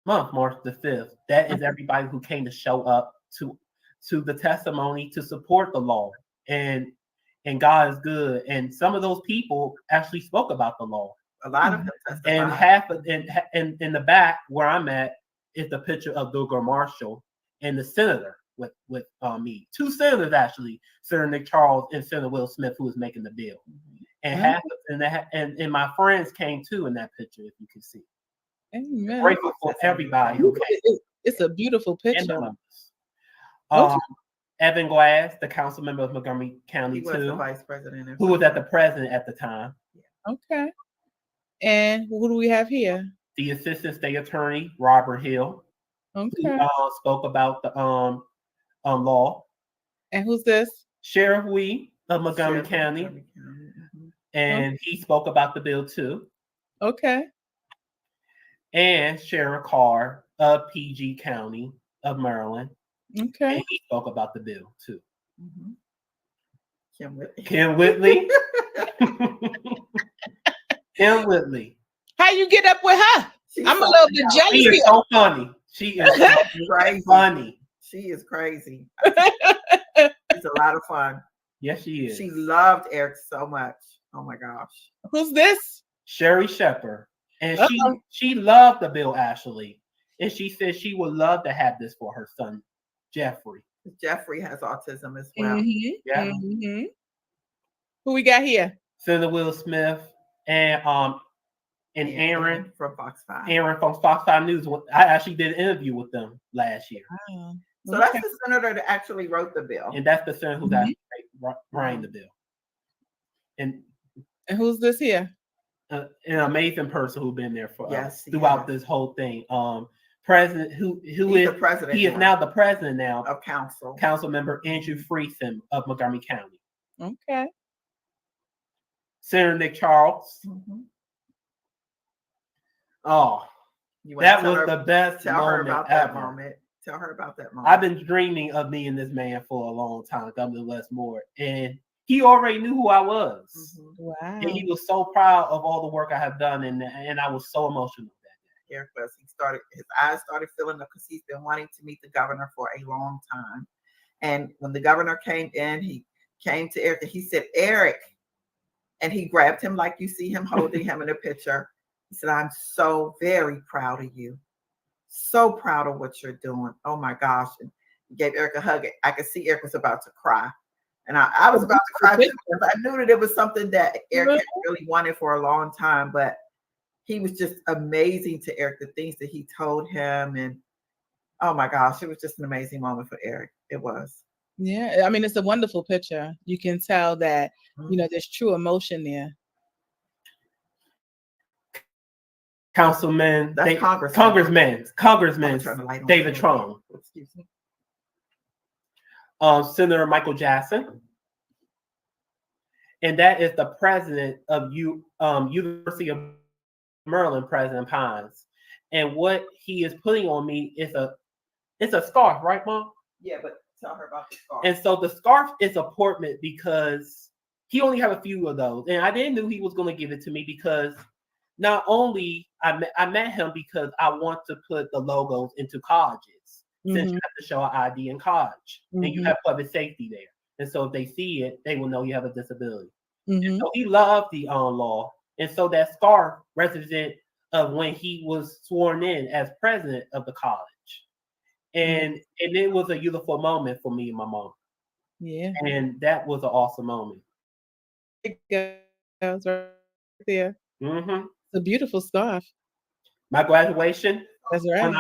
month, March the 5th. That is everybody who came to show up to the testimony to support the law. And God is good. And some of those people actually spoke about the law. A lot of them testified. And half of in the back where I'm at is the picture of Thurgood Marshall and the senator with me. Two senators actually, Senator Nick Charles and Senator Will Smith, who was making the bill. And and my friends came too in that picture, if you can see. Amen. Grateful for everybody who came. It's a beautiful picture. Evan Glass, the council member of Montgomery County, he was the vice president, who was at the president at the time. Okay. And who do we have here? The assistant state attorney, Robert Hill, who spoke about the law. And who's this? Sheriff Wee of Montgomery County. And he spoke about the bill too. Okay. And Sheriff Carr of PG County of Maryland. Okay. And he spoke about the bill too. Kim Whitley. Kim Whitley. Kim Whitley. How you get up with her? I'm a little bit jealous. She is so funny. She is crazy. Funny. She is crazy. It's a lot of fun. Yes, she is. She loved Eric so much. Oh my gosh. Who's this? Sherry Shepherd. And she loved the bill, actually. And she said she would love to have this for her son, Jeffrey. Jeffrey has autism as well. Yeah. Who we got here? Senator Will Smith and Aaron from Fox 5. Aaron from Fox 5 News. I actually did an interview with them last year. Wow. So that's the senator that actually wrote the bill. And that's the senator who's actually writing the bill. And who's this here? An amazing person who's been there for us throughout this whole thing. President who is the president? He is now the president now of council. Council member Andrew Friesen of Montgomery County. Okay. Senator Nick Charles. Oh, that was the best Tell her moment about ever. that moment. Tell her about that moment. I've been dreaming of meeting this man for a long time, Governor Westmore, and he already knew who I was. Wow. And he was so proud of all the work I have done, and I was so emotional that day. Eric was. His eyes started filling up because he's been wanting to meet the governor for a long time. And when the governor came in, he came to Eric and he said, Eric, and he grabbed him like you see him holding him in a picture. He said, I'm so very proud of you. So proud of what you're doing. Oh my gosh. And he gave Eric a hug. I could see Eric was about to cry. And I was about to cry too because I knew that it was something that Eric had really wanted for a long time, but he was just amazing to Eric, the things that he told him. And oh my gosh, it was just an amazing moment for Eric. It was. Yeah, I mean, it's a wonderful picture. You can tell that, there's true emotion there. Councilman, That's Congressman David Trump. Trump, Senator Michael Jackson, and that is the president of University of Maryland, President Pines. And what he is putting on me is it's a scarf, right, Mom? Yeah, but tell her about the scarf. And so the scarf is a portrait because he only have a few of those, and I didn't know he was going to give it to me because not only I met him because I want to put the logos into colleges since you have to show an ID in college and you have public safety there, and so if they see it, they will know you have a disability. And so he loved the law, and so that scarf represents of when he was sworn in as president of the college. And it was a beautiful moment for me and my mom. Yeah. And that was an awesome moment. It goes right there. Mm-hmm. It's a beautiful scarf. My graduation. That's right.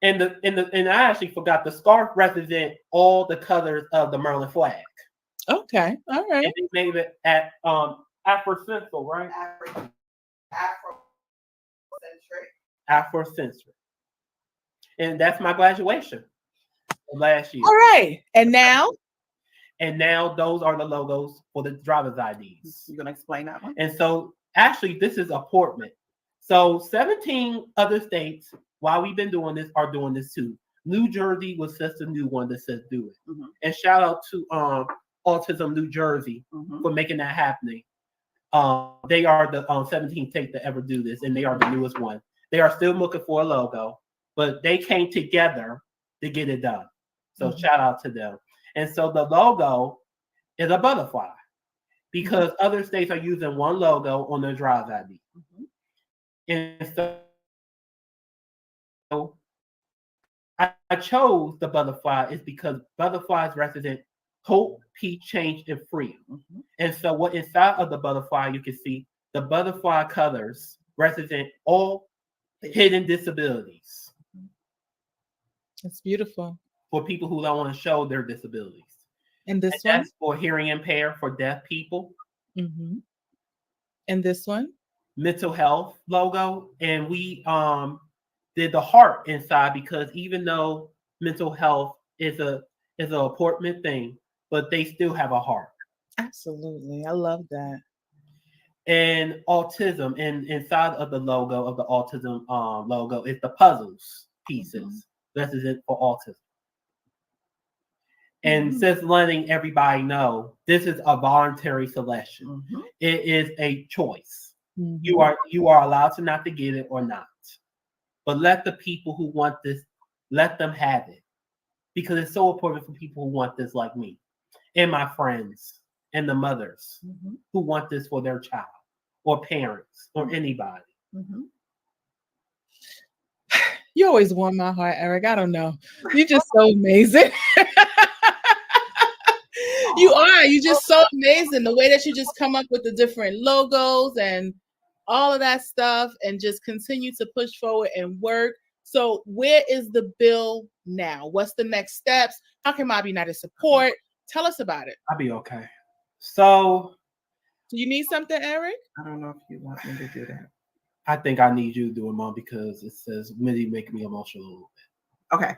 And I actually forgot the scarf represent all the colors of the Maryland flag. Okay. All right. And they made it at Afrocentric, right? Afrocentric. And that's my graduation last year. All right. And now? And now those are the logos for the driver's IDs. You're gonna explain that one? And so actually this is a portrait. So 17 other states, while we've been doing this, are doing this too. New Jersey was just a new one that says do it. And shout out to Autism New Jersey for making that happening. They are the 17th state to ever do this, and they are the newest one. They are still looking for a logo, but they came together to get it done. So shout out to them. And so the logo is a butterfly because other states are using one logo on their driver's ID. And so I chose the butterfly is because butterflies represent hope, peace, change, and freedom. And so what inside of the butterfly, you can see the butterfly colors represent all hidden disabilities. It's beautiful. For people who don't want to show their disabilities. And this one? That's for hearing impaired, for deaf people. And this one? Mental health logo. And we did the heart inside because even though mental health is an important thing, but they still have a heart. Absolutely. I love that. And autism, and inside of the logo of the autism logo is the puzzles pieces. This is it for autism. And since letting everybody know, this is a voluntary selection. It is a choice. You are allowed to not to get it or not. But let the people who want this, let them have it. Because it's so important for people who want this like me. And my friends and the mothers who want this for their child or parents or anybody. You always warm my heart, Eric. I don't know. You're just so amazing. You are. You're just so amazing. The way that you just come up with the different logos and all of that stuff and just continue to push forward and work. So where is the bill now? What's the next steps? How can Mob United support? Tell us about it. I'll be okay. So. Do you need something, Eric? I don't know if you want me to do that. I think I need you to do it, Mom, because it says really make me emotional a little bit. Okay.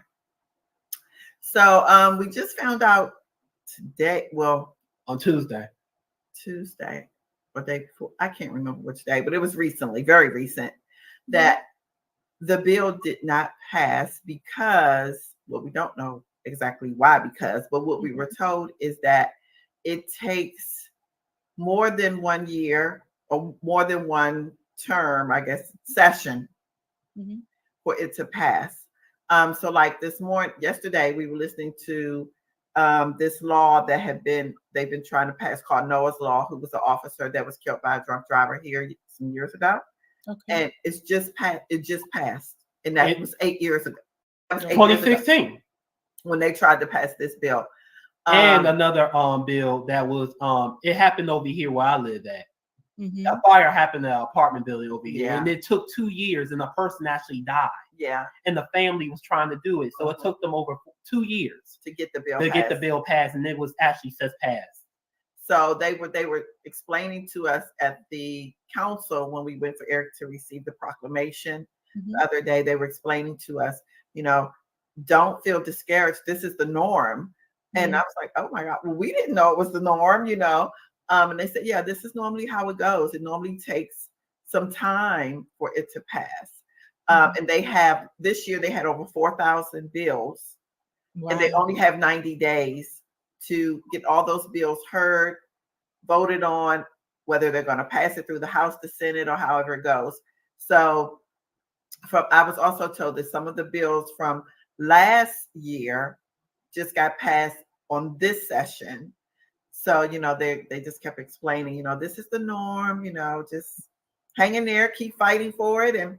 So we just found out today, well, on Tuesday, or day before, I can't remember which day, but it was recently, very recent, that the bill did not pass because, well, we don't know exactly why but what we were told is that it takes more than 1 year or more than one term, I guess, session for it to pass. So like yesterday, we were listening to this law that they've been trying to pass called Noah's Law, who was an officer that was killed by a drunk driver here some years ago. Okay. And it just passed. And that was 8 years ago. That was 2016. When they tried to pass this bill. And another bill that was it happened over here where I live at. A fire happened in an apartment building over here, and it took 2 years, and a person actually died. Yeah, and the family was trying to do it, so it took them over 2 years to get the bill to passed. get the bill passed, and it was actually just passed. So they were explaining to us at the council when we went for Eric to receive the proclamation the other day. They were explaining to us, don't feel discouraged. This is the norm. And I was like, oh my God, well, we didn't know it was the norm, And they said, yeah, this is normally how it goes. It normally takes some time for it to pass. And this year they had over 4,000 bills. Wow. And they only have 90 days to get all those bills heard, voted on, whether they're going to pass it through the House, the Senate, or however it goes. So I was also told that some of the bills from last year just got passed on this session. So, they just kept explaining, this is the norm, just hang in there, keep fighting for it. And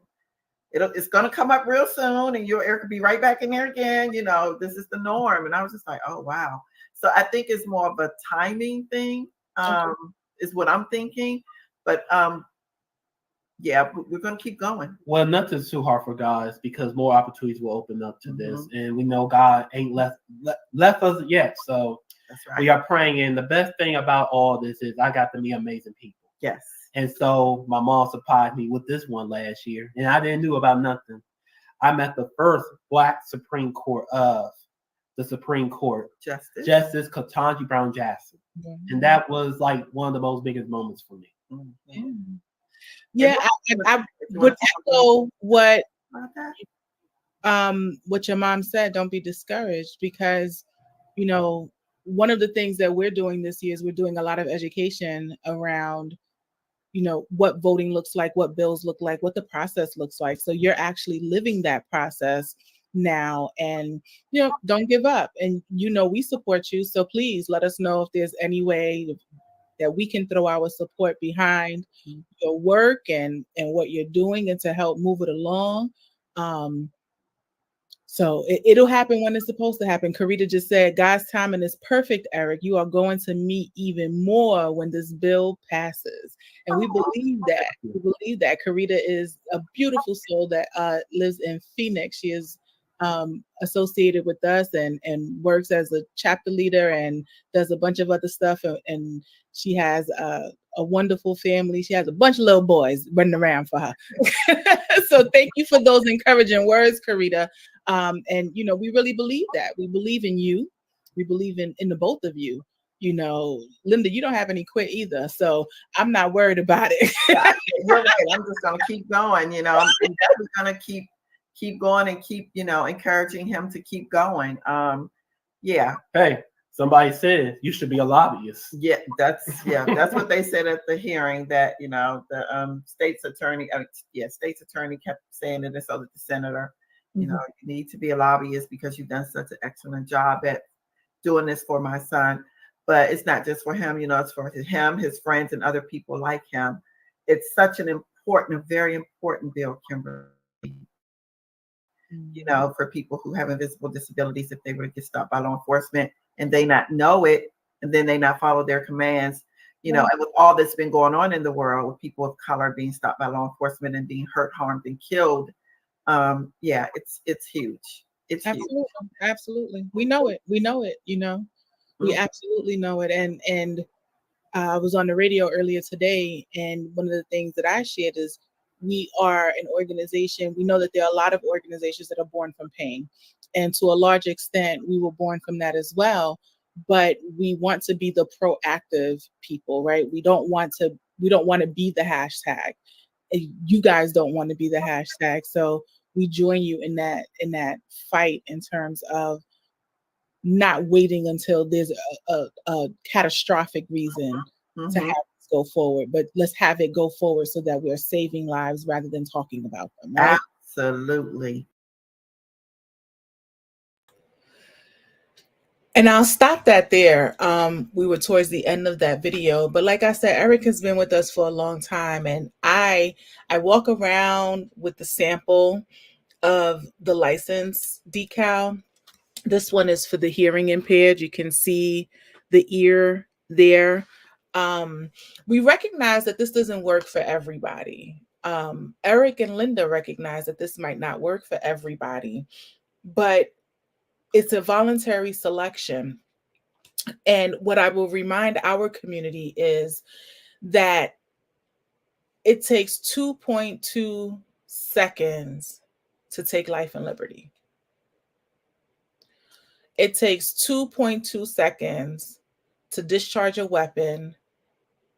it's going to come up real soon, and Eric could be right back in there again. This is the norm. And I was just like, oh, wow. So I think it's more of a timing thing, is what I'm thinking. But yeah, we're going to keep going. Well, nothing's too hard for God, because more opportunities will open up to this. And we know God ain't left us yet. So that's right. We are praying. And the best thing about all this is I got to meet amazing people. Yes. And so my mom surprised me with this one last year, and I didn't know about nothing. I met the first Black Supreme Court of the Supreme Court, Justice Ketanji Brown Jackson. And that was like one of the most biggest moments for me. Yeah, I would echo what your mom said. Don't be discouraged, because one of the things that we're doing this year is we're doing a lot of education around what voting looks like, what bills look like, what the process looks like. So you're actually living that process now, and don't give up. And we support you, so please let us know if there's any way that we can throw our support behind your work and what you're doing, and to help move it along. So it'll happen when it's supposed to happen. Karita just said, God's timing is perfect, Eric. You are going to meet even more when this bill passes. And we believe that. We believe that. Karita is a beautiful soul that lives in Phoenix. She is associated with us and works as a chapter leader and does a bunch of other stuff. And she has a wonderful family. She has a bunch of little boys running around for her. So thank you for those encouraging words, Karita. And we really believe that. We believe in you. We believe in the both of you. Linda, you don't have any quit either, so I'm not worried about it. Yeah, you're right. I'm just gonna keep going. I'm definitely gonna keep going and keep encouraging him to keep going. Yeah. Hey, somebody said you should be a lobbyist. Yeah, that's what they said at the hearing, that the state's attorney kept saying it, and so that the senator. You need to be a lobbyist because you've done such an excellent job at doing this for my son. But it's not just for him, it's for him, his friends, and other people like him. It's such a very important bill, Kimberly. For people who have invisible disabilities, if they were to get stopped by law enforcement and they not know it, and then they not follow their commands, and with all that's been going on in the world, with people of color being stopped by law enforcement and being hurt, harmed, and killed. Yeah, it's huge. It's absolutely huge. Absolutely. We know it. We absolutely know it. And I was on the radio earlier today, and one of the things that I shared is we are an organization. We know that there are a lot of organizations that are born from pain, and to a large extent we were born from that as well, but we want to be the proactive people, right? We don't want to be the hashtag. You guys don't want to be the hashtag, so we join you in that fight, in terms of not waiting until there's a catastrophic reason to have this go forward, but let's have it go forward so that we're saving lives rather than talking about them. Right? Absolutely. And I'll stop that there. We were towards the end of that video, but like I said, Eric has been with us for a long time, and I walk around with the sample of the license decal. This one is for the hearing impaired. You can see the ear there. We recognize that this doesn't work for everybody. Eric and Linda recognize that this might not work for everybody, but It's a voluntary selection. And what I will remind our community is that it takes 2.2 seconds to take life and liberty. It takes 2.2 seconds to discharge a weapon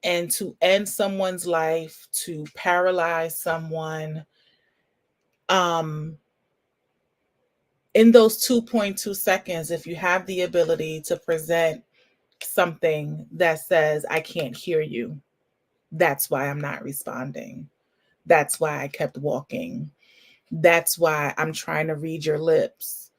and to end someone's life, to paralyze someone. In those 2.2 seconds, if you have the ability to present something that says, I can't hear you, that's why I'm not responding. That's why I kept walking. That's why I'm trying to read your lips.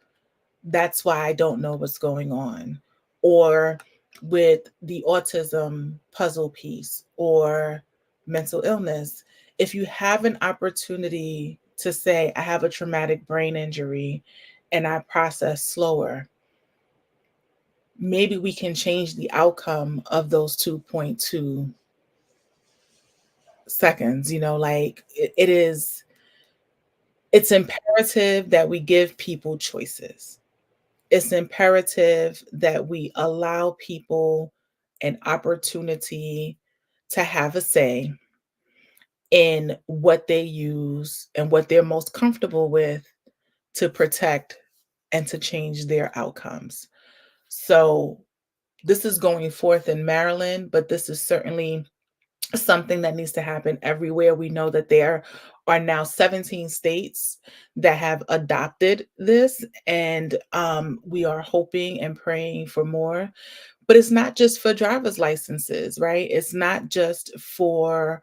That's why I don't know what's going on. Or with the autism puzzle piece or mental illness, if you have an opportunity to say, I have a traumatic brain injury and I process slower, maybe we can change the outcome of those 2.2 seconds. Like it's imperative that we give people choices. It's imperative that we allow people an opportunity to have a say in what they use and what they're most comfortable with to protect and to change their outcomes. So this is going forth in Maryland, but this is certainly something that needs to happen everywhere. We know that there are now 17 states that have adopted this, and we are hoping and praying for more. But it's not just for driver's licenses, right? It's not just for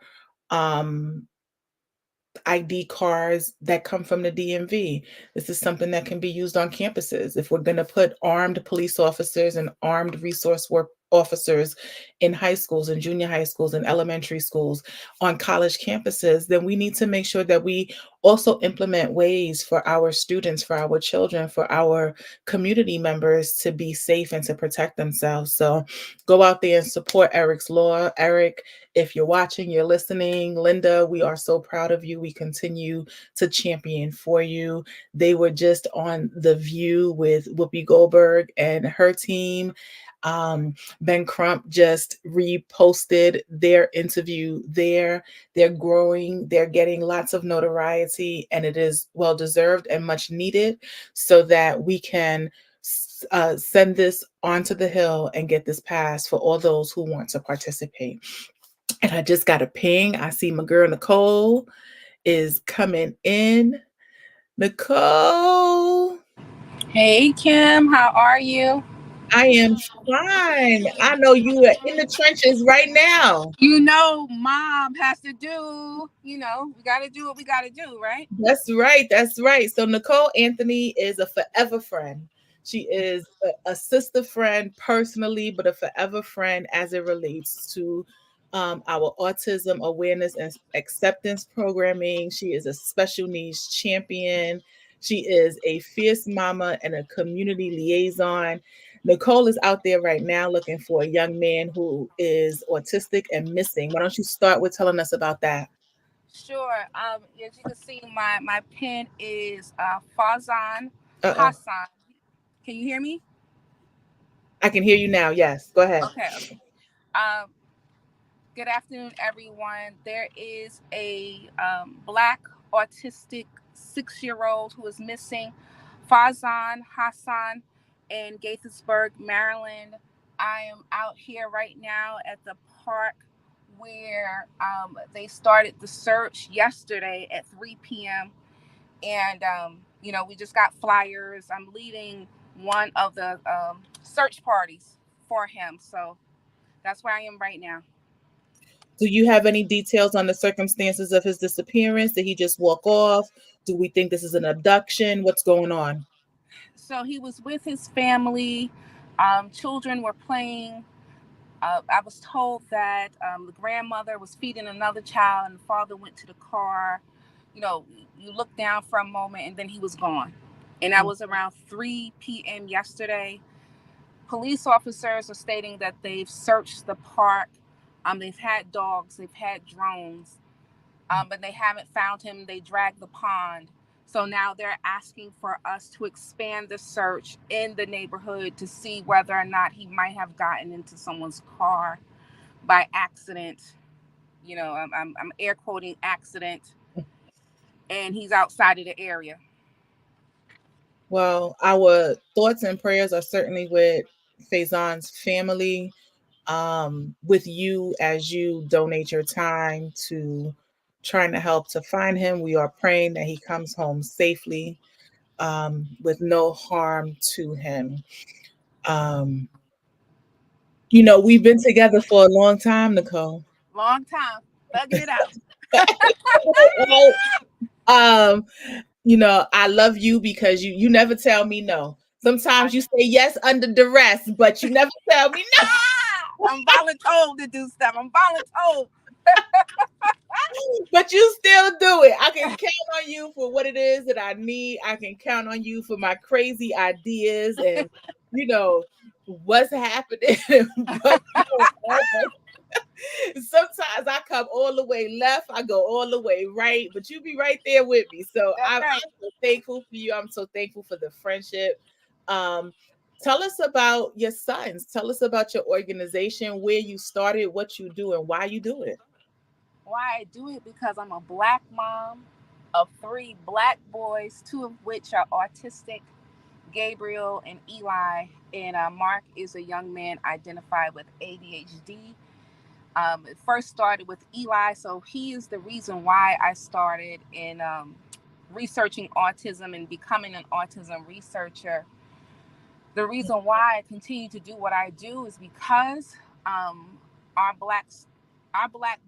ID cards that come from the DMV. This is something that can be used on campuses. If we're going to put armed police officers and armed resource work officers in high schools and junior high schools and elementary schools on college campuses, then we need to make sure that we also implement ways for our students, for our children, for our community members to be safe and to protect themselves. So go out there and support Eric's law. Eric, if you're watching, you're listening, Linda, we are so proud of you. We continue to champion for you. They were just on The View with Whoopi Goldberg and her team. Ben Crump just reposted their interview there. They're growing, they're getting lots of notoriety, and it is well deserved and much needed so that we can send this onto the Hill and get this passed for all those who want to participate. And I just got a ping. I see my girl Nicole is coming in. Nicole. Hey, Kim, how are you? I am fine. I know you are in the trenches right now. Mom has to do, we got to do what we got to do, right? That's right. That's right. So Nicole Anthony is a forever friend. She is a sister friend personally, but a forever friend as it relates to our autism awareness and acceptance programming. She is a special needs champion. She is a fierce mama and a community liaison. Nicole is out there right now looking for a young man who is autistic and missing. Why don't you start with telling us about that? Sure. As you can see, my pin is Fazan Hassan. Can you hear me? I can hear you now. Yes, go ahead. Okay. Good afternoon, everyone. There is a Black autistic 6-year-old who is missing, Fazan Hassan, in Gaithersburg, Maryland. I am out here right now at the park where they started the search yesterday at 3 p.m. And, we just got flyers. I'm leading one of the search parties for him. So that's where I am right now. Do you have any details on the circumstances of his disappearance? Did he just walk off? Do we think this is an abduction? What's going on? So he was with his family. Children were playing. I was told that the grandmother was feeding another child and the father went to the car. You look down for a moment and then he was gone. And that was around 3 p.m. yesterday. Police officers are stating that they've searched the park. They've had dogs, they've had drones, but they haven't found him. They dragged the pond. So now they're asking for us to expand the search in the neighborhood to see whether or not he might have gotten into someone's car by accident. You know, I'm air quoting accident, and he's outside of the area. Well, our thoughts and prayers are certainly with Faison's family, with you as you donate your time to trying to help to find him. We are praying that he comes home safely, with no harm to him. You know, we've been together for a long time, Nicole. Long time, thugging it out. um, you know, I love you because you never tell me no. Sometimes you say yes under duress, but you never tell me no. I'm voluntold to do stuff. I'm voluntold. But you still do it. I can count on you for what it is that I need. I can count on you for my crazy ideas and, you know, what's happening. But sometimes I come all the way left, I go all the way right, but you be right there with me. So I'm so thankful for you. I'm so thankful for the friendship. Tell us about your sons. Tell us about your organization, where you started, what you do, and why you do it. Why I do it? Because I'm a Black mom of 3 Black boys, 2 of which are autistic, Gabriel and Eli, and Mark is a young man identified with ADHD. It first started with Eli, so he is the reason why I started in researching autism and becoming an autism researcher. The reason why I continue to do what I do is because our black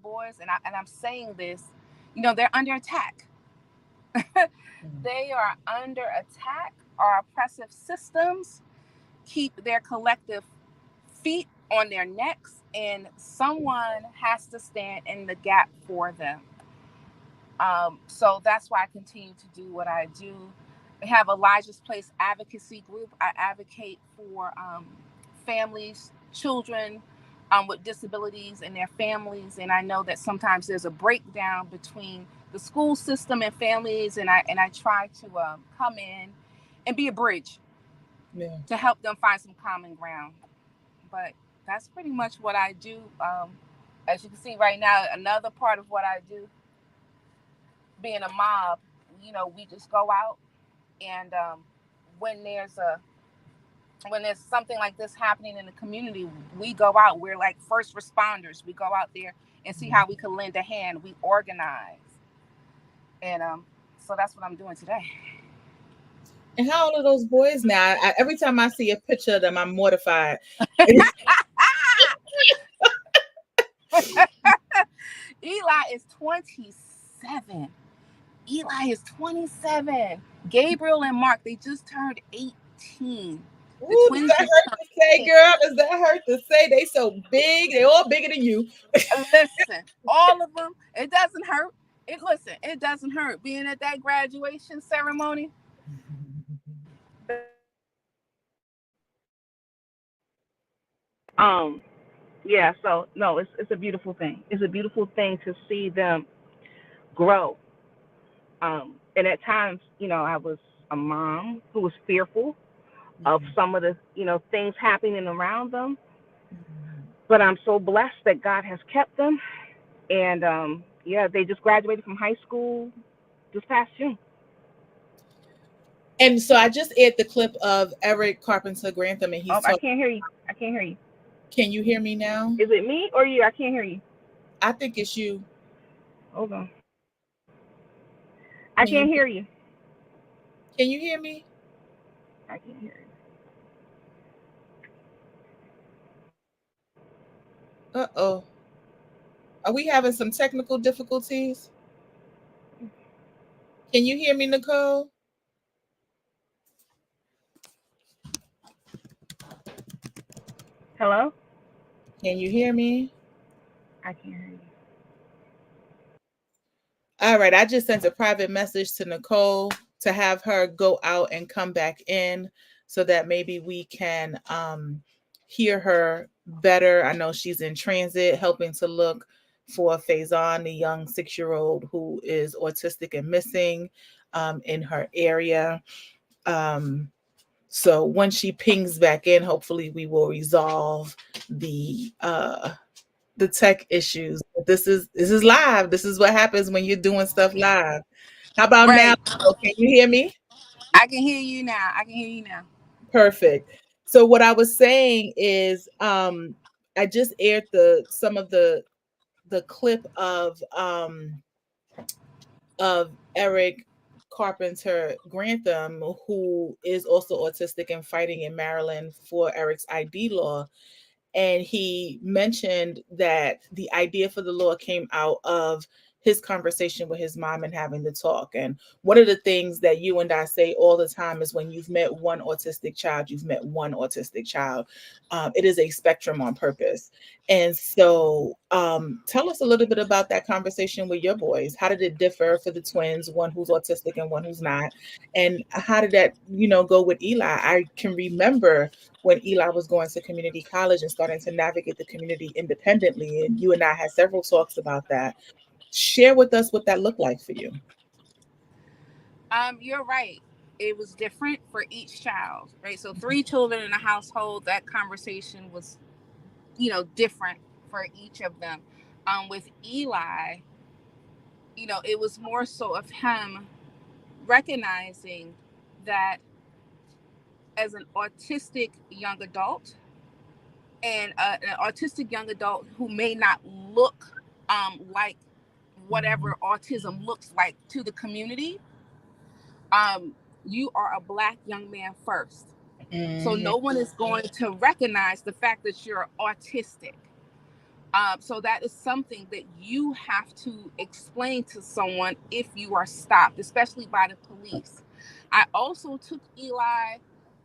boys, and I'm saying this, you know, they're under attack. They are under attack. Our oppressive systems keep their collective feet on their necks, and someone has to stand in the gap for them. So that's why I continue to do what I do. We have Elijah's Place Advocacy Group. I advocate for families, children with disabilities and their families. And I know that sometimes there's a breakdown between the school system and families. And I try to come in and be a bridge to help them find some common ground. But that's pretty much what I do. As you can see right now, another part of what I do, being a mob, you know, we just go out and when there's something like this happening in the community, we go out. We're like first responders. We go out there and see how we can lend a hand. We organize, and so that's what I'm doing today. And how old are those boys now? Every time I see a picture of them, I'm mortified. Eli is 27. Eli is 27. Gabriel and Mark, they just turned 18. Ooh, does that hurt to say, girl? Does that hurt to say? They so big. They all bigger than you. Listen, all of them. It doesn't hurt. It doesn't hurt being at that graduation ceremony. Yeah, so no, it's a beautiful thing. It's a beautiful thing to see them grow. And at times, you know, I was a mom who was fearful of some of the, you know, things happening around them. But I'm so blessed that God has kept them. And yeah, they just graduated from high school this past June. And so I just aired the clip of Eric Carpenter Grantham, and he's I can't hear you. I can't hear you. Can you hear me now? Is it me or you? I can't hear you. I think it's you. Hold on. I can't hear you. Can you hear me? I can't hear you. Uh-oh. Are we having some technical difficulties? Can you hear me, Nicole? Hello? Can you hear me? I can't hear you. All right, I just sent a private message to Nicole to have her go out and come back in so that maybe we can hear her better. I know she's in transit, helping to look for Faison, the young 6-year-old who is autistic and missing. in her area. So when she pings back in, hopefully we will resolve the tech issues. But this is live. This is what happens when you're doing stuff live. How about now? Right. Can you hear me? I can hear you now. I can hear you now. Perfect. So what I was saying is I just aired some of the clip of Eric Carpenter Grantham, who is also autistic and fighting in Maryland for Eric's ID law. And he mentioned that the idea for the law came out of his conversation with his mom and having the talk. And one of the things that you and I say all the time is when you've met one autistic child, you've met one autistic child. It is a spectrum on purpose. And so tell us a little bit about that conversation with your boys. How did it differ for the twins, one who's autistic and one who's not? And how did that, go with Eli? I can remember when Eli was going to community college and starting to navigate the community independently. And you and I had several talks about that. Share with us what that looked like for you. You're right. It was different for each child, right? So 3 children in a household, that conversation was, different for each of them. With Eli, it was more so of him recognizing that as an autistic young adult, and an autistic young adult who may not look like whatever autism looks like to the community, you are a Black young man first. So no one is going to recognize the fact that you're autistic. So that is something that you have to explain to someone if you are stopped, especially by the police. I also took Eli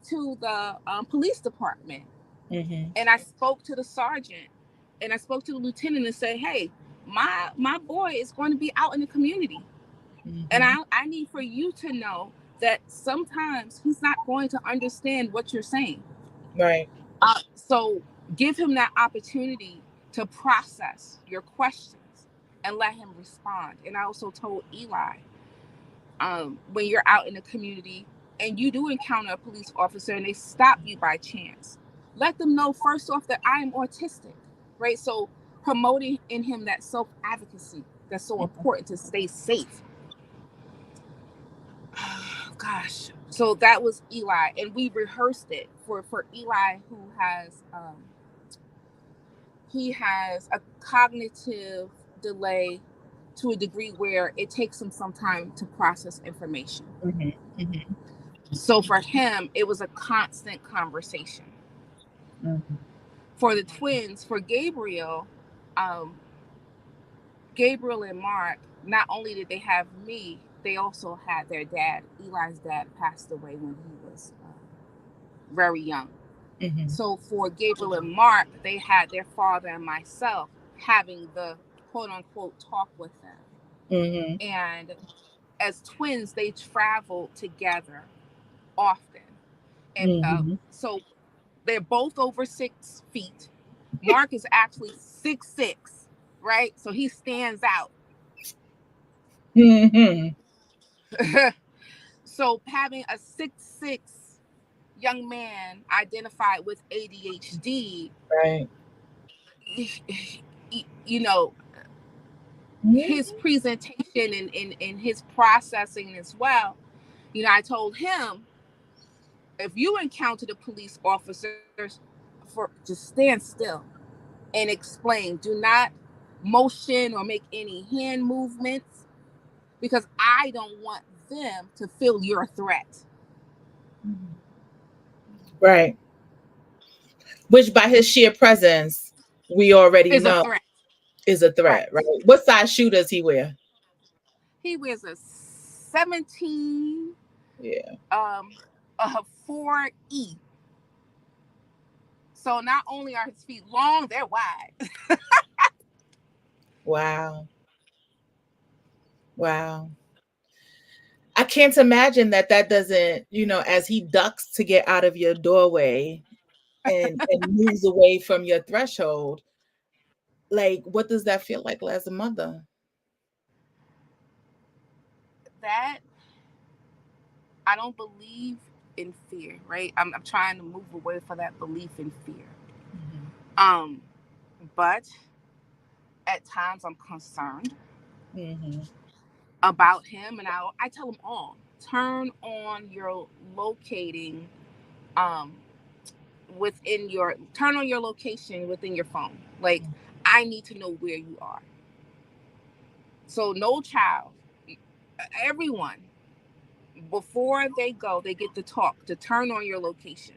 to the police department, and I spoke to the sergeant, and I spoke to the lieutenant and said, hey, my boy is going to be out in the community. And I need for you to know that sometimes he's not going to understand what you're saying. Right. So give him that opportunity to process your questions and let him respond. And I also told Eli, when you're out in the community and you do encounter a police officer and they stop you by chance, let them know first off that I am autistic, right? So promoting in him that self-advocacy that's so important to stay safe. Gosh. So that was Eli, and we rehearsed it for Eli, who has he has a cognitive delay to a degree where it takes him some time to process information. So for him, it was a constant conversation. For the twins, for Gabriel, Gabriel and Mark, not only did they have me, they also had their dad. Eli's dad passed away when he was very young. So for Gabriel and Mark, they had their father and myself having the quote unquote talk with them. And as twins, they traveled together often. And so they're both over 6 feet. Mark is actually 6'6", right? So he stands out. So having a 6'6" young man identified with ADHD, right? His presentation and his processing as well. I told him, if you encounter the police officers, just stand still and explain. Do not motion or make any hand movements, because I don't want them to feel your threat. Right. Which by his sheer presence, we already know is a threat, right? What size shoe does he wear? He wears a 17. Yeah. A 4E. So not only are his feet long, they're wide. Wow. Wow. I can't imagine that doesn't, as he ducks to get out of your doorway and moves away from your threshold, like, what does that feel like as a mother? That I don't believe in fear, right? I'm trying to move away from that belief in fear. But at times I'm concerned about him, and I tell them all, turn on your locating turn on your location within your phone. Like, I need to know where you are. So no child, everyone, before they go, they get to talk to turn on your location.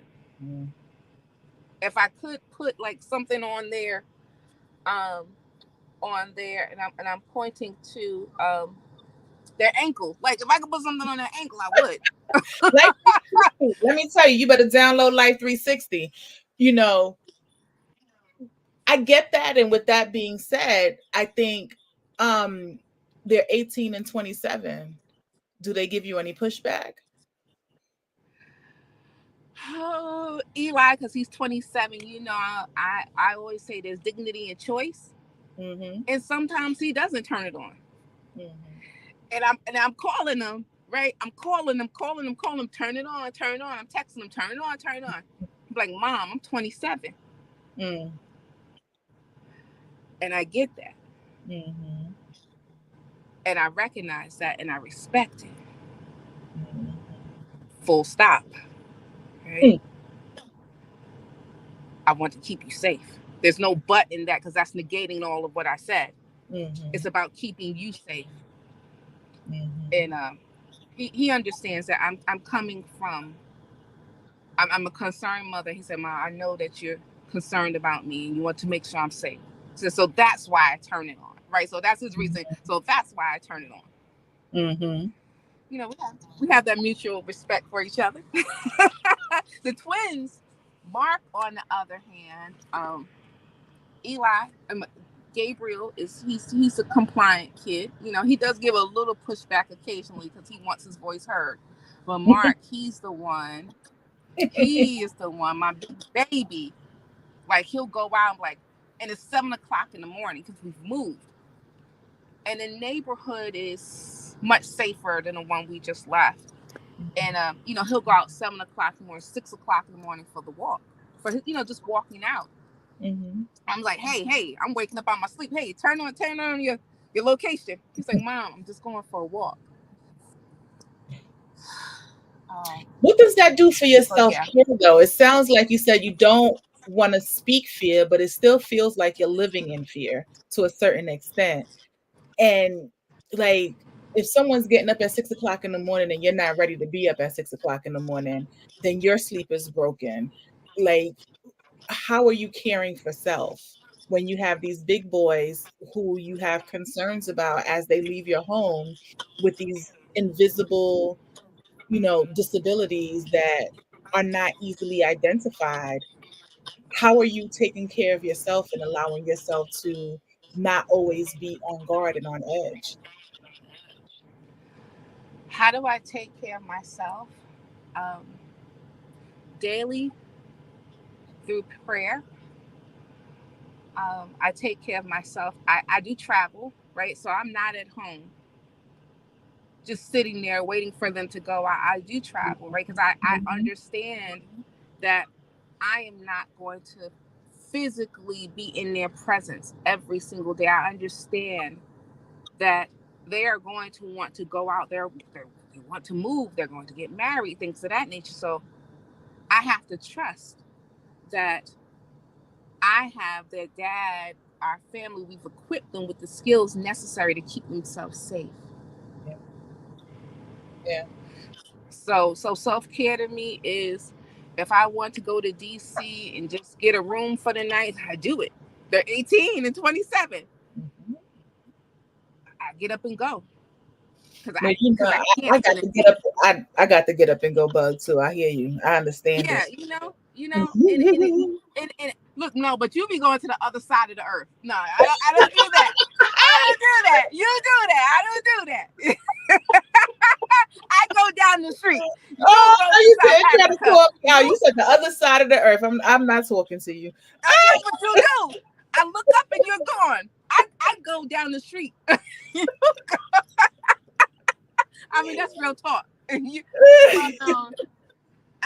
If I could put like something on there, and I'm pointing to their ankle. Like, if I could put something on their ankle, I would. Let me tell you, you better download Life 360. You know, I get that. And with that being said, I think they're 18 and 27. Do they give you any pushback? Oh, Eli, because he's 27, you know, I always say there's dignity in choice. And sometimes he doesn't turn it on. And I'm calling him, right? I'm calling him, turn it on. I'm texting him, turn it on. He's like, Mom, I'm 27. And I get that. And I recognize that, and I respect it. Full stop. Right? I want to keep you safe. There's no but in that, because that's negating all of what I said. It's about keeping you safe. And he understands that I'm coming from. I'm a concerned mother. He said, Ma, I know that you're concerned about me and you want to make sure I'm safe. So that's why I turn it on, right? So that's his reason. So that's why I turn it on. You know, we have that mutual respect for each other. The twins, Mark, on the other hand, Eli, Gabriel he's a compliant kid. You know, he does give a little pushback occasionally because he wants his voice heard. But Mark, he's the one. He is the one, my big baby. Like, he'll go out like, and it's 7:00 in the morning because we've moved. And the neighborhood is much safer than the one we just left. And you know, he'll go out 7:00 in the morning, 6:00 in the morning for the walk, for his, you know, just walking out. I'm like, hey, I'm waking up out my sleep. Hey, turn on your location. He's like, Mom, I'm just going for a walk. What does that do for your self-care, though? It sounds like you said you don't want to speak fear, but it still feels like you're living in fear to a certain extent. And like, if someone's getting up at 6:00 in the morning and you're not ready to be up at 6:00 in the morning, then your sleep is broken. Like, how are you caring for self when you have these big boys who you have concerns about as they leave your home with these invisible, you know, disabilities that are not easily identified? How are you taking care of yourself and allowing yourself to not always be on guard and on edge? How do I take care of myself? Daily, through prayer. I take care of myself. I do travel, right? So I'm not at home just sitting there waiting for them to go. I do travel, right? Because I understand that I am not going to physically be in their presence every single day. I understand that they are going to want to go out there. They want to move. They're going to get married, things of that nature. So I have to trust that I have their dad, our family, we've equipped them with the skills necessary to keep themselves safe. Yeah. So self-care to me is, if I want to go to DC and just get a room for the night, I do it. They're 18 and 27. I get up and go. I got to get up. I got to get up and go bug too. I hear you. I understand Yeah, it. you know, and look, no, but you be going to the other side of the earth. No, I don't do that. I don't do that. You do that. I don't do that. I go down the street. You said try to talk out. You said the other side of the earth. I'm not talking to you. That's what you do. I look up and you're gone. I go down the street. I mean, that's real talk. I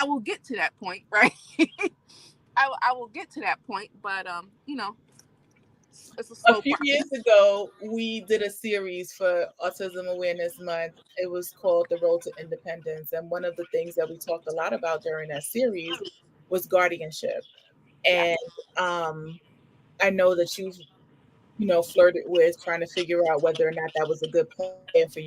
will get to that point, right? I will get to that point, but it's a A slow few process. years ago, we did a series for Autism Awareness Month. It was called The Road to Independence. And one of the things that we talked a lot about during that series was guardianship. And I know that you've, flirted with trying to figure out whether or not that was a good plan for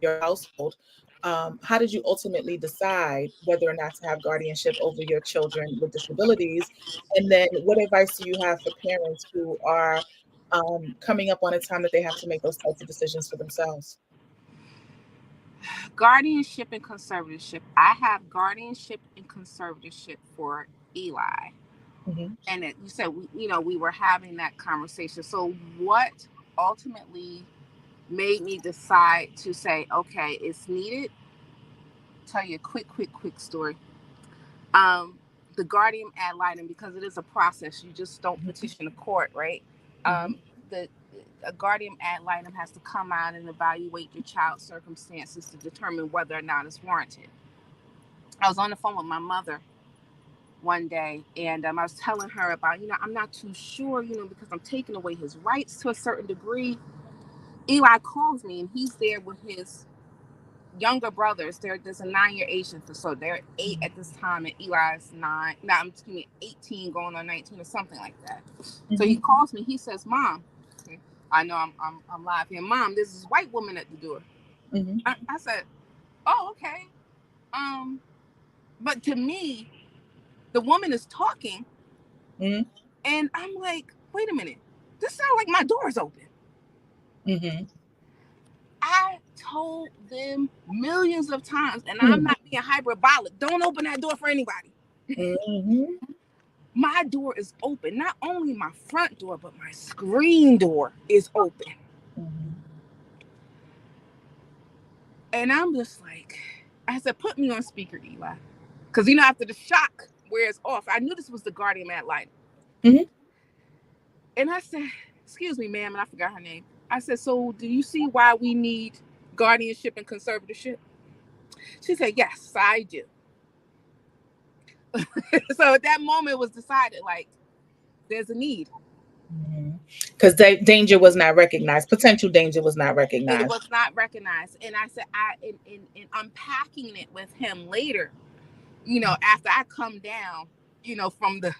your household. How did you ultimately decide whether or not to have guardianship over your children with disabilities? And then what advice do you have for parents who are coming up on a time that they have to make those types of decisions for themselves? Guardianship and conservatorship. I have guardianship and conservatorship for Eli. And you said we were having that conversation. So what ultimately made me decide to say, okay, it's needed? Tell you a quick story. The guardian ad litem, because it is a process. You just don't petition a court, right? The a guardian ad litem has to come out and evaluate your child's circumstances to determine whether or not it's warranted. I was on the phone with my mother one day, and I was telling her about, I'm not too sure, because I'm taking away his rights to a certain degree. Eli calls me, and he's there with his younger brothers. There's a 9-year age difference, so they're 8 at this time, and Eli's 9. Now I'm 18, going on 19, or something like that. So he calls me. He says, "Mom," I know I'm live here. "Mom, there's this white woman at the door." I said, "Oh, okay." But to me, the woman is talking, and I'm like, "Wait a minute, this sounds like my door is open." I told them millions of times, and I'm not being hyperbolic, don't open that door for anybody. My door is open. Not only my front door, but my screen door is open. And I'm just like, I said, "Put me on speaker, Eli." Because, after the shock wears off, I knew this was the guardian ad litem. And I said, "Excuse me, ma'am," and I forgot her name. I said, "So do you see why we need guardianship and conservatorship?" She said, "Yes, I do." So at that moment, it was decided, like, there's a need. Because danger was not recognized. Potential danger was not recognized. It was not recognized. And I said, in unpacking it with him later, after I come down, from the,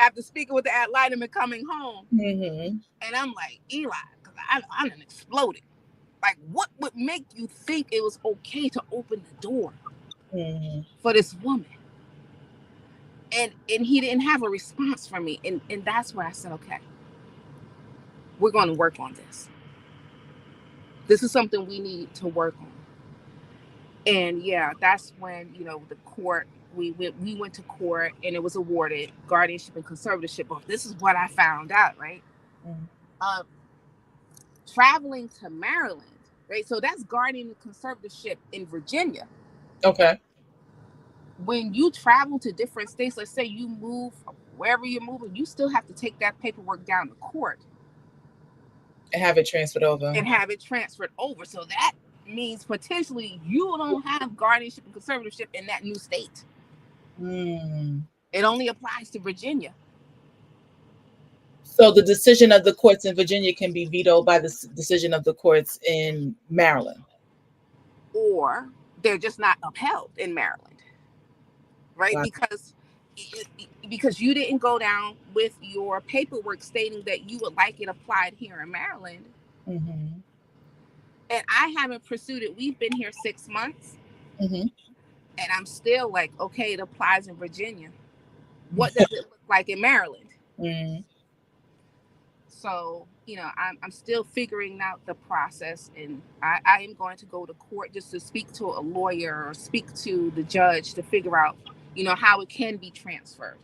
after speaking with the ad litem and coming home, and I'm like, "Eli," because I done exploded. Like, what would make you think it was okay to open the door for this woman? And he didn't have a response from me. And that's where I said, okay, we're going to work on this. This is something we need to work on. And yeah, that's when, the court, we went to court, and it was awarded guardianship and conservatorship. But this is what I found out, right? Traveling to Maryland, right? So that's guardian and conservatorship in Virginia. Okay. When you travel to different states, let's say you move wherever you're moving, you still have to take that paperwork down to court and have it transferred over. So that means potentially you don't have guardianship and conservatorship in that new state. It only applies to Virginia. So the decision of the courts in Virginia can be vetoed by the decision of the courts in Maryland. Or they're just not upheld in Maryland, right? Wow. Because you didn't go down with your paperwork stating that you would like it applied here in Maryland. And I haven't pursued it. We've been here 6 months. And I'm still like, okay, it applies in Virginia. What does it look like in Maryland? So, I'm still figuring out the process, and I am going to go to court just to speak to a lawyer or speak to the judge to figure out, how it can be transferred.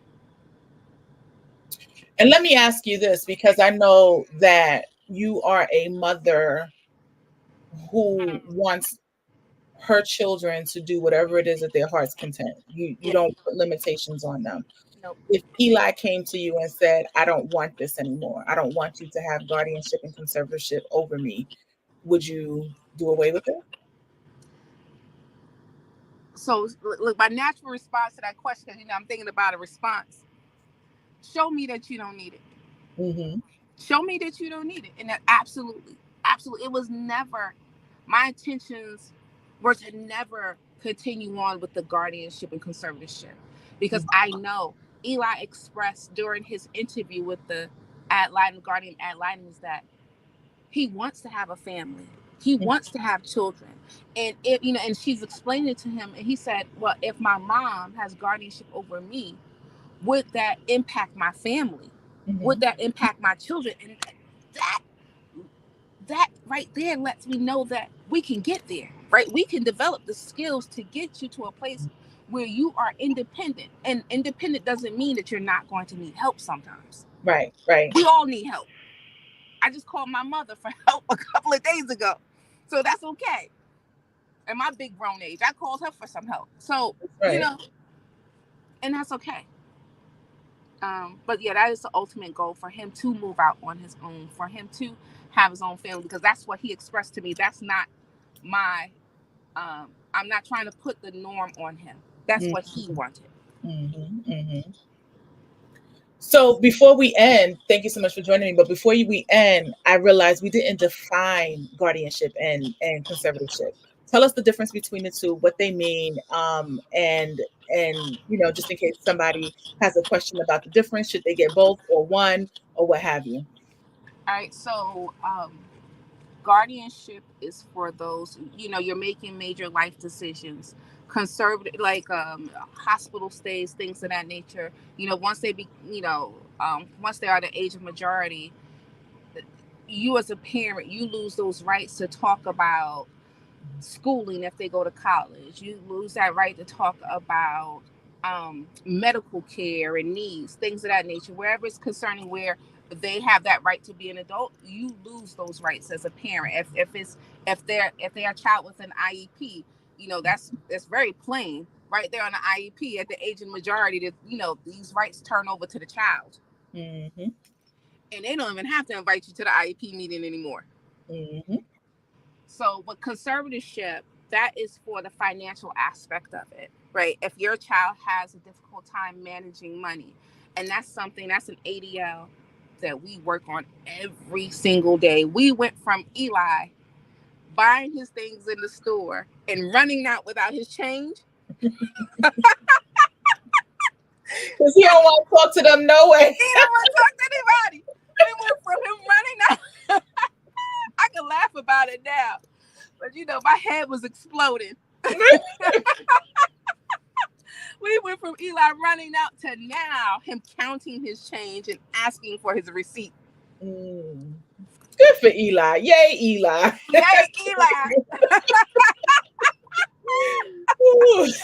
And let me ask you this, because I know that you are a mother who wants her children to do whatever it is that their heart's content. You don't put limitations on them. Nope. If Eli came to you and said, "I don't want this anymore. I don't want you to have guardianship and conservatorship over me," would you do away with it? So look, my natural response to that question, because I'm thinking about a response. Show me that you don't need it. Mm-hmm. Show me that you don't need it. And that absolutely, it was never, my intentions were to never continue on with the guardianship and conservatorship, because I know Eli expressed during his interview with the ad litem guardian ad litem is that he wants to have a family. He wants to have children. And if and she's explaining it to him, and he said, well, if my mom has guardianship over me, would that impact my family? Would that impact my children? And that right there lets me know that we can get there, right? We can develop the skills to get you to a place where you are independent. And independent doesn't mean that you're not going to need help sometimes. Right. We all need help. I just called my mother for help a couple of days ago. So that's okay. At my big grown age, I called her for some help. So, right. And that's okay. But yeah, that is the ultimate goal, for him to move out on his own, for him to have his own family, because that's what he expressed to me. That's not my, I'm not trying to put the norm on him. That's what he wanted. Mm-hmm. Mm-hmm. So before we end, thank you so much for joining me. But before we end, I realized we didn't define guardianship and conservatorship. Tell us the difference between the two, what they mean, and just in case somebody has a question about the difference, should they get both or one or what have you? All right. So guardianship is for those, you're making major life decisions, conservative, like hospital stays, things of that nature. Once they once they are the age of majority, you as a parent, you lose those rights to talk about schooling. If they go to college, you lose that right to talk about medical care and needs, things of that nature. Wherever it's concerning where they have that right to be an adult, you lose those rights as a parent. If they're a child with an IEP, that's very plain right there on the IEP. At the age of majority, that these rights turn over to the child. Mm-hmm. And they don't even have to invite you to the IEP meeting anymore. Mm-hmm. So with conservatorship, that is for the financial aspect of it, right? If your child has a difficult time managing money, and that's an ADL that we work on every single day. We went from Eli buying his things in the store and running out without his change. Because he don't want to talk to them no way. He don't want to talk to anybody. We went from him running out. I can laugh about it now, but my head was exploding. We went from Eli running out to now him counting his change and asking for his receipt. Good for Eli. Yay, Eli. Yay, Eli.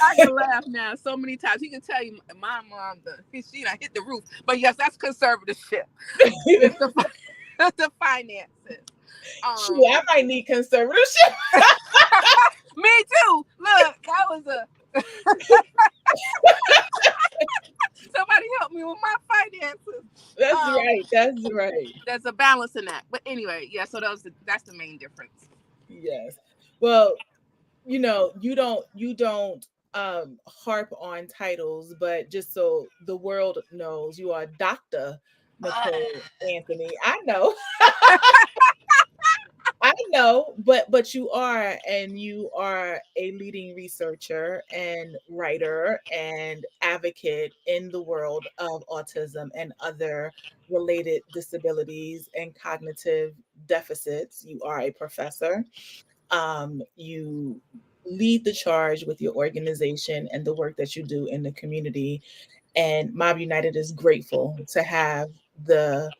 I can laugh now so many times. He can tell you my mom, she hit the roof. But yes, that's conservatorship. It's the finances. I might need conservatorship. Me too. Look, that was somebody help me with my finances. That's right. That's right. There's a balance in that. But anyway, yeah, so that's the main difference. Yes. Well, you don't harp on titles, but just so the world knows, you are Dr. Nicole Anthony. I know. I know, but you are a leading researcher and writer and advocate in the world of autism and other related disabilities and cognitive deficits. You are a professor. You lead the charge with your organization and the work that you do in the community. And Mob United is grateful to have the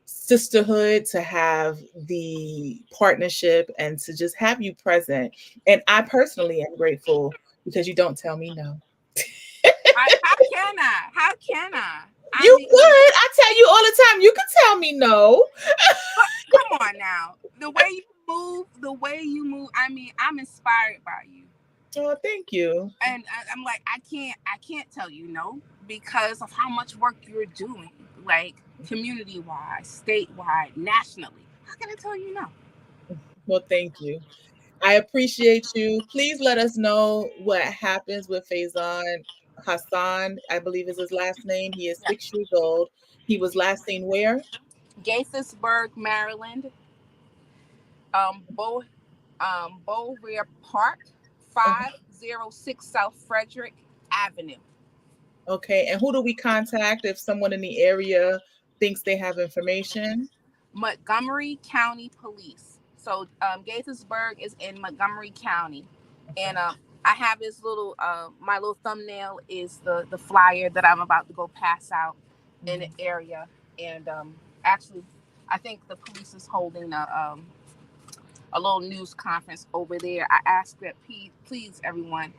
sisterhood, to have the partnership, and to just have you present. And I personally am grateful because you don't tell me no. How can I? You could. I tell you all the time, you can tell me no. Come on now. The way you move, I mean, I'm inspired by you. Oh, thank you. And I'm like, I can't tell you no, because of how much work you're doing, like community-wide, statewide, nationally. How can I tell you no? Well, thank you. I appreciate you. Please let us know what happens with Faison Hassan, I believe is his last name. He is 6 years old. He was last seen where? Gaithersburg, Maryland. Bo Beauvoir Park, 506 South Frederick Avenue. Okay, and who do we contact if someone in the area thinks they have information? Montgomery County Police. So Gaithersburg is in Montgomery County, and I have this little my little thumbnail is the flyer that I'm about to go pass out in the area, and actually, I think the police is holding a little news conference over there. I ask that please everyone,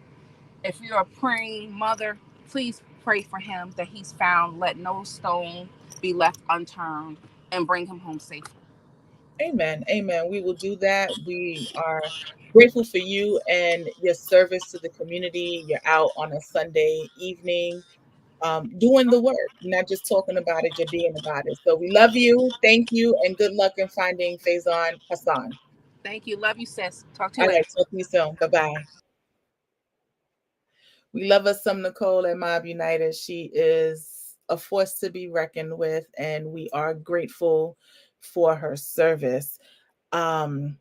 if you're a praying mother, please pray for him that he's found. Let no stone be left unturned, and bring him home safely. Amen. Amen. We will do that. We are grateful for you and your service to the community. You're out on a Sunday evening doing the work, not just talking about it, you're being about it. So we love you. Thank you. And good luck in finding Faison Hassan. Thank you. Love you, sis. Talk to you All later. right. Talk to you soon. Bye-bye. We love us some Nicole at Mob United. She is a force to be reckoned with, and we are grateful for her service. In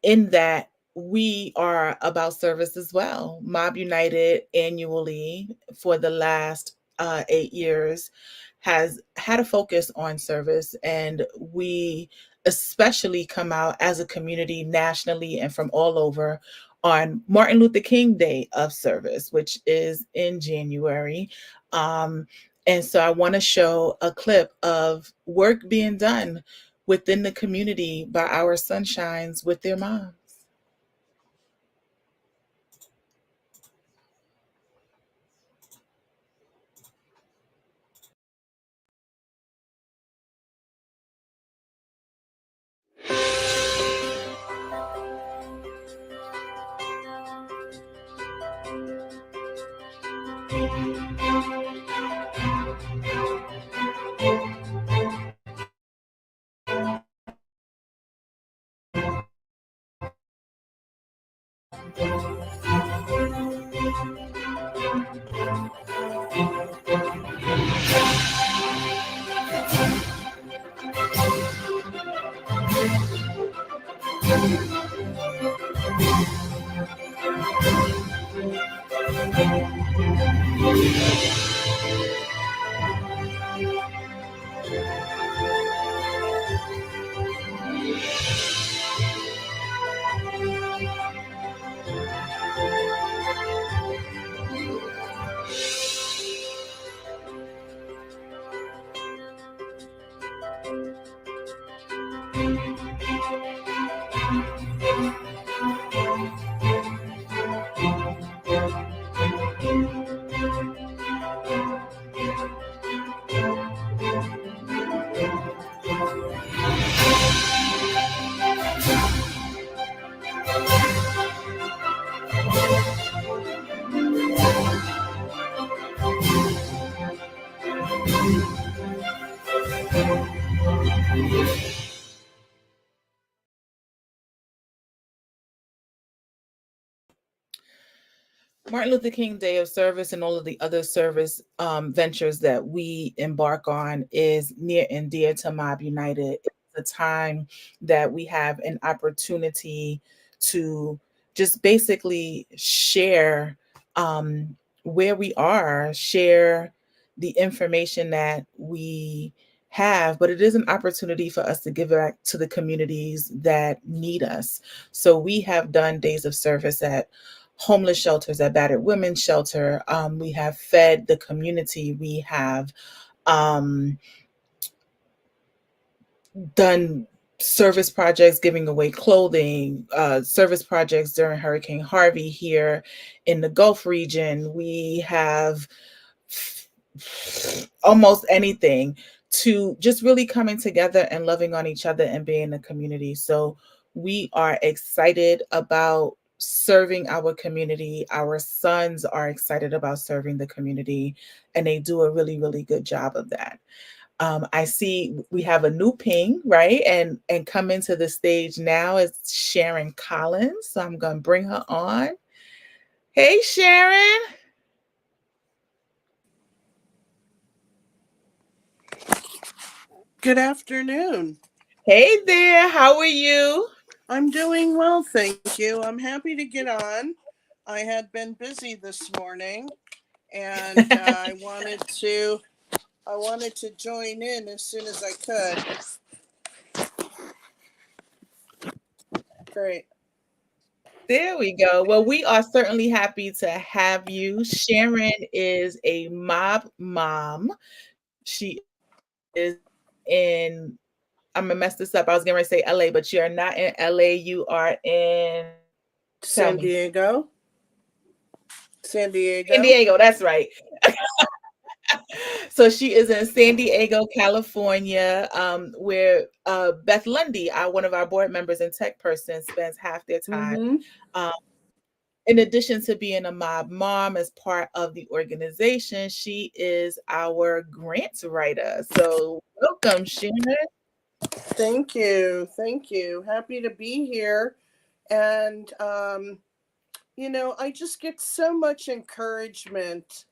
that we are about service as well. Mob United annually for the last 8 years has had a focus on service, and we especially come out as a community nationally and from all over on Martin Luther King Day of Service, which is in January. And so I want to show a clip of work being done within the community by our sunshines with their moms. Martin Luther King Day of Service and all of the other service ventures that we embark on is near and dear to Mob United. It's a time that we have an opportunity to just basically share where we are, share the information that we have, but it is an opportunity for us to give back to the communities that need us. So we have done days of service at homeless shelters, at battered women's shelter. We have fed the community. We have done service projects, giving away clothing, service projects during Hurricane Harvey here in the Gulf region. We have almost anything to just really coming together and loving on each other and being a community. So we are excited about serving our community. Our sons are excited about serving the community, and they do a really, really good job of that. I see we have a new ping, right? And coming to the stage now is Sharon Collins. So I'm going to bring her on. Hey, Sharon. Good afternoon. Hey there. How are you? I'm doing well, thank you. I'm happy to get on. I had been busy this morning, and I wanted to join in as soon as I could. Great. There we go. Well, we are certainly happy to have you. Sharon is a mob mom. She is in, I'm gonna mess this up. I was gonna say LA, but you are not in LA. You are in San Diego. San Diego. San Diego, that's right. So she is in San Diego, California, where Beth Lundy, one of our board members and tech person, spends half their time. In addition to being a mob mom as part of the organization, she is our grants writer. So welcome, Sharon. Thank you. Thank you. Happy to be here. And, I just get so much encouragement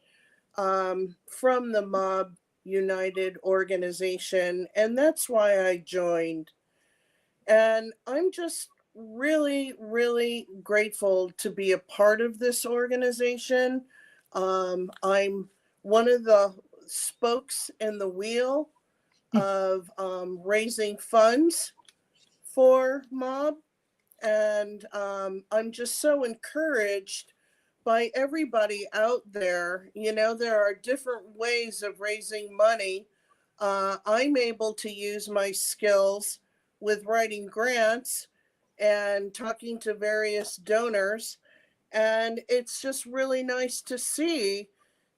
from the Mob United organization, and that's why I joined. And I'm just really, really grateful to be a part of this organization. I'm one of the spokes in the wheel of raising funds for Mob, and I'm just so encouraged by everybody out there. There are different ways of raising money. I'm able to use my skills with writing grants and talking to various donors. And it's just really nice to see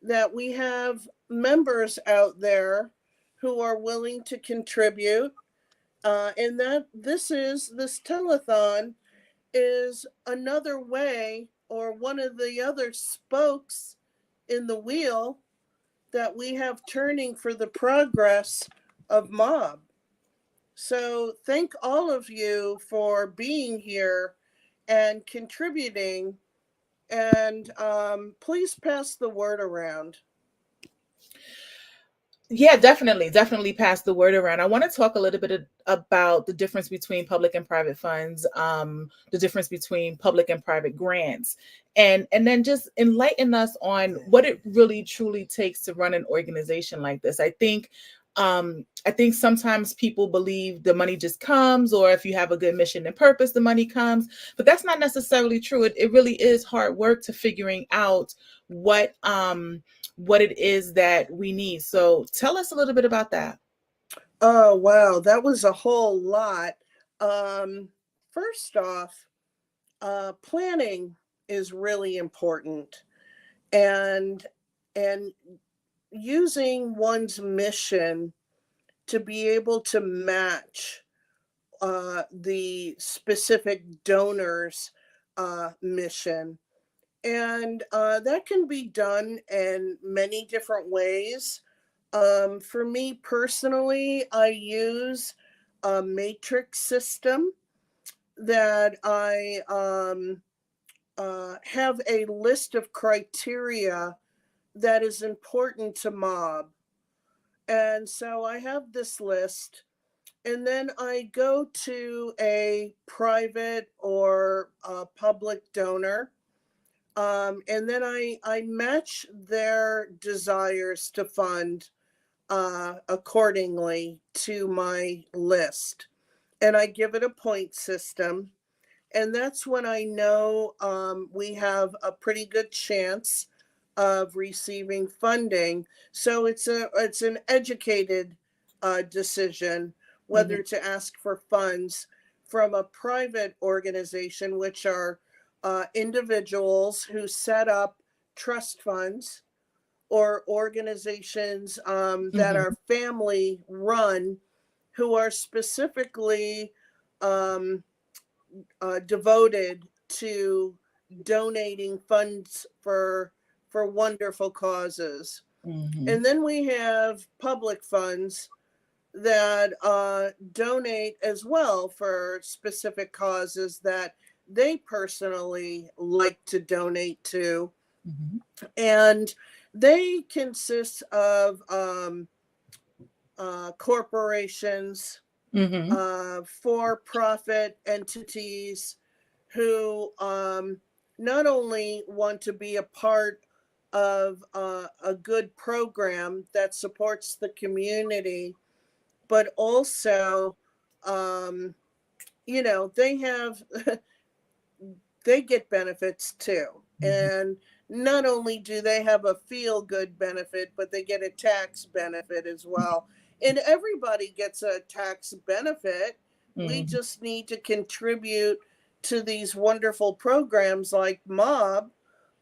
that we have members out there who are willing to contribute. And that this telethon is another way, or one of the other spokes in the wheel that we have turning for the progress of Mob. So thank all of you for being here and contributing, and please pass the word around. Yeah, definitely pass the word around. I want to talk a little bit about the difference between public and private funds, the difference between public and private grants, and then just enlighten us on what it really truly takes to run an organization like this. I think sometimes people believe the money just comes, or if you have a good mission and purpose, the money comes, but that's not necessarily true. It really is hard work to figuring out what it is that we need. So tell us a little bit about that. Oh, wow. That was a whole lot. First off, planning is really important, and using one's mission to be able to match the specific donor's mission. And that can be done in many different ways. For me personally, I use a matrix system that I have a list of criteria that is important to Mob. And so I have this list, and then I go to a private or a public donor. And then I match their desires to fund accordingly to my list. And I give it a point system. And that's when I know we have a pretty good chance of receiving funding. So it's an educated decision whether to ask for funds from a private organization, which are individuals who set up trust funds, or organizations that are family run, who are specifically devoted to donating funds for wonderful causes. And then we have public funds, that donate as well for specific causes that they personally like to donate to. And they consist of corporations, for-profit entities who not only want to be a part of a good program that supports the community, but also, they have they get benefits too. And not only do they have a feel good benefit, but they get a tax benefit as well. And everybody gets a tax benefit. We just need to contribute to these wonderful programs like Mob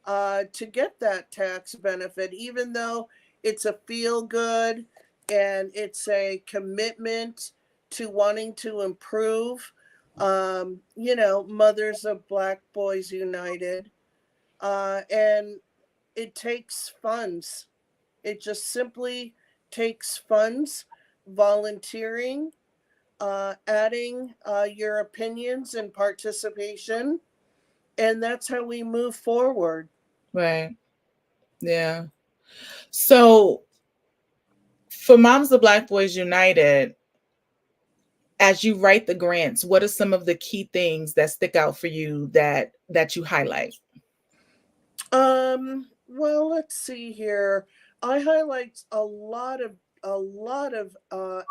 to get that tax benefit, even though it's a feel good and it's a commitment to wanting to improve. Mothers of Black Boys United. And it takes funds. It just simply takes funds, volunteering, adding your opinions and participation. And that's how we move forward. Right. Yeah. So for Moms of Black Boys United, as you write the grants, what are some of the key things that stick out for you that you highlight? Well, let's see here. I highlight a lot of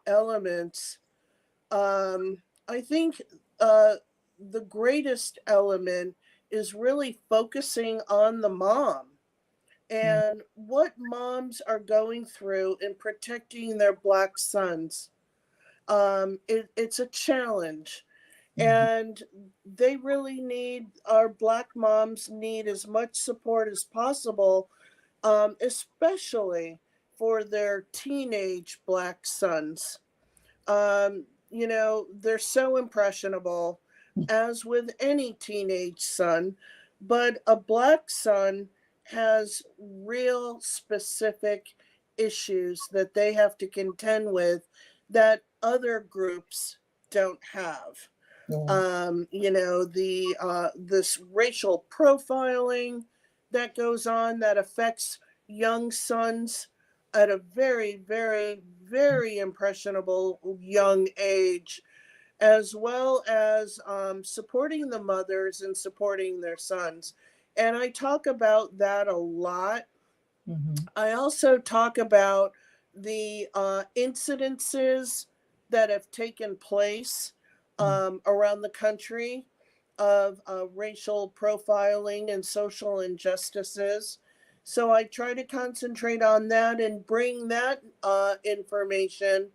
elements. I think the greatest element is really focusing on the mom and what moms are going through in protecting their Black sons. It's a challenge. And they really need, our Black moms need as much support as possible, especially for their teenage Black sons. They're so impressionable, as with any teenage son, but a Black son has real specific issues that they have to contend with that other groups don't have. This racial profiling that goes on that affects young sons at a very, very, very impressionable young age, as well as supporting the mothers and supporting their sons. And I talk about that a lot. I also talk about the incidences that have taken place around the country of racial profiling and social injustices. So I try to concentrate on that and bring that information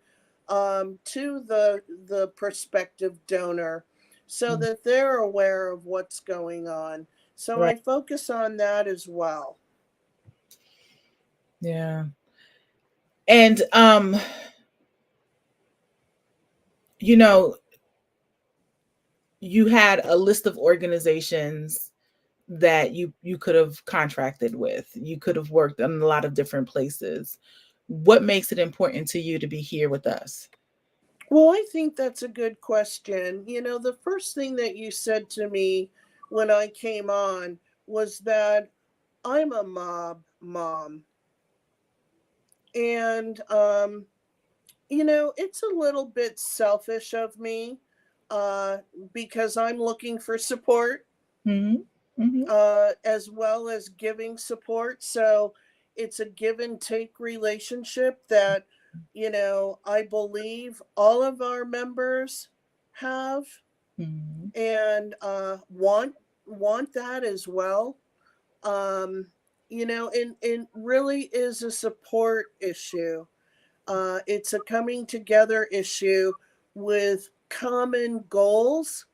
to the prospective donor so that they're aware of what's going on. So Right. I focus on that as well. Yeah. And you had a list of organizations that you could have contracted with. You could have worked in a lot of different places. What makes it important to you to be here with us? Well, I think that's a good question. The first thing that you said to me when I came on was that I'm a mob mom. And, it's a little bit selfish of me because I'm looking for support as well as giving support. So it's a give and take relationship that, I believe all of our members have and want that as well. And really is a support issue. It's a coming together issue with common goals,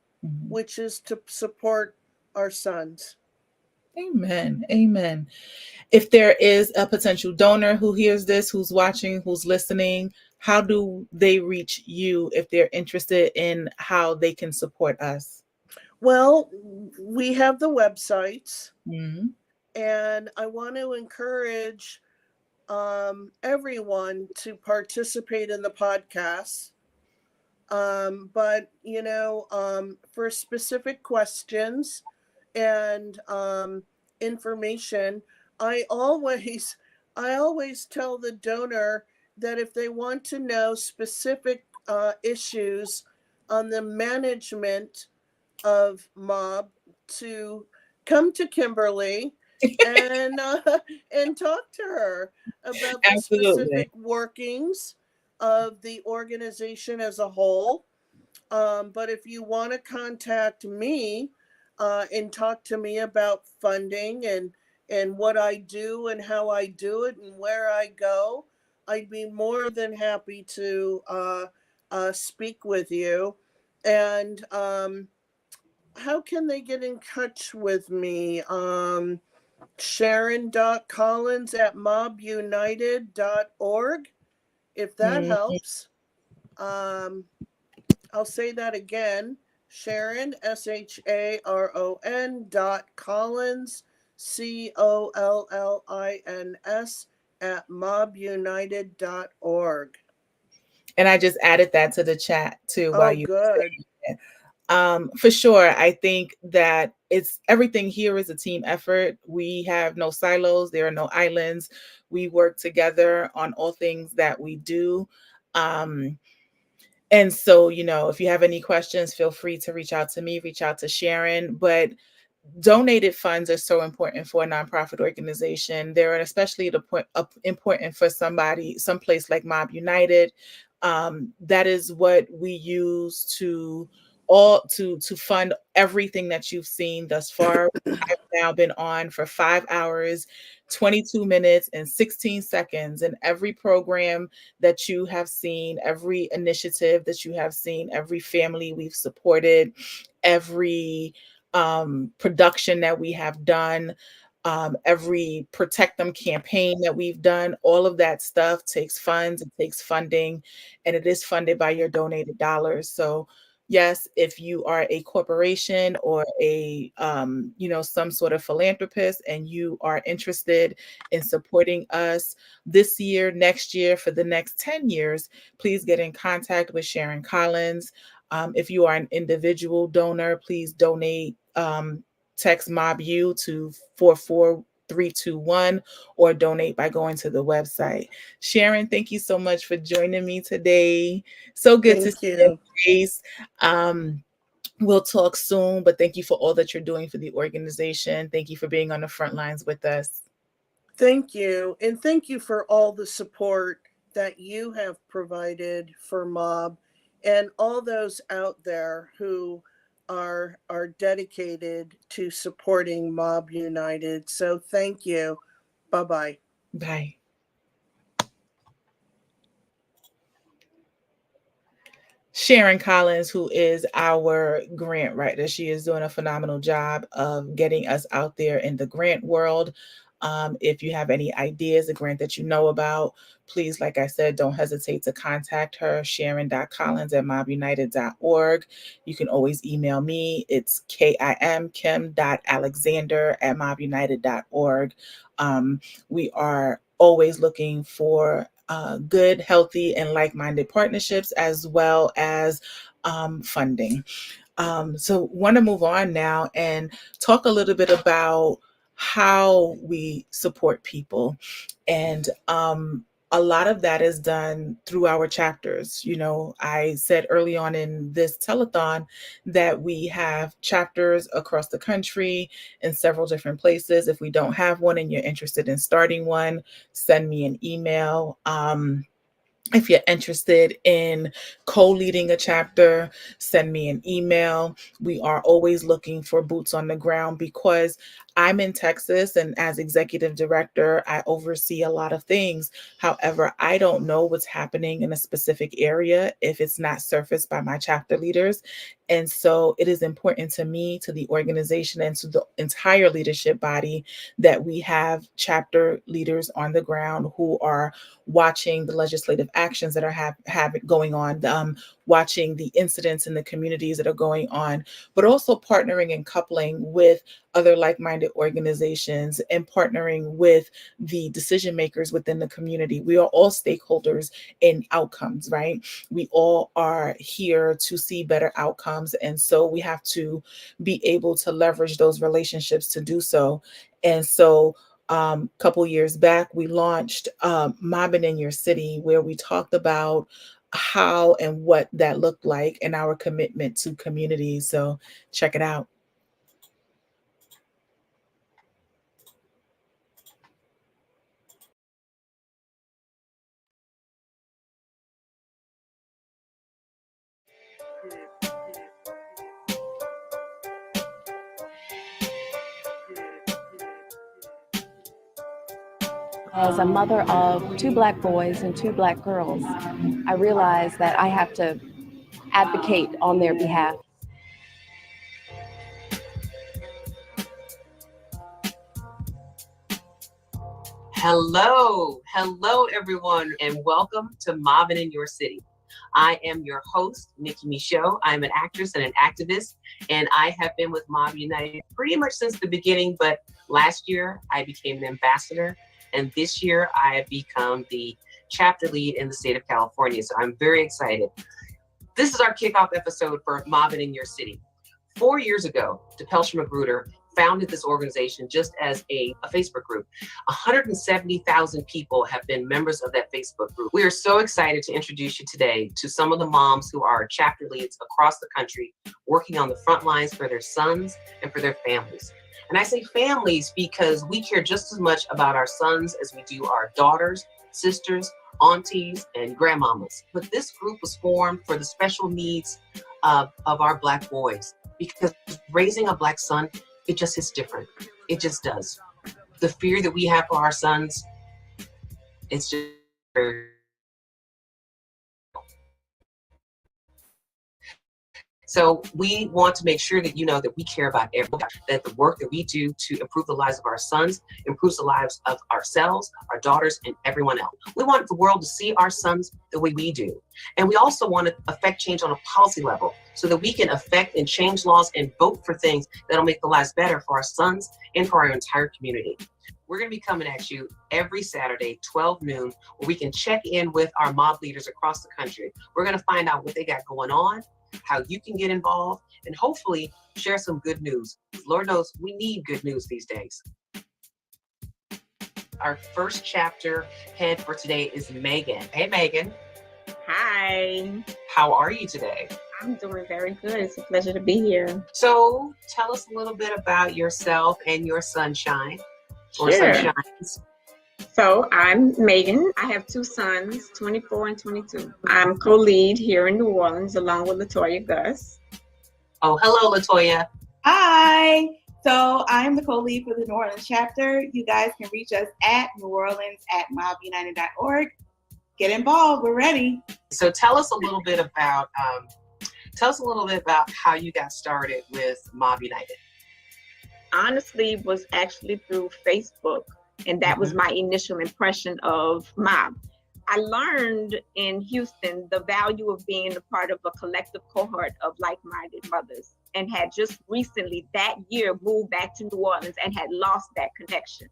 which is to support our sons. Amen. Amen. If there is a potential donor who hears this, who's watching, who's listening, how do they reach you if they're interested in how they can support us? Well, we have the websites, and I want to encourage everyone to participate in the podcast. But for specific questions and information, I always I always tell the donor that if they want to know specific issues on the management of mob, to come to Kimberly and and talk to her about the Absolutely. specific workings of the organization as a whole. But if you want to contact me and talk to me about funding and what I do and how I do it and where I go, I'd be more than happy to speak with you. And how can they get in touch with me? Sharon.collins at mobbunited.org, if that helps. Um, I'll say that again. Sharon, SHARON.Collins, COLLINS, at mobbunited.org. And I just added that to the chat too while Oh, you were good. saying it. For sure, I think that everything here is a team effort. We have no silos, there are no islands. We work together on all things that we do. And so, if you have any questions, feel free to reach out to me, reach out to Sharon. But donated funds are so important for a nonprofit organization. They're especially important for someplace like Mob United. That is what we use to fund everything that you've seen thus far. I've now been on for 5 hours, 22 minutes, and 16 seconds. And every program that you have seen, every initiative that you have seen, every family we've supported, every production that we have done, every Protect Them campaign that we've done, all of that stuff takes funds, it takes funding, and it is funded by your donated dollars. So yes, if you are a corporation or some sort of philanthropist and you are interested in supporting us this year, next year, for the next 10 years, please get in contact with Sharon Collins. If you are an individual donor, please donate. Text MobU to 44321 or donate by going to the website. Sharon, thank you so much for joining me today. So good to Thank see your you. face. We'll talk soon, but thank you for all that you're doing for the organization. Thank you for being on the front lines with us. Thank you. And thank you for all the support that you have provided for Mob and all those out there who are dedicated to supporting Mob United. So thank you. Bye-bye. Bye. Sharon Collins, who is our grant writer. She is doing a phenomenal job of getting us out there in the grant world. If you have any ideas, a grant that you know about, please, like I said, don't hesitate to contact her, Sharon.Collins at mobbunited.org. You can always email me. It's kim.alexander at mobbunited.org. We are always looking for good, healthy, and like-minded partnerships, as well as funding. So want to move on now and talk a little bit about how we support people. And a lot of that is done through our chapters. I said early on in this telethon that we have chapters across the country in several different places. If we don't have one and you're interested in starting one, send me an email. If you're interested in co-leading a chapter, send me an email. We are always looking for boots on the ground because I'm in Texas, and as executive director, I oversee a lot of things. However, I don't know what's happening in a specific area if it's not surfaced by my chapter leaders. And so it is important to me, to the organization, and to the entire leadership body that we have chapter leaders on the ground who are watching the legislative actions that are going on, watching the incidents in the communities that are going on, but also partnering and coupling with other like-minded organizations and partnering with the decision makers within the community. We are all stakeholders in outcomes, right? We all are here to see better outcomes. And so we have to be able to leverage those relationships to do so. And so couple years back, we launched Mobbing in Your City, where we talked about how and what that looked like and our commitment to communities. So check it out. As a mother of 2 Black boys and 2 Black girls, I realized that I have to advocate on their behalf. Hello everyone, and welcome to Mobbing in Your City. I am your host, Nikki Michaud. I'm an actress and an activist, and I have been with Mob United pretty much since the beginning, but last year I became an ambassador, and this year I have become the chapter lead in the state of California, so I'm very excited. This is our kickoff episode for Mobbing in Your City. 4 years ago, DePelsher Magruder founded this organization just as a Facebook group. 170,000 people have been members of that Facebook group. We are so excited to introduce you today to some of the moms who are chapter leads across the country, working on the front lines for their sons and for their families. And I say families because we care just as much about our sons as we do our daughters, sisters, aunties, and grandmamas. But this group was formed for the special needs of our Black boys, because raising a Black son, it just hits different. It just does. The fear that we have for our sons, it's just very. So we want to make sure that you know that we care about everyone, that the work that we do to improve the lives of our sons improves the lives of ourselves, our daughters, and everyone else. We want the world to see our sons the way we do. And we also want to affect change on a policy level so that we can affect and change laws and vote for things that'll make the lives better for our sons and for our entire community. We're going to be coming at you every Saturday, 12 noon, where we can check in with our mob leaders across the country. We're going to find out what they got going on, how you can get involved, and hopefully share some good news. Lord knows we need good news these days. Our first chapter head for today is Megan. Hey, Megan. Hi. How are you today? I'm doing very good. It's a pleasure to be here. So tell us a little bit about yourself and your sunshine. Or Sure. sunshines. So I'm Megan. I have 2 sons, 24 and 22. I'm co-lead here in New Orleans along with Latoya Gus. Oh, hello, Latoya. Hi. So I'm the co-lead for the New Orleans chapter. You guys can reach us at neworleans@mobbunited.org. Get involved. We're ready. So tell us a little bit about how you got started with Mob United. Honestly, was actually through Facebook, and that was my initial impression of Mob. I learned in Houston the value of being a part of a collective cohort of like-minded mothers, and had just recently that year moved back to New Orleans and had lost that connection.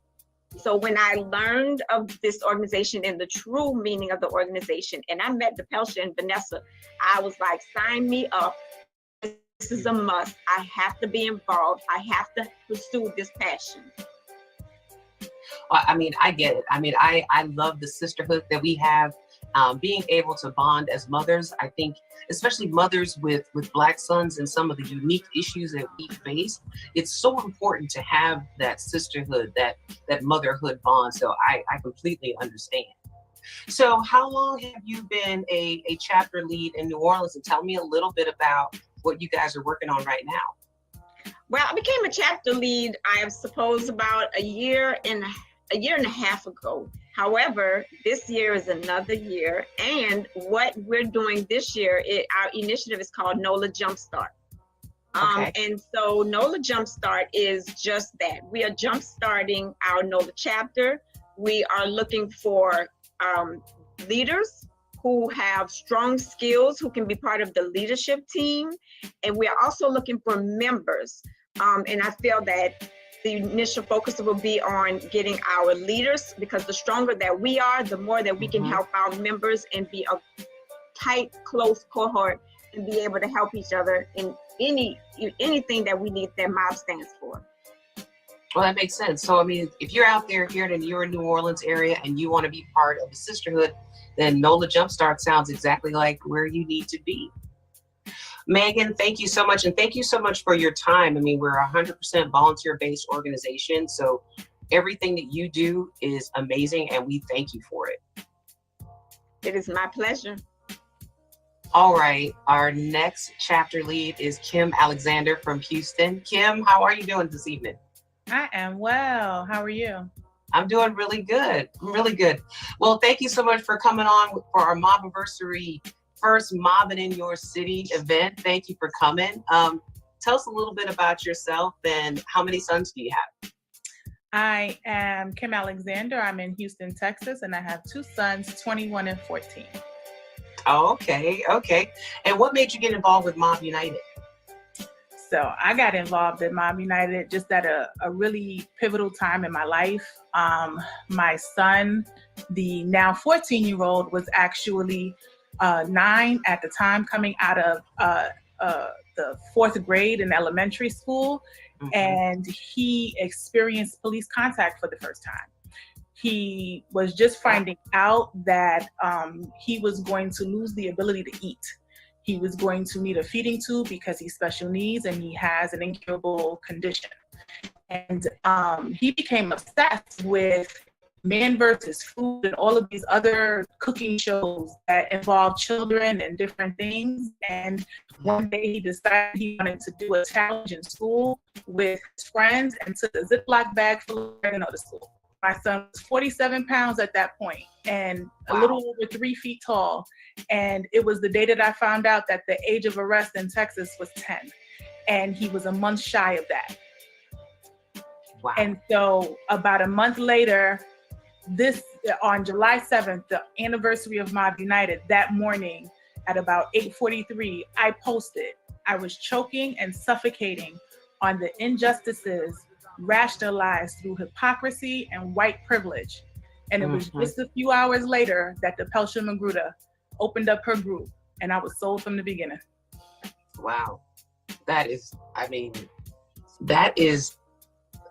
So when I learned of this organization and the true meaning of the organization, and I met DePelsher and Vanessa, I was like, sign me up. This is a must. I have to be involved. I have to pursue this passion. I mean, I get it. I mean, I love the sisterhood that we have. Being able to bond as mothers, I think, especially mothers with Black sons and some of the unique issues that we face, it's so important to have that sisterhood, that motherhood bond. So I completely understand. So how long have you been a chapter lead in New Orleans? And tell me a little bit about what you guys are working on right now. Well, I became a chapter lead, I suppose, about a year and a half ago. However, this year is another year, and what we're doing this year, our initiative is called NOLA Jumpstart. And so NOLA Jumpstart is just that. We are jumpstarting our NOLA chapter. We are looking for leaders who have strong skills, who can be part of the leadership team. And we are also looking for members. And I feel that the initial focus will be on getting our leaders, because the stronger that we are, the more that we can help our members and be a tight, close cohort and be able to help each other in anything that we need that MOB stands for. Well, that makes sense. So, I mean, if you're out there here in your New Orleans area and you want to be part of the sisterhood, then NOLA Jumpstart sounds exactly like where you need to be. Megan, thank you so much. And thank you so much for your time. I mean, we're a 100% volunteer-based organization. So everything that you do is amazing, and we thank you for it. It is my pleasure. All right. Our next chapter lead is Kim Alexander from Houston. Kim, how are you doing this evening? I am well. How are you? I'm doing really good. Really good. Well, thank you so much for coming on for our MOBBiversary first Mobbing in Your City event. Thank you for coming. Tell us a little bit about yourself and how many sons do you have? I am Kim Alexander. I'm in Houston, Texas, and I have two sons, 21 and 14. Oh, okay. Okay. And what made you get involved with Mob United? So I got involved in Mob United just at a really pivotal time in my life. My son, the now 14-year-old, was actually 9 at the time, coming out of the 4th grade in elementary school, and he experienced police contact for the first time. He was just finding out that he was going to lose the ability to eat. He was going to need a feeding tube because he's special needs and he has an incurable condition. And he became obsessed with Man versus Food and all of these other cooking shows that involve children and different things. And one day he decided he wanted to do a challenge in school with his friends and took a Ziploc bag full of oregano to school. My son was 47 pounds at that point and a little over 3 feet tall. And it was the day that I found out that the age of arrest in Texas was 10. And he was a month shy of that. Wow. And so about a month later, on July 7th, the anniversary of Mob United, that morning at about 8:43, I posted, I was choking and suffocating on the injustices rationalized through hypocrisy and white privilege. And it was just a few hours later that the Pelsham Magruder opened up her group, and I was sold from the beginning. Wow.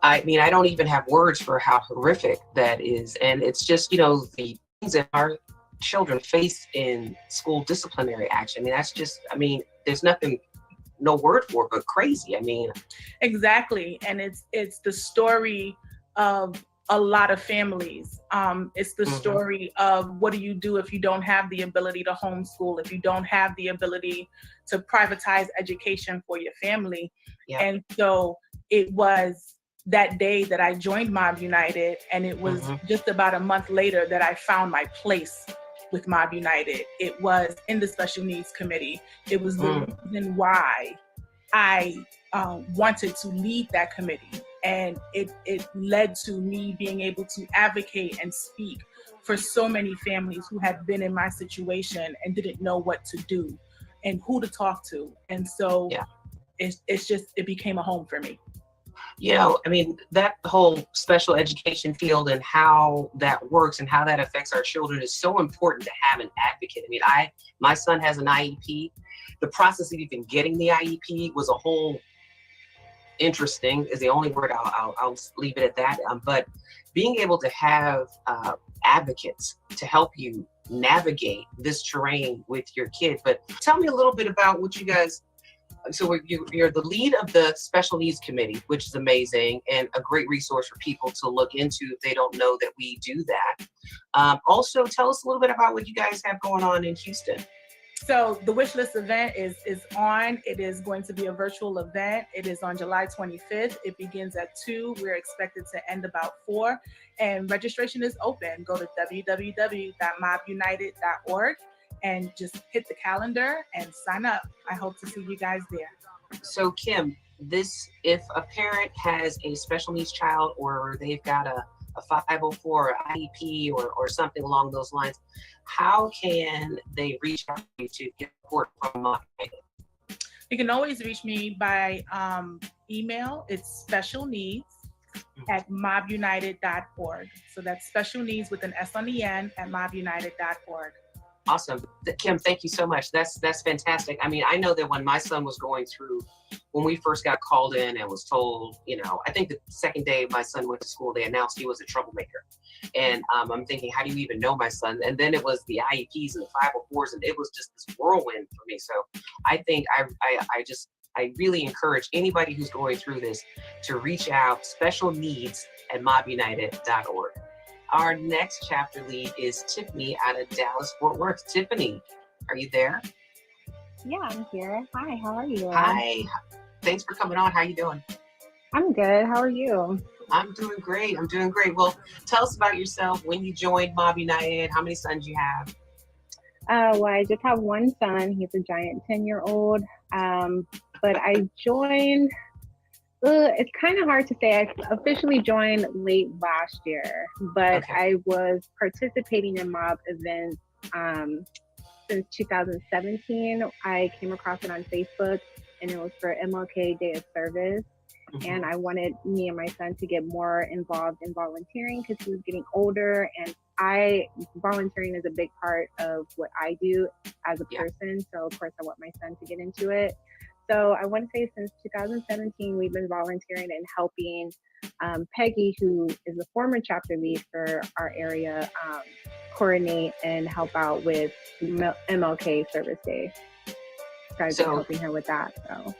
I don't even have words for how horrific that is. And it's just, the things that our children face in school disciplinary action. There's nothing, no word for it, but crazy. Exactly. And it's the story of a lot of families. It's the story of what do you do if you don't have the ability to homeschool, if you don't have the ability to privatize education for your family. Yeah. And so it was that day that I joined Mob United, and it was just about a month later that I found my place with Mob United. It was in the Special Needs Committee. It was the reason why I wanted to lead that committee. And it led to me being able to advocate and speak for so many families who had been in my situation and didn't know what to do and who to talk to. And so it became a home for me. That whole special education field and how that works and how that affects our children is so important to have an advocate. My son has an IEP. The process of even getting the IEP was a whole interesting is the only word. I'll leave it at that. But being able to have advocates to help you navigate this terrain with your kid. But tell me a little bit about what you guys. So you're the lead of the Special Needs Committee, which is amazing and a great resource for people to look into if they don't know that we do that. Also, tell us a little bit about what you guys have going on in Houston. So the wish list event is on. It is going to be a virtual event. It is on July 25th. It begins at 2. We're expected to end about 4. And registration is open. Go to www.mobbunited.org and just hit the calendar and sign up. I hope to see you guys there. So Kim, if a parent has a special needs child or they've got a a 504 or IEP or something along those lines, how can they reach out to you to get support from Mob United? You can always reach me by email. It's specialneeds@mobbunited.org. So that's special needs with an S on the end at mobbunited.org. Awesome. Kim, thank you so much. That's fantastic. I mean, I know that when my son was going through, when we first got called in and was told, you know, I think the second day my son went to school, they announced he was a troublemaker. And I'm thinking, how do you even know my son? And then it was the IEPs and the 504s, and it was just this whirlwind for me. So I think I really encourage anybody who's going through this to reach out, specialneeds@mobbunited.org. Our next chapter lead is Tiffany out of Dallas, Fort Worth. Tiffany, are you there? Yeah, I'm here. Hi, how are you? Hi, thanks for coming on. How you doing? I'm good. How are you? I'm doing great. Well, tell us about yourself, when you joined Mob United, how many sons you have? Well, I just have one son. He's a giant 10-year-old. But I joined, it's kind of hard to say. I officially joined late last year, but I was participating in mob events since 2017. I came across it on Facebook, and it was for MLK Day of Service. And I wanted me and my son to get more involved in volunteering because he was getting older, and volunteering is a big part of what I do as a person. So of course I want my son to get into it. So I want to say since 2017, we've been volunteering and helping Peggy, who is the former chapter lead for our area, coordinate and help out with MLK Service Day. So I've been helping her with that. So.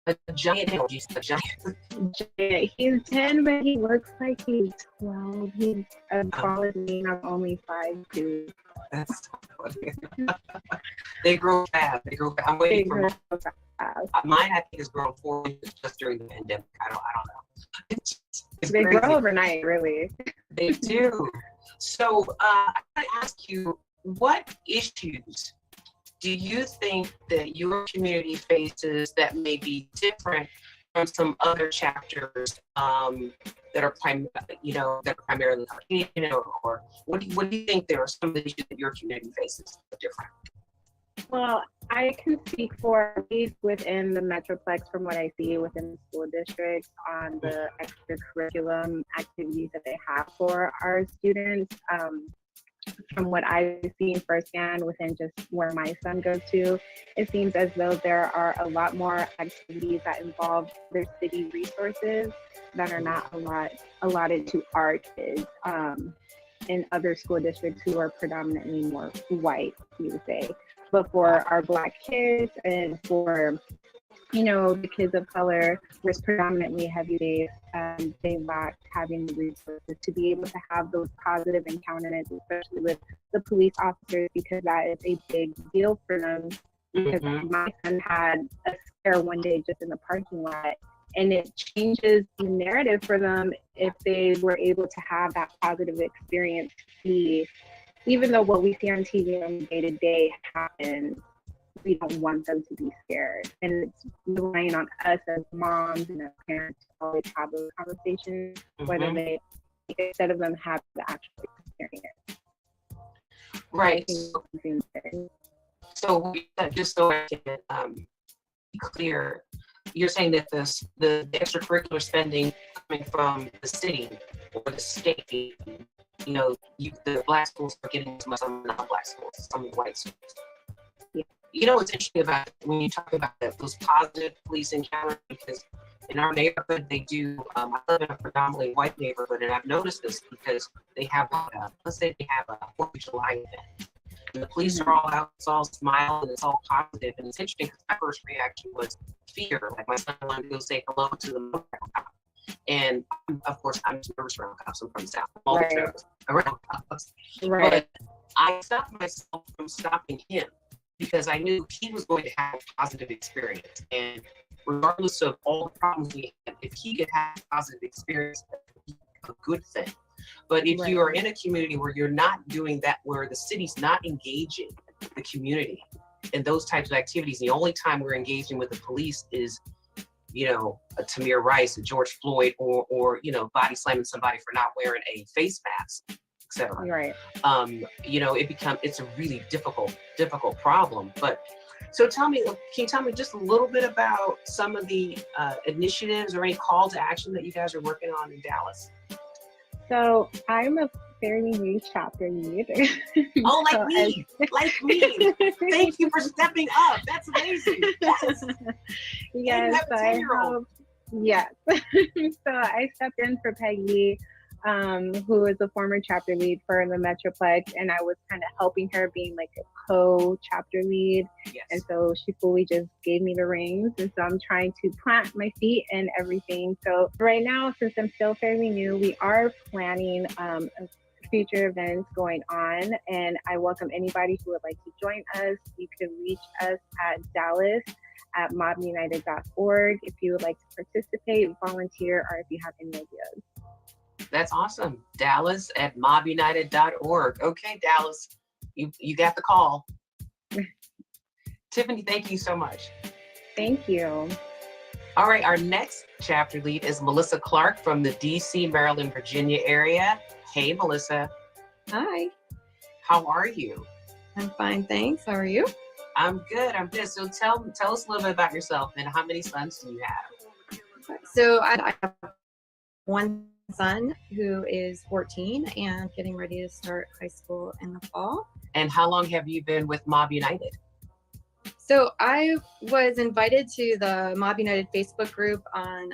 A giant. He's 10, but he looks like he's 12. He's a college man of only 5'2". That's so funny. They grow fast. I'm waiting for mine. I think has grown 4 inches just during the pandemic. I don't know. It's they crazy. grow overnight, really. They do. So I want to ask you, what issues do you think that your community faces that may be different from some other chapters that are primarily Caucasian, or what do you think there are some of the issues that your community faces that are different? Well, I can speak for at least within the Metroplex from what I see within the school districts on the extracurriculum activities that they have for our students. From what I've seen firsthand within just where my son goes to, it seems as though there are a lot more activities that involve their city resources that are not allotted to our kids in other school districts who are predominantly more white, you would say. But for our Black kids and for the kids of color, which predominantly heavy-based, they lack having the resources to be able to have those positive encounters, especially with the police officers, because that is a big deal for them. Because my son had a scare one day just in the parking lot, and it changes the narrative for them if they were able to have that positive experience to see, even though what we see on TV on day-to-day happens, we don't want them to be scared. And it's relying on us as moms and as parents to always have those conversations, whether they, instead of them have the actual experience. Right. So just so I can be clear, you're saying that the extracurricular spending coming from the city or the state, the Black schools are getting some non-Black schools, some white schools. What's interesting about when you talk about those positive police encounters, because in our neighborhood, they do, I live in a predominantly white neighborhood, and I've noticed this because they have, let's say they have a 4th of July event. And the police are all out, it's all smile, and it's all positive. And it's interesting because my first reaction was fear. Like my son wanted to go say hello to the motorcycle cop. And of course, I'm nervous around cops. I'm from the South. I'm all nervous around cops. But I stopped myself from stopping him, because I knew he was going to have a positive experience. And regardless of all the problems we had, if he could have a positive experience, that would be a good thing. But if you are in a community where you're not doing that, where the city's not engaging the community in those types of activities, the only time we're engaging with the police is a Tamir Rice, a George Floyd, or body slamming somebody for not wearing a face mask, etc. Right. It's a really difficult problem. But so can you tell me just a little bit about some of the initiatives or any call to action that you guys are working on in Dallas? So I'm a fairly new chapter lead. Oh, like me. Thank you for stepping up. That's amazing. Yes. Yes, I hope. Yes. So I stepped in for Peggy, who is a former chapter lead for the Metroplex, and I was kind of helping her, being like a co-chapter lead. Yes. And so she fully just gave me the reins, and so I'm trying to plant my feet and everything. So right now, since I'm still fairly new, we are planning future events going on, and I welcome anybody who would like to join us. You can reach us at dallas@mobbunited.org if you would like to participate, volunteer, or if you have any ideas. That's awesome. Dallas@mobbunited.org. Okay, Dallas, you got the call. Tiffany, thank you so much. Thank you. All right, our next chapter lead is Melissa Clark from the DC, Maryland, Virginia area. Hey, Melissa. Hi. How are you? I'm fine, thanks. How are you? I'm good. So tell us a little bit about yourself and how many sons do you have? So I have one son who is 14 and getting ready to start high school in the fall. And how long have you been with Mob United? So I was invited to the Mob United Facebook group on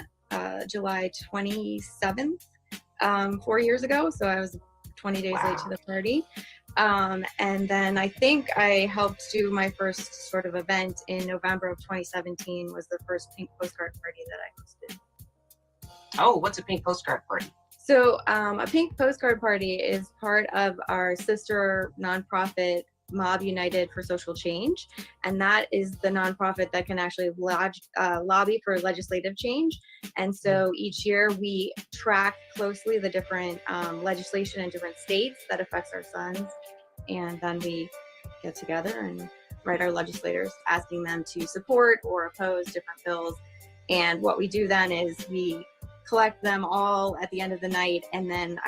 July 27th, 4 years ago. So I was 20 days late to the party. And then I think I helped do my first sort of event in November of 2017 was the first pink postcard party that I hosted. Oh, what's a pink postcard party? So a pink postcard party is part of our sister nonprofit Mob United for Social Change, and that is the nonprofit that can actually lobby for legislative change. And so each year we track closely the different legislation in different states that affects our sons, and then we get together and write our legislators asking them to support or oppose different bills. And what we do then is we collect them all at the end of the night, and then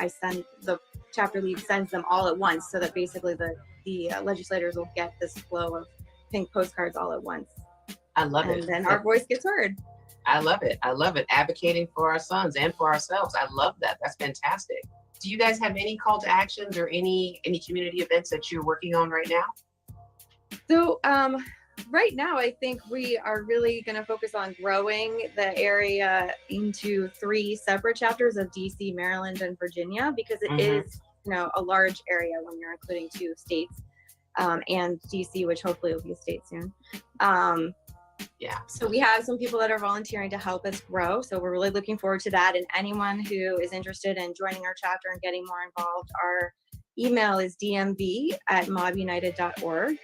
the chapter lead sends them all at once, so that basically the legislators will get this flow of pink postcards all at once. I love it. And then our voice gets heard. I love it. I love it. Advocating for our sons and for ourselves. I love that. That's fantastic. Do you guys have any call to actions or any community events that you're working on right now? So right now, I think we are really going to focus on growing the area into 3 separate chapters of DC, Maryland, and Virginia, because it is, a large area when you're including 2 states, and DC, which hopefully will be a state soon. Yeah. So we have some people that are volunteering to help us grow. So we're really looking forward to that. And anyone who is interested in joining our chapter and getting more involved, our email is dmv@mobbunited.org.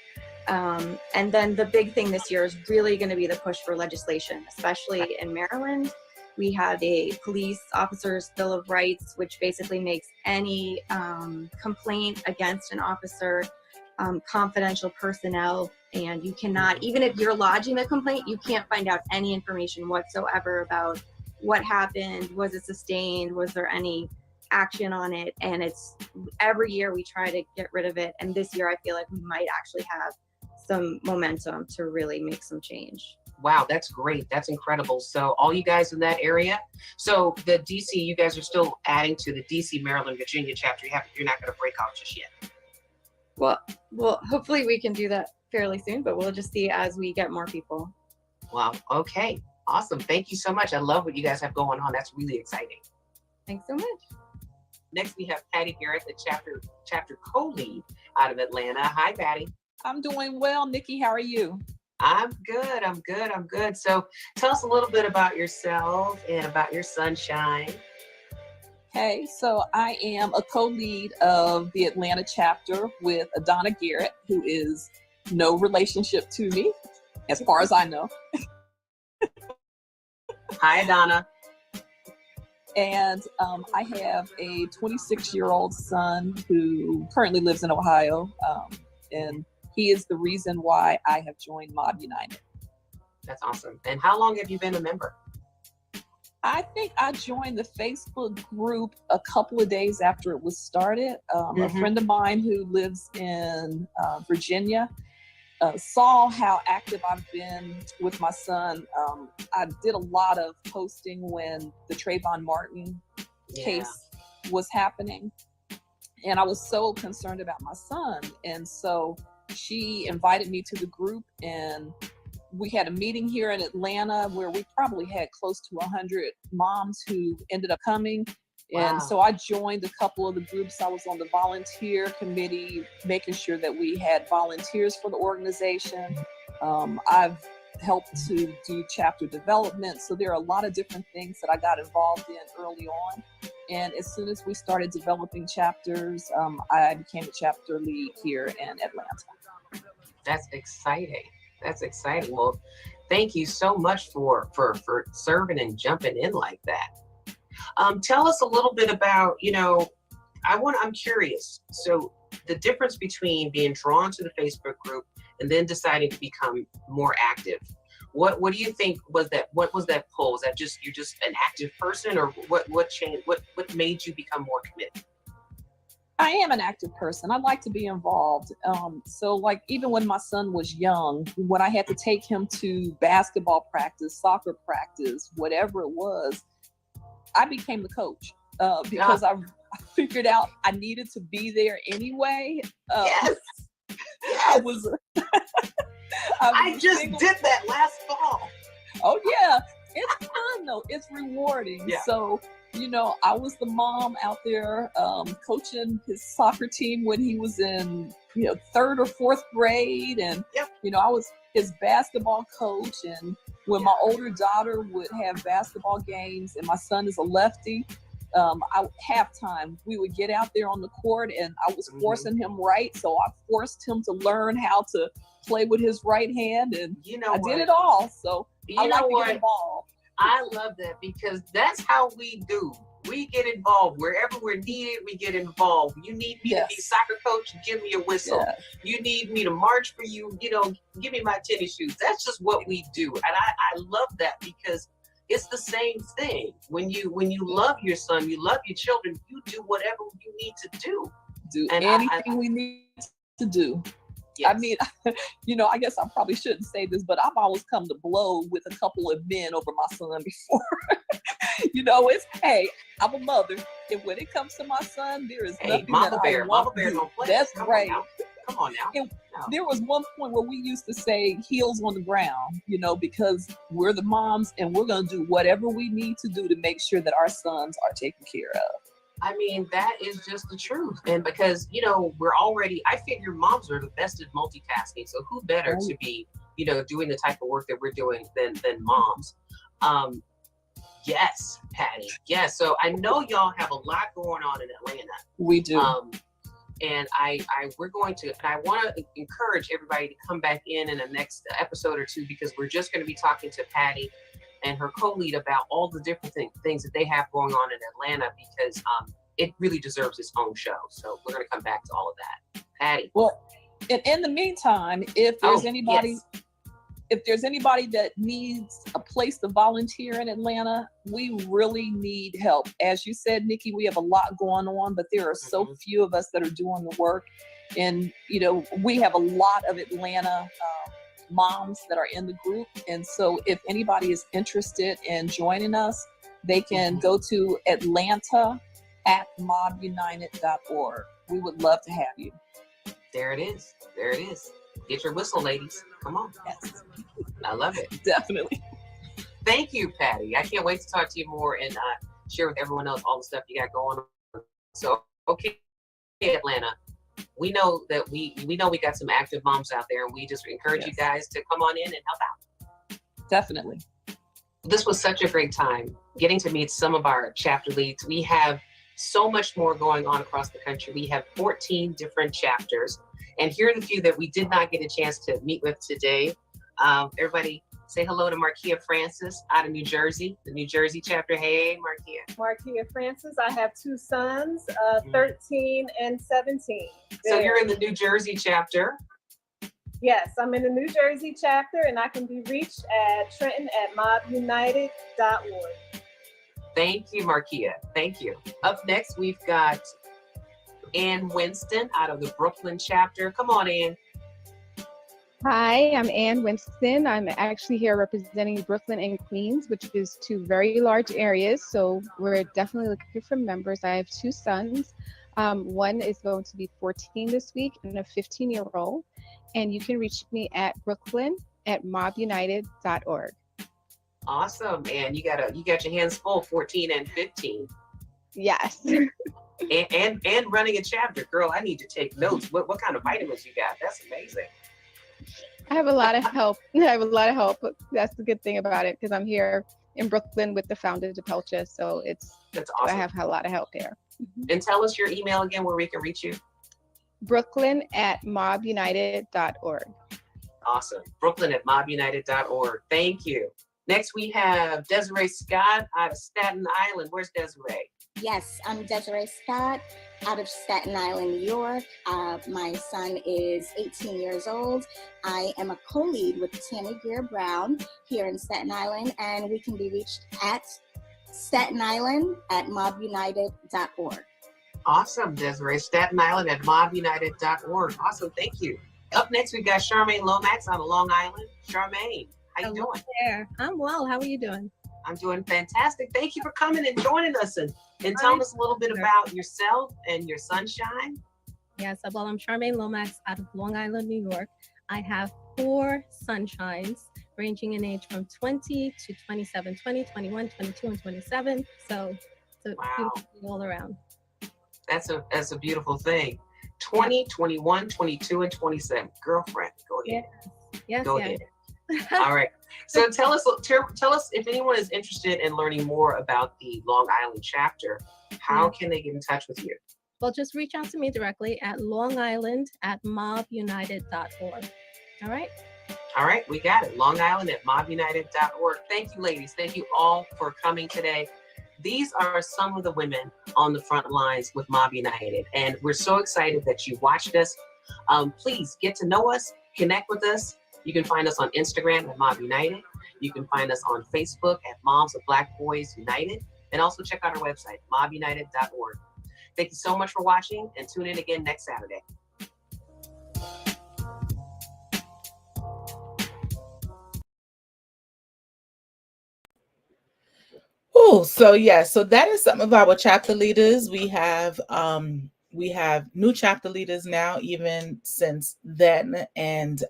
And then the big thing this year is really going to be the push for legislation, especially in Maryland. We have a police officer's Bill of Rights, which basically makes any complaint against an officer confidential personnel, and you cannot, even if you're lodging a complaint, you can't find out any information whatsoever about what happened, was it sustained, was there any action on it. And it's every year we try to get rid of it, and this year I feel like we might actually have some momentum to really make some change. Wow, that's great. That's incredible. So all you guys in that area, so the DC, you guys are still adding to the DC, Maryland, Virginia chapter. You're not going to break off just yet. Well, hopefully we can do that fairly soon, but we'll just see as we get more people. Wow. Okay. Awesome. Thank you so much. I love what you guys have going on. That's really exciting. Thanks so much. Next, we have Patty Garrett, the chapter co-lead out of Atlanta. Hi, Patty. I'm doing well. Nikki, how are you? I'm good. So tell us a little bit about yourself and about your sunshine. Okay, so I am a co-lead of the Atlanta chapter with Adonna Garrett, who is no relationship to me, as far as I know. Hi, Adonna. And I have a 26-year-old son who currently lives in Ohio, and he is the reason why I have joined Mob United. That's awesome. And how long have you been a member? I think I joined the Facebook group a couple of days after it was started. A friend of mine who lives in Virginia saw how active I've been with my son. I did a lot of posting when the Trayvon Martin case was happening. And I was so concerned about my son. And so she invited me to the group, and we had a meeting here in Atlanta where we probably had close to 100 moms who ended up coming. And so I joined a couple of the groups. I was on the volunteer committee, making sure that we had volunteers for the organization. I've helped to do chapter development. So there are a lot of different things that I got involved in early on. And as soon as we started developing chapters, I became a chapter lead here in Atlanta. That's exciting. That's exciting. Well, thank you so much for serving and jumping in like that. Tell us a little bit about, I'm curious. So the difference between being drawn to the Facebook group and then deciding to become more active. What do you think was that? What was that pull? Was that just you're just an active person, or what changed? What made you become more committed? I am an active person. I like to be involved. So like even when my son was young, when I had to take him to basketball practice, soccer practice, whatever it was, I became the coach because I figured out I needed to be there anyway. Yes. I was. I just did that last fall. Oh yeah, it's fun though. It's rewarding. Yeah. So I was the mom out there coaching his soccer team when he was in 3rd or 4th grade, and I was his basketball coach. And when my older daughter would have basketball games, and my son is a lefty, halftime we would get out there on the court, and I was forcing him right. So I forced him to learn how to play with his right hand, and I did it all. So I like to get involved. I love that, because that's how we do. We get involved wherever we're needed. We get involved. You need me to be soccer coach, give me a whistle. Yes. You need me to march for you, give me my tennis shoes. That's just what we do, and I love that, because it's the same thing. When you love your son, you love your children, you do whatever you need to do. Do anything we need to do. Yes. I mean, I guess I probably shouldn't say this, but I've always come to blow with a couple of men over my son before. It's, hey, I'm a mother, and when it comes to my son, there is nothing Mama that Bear, I won't Bear do. don't play. That's right. Come on now. And there was one point where we used to say heels on the ground, because we're the moms, and we're going to do whatever we need to do to make sure that our sons are taken care of. I mean, that is just the truth. And because, I figure moms are the best at multitasking. So who better to be, doing the type of work that we're doing than moms? Yes, Patty. Yes. So I know y'all have a lot going on in Atlanta. We do. And we're going to, and I want to encourage everybody to come back in the next episode or two, because we're just going to be talking to Patty and her co-lead about all the different things that they have going on in Atlanta, because it really deserves its own show. So we're going to come back to all of that. Patty. Well, in the meantime, if there's anybody that needs a place to volunteer in Atlanta, we really need help. As you said, Nikki, we have a lot going on, but there are so few of us that are doing the work. And, we have a lot of Atlanta moms that are in the group. And so if anybody is interested in joining us, they can go to atlanta@mobbunited.org. We would love to have you. There it is. There it is. Get your whistle, ladies. Come on. Yes. I love it. Definitely. Thank you, Patty. I can't wait to talk to you more and share with everyone else all the stuff you got going on. So, okay, Atlanta. We know that we got some active moms out there, and we just encourage you guys to come on in and help out. Definitely. This was such a great time getting to meet some of our chapter leads. We have so much more going on across the country. We have 14 different chapters, and here are the few that we did not get a chance to meet with today. Everybody say hello to Markia Francis out of New Jersey, the New Jersey chapter. Hey, Markia. Markia Francis. I have 2 sons, 13 and 17. So you're in the New Jersey chapter. Yes, I'm in the New Jersey chapter, and I can be reached at Trenton@mobbunited.org. Thank you, Markia. Thank you. Up next, we've got Ann Winston out of the Brooklyn chapter. Come on, Ann. Hi, I'm Ann Winston. I'm actually here representing Brooklyn and Queens, which is two very large areas. So we're definitely looking for members. I have two sons. One is going to be 14 this week and a 15-year-old. And you can reach me at brooklyn@mobbunited.org. Awesome. And you got your hands full, 14 and 15. Yes. and running a chapter. Girl, I need to take notes. What kind of vitamins you got? That's amazing. I have a lot of help. That's the good thing about it, because I'm here in Brooklyn with the founder of Pelcha. So that's awesome. I have a lot of help here. And tell us your email again where we can reach you. brooklyn@mobbunited.org. Awesome. brooklyn@mobbunited.org. Thank you. Next, we have Desiree Scott out of Staten Island. Where's Desiree? Yes, I'm Desiree Scott out of Staten Island, New York. My son is 18 years old. I am a co-lead with Tammy Greer Brown here in Staten Island, and we can be reached at Staten Island at mobbunited.org. Awesome, Desiree. Staten Island at mobbunited.org. Awesome, thank you. Up next, we've got Charmaine Lomax out of Long Island. Charmaine, how you doing? There. I'm well. How are you doing? I'm doing fantastic. Thank you for coming and joining us and telling us a little bit about yourself and your sunshine. Yes, well, I'm Charmaine Lomax out of Long Island, New York. I have 4 sunshines ranging in age from 20 to 27, 20, 21, 22, and 27. So it's a beautiful thing all around. That's a beautiful thing. 20, 21, 22, and 27. Girlfriend, go ahead. Yes, go ahead. All right. So tell us if anyone is interested in learning more about the Long Island chapter, how can they get in touch with you? Well, just reach out to me directly at longisland@mobbunited.org. All right. All right, we got it. Long Island at mobbunited.org. Thank you, ladies. Thank you all for coming today. These are some of the women on the front lines with Mob United, and we're so excited that you watched us. Please get to know us, connect with us. You can find us on Instagram at Mob United. You can find us on Facebook at Moms of Black Boys United, and also check out our website, mobbunited.org. Thank you so much for watching, and tune in again next Saturday. Oh, so that is some of our chapter leaders. We have new chapter leaders now, even since then, and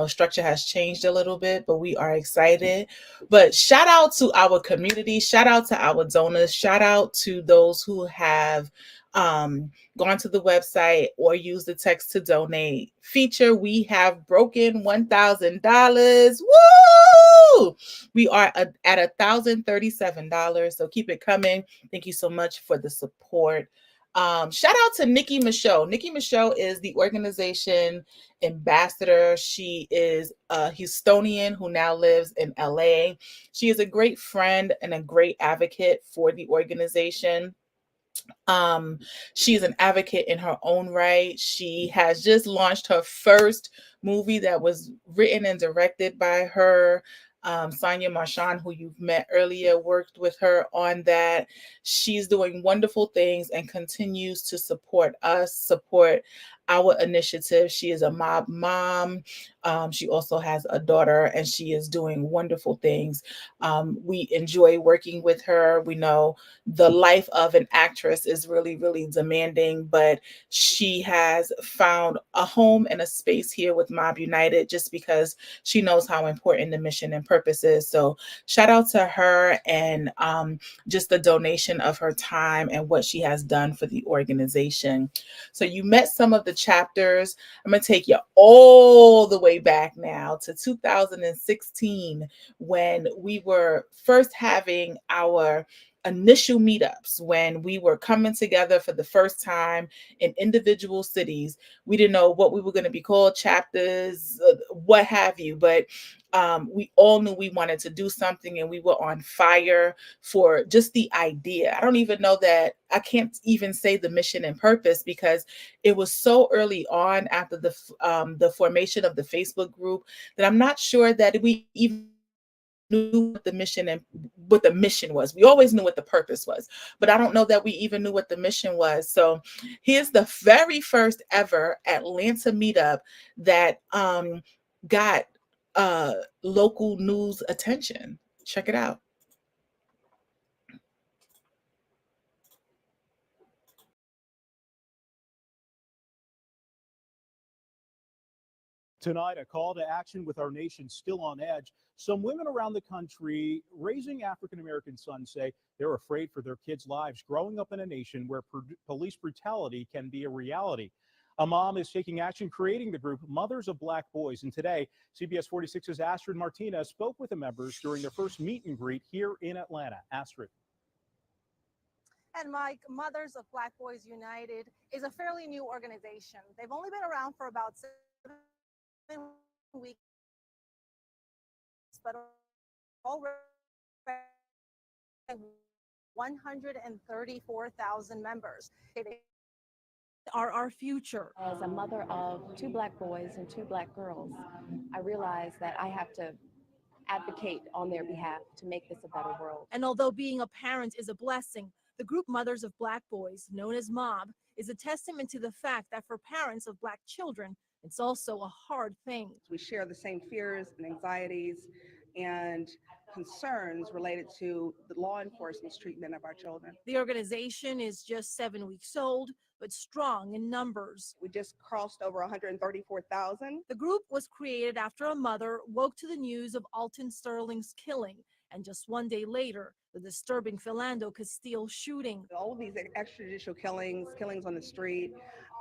structure has changed a little bit, but we are excited. But shout out to our community, shout out to our donors, shout out to those who have gone to the website or used the text to donate feature. We have broken $1,000. Woo! We are at $1,037. So keep it coming. Thank you so much for the support. Shout out to Nikki Michaud. Nikki Michaud is the organization ambassador. She is a Houstonian who now lives in LA. She is a great friend and a great advocate for the organization. She is an advocate in her own right. She has just launched her first movie that was written and directed by her. Sonia Marchand, who you've met earlier, worked with her on that. She's doing wonderful things and continues to support us, support our initiative. She is a mob mom. She also has a daughter, and she is doing wonderful things. We enjoy working with her. We know the life of an actress is really, really demanding, but she has found a home and a space here with Mob United just because she knows how important the mission and purpose is. So shout out to her and just the donation of her time and what she has done for the organization. So you met some of the chapters. I'm going to take you all the way back now to 2016 when we were first having our initial meetups, when we were coming together for the first time in individual cities. We didn't know what we were going to be called, chapters, what have you, but we all knew we wanted to do something, and we were on fire for just the idea. I don't even know that I can't even say the mission and purpose because it was so early on after the formation of the Facebook group that I'm not sure that we even knew what the mission was. We always knew what the purpose was, but I don't know that we even knew what the mission was. So here's the very first ever Atlanta meetup that got local news attention. Check it out. Tonight, a call to action with our nation still on edge. Some women around the country raising African-American sons say they're afraid for their kids' lives growing up in a nation where police brutality can be a reality. A mom is taking action, creating the group Mothers of Black Boys. And today, CBS 46's Astrid Martinez spoke with the members during their first meet and greet here in Atlanta. Astrid. And Mike, Mothers of Black Boys United is a fairly new organization. They've only been around for about 7 weeks, but already 134,000 members. They are our future. As a mother of 2 Black boys and 2 Black girls, I realized that I have to advocate on their behalf to make this a better world. And although being a parent is a blessing, the group Mothers of Black Boys, known as MOB, is a testament to the fact that for parents of Black children, it's also a hard thing. We share the same fears and anxieties and concerns related to the law enforcement's treatment of our children. The organization is just 7 weeks old, but strong in numbers. We just crossed over 134,000. The group was created after a mother woke to the news of Alton Sterling's killing, and just 1 day later, the disturbing Philando Castile shooting. All of these extrajudicial killings on the street,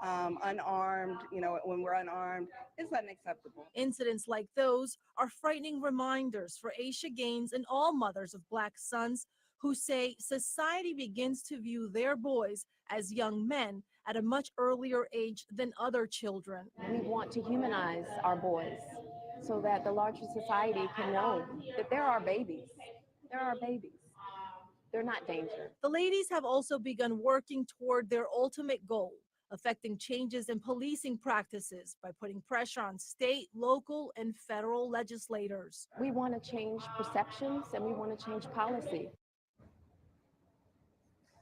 unarmed, when we're unarmed, it's unacceptable. Incidents like those are frightening reminders for Aisha Gaines and all mothers of Black sons who say society begins to view their boys as young men at a much earlier age than other children. We want to humanize our boys so that the larger society can know that there are babies. There are babies. They're not danger. The ladies have also begun working toward their ultimate goal, affecting changes in policing practices by putting pressure on state, local, and federal legislators. We want to change perceptions and we want to change policy.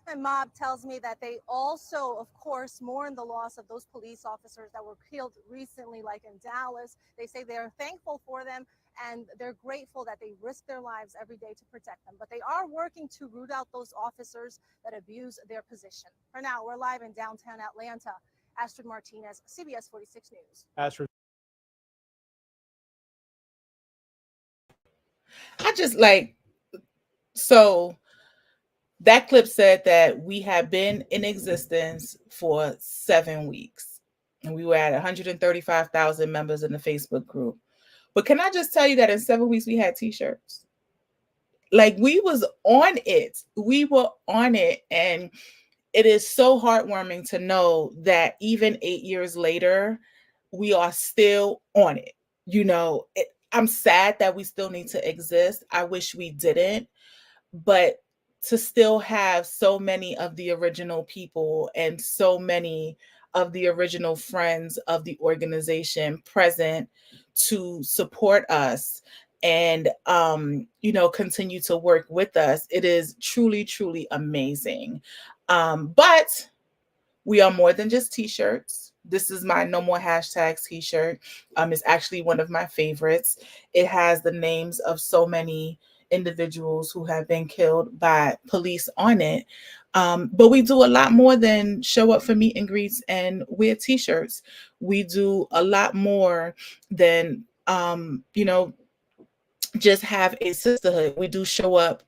And MOB tells me that they also, of course, mourn the loss of those police officers that were killed recently, like in Dallas. They say they're thankful for them and they're grateful that they risk their lives every day to protect them. But they are working to root out those officers that abuse their position. For now, we're live in downtown Atlanta. Astrid Martinez, CBS 46 News. Astrid. So that clip said that we have been in existence for 7 weeks and we were at 135,000 members in the Facebook group. But can I just tell you that in 7 weeks we had t-shirts? Like we was on it. We were on it. And it is so heartwarming to know that even 8 years later, we are still on it. I'm sad that we still need to exist. I wish we didn't. But to still have so many of the original people and so many of the original friends of the organization present to support us and, continue to work with us. It is truly, truly amazing. But we are more than just t-shirts. This is my No More Hashtags t-shirt. It's actually one of my favorites. It has the names of so many individuals who have been killed by police on it. But we do a lot more than show up for meet and greets and wear t-shirts. We do a lot more than, just have a sisterhood. We do show up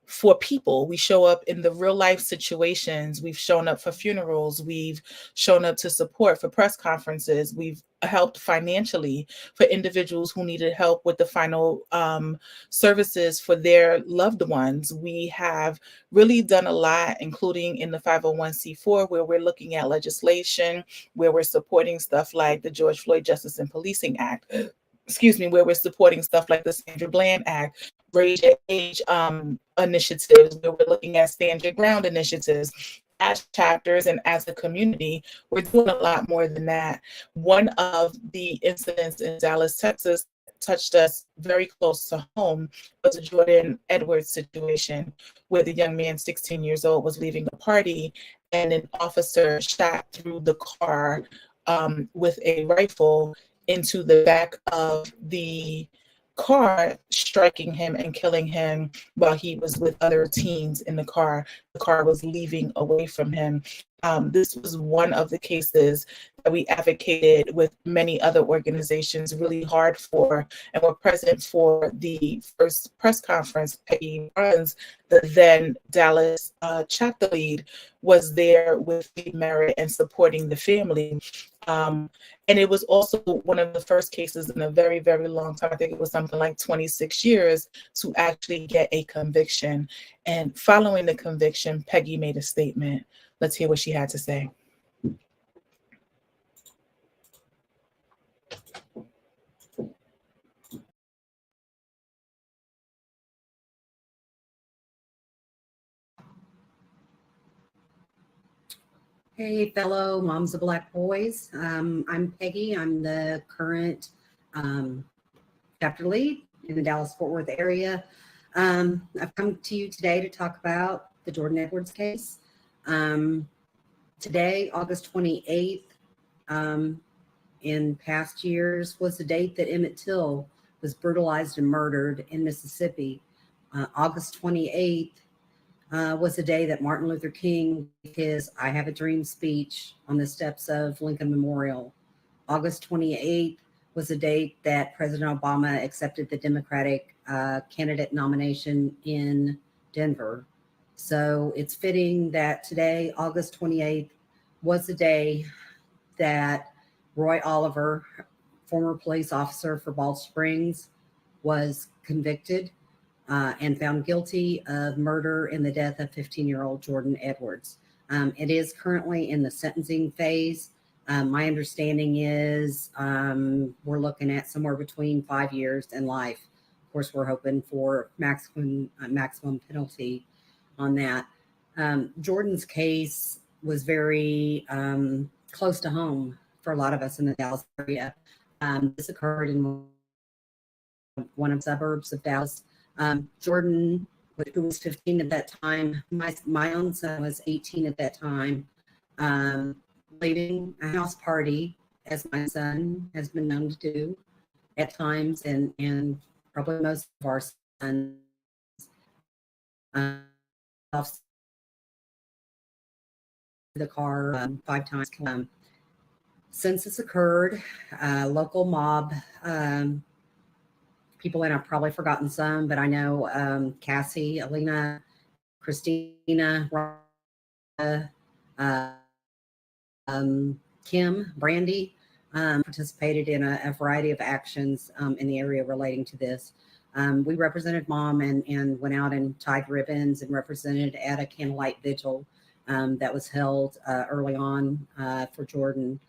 for people. We show up in the real life situations. We've shown up for funerals. We've shown up to support for press conferences. We've helped financially for individuals who needed help with the final services for their loved ones. We have really done a lot, including in the 501c4, where we're looking at legislation, where we're supporting stuff like the George Floyd Justice and Policing Act, where we're supporting stuff like the Sandra Bland Act, Raise Your Age initiatives, where we're looking at Stand Your Ground initiatives. As chapters and as a community, we're doing a lot more than that. One of the incidents in Dallas, Texas, touched us very close to home was the Jordan Edwards situation, where the young man, 16 years old, was leaving a party and an officer shot through the car with a rifle into the back of the car, striking him and killing him while he was with other teens in the car. The car was leaving away from him. This was one of the cases that we advocated with many other organizations really hard for, and were present for the first press conference. Peggy Burns, the then Dallas chapter lead, was there with the merit and supporting the family. And it was also one of the first cases in a very, very long time. I think it was something like 26 years to actually get a conviction. And following the conviction, Peggy made a statement. Let's hear what she had to say. Hey, fellow moms of Black boys. I'm Peggy. I'm the current chapter lead in the Dallas-Fort Worth area. I've come to you today to talk about the Jordan Edwards case. Today, August 28th, in past years, was the date that Emmett Till was brutalized and murdered in Mississippi. August 28th was the day that Martin Luther King gave his I Have a Dream speech on the steps of Lincoln Memorial. August 28th was the date that President Obama accepted the Democratic candidate nomination in Denver. So it's fitting that today, August 28th, was the day that Roy Oliver, former police officer for Bald Springs, was convicted and found guilty of murder in the death of 15-year-old Jordan Edwards. It is currently in the sentencing phase. My understanding is we're looking at somewhere between 5 years and life. Of course, we're hoping for maximum penalty on that. Jordan's case was very close to home for a lot of us in the Dallas area. This occurred in one of the suburbs of Dallas. Jordan, who was 15 at that time, my own son was 18 at that time, leaving a house party, as my son has been known to do at times, and probably most of our sons. The car 5 times. Since this occurred, local mob people, and I've probably forgotten some, but I know Cassie, Alina, Christina, Kim, Brandy participated in a variety of actions in the area relating to this. We represented Mom and went out and tied ribbons and represented at a candlelight vigil that was held early on for Jordan.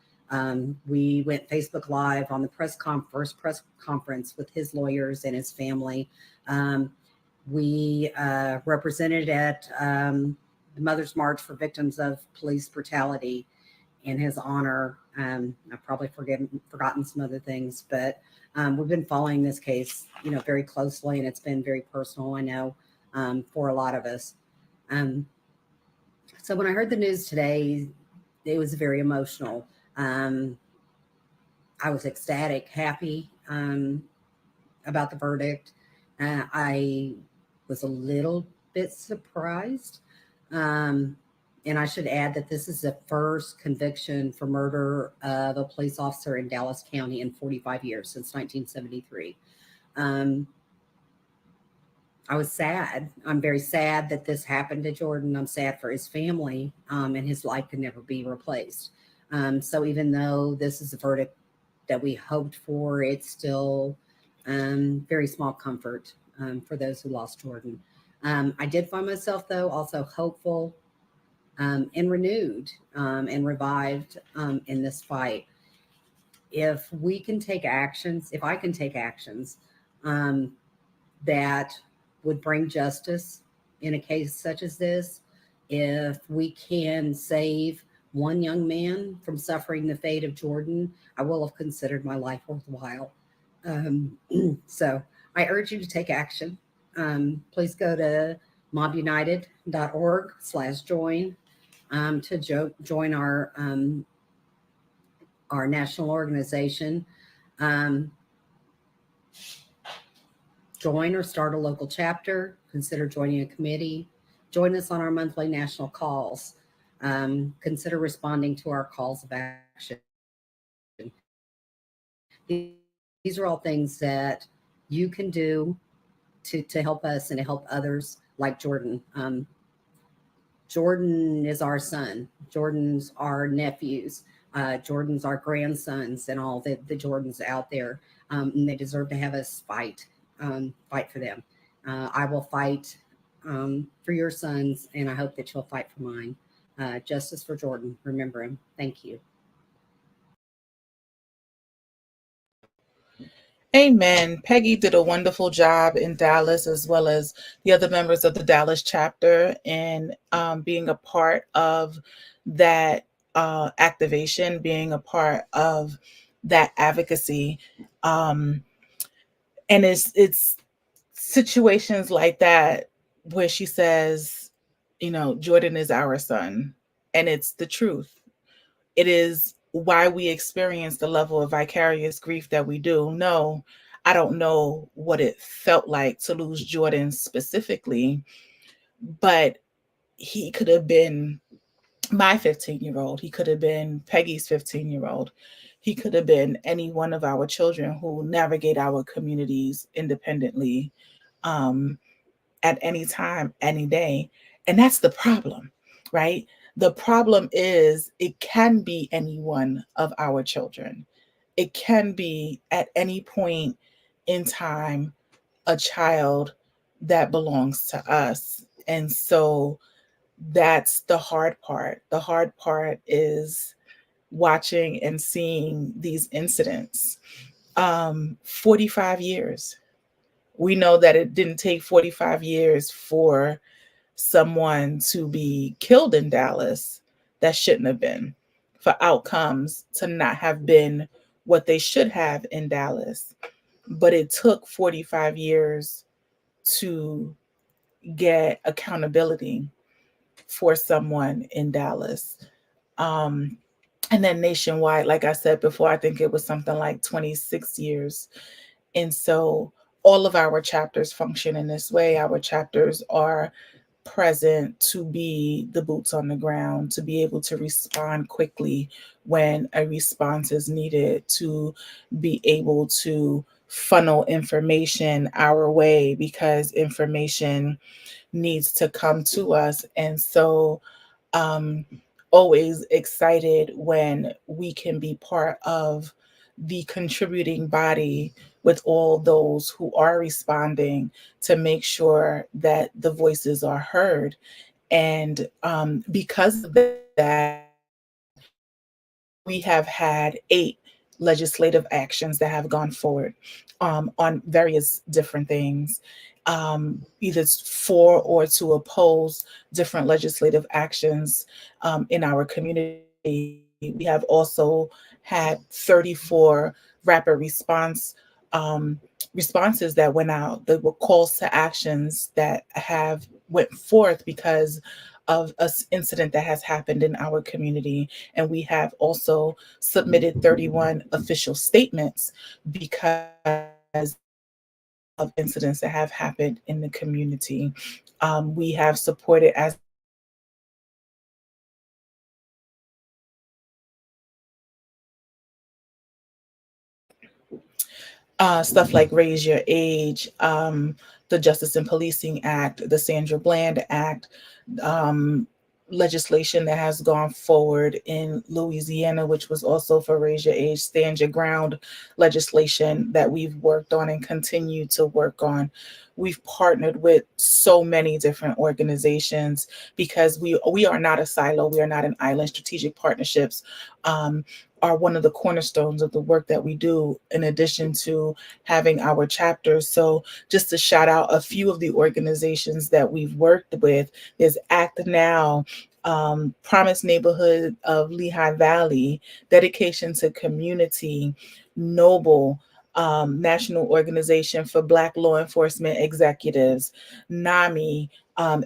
We went Facebook Live on the first press conference with his lawyers and his family. We represented at the Mother's March for Victims of Police Brutality in his honor. I've probably forgotten some other things, but we've been following this case, very closely, and it's been very personal, I know, for a lot of us. So when I heard the news today, it was very emotional. I was ecstatic, happy about the verdict. I was a little bit surprised. And I should add that this is the first conviction for murder of a police officer in Dallas County in 45 years, since 1973. I was sad. I'm very sad that this happened to Jordan. I'm sad for his family, and his life could never be replaced. So even though this is a verdict that we hoped for, it's still very small comfort for those who lost Jordan. I did find myself, though, also hopeful and renewed and revived in this fight. If we can take actions, if I can take actions that would bring justice in a case such as this, if we can save one young man from suffering the fate of Jordan, I will have considered my life worthwhile. So I urge you to take action. Please go to mobbunited.org/join to join our national organization. Um, Join or start a local chapter. Consider joining a committee. Join us on our monthly national calls. Consider responding to our calls of action. These are all things that you can do to help us and to help others like Jordan. Jordan is our son. Jordan's our nephews. Jordan's our grandsons and all the Jordans out there. And they deserve to have us fight for them. I will fight for your sons, and I hope that you'll fight for mine. Justice for Jordan. Remember him. Thank you. Amen. Peggy did a wonderful job in Dallas, as well as the other members of the Dallas chapter, in being a part of that activation, being a part of that advocacy. And it's situations like that where she says, Jordan is our son, and it's the truth. It is why we experience the level of vicarious grief that we do. No, I don't know what it felt like to lose Jordan specifically, but he could have been my 15-year-old. He could have been Peggy's 15-year-old. He could have been any one of our children who navigate our communities independently at any time, any day. And that's the problem, right? The problem is it can be any one of our children. It can be at any point in time a child that belongs to us. And so that's the hard part. The hard part is watching and seeing these incidents. 45 years. We know that it didn't take 45 years for someone to be killed in Dallas that shouldn't have been, for outcomes to not have been what they should have in Dallas. But it took 45 years to get accountability for someone in Dallas. And then nationwide, like I said before, I think it was something like 26 years. And so all of our chapters function in this way. Our chapters are present to be the boots on the ground, to be able to respond quickly when a response is needed, to be able to funnel information our way because information needs to come to us. And so always excited when we can be part of the contributing body with all those who are responding to make sure that the voices are heard. And because of that, we have had 8 legislative actions that have gone forward on various different things, either for or to oppose different legislative actions in our community. We have also had 34 rapid responses that went out. There were calls to actions that have went forth because of an incident that has happened in our community. And we have also submitted 31 official statements because of incidents that have happened in the community. We have supported as stuff like Raise Your Age, the Justice and Policing Act, the Sandra Bland Act, legislation that has gone forward in Louisiana, which was also for Raise Your Age, Stand Your Ground legislation that we've worked on and continue to work on. We've partnered with so many different organizations because we are not a silo, we are not an island. Strategic partnerships are one of the cornerstones of the work that we do, in addition to having our chapters. So just to shout out a few of the organizations that we've worked with, there's Act Now, Promise Neighborhood of Lehigh Valley, Dedication to Community, Noble, National Organization for Black Law Enforcement Executives, NAMI,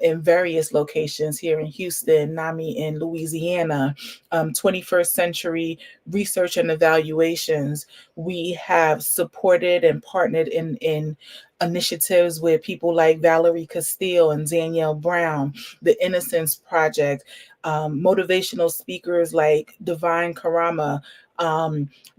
in various locations here in Houston, NAMI in Louisiana, 21st Century Research and Evaluations. We have supported and partnered in initiatives with people like Valerie Castile and Danielle Brown, the Innocence Project, motivational speakers like Divine Karama,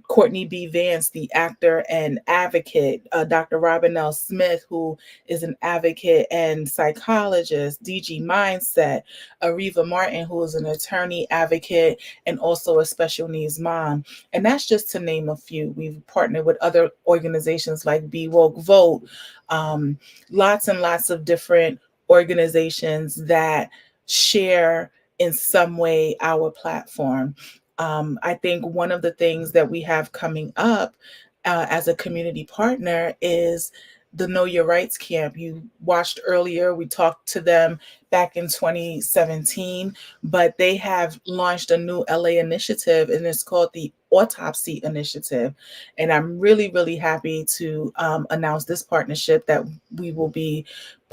Courtney B. Vance, the actor and advocate, Dr. Robin L. Smith, who is an advocate and psychologist, DG Mindset, Ariva Martin, who is an attorney, advocate, and also a special needs mom. And that's just to name a few. We've partnered with other organizations like Be Woke Vote, lots and lots of different organizations that share in some way our platform. I think one of the things that we have coming up as a community partner is the Know Your Rights Camp. You watched earlier, we talked to them back in 2017, but they have launched a new LA initiative, and it's called the Autopsy Initiative. And I'm really, really happy to announce this partnership that we will be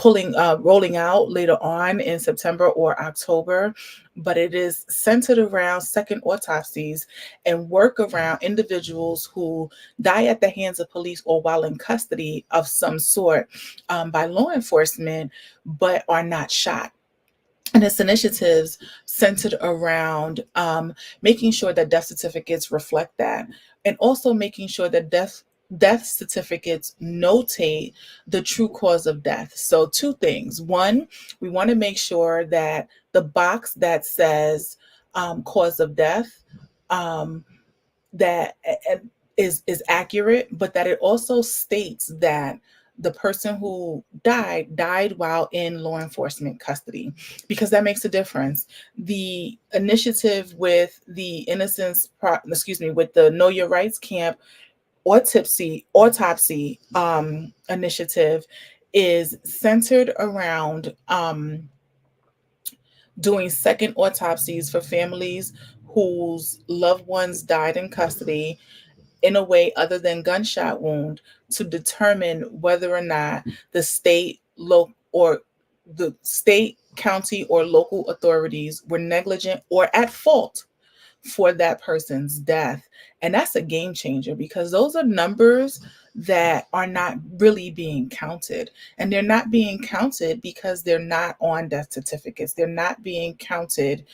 rolling out later on in September or October. But it is centered around second autopsies and work around individuals who die at the hands of police or while in custody of some sort by law enforcement, but are not shot. And its initiatives centered around making sure that death certificates reflect that, and also making sure that death certificates notate the true cause of death. So two things. One, we want to make sure that the box that says cause of death that is accurate, but that it also states that the person who died while in law enforcement custody, because that makes a difference. The initiative with the with the Know Your Rights Camp autopsy initiative is centered around doing second autopsies for families whose loved ones died in custody in a way other than gunshot wound, to determine whether or not the state, county, or local authorities were negligent or at fault for that person's death. And that's a game changer, because those are numbers that are not really being counted. And they're not being counted because they're not on death certificates. They're not being counted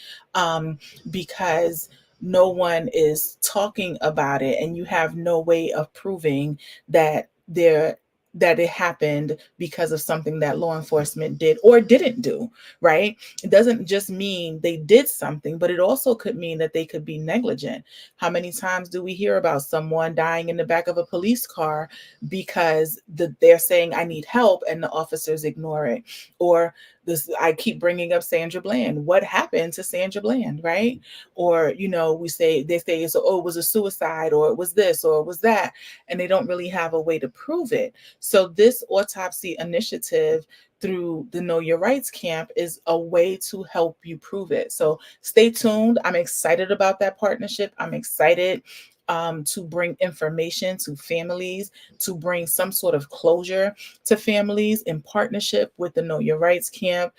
because no one is talking about it, and you have no way of proving that it happened because of something that law enforcement did or didn't do, right? It doesn't just mean they did something, but it also could mean that they could be negligent. How many times do we hear about someone dying in the back of a police car because they're saying, I need help, and the officers ignore it? Or this, I keep bringing up Sandra Bland. What happened to Sandra Bland, right? Or, they say, it was a suicide, or it was this, or it was that, and they don't really have a way to prove it. So this autopsy initiative through the Know Your Rights Camp is a way to help you prove it. So stay tuned. I'm excited about that partnership. I'm excited to bring information to families, to bring some sort of closure to families in partnership with the Know Your Rights Camp.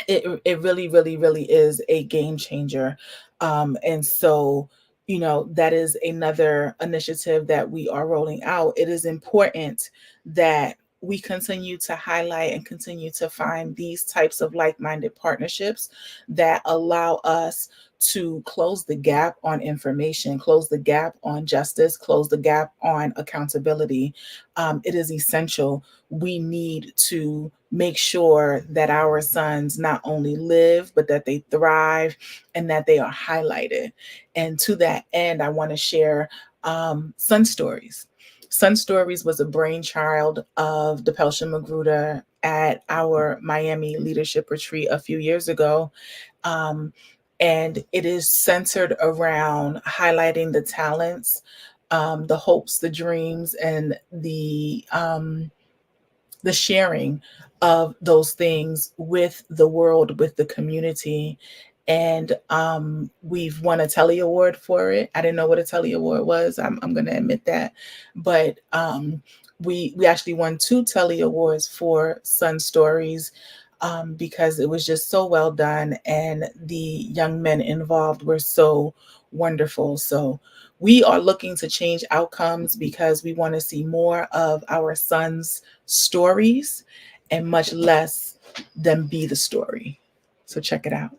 It really, really, really is a game changer. And so, that is another initiative that we are rolling out. It is important that we continue to highlight and continue to find these types of like-minded partnerships that allow us to close the gap on information, close the gap on justice, close the gap on accountability. It is essential. We need to make sure that our sons not only live, but that they thrive and that they are highlighted. And to that end, I want to share Sun Stories. Sun Stories was a brainchild of DePelsha Magruder at our Miami leadership retreat a few years ago. And it is centered around highlighting the talents, the hopes, the dreams, and the sharing of those things with the world, with the community. And we've won a Telly Award for it. I didn't know what a Telly Award was. I'm going to admit that. But we actually won 2 Telly Awards for Sun Stories because it was just so well done. And the young men involved were so wonderful. So we are looking to change outcomes because we want to see more of our sons' stories and much less them be the story. So check it out.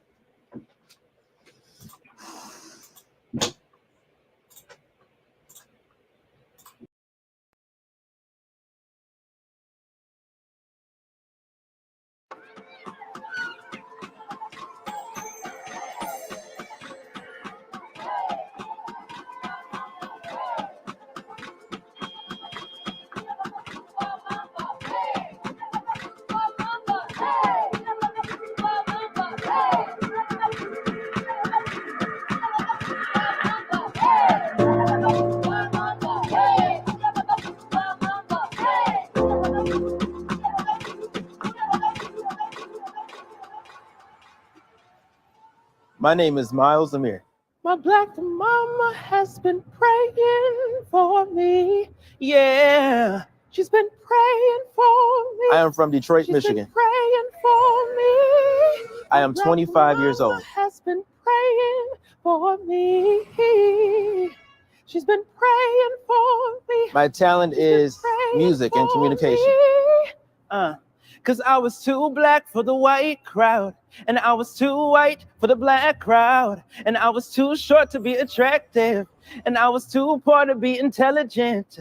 My name is Miles Amir. My black mama has been praying for me. Yeah, she's been praying for me. I am from Detroit, Michigan. Praying for me. I am 25 years old. Has been praying for me. She's been praying for me. My talent is music and communication. Cause I was too black for the white crowd, and I was too white for the black crowd, and I was too short to be attractive, and I was too poor to be intelligent.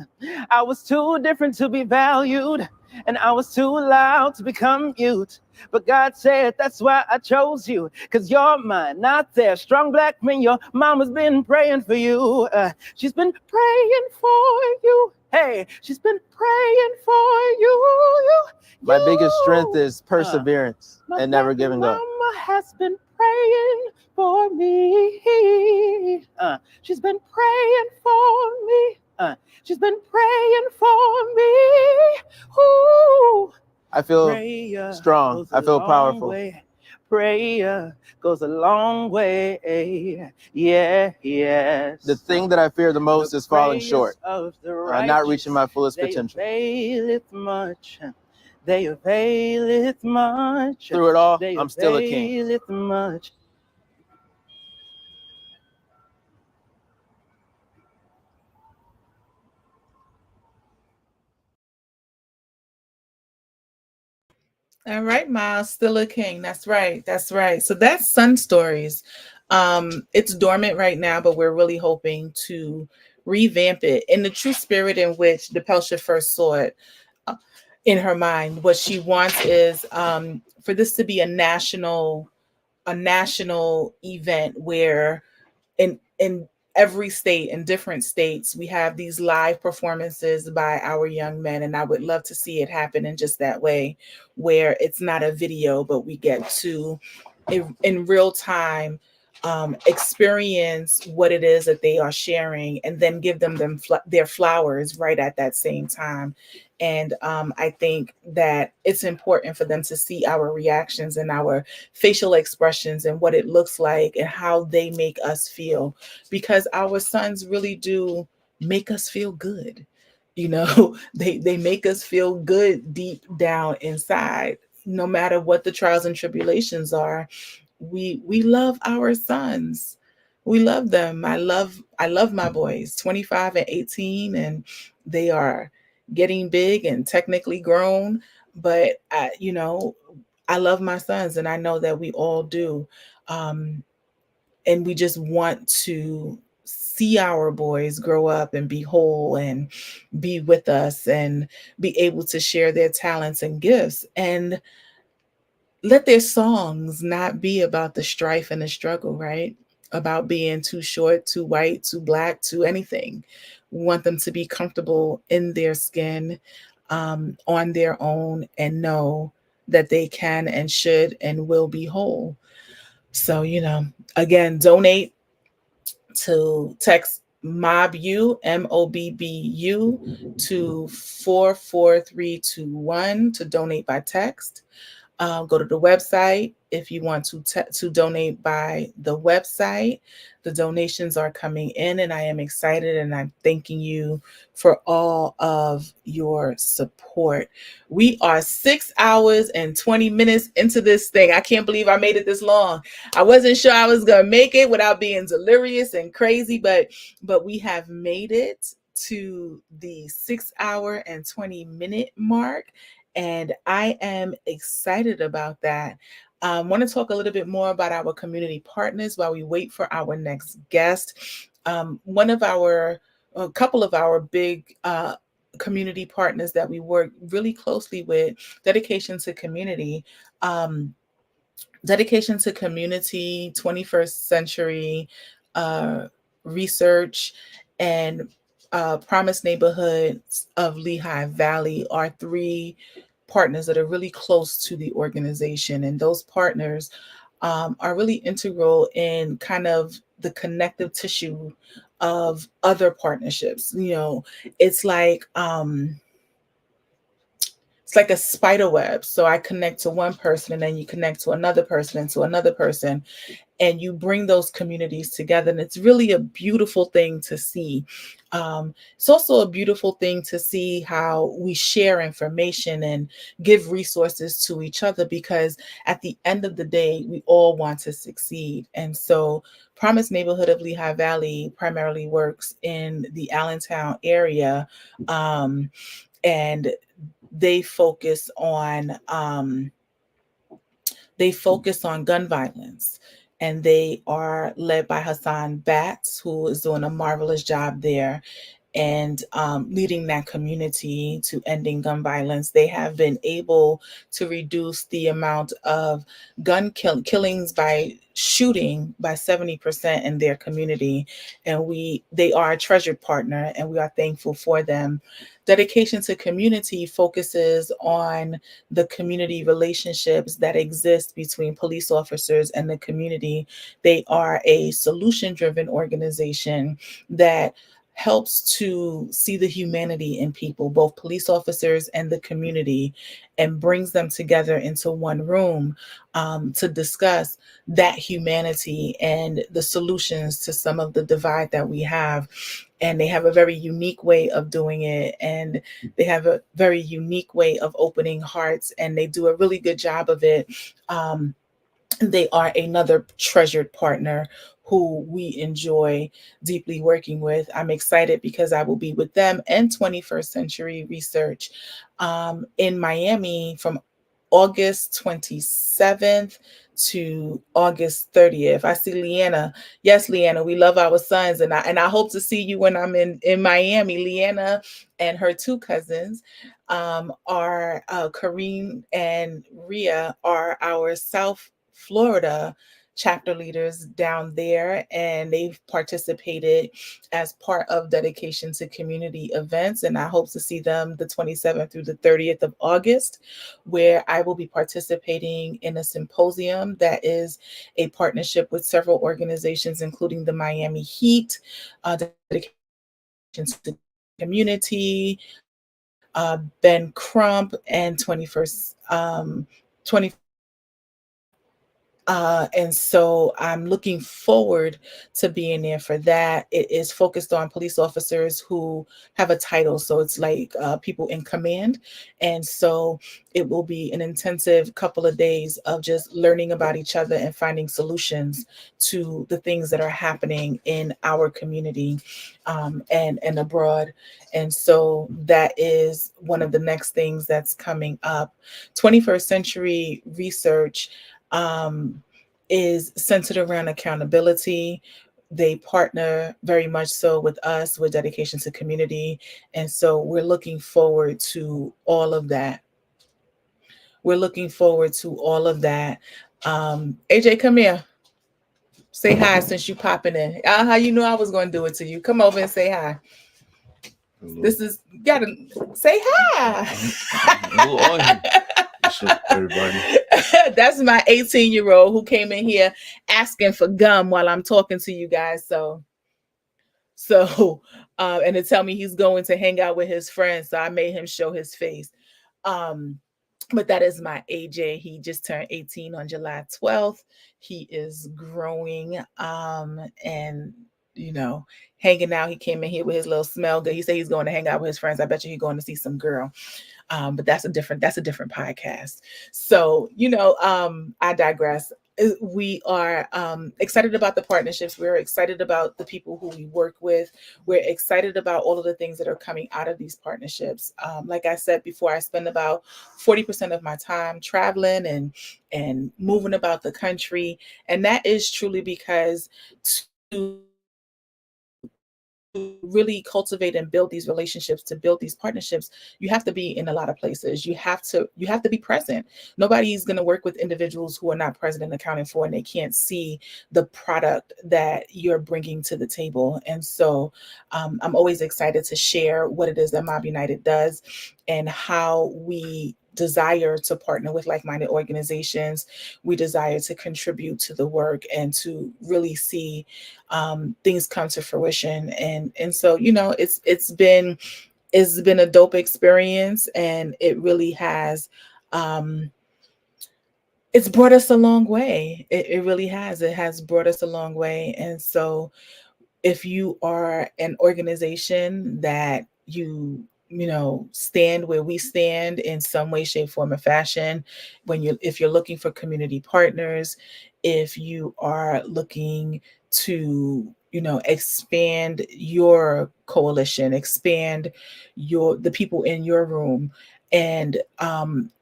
I was too different to be valued, and I was too loud to become mute. But God said, that's why I chose you, cause you're mine, not theirs. Strong black men, your mama's been praying for you. She's been praying for you. Hey, she's been praying for you. My biggest strength is perseverance and never giving up. Mama has been praying for me. She's been praying for me. She's been praying for me. Ooh. I feel strong. I feel powerful. Prayer goes a long way. Yeah, yes. The thing that I fear the most is falling short, not reaching my fullest potential. They availeth much. They availeth much. Through it all, I'm still a king. They availeth much. All right, Miles, still a king. That's right. That's right. So that's Sun Stories. It's dormant right now, but we're really hoping to revamp it in the true spirit in which DePelsha first saw it in her mind. What she wants is for this to be a national event where in every state, in different states, we have these live performances by our young men. And I would love to see it happen in just that way, where it's not a video, but we get to in real time experience what it is that they are sharing, and then give them their flowers right at that same time. And I think that it's important for them to see our reactions and our facial expressions and what it looks like and how they make us feel, because our sons really do make us feel good. You know, they make us feel good deep down inside, no matter what the trials and tribulations are. We love our sons. We love them. I love my boys, 25 and 18, and they are getting big and technically grown. But I love my sons, and I know that we all do. And we just want to see our boys grow up and be whole and be with us and be able to share their talents and gifts, and let their songs not be about the strife and the struggle, right? About being too short, too white, too black, too anything. We want them to be comfortable in their skin, on their own, and know that they can and should and will be whole. So, again, donate to text MOBBU, MOBBU, to 44321 to donate by text. Go to the website, if you want to donate by the website. The donations are coming in, and I am excited, and I'm thanking you for all of your support. We are 6 hours and 20 minutes into this thing. I can't believe I made it this long. I wasn't sure I was going to make it without being delirious and crazy, but we have made it to the 6 hour and 20 minute mark, and I am excited about that. I want to talk a little bit more about our community partners while we wait for our next guest. A couple of our big community partners that we work really closely with, Dedication to Community, 21st Century Research, and Promise Neighborhoods of Lehigh Valley are three partners that are really close to the organization. And those partners are really integral in kind of the connective tissue of other partnerships. It's like a spider web. So I connect to one person, and then you connect to another person and to another person, and you bring those communities together. And it's really a beautiful thing to see. It's also a beautiful thing to see how we share information and give resources to each other, because at the end of the day, we all want to succeed. And so Promise Neighborhood of Lehigh Valley primarily works in the Allentown area, and they focus on gun violence, and they are led by Hassan Batts, who is doing a marvelous job there and leading that community to ending gun violence. They have been able to reduce the amount of gun killings by shooting by 70% in their community. And they are a treasured partner, and we are thankful for them. Dedication to Community focuses on the community relationships that exist between police officers and the community. They are a solution-driven organization that helps to see the humanity in people, both police officers and the community, and brings them together into one room to discuss that humanity and the solutions to some of the divide that we have. And they have a very unique way of doing it, and they have a very unique way of opening hearts, and they do a really good job of it. They are another treasured partner who we enjoy deeply working with. I'm excited because I will be with them and 21st Century Research in Miami from August 27th to August 30th. I see Leanna. Yes, Leanna, we love our sons, and I hope to see you when I'm in Miami. Leanna and her two cousins are Kareem and Ria are our South Florida chapter leaders down there, and they've participated as part of Dedication to Community events, and I hope to see them the 27th through the 30th of August, where I will be participating in a symposium that is a partnership with several organizations, including the Miami Heat, Dedication to Community, Ben Crump, and 21st and so I'm looking forward to being there for that. It is focused on police officers who have a title. So it's like people in command. And so it will be an intensive couple of days of just learning about each other and finding solutions to the things that are happening in our community and abroad. And so that is one of the next things that's coming up. 21st Century Research is centered around accountability. They partner very much so with us with Dedication to Community. And so we're looking forward to all of that. AJ, come here. Say hi since you popping in. How you knew I was going to do it to you. Come over and say hi. Hello. You gotta say hi. Hello, what's up, everybody? That's my 18-year-old who came in here asking for gum while I'm talking to you guys. So and to tell me he's going to hang out with his friends. So I made him show his face. But that is my AJ. He just turned 18 on July 12th. He is growing and hanging out. He came in here with his little smell good. He said he's going to hang out with his friends. I bet you he's going to see some girl. But that's a different podcast. So, I digress. We are excited about the partnerships. We're excited about the people who we work with. We're excited about all of the things that are coming out of these partnerships. Like I said before, I spend about 40% of my time traveling and moving about the country. And that is truly because to really cultivate and build these relationships, to build these partnerships, you have to be in a lot of places. You have to be present. Nobody's going to work with individuals who are not present and accounted for, and they can't see the product that you're bringing to the table. And so I'm always excited to share what it is that Mob United does and how we desire to partner with like-minded organizations. We desire to contribute to the work and to really see things come to fruition. And so, it's been a dope experience, and it really has it's brought us a long way. It really has. It has brought us a long way. And so if you are an organization that stand where we stand in some way, shape, form, or fashion, if you're looking for community partners, if you are looking to expand your coalition, expand the people in your room, and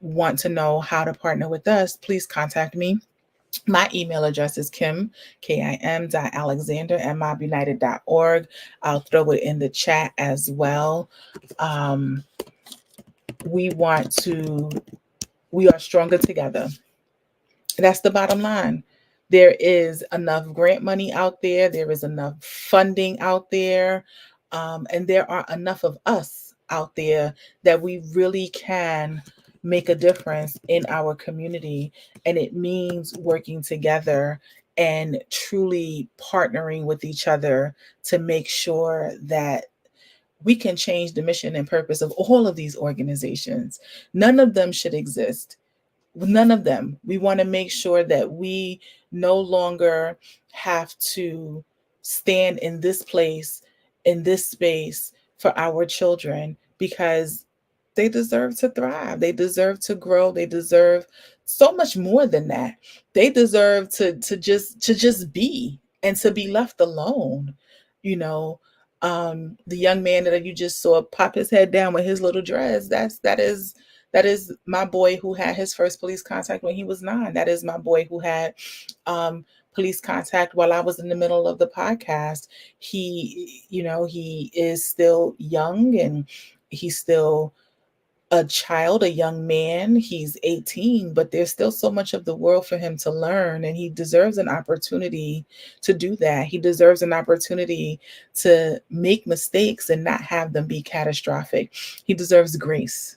want to know how to partner with us, please contact me. My email address is kim.alexander@mobunited.org. I'll throw it in the chat as well. We are stronger together. That's the bottom line. There is enough grant money out there. There is enough funding out there. And there are enough of us out there that we really can make a difference in our community. And it means working together and truly partnering with each other to make sure that we can change the mission and purpose of all of these organizations. None of them should exist. None of them. We want to make sure that we no longer have to stand in this place, in this space for our children, because they deserve to thrive. They deserve to grow. They deserve so much more than that. They deserve to just be and to be left alone. The young man that you just saw pop his head down with his little dress, that is my boy who had his first police contact when he was 9. That is my boy who had police contact while I was in the middle of the podcast. He is still young, and he's still a child, a young man. He's 18, but there's still so much of the world for him to learn, and he deserves an opportunity to do that. He deserves an opportunity to make mistakes and not have them be catastrophic. He deserves grace.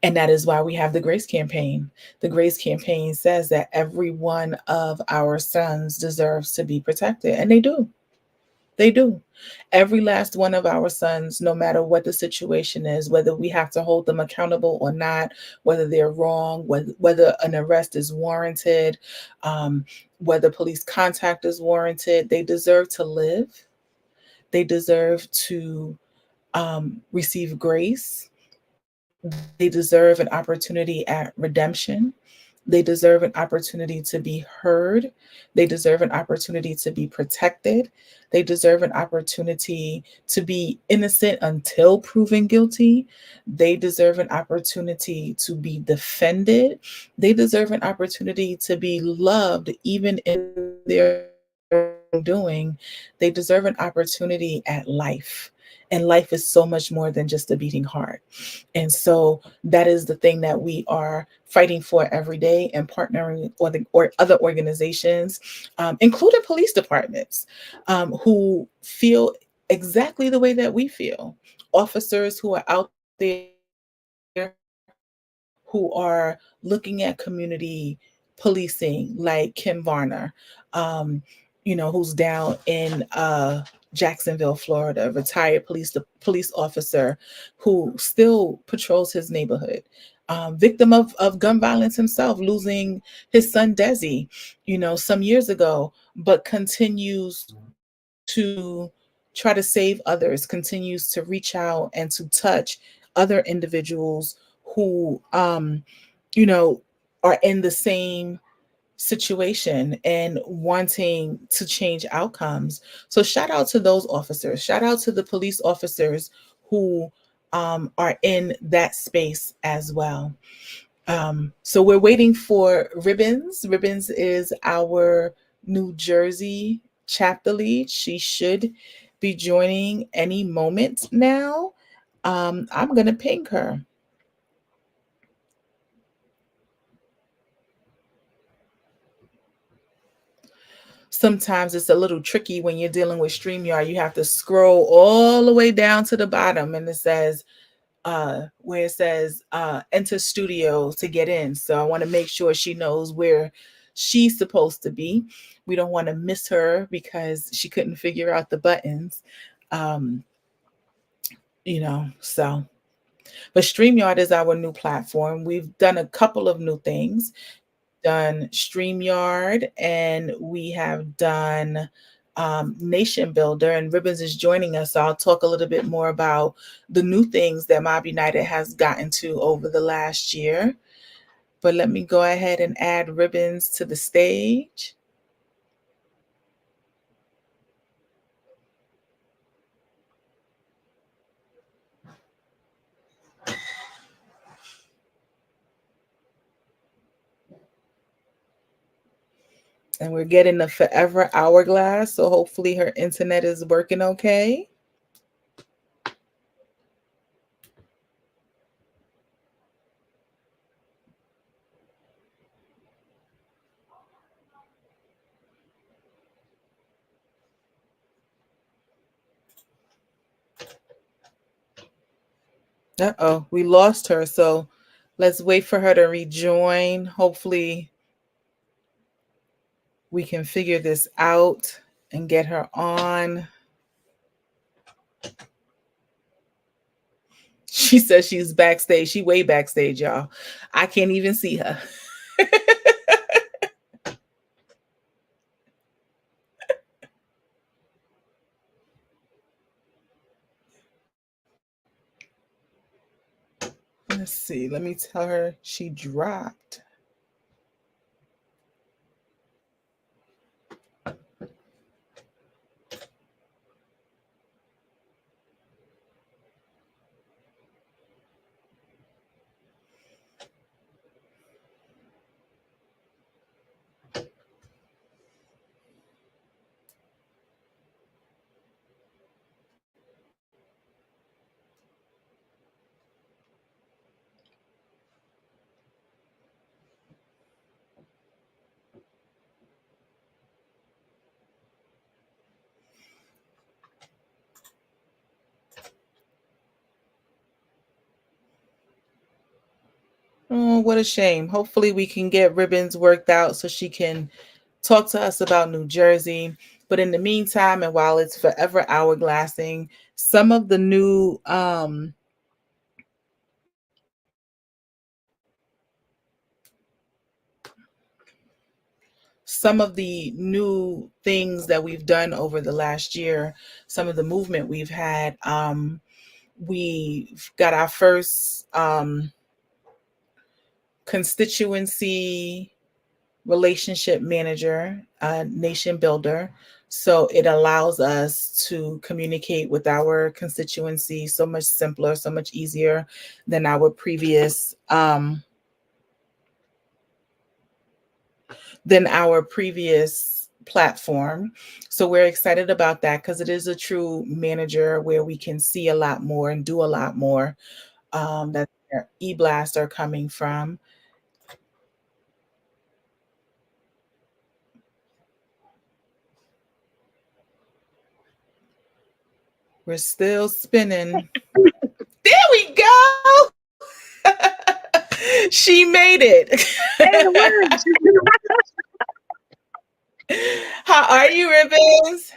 And that is why we have the Grace Campaign. The Grace Campaign says that every one of our sons deserves to be protected, and they do. They do. Every last one of our sons, no matter what the situation is, whether we have to hold them accountable or not, whether they're wrong, whether an arrest is warranted, whether police contact is warranted, they deserve to live. They deserve to receive grace. They deserve an opportunity at redemption. They deserve an opportunity to be heard. They deserve an opportunity to be protected. They deserve an opportunity to be innocent until proven guilty. They deserve an opportunity to be defended. They deserve an opportunity to be loved even in their doing. They deserve an opportunity at life. And life is so much more than just a beating heart. And so that is the thing that we are fighting for every day, and partnering with other organizations, including police departments, who feel exactly the way that we feel. Officers who are out there who are looking at community policing, like Kim Varner, who's down in Jacksonville, Florida, retired police officer who still patrols his neighborhood. victim of gun violence himself, losing his son Desi, some years ago, but continues to try to save others, continues to reach out and to touch other individuals who, are in the same situation and wanting to change outcomes. So shout out to those officers. Shout out to the police officers who are in that space as well. So we're waiting for Ribbons. Ribbons is our New Jersey chapter lead. She should be joining any moment now. I'm going to ping her. Sometimes it's a little tricky when you're dealing with StreamYard. You have to scroll all the way down to the bottom, and it says, where it says enter studio to get in. So I want to make sure she knows where she's supposed to be. We don't want to miss her because she couldn't figure out the buttons. So. But StreamYard is our new platform. We've done a couple of new things. Done StreamYard, and we have done Nation Builder, and Ribbons is joining us. So I'll talk a little bit more about the new things that Mob United has gotten to over the last year. But let me go ahead and add Ribbons to the stage. And we're getting the forever hourglass, so hopefully her internet is working okay. Uh-oh, we lost her, so let's wait for her to rejoin. Hopefully we can figure this out and get her on. She says she's backstage. She way backstage, y'all. I can't even see her. Let's see. Let me tell her she dropped. Oh, what a shame. Hopefully we can get Ribbons worked out so she can talk to us about New Jersey. But in the meantime, and while it's forever hourglassing, some of the new things that we've done over the last year, some of the movement we've had, we've got our first constituency relationship manager, Nation Builder. So it allows us to communicate with our constituency so much simpler, so much easier than our previous platform. So we're excited about that because it is a true manager where we can see a lot more and do a lot more. That's where eBlasts are coming from. We're still spinning. There we go. She made it. How are you, Ribbons?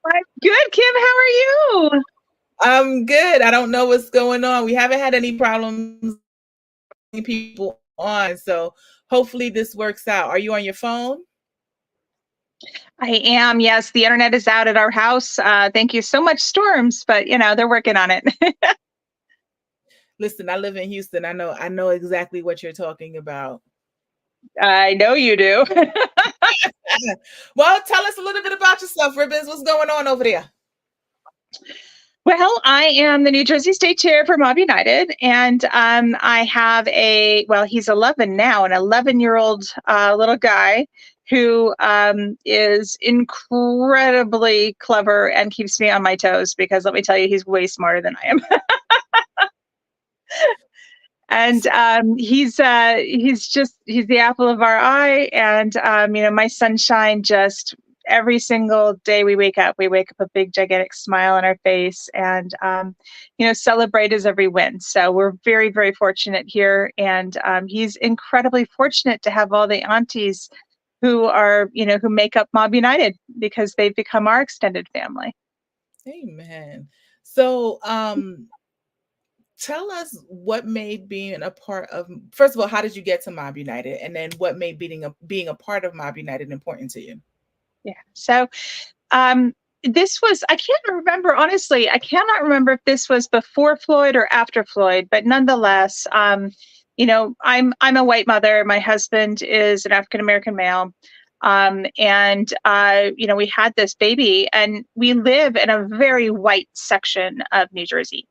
I'm good, Kim. How are you? I'm good. I don't know what's going on. We haven't had any problems people on. So hopefully this works out. Are you on your phone? I am. Yes, the internet is out at our house. Thank you so much, storms, but they're working on it. Listen, I live in Houston. I know exactly what you're talking about. I know you do. Well, tell us a little bit about yourself, Ribbons. What's going on over there? Well, I am the New Jersey State Chair for Mob United, and I have he's 11 now, an 11-year-old little guy who is incredibly clever and keeps me on my toes because let me tell you, he's way smarter than I am. And he's the apple of our eye, and my sunshine. Just every single day we wake up a big gigantic smile on our face, and celebrate his every win. So we're very, very fortunate here, and he's incredibly fortunate to have all the aunties who are who make up Mob United because they've become our extended family. Amen. So tell us what made being a part of, first of all, how did you get to Mob United? And then what made being a part of Mob United important to you? Yeah. So this was, I can't remember, honestly, I cannot remember if this was before Floyd or after Floyd, but nonetheless, I'm a white mother. My husband is an African-American male. We had this baby, and we live in a very white section of New Jersey.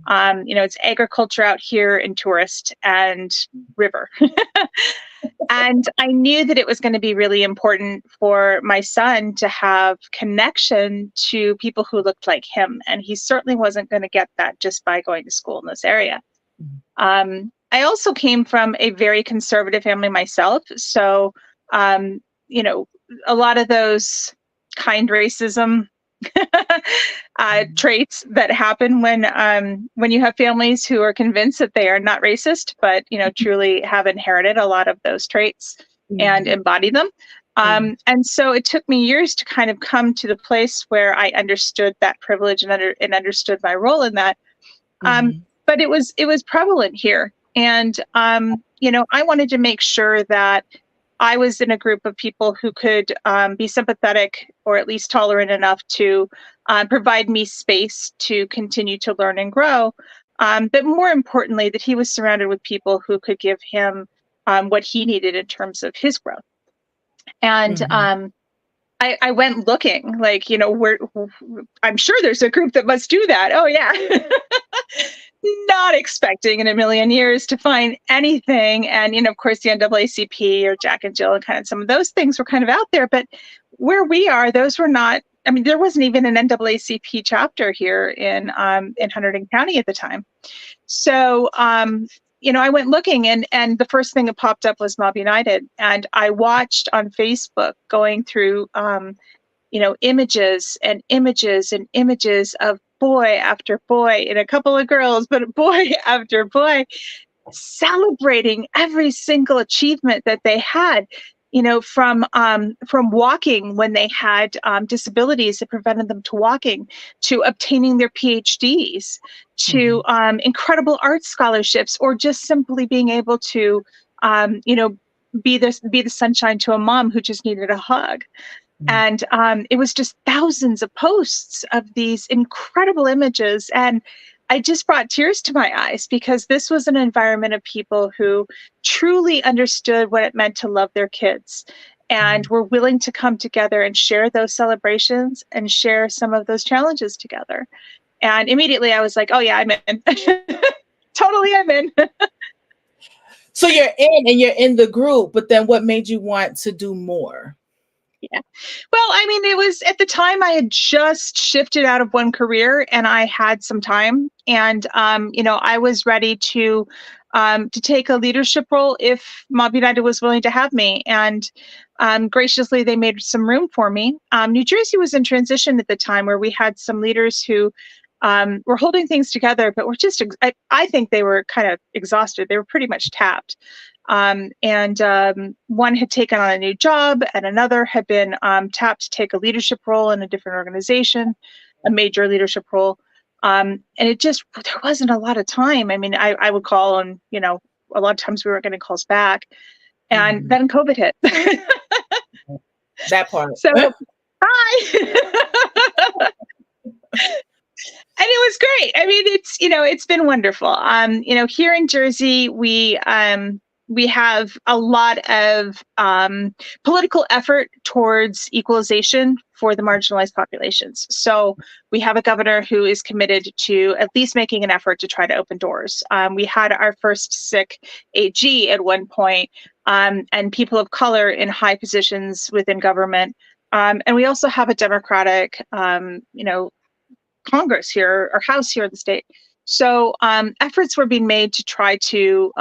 It's agriculture out here and tourist and river. And I knew that it was going to be really important for my son to have connection to people who looked like him. And he certainly wasn't going to get that just by going to school in this area. I also came from a very conservative family myself. So, a lot of those kind racism traits that happen when you have families who are convinced that they are not racist, but truly have inherited a lot of those traits and embody them. And so it took me years to kind of come to the place where I understood that privilege and understood my role in that. But it was prevalent here, and I wanted to make sure that I was in a group of people who could be sympathetic or at least tolerant enough to provide me space to continue to learn and grow. But more importantly, that he was surrounded with people who could give him what he needed in terms of his growth. And I went looking, I'm sure there's a group that must do that. Oh, yeah. Not expecting in a million years to find anything. And, of course, the NAACP or Jack and Jill and kind of some of those things were kind of out there. But where we are, those were not, there wasn't even an NAACP chapter here in Hunterdon County at the time. So, I went looking, and the first thing that popped up was Mob United. And I watched on Facebook going through, images and images and images of boy after boy and a couple of girls, but boy after boy, celebrating every single achievement that they had, from walking when they had disabilities that prevented them to walking, to obtaining their PhDs, to incredible art scholarships, or just simply being able to, be the sunshine to a mom who just needed a hug. And it was just thousands of posts of these incredible images. And I just brought tears to my eyes because this was an environment of people who truly understood what it meant to love their kids and were willing to come together and share those celebrations and share some of those challenges together. And immediately I was like, oh yeah, I'm in. Totally, I'm in. So you're in and you're in the group, but then what made you want to do more? Yeah. Well, it was at the time I had just shifted out of one career and I had some time, and I was ready to take a leadership role if Mob United was willing to have me, and graciously they made some room for me. New Jersey was in transition at the time where we had some leaders who were holding things together, but were just, I think they were kind of exhausted. They were pretty much tapped. One had taken on a new job, and another had been tapped to take a leadership role in a different organization, a major leadership role. And there wasn't a lot of time. I would call on, a lot of times we weren't getting calls back. And then COVID hit. That part. So, hi. And it was great. I mean, it's, it's been wonderful. Here in Jersey, we have a lot of political effort towards equalization for the marginalized populations. So we have a governor who is committed to at least making an effort to try to open doors. We had our first Sikh AG at one point, and people of color in high positions within government. And we also have a Democratic, Congress here or House here in the state. So efforts were being made to try to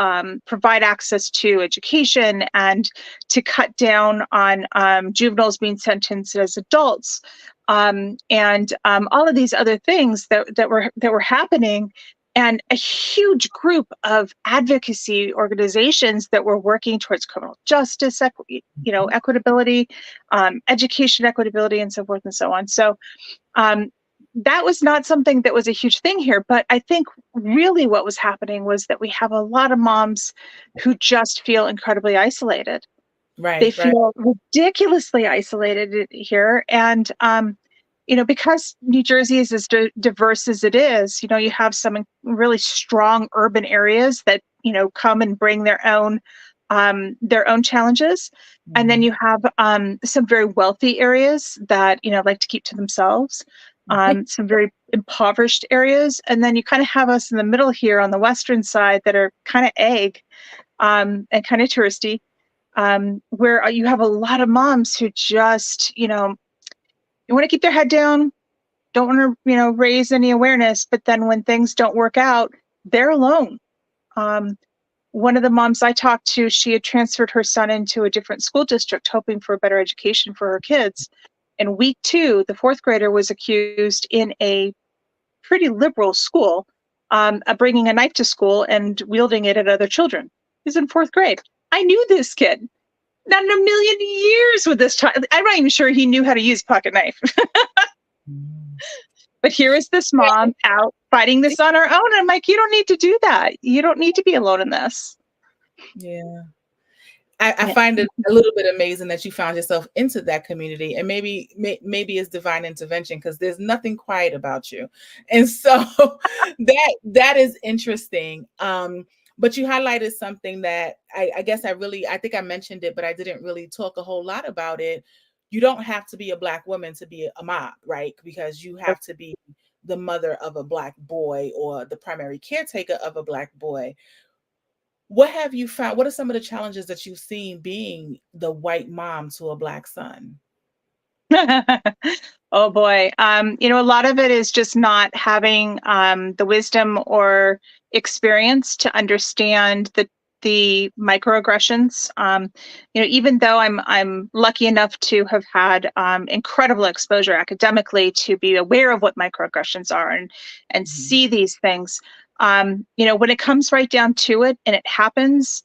provide access to education and to cut down on juveniles being sentenced as adults, and all of these other things that were happening. And a huge group of advocacy organizations that were working towards criminal justice, equitability, education equitability, and so forth and so on. So that was not something that was a huge thing here, but I think really what was happening was that we have a lot of moms who just feel incredibly isolated. Right. They feel ridiculously isolated here. And, because New Jersey is as diverse as it is, you have some really strong urban areas that, come and bring their own challenges. And then you have some very wealthy areas that, like to keep to themselves. Some very impoverished areas, and then you kind of have us in the middle here on the western side that are kind of and kind of touristy, where you have a lot of moms who just you want to keep their head down, don't want to raise any awareness, but then when things don't work out, they're alone. One of the moms I talked to, she had transferred her son into a different school district, hoping for a better education for her kids. In week 2, the 4th grader was accused in a pretty liberal school of bringing a knife to school and wielding it at other children. He's in 4th grade. I knew this kid. Not in a million years with this child. I'm not even sure he knew how to use a pocket knife. But here is this mom out fighting this on her own. I'm like, you don't need to do that. You don't need to be alone in this. Yeah. I find it a little bit amazing that you found yourself into that community, and maybe it's divine intervention, because there's nothing quiet about you. And so that is interesting. But you highlighted something that I guess I think I mentioned it, but I didn't really talk a whole lot about it. You don't have to be a Black woman to be a mob, right? Because you have to be the mother of a Black boy or the primary caretaker of a Black boy. What have you found? What are some of the challenges that you've seen being the white mom to a Black son? Oh boy. A lot of it is just not having the wisdom or experience to understand the microaggressions. Even though I'm lucky enough to have had incredible exposure academically to be aware of what microaggressions are and see these things. When it comes right down to it and it happens,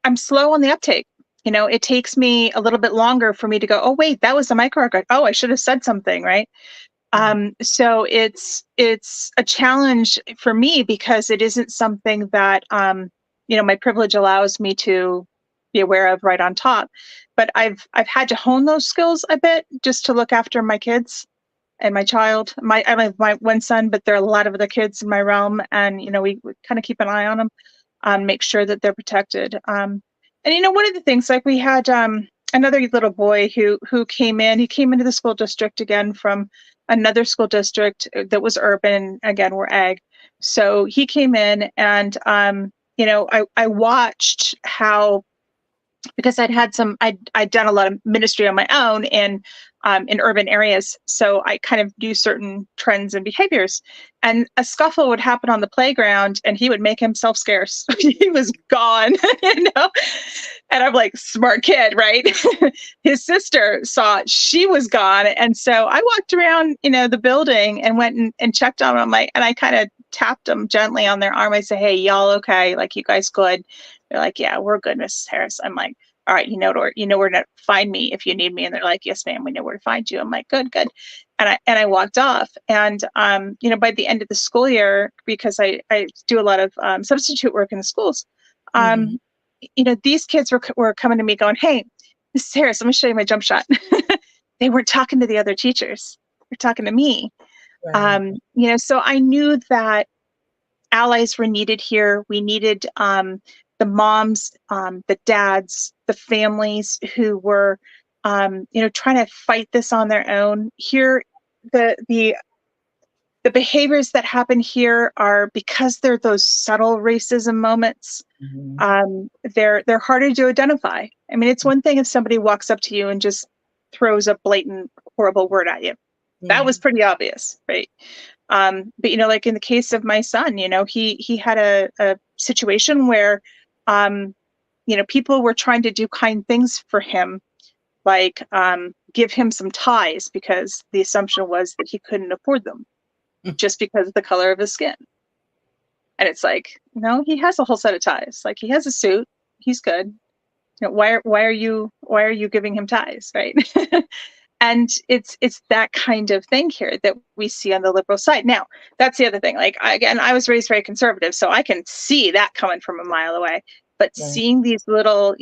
I'm slow on the uptake. It takes me a little bit longer for me to go, oh, wait, that was a microaggression. Oh, I should have said something, right? So it's a challenge for me because it isn't something that, my privilege allows me to be aware of right on top. But I've had to hone those skills a bit just to look after my kids and my child. I have my one son, but there are a lot of other kids in my realm, and we kind of keep an eye on them, make sure that they're protected. And one of the things, like we had another little boy who came in. He came into the school district again from another school district that was urban. Again, we're ag. So he came in, and I watched how, because I'd done a lot of ministry on my own in urban areas. So I kind of knew certain trends and behaviors, and a scuffle would happen on the playground and he would make himself scarce. He was gone, and I'm like, smart kid, right? His sister saw she was gone. And so I walked around, the building and went and checked on him. And I kind of tapped them gently on their arm. I said, hey, y'all okay? Like, you guys good? They're like, yeah, we're good, Mrs. Harris. I'm like, all right, you know where to find me if you need me. And they're like, yes, ma'am, we know where to find you. I'm like, good. And I walked off. And, by the end of the school year, because I do a lot of substitute work in the schools, These kids were coming to me going, "Hey, Mrs. Harris, let me show you my jump shot." They weren't talking to the other teachers. They're talking to me. Right. So I knew that allies were needed here. We needed the moms, the dads, the families who were, trying to fight this on their own. Here, the behaviors that happen here are because they're those subtle racism moments. They're harder to identify. I mean, it's one thing if somebody walks up to you and just throws a blatant, horrible word at you. That was pretty obvious, right? But like in the case of my son, he had a situation where, people were trying to do kind things for him, like give him some ties because the assumption was that he couldn't afford them just because of the color of his skin. And it's like, no, he has a whole set of ties. Like he has a suit, he's good. Why are you giving him ties, right? And it's that kind of thing here that we see on the liberal side. Now, that's the other thing. Like, I was raised very conservative, so I can see that coming from a mile away. But seeing these little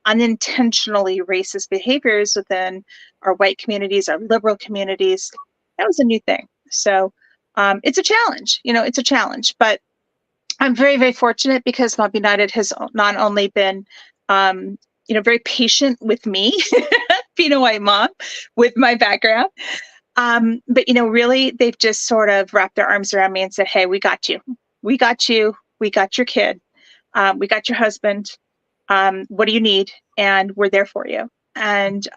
unintentionally racist behaviors within our white communities, our liberal communities, that was a new thing. So it's a challenge. It's a challenge. But I'm very, very fortunate because Mob United has not only been very patient with me, being a white mom with my background. But, really, they've just sort of wrapped their arms around me and said, "Hey, we got you. We got you. We got your kid. We got your husband. What do you need? And we're there for you." And,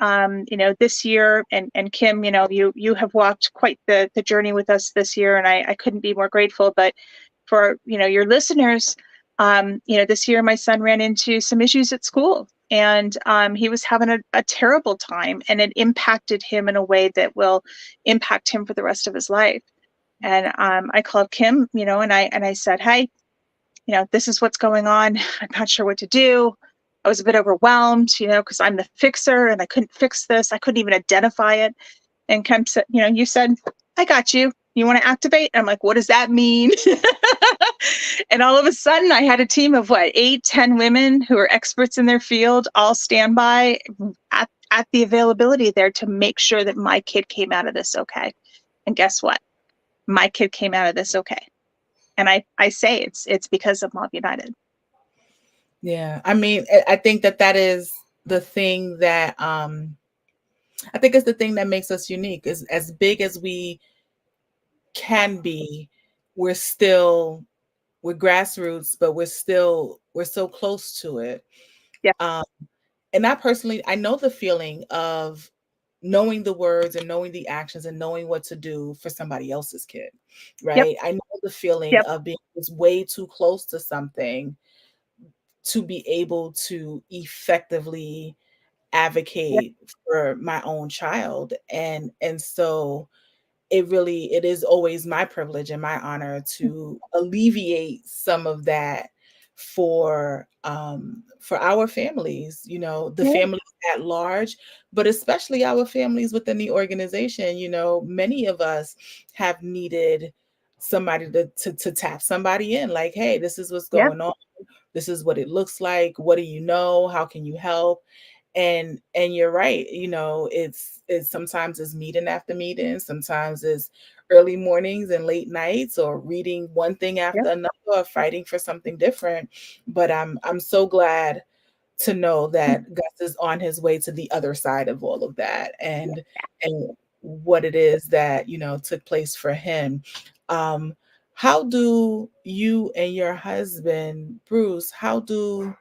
this year, and Kim, you have walked quite the journey with us this year, and I couldn't be more grateful. But for, your listeners, this year my son ran into some issues at school. And he was having a terrible time, and it impacted him in a way that will impact him for the rest of his life. And I called Kim, and I said, "Hey, this is what's going on. I'm not sure what to do." I was a bit overwhelmed, because I'm the fixer and I couldn't fix this. I couldn't even identify it. And Kim said, "You said, I got you. You want to activate?" I'm like, "What does that mean?" And all of a sudden I had a team of 8, 10 women who are experts in their field, all stand by at the availability there to make sure that my kid came out of this okay. And guess what? My kid came out of this okay. And I say it's because of Mob United. Yeah. I mean, I think that is the thing that I think it's the thing that makes us unique. Is as big as we can be, we're grassroots, but we're so close to it. Yeah. And I know the feeling of knowing the words and knowing the actions and knowing what to do for somebody else's kid, right? I know the feeling of being way too close to something to be able to effectively advocate for my own child. And so it is always my privilege and my honor to alleviate some of that for our families, the families at large, but especially our families within the organization. Many of us have needed somebody to tap somebody in, like, "Hey, this is what's going on. This is what it looks like. What do you know? How can you help?" And you're right. It's sometimes it's meeting after meeting. Sometimes it's early mornings and late nights, or reading one thing after another, or fighting for something different. But I'm so glad to know that Gus is on his way to the other side of all of that, and what it is that took place for him. How do you and your husband, Bruce, how do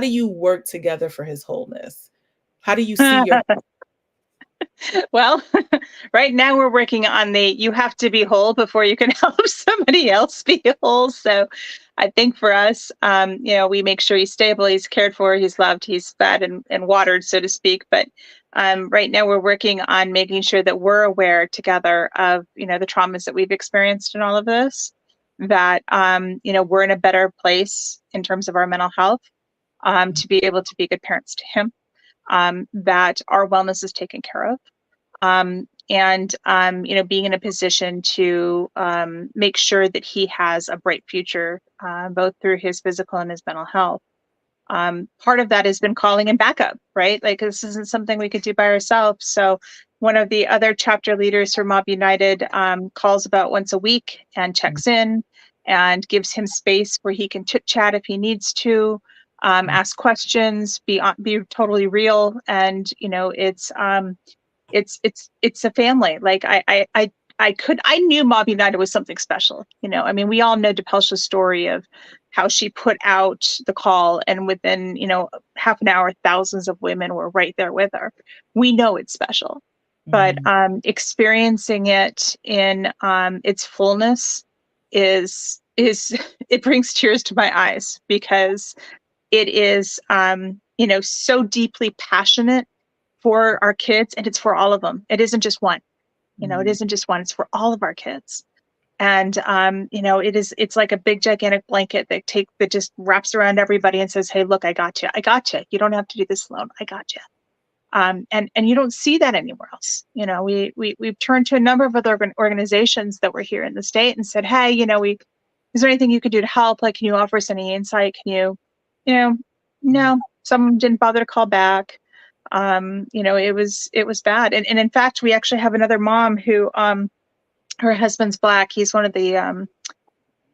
you work together for his wholeness? How do you see your Well, right now we're working on you have to be whole before you can help somebody else be whole. So I think for us, we make sure he's stable, he's cared for, he's loved, he's fed and watered, so to speak. But right now we're working on making sure that we're aware together of, the traumas that we've experienced in all of this, that, we're in a better place in terms of our mental health, to be able to be good parents to him, that our wellness is taken care of. being in a position to make sure that he has a bright future, both through his physical and his mental health. Part of that has been calling him back up, right? Like, this isn't something we could do by ourselves. So one of the other chapter leaders for Mob United calls about once a week and checks in and gives him space where he can chit chat if he needs to, ask questions, be totally real. And, it's a family. Like I knew Mob United was something special. I mean, we all know DePelsha's story of how she put out the call, and within, half an hour, thousands of women were right there with her. We know it's special, but experiencing it in its fullness is it brings tears to my eyes, because it is, so deeply passionate for our kids, and it's for all of them. It isn't just one. It isn't just one. It's for all of our kids. And it's like a big gigantic blanket that just wraps around everybody and says, "Hey, look, I got you. I got you. You don't have to do this alone. I got you." And you don't see that anywhere else. We've turned to a number of other organizations that were here in the state and said, "Hey, is there anything you could do to help? Like, can you offer us any insight? Can you, no, some of them didn't bother to call back." It was bad. And in fact, we actually have another mom who, her husband's Black. He's one of the, I'm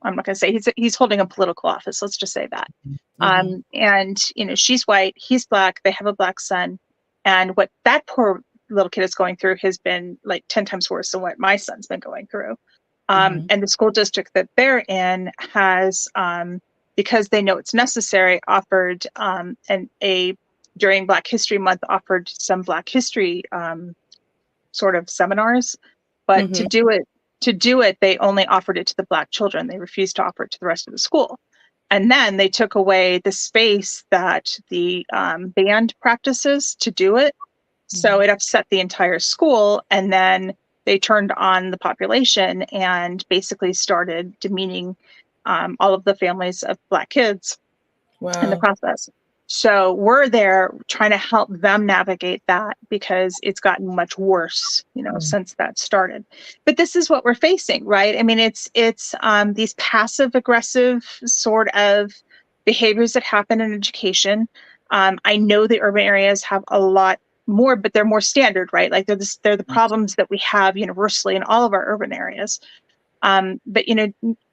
not going to say he's holding a political office. Let's just say that. And, she's white, he's Black. They have a Black son. And what that poor little kid is going through has been like 10 times worse than what my son's been going through. And the school district that they're in has, because they know it's necessary, offered, during Black History Month, offered some Black history sort of seminars, but to do it, they only offered it to the Black children. They refused to offer it to the rest of the school. And then they took away the space that the band practices to do it. So it upset the entire school. And then they turned on the population and basically started demeaning all of the families of Black kids in the process. So we're there trying to help them navigate that, because it's gotten much worse, since that started. But this is what we're facing, right? I mean, it's these passive aggressive sort of behaviors that happen in education. I know the urban areas have a lot more, but they're more standard, right? Like they're the problems that we have universally in all of our urban areas. But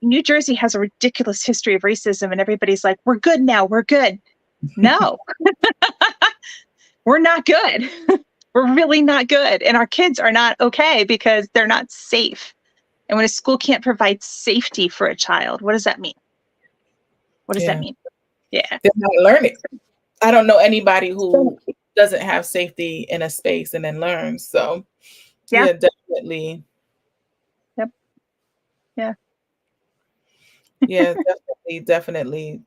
New Jersey has a ridiculous history of racism, and everybody's like, "We're good now. We're good." No, we're not good. We're really not good. And our kids are not okay because they're not safe. And when a school can't provide safety for a child, what does that mean? What does that mean? Yeah. They're not learning. I don't know anybody who doesn't have safety in a space and then learns. So yeah, definitely. Yep. Yeah. Yeah, definitely.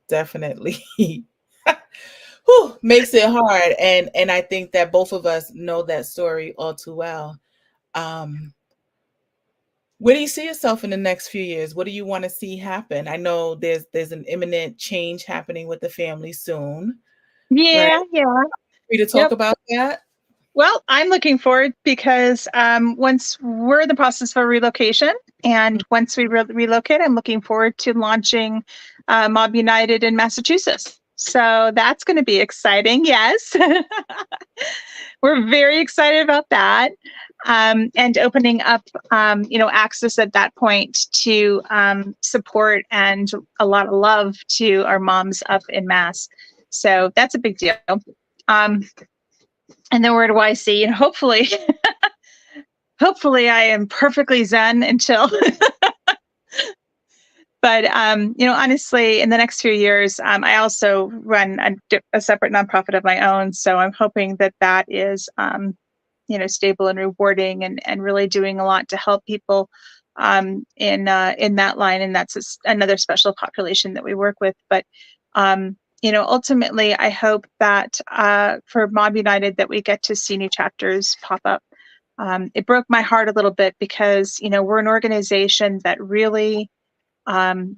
Whew, makes it hard. And I think that both of us know that story all too well. Where do you see yourself in the next few years? What do you want to see happen? I know there's an imminent change happening with the family soon. Yeah, right? yeah. Free to talk about that? Well, I'm looking forward, because once we're in the process of a relocation, and once we relocate, I'm looking forward to launching Mob United in Massachusetts. So that's going to be exciting. Yes. We're very excited about that. And opening up, access at that point to support and a lot of love to our moms up in Mass. So that's a big deal. And then where do I see? And hopefully I am perfectly zen until, but, honestly, in the next few years, I also run a separate nonprofit of my own. So I'm hoping that is, stable and rewarding, and really doing a lot to help people in that line. And that's another special population that we work with. But, ultimately, I hope that for Mob United that we get to see new chapters pop up. It broke my heart a little bit, because, we're an organization that really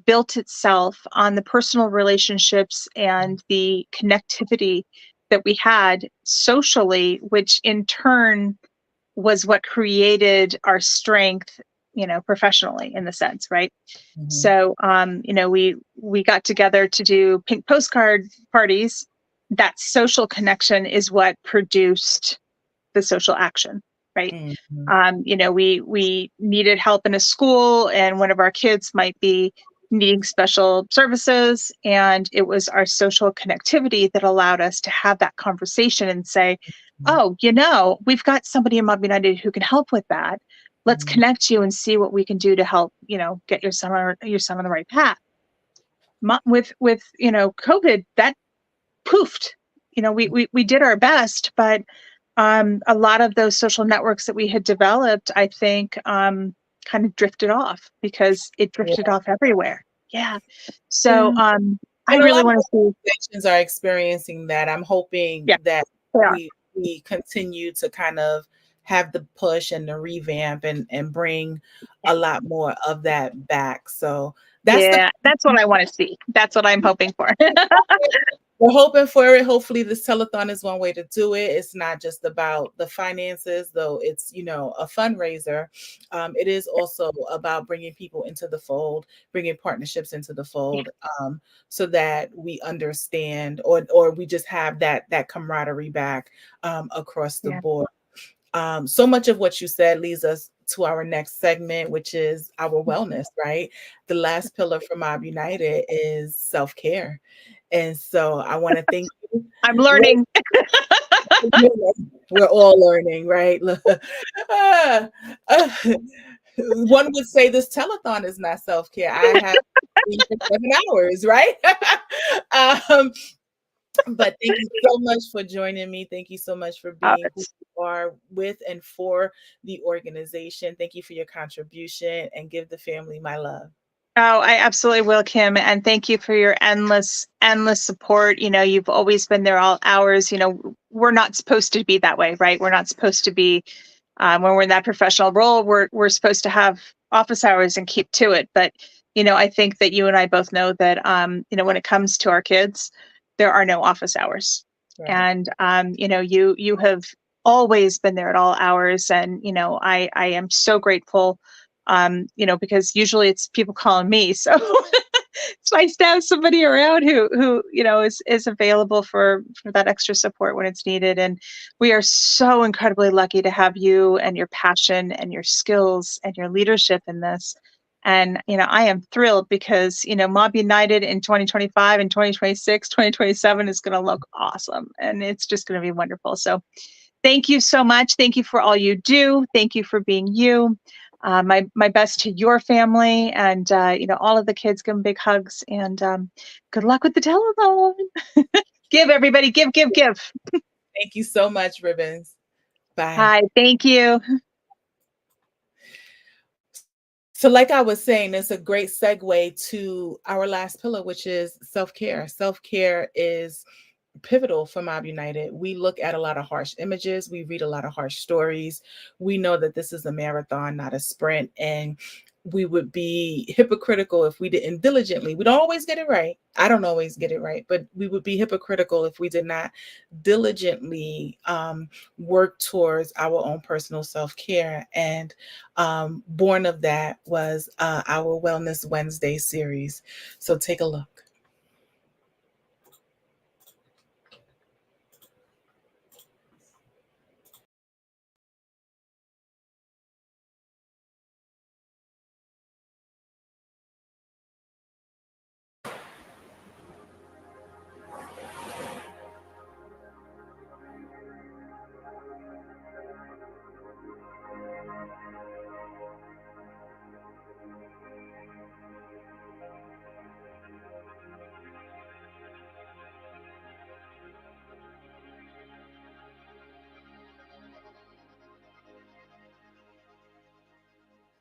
built itself on the personal relationships and the connectivity that we had socially, which in turn was what created our strength, professionally in the sense, right? So, we got together to do pink postcard parties. That social connection is what produced the social action, right? We needed help in a school, and one of our kids might be needing special services, and it was our social connectivity that allowed us to have that conversation and say, oh, we've got somebody in Mob United who can help with that. Let's connect you and see what we can do to help, get your son on the right path. With COVID, that poofed. We did our best, but a lot of those social networks that we had developed, I think, kind of drifted off because it drifted off everywhere. Yeah. So I And a really lot want of to see. organizations are experiencing that. I'm hoping that they are. we continue to kind of have the push and the revamp and bring a lot more of that back. So that's that's what I want to see. That's what I'm hoping for. We're hoping for it. Hopefully this telethon is one way to do it. It's not just about the finances, though it's, a fundraiser. It is also about bringing people into the fold, bringing partnerships into the fold, so that we understand or we just have that camaraderie back across the board. So much of what you said leads us to our next segment, which is our wellness, right? The last pillar for Mob United is self-care. And so I want to thank you. I'm learning. We're all learning, right? One would say this telethon is not self-care. I have 7 hours, right? But thank you so much for joining me. Thank you so much for being who you are with and for the organization. Thank you for your contribution, and give the family my love. Oh, I absolutely will, Kim. And thank you for your endless support. You've always been there all hours. We're not supposed to be that way, right? We're not supposed to be, when we're in that professional role, we're supposed to have office hours and keep to it. But, I think that you and I both know that, when it comes to our kids, there are no office hours. Right. And, you have always been there at all hours. And, I am so grateful, because usually it's people calling me. So it's nice to have somebody around who is available for that extra support when it's needed. And we are so incredibly lucky to have you and your passion and your skills and your leadership in this. And, I am thrilled because, Mob United in 2025 and 2026, 2027 is going to look awesome. And it's just going to be wonderful. So thank you so much. Thank you for all you do. Thank you for being you. My best to your family, and all of the kids. Give them big hugs, and good luck with the telethon. Give everybody, give. Thank you so much, Ribbons. Bye. Hi, thank you. So like I was saying, it's a great segue to our last pillar, which is self-care. Self-care is pivotal for Mob United. We look at a lot of harsh images. We read a lot of harsh stories. We know that this is a marathon, not a sprint. And we would be hypocritical if we didn't diligently. We don't always get it right. I don't always get it right, but we would be hypocritical if we did not diligently work towards our own personal self-care. And born of that was our Wellness Wednesday series. So take a look.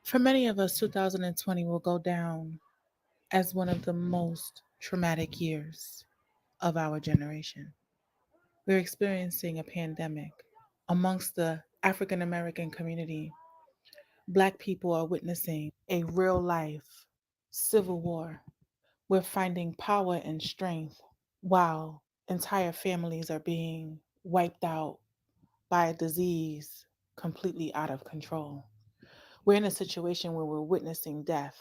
For many of us, 2020 will go down as one of the most traumatic years of our generation. We're experiencing a pandemic. Amongst the African American community, Black people are witnessing a real life civil war. We're finding power and strength while entire families are being wiped out by a disease completely out of control. We're in a situation where we're witnessing death,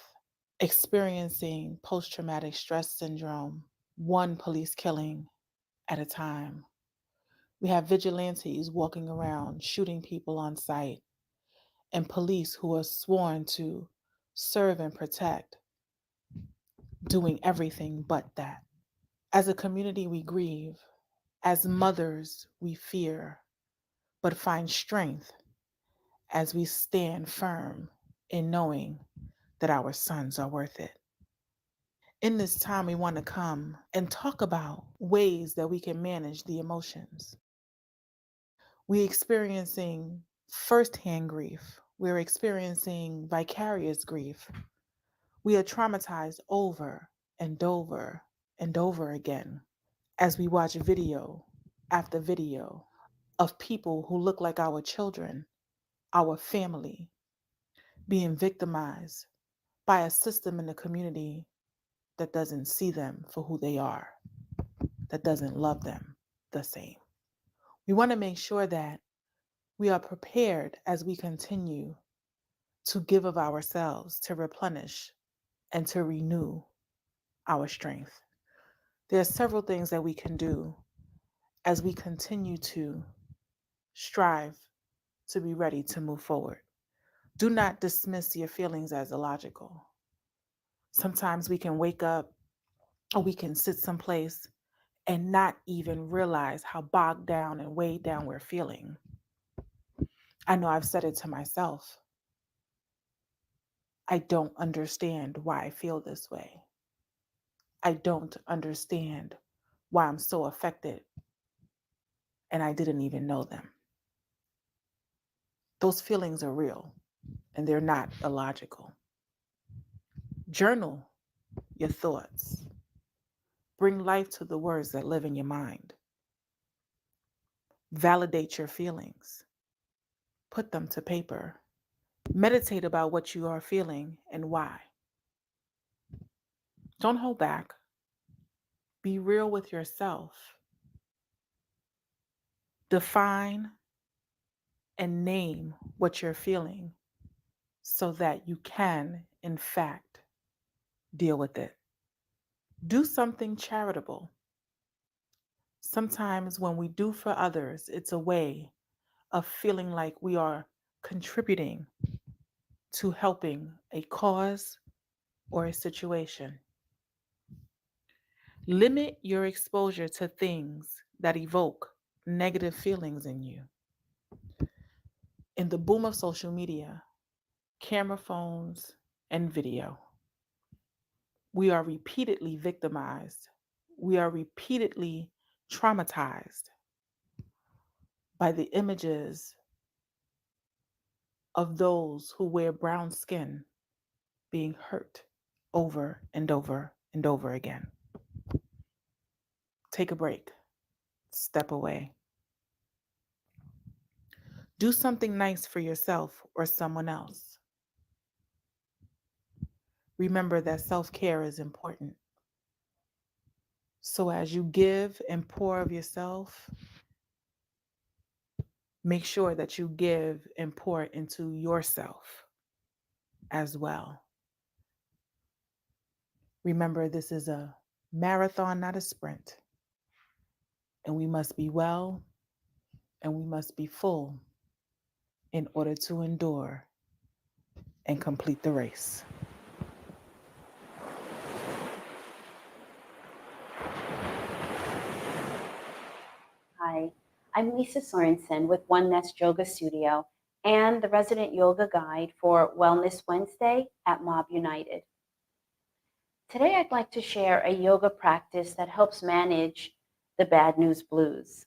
experiencing post-traumatic stress syndrome, one police killing at a time. We have vigilantes walking around shooting people on sight, and police who are sworn to serve and protect, doing everything but that. As a community, we grieve. As mothers, we fear, but find strength as we stand firm in knowing that our sons are worth it. In this time, we want to come and talk about ways that we can manage the emotions. We're experiencing firsthand grief. We're experiencing vicarious grief. We are traumatized over and over and over again as we watch video after video of people who look like our children, our family, being victimized by a system in the community that doesn't see them for who they are, that doesn't love them the same. We want to make sure that we are prepared as we continue to give of ourselves, to replenish and to renew our strength. There are several things that we can do as we continue to strive to be ready to move forward. Do not dismiss your feelings as illogical. Sometimes we can wake up or we can sit someplace and not even realize how bogged down and weighed down we're feeling. I know I've said it to myself. I don't understand why I feel this way. I don't understand why I'm so affected and I didn't even know them. Those feelings are real and they're not illogical. Journal your thoughts. Bring life to the words that live in your mind. Validate your feelings. Put them to paper. Meditate about what you are feeling and why. Don't hold back. Be real with yourself. Define and name what you're feeling so that you can, in fact, deal with it. Do something charitable. Sometimes when we do for others, it's a way of feeling like we are contributing to helping a cause or a situation. Limit your exposure to things that evoke negative feelings in you. In the boom of social media, camera phones, and video, we are repeatedly victimized. We are repeatedly traumatized by the images of those who wear brown skin being hurt over and over and over again. Take a break. Step away. Do something nice for yourself or someone else. Remember that self-care is important. So as you give and pour of yourself, make sure that you give and pour into yourself as well. Remember, this is a marathon, not a sprint. And we must be well and we must be full in order to endure and complete the race. Hi, I'm Lisa Sorensen with One Nest Yoga Studio and the resident yoga guide for Wellness Wednesday at Mob United. Today I'd like to share a yoga practice that helps manage the bad news blues.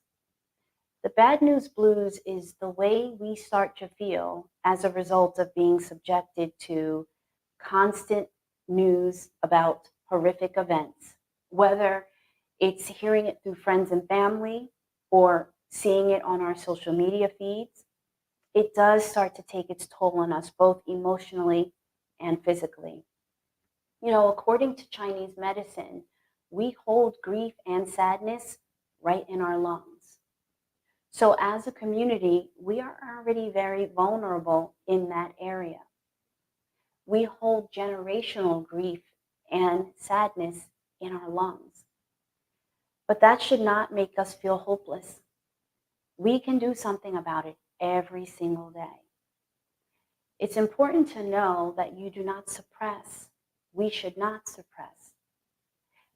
The bad news blues is the way we start to feel as a result of being subjected to constant news about horrific events, whether it's hearing it through friends and family or seeing it on our social media feeds. It does start to take its toll on us, both emotionally and physically. You know, according to Chinese medicine, we hold grief and sadness right in our lungs. So as a community, we are already very vulnerable in that area. We hold generational grief and sadness in our lungs. But that should not make us feel hopeless. We can do something about it every single day. It's important to know that you do not suppress. We should not suppress.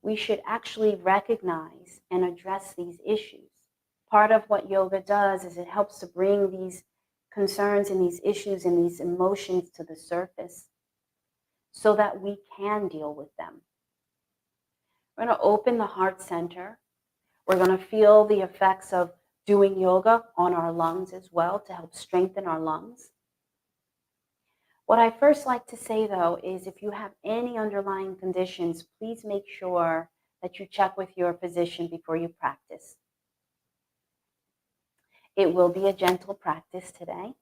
We should actually recognize and address these issues. Part of what yoga does is it helps to bring these concerns and these issues and these emotions to the surface so that we can deal with them. We're going to open the heart center. We're going to feel the effects of doing yoga on our lungs as well to help strengthen our lungs. What I first like to say, though, is if you have any underlying conditions, please make sure that you check with your physician before you practice. It will be a gentle practice today,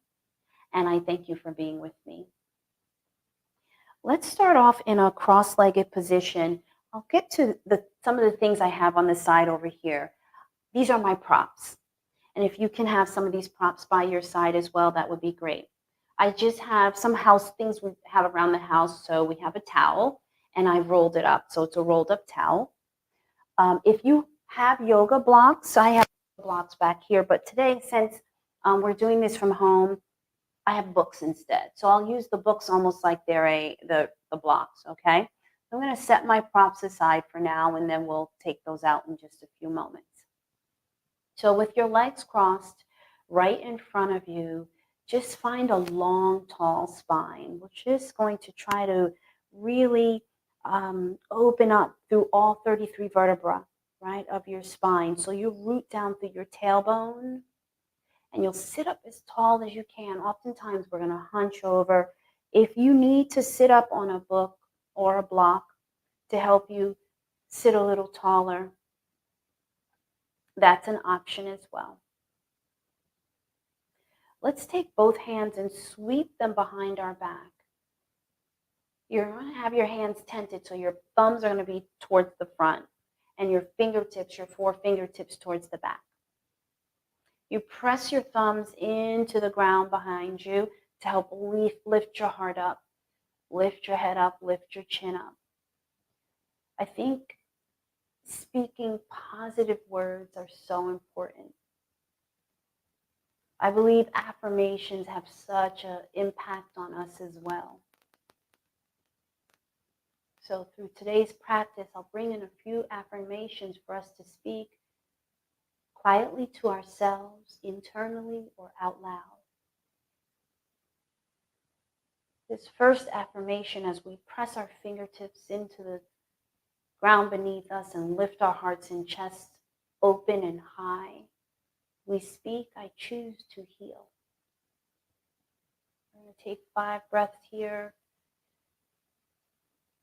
and I thank you for being with me. Let's start off in a cross-legged position. I'll get to some of the things I have on the side over here. These are my props, and if you can have some of these props by your side as well, that would be great. I just have some house things we have around the house. So we have a towel, and I rolled it up, so it's a rolled up towel. If you have yoga blocks, I have blocks back here, but today, since we're doing this from home, I have books instead. So I'll use the books almost like they're the blocks, okay? I'm gonna set my props aside for now, and then we'll take those out in just a few moments. So with your legs crossed right in front of you, just find a long, tall spine. We're just going to try to really open up through all 33 vertebrae, right, of your spine. So you root down through your tailbone, and you'll sit up as tall as you can. Oftentimes, we're going to hunch over. If you need to sit up on a book or a block to help you sit a little taller, that's an option as well. Let's take both hands and sweep them behind our back. You're going to have your hands tented, so your thumbs are going to be towards the front, and your fingertips, your four fingertips, towards the back. You press your thumbs into the ground behind you to help lift your heart up, lift your head up, lift your chin up. I think speaking positive words are so important. I believe affirmations have such an impact on us as well. So through today's practice, I'll bring in a few affirmations for us to speak quietly to ourselves, internally or out loud. This first affirmation, as we press our fingertips into the ground beneath us and lift our hearts and chest open and high, we speak, I choose to heal. I'm going to take 5 breaths here.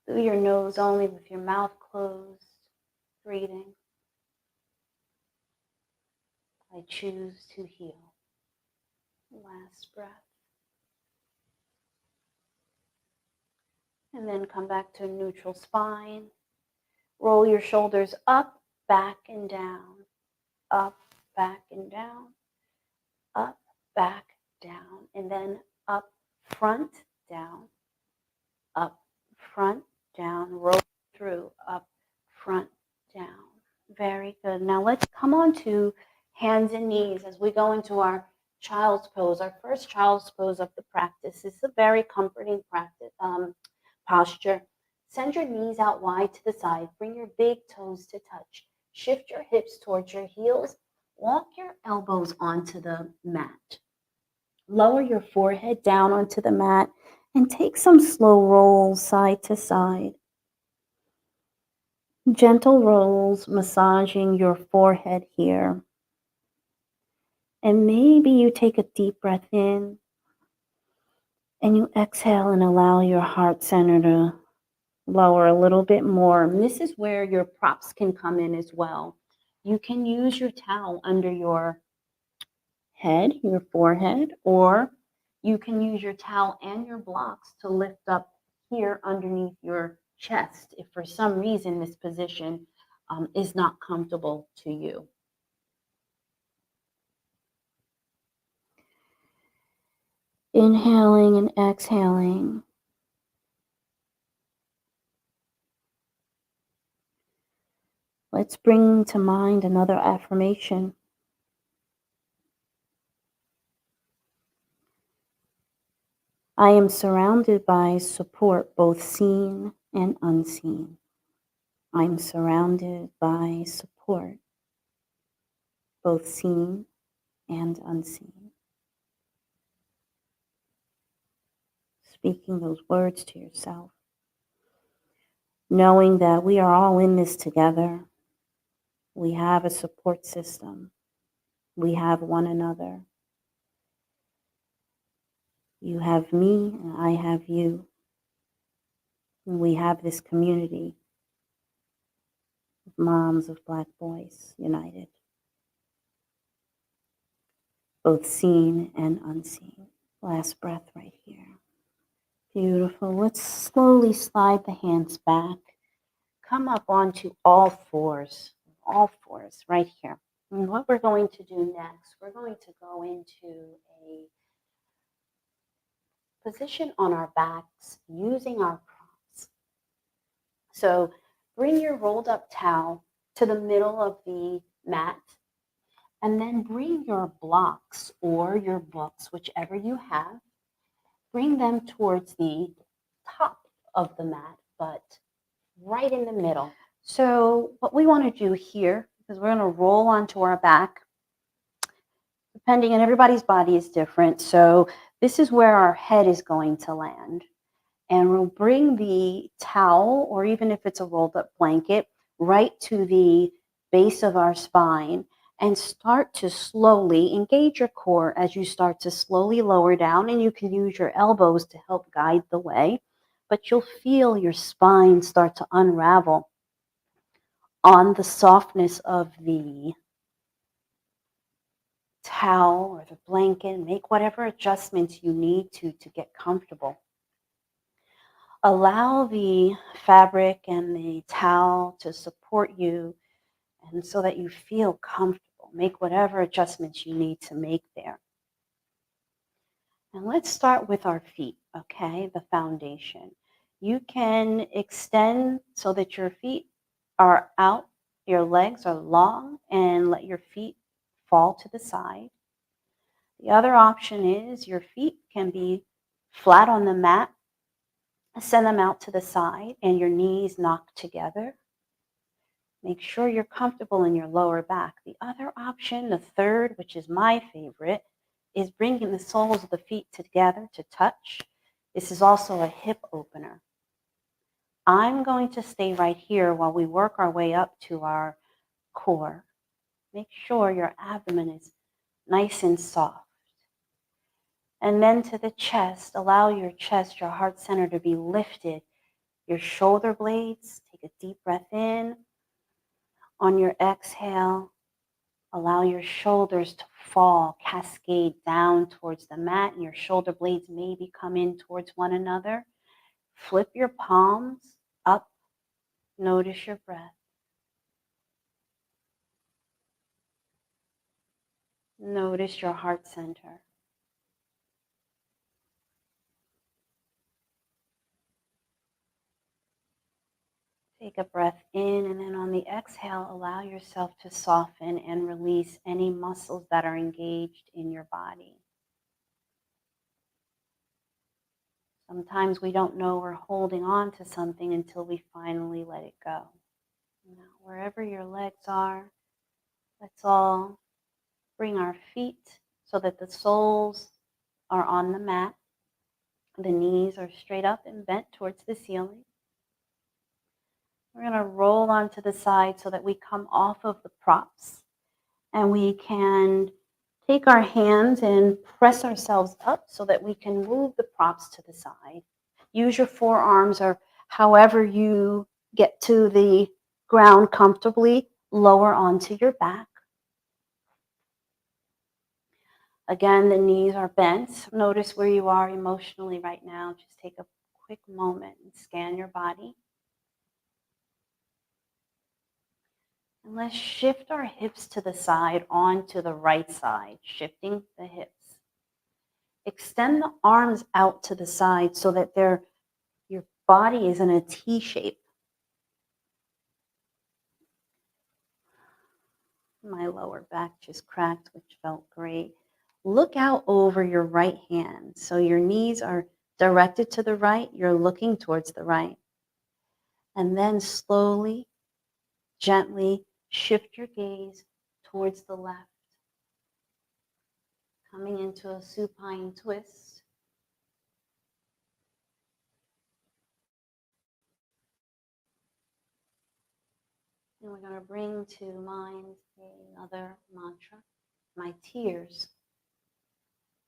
Through your nose only, with your mouth closed, breathing. I choose to heal. Last breath. And then come back to a neutral spine. Roll your shoulders up, back, and down. Up, back, and down. Up, back, down. And then up, front, down. Up, front, down. Roll through. Up, front, down. Very good. Now let's come on to hands and knees as we go into our child's pose, our first child's pose of the practice. This is a very comforting practice, posture. Send your knees out wide to the side. Bring your big toes to touch. Shift your hips towards your heels. Walk your elbows onto the mat. Lower your forehead down onto the mat and take some slow rolls side to side. Gentle rolls, massaging your forehead here. And maybe you take a deep breath in and you exhale and allow your heart center to lower a little bit more. And this is where your props can come in as well. You can use your towel under your head, your forehead, or you can use your towel and your blocks to lift up here underneath your chest if for some reason this position is not comfortable to you. Inhaling and exhaling. Let's bring to mind another affirmation. I am surrounded by support, both seen and unseen. I'm surrounded by support, both seen and unseen. Speaking those words to yourself, knowing that we are all in this together. We have a support system. We have one another. You have me and I have you. And we have this community of moms of Black boys united, both seen and unseen. Last breath right here. Beautiful. Let's slowly slide the hands back. Come up onto all fours right here. And what we're going to do next, we're going to go into a position on our backs using our props. So bring your rolled up towel to the middle of the mat, and then bring your blocks or your books, whichever you have, bring them towards the top of the mat, but right in the middle. So what we want to do here, because we're going to roll onto our back, depending on everybody's body is different. So this is where our head is going to land. And we'll bring the towel, or even if it's a rolled up blanket, right to the base of our spine and start to slowly engage your core as you start to slowly lower down. And you can use your elbows to help guide the way, but you'll feel your spine start to unravel on the softness of the towel or the blanket. Make whatever adjustments you need to get comfortable. Allow the fabric and the towel to support you, and so that you feel comfortable. Make whatever adjustments you need to make there. And let's start with our feet, okay? The foundation. You can extend so that your feet are out, your legs are long, and let your feet fall to the side. The other option is your feet can be flat on the mat. Send them out to the side and your knees knock together. Make sure you're comfortable in your lower back. The other option, the third, which is my favorite, is bringing the soles of the feet together to touch. This is also a hip opener. I'm going to stay right here while we work our way up to our core. Make sure your abdomen is nice and soft. And then to the chest, allow your chest, your heart center to be lifted. Your shoulder blades, take a deep breath in. On your exhale, allow your shoulders to fall, cascade down towards the mat, and your shoulder blades maybe come in towards one another. Flip your palms up. Notice your breath. Notice your heart center. Take a breath in, and then on the exhale, allow yourself to soften and release any muscles that are engaged in your body. Sometimes we don't know we're holding on to something until we finally let it go. Now, wherever your legs are, let's all bring our feet so that the soles are on the mat. The knees are straight up and bent towards the ceiling. We're going to roll onto the side so that we come off of the props, and we can take our hands and press ourselves up so that we can move the props to the side. Use your forearms, or however you get to the ground comfortably, lower onto your back. Again, the knees are bent. Notice where you are emotionally right now. Just take a quick moment and scan your body. And let's shift our hips to the side, onto the right side, shifting the hips. Extend the arms out to the side so that your body is in a T shape. My lower back just cracked, which felt great. Look out over your right hand. So your knees are directed to the right, you're looking towards the right. And then slowly, gently shift your gaze towards the left, coming into a supine twist. And we're going to bring to mind another mantra. My tears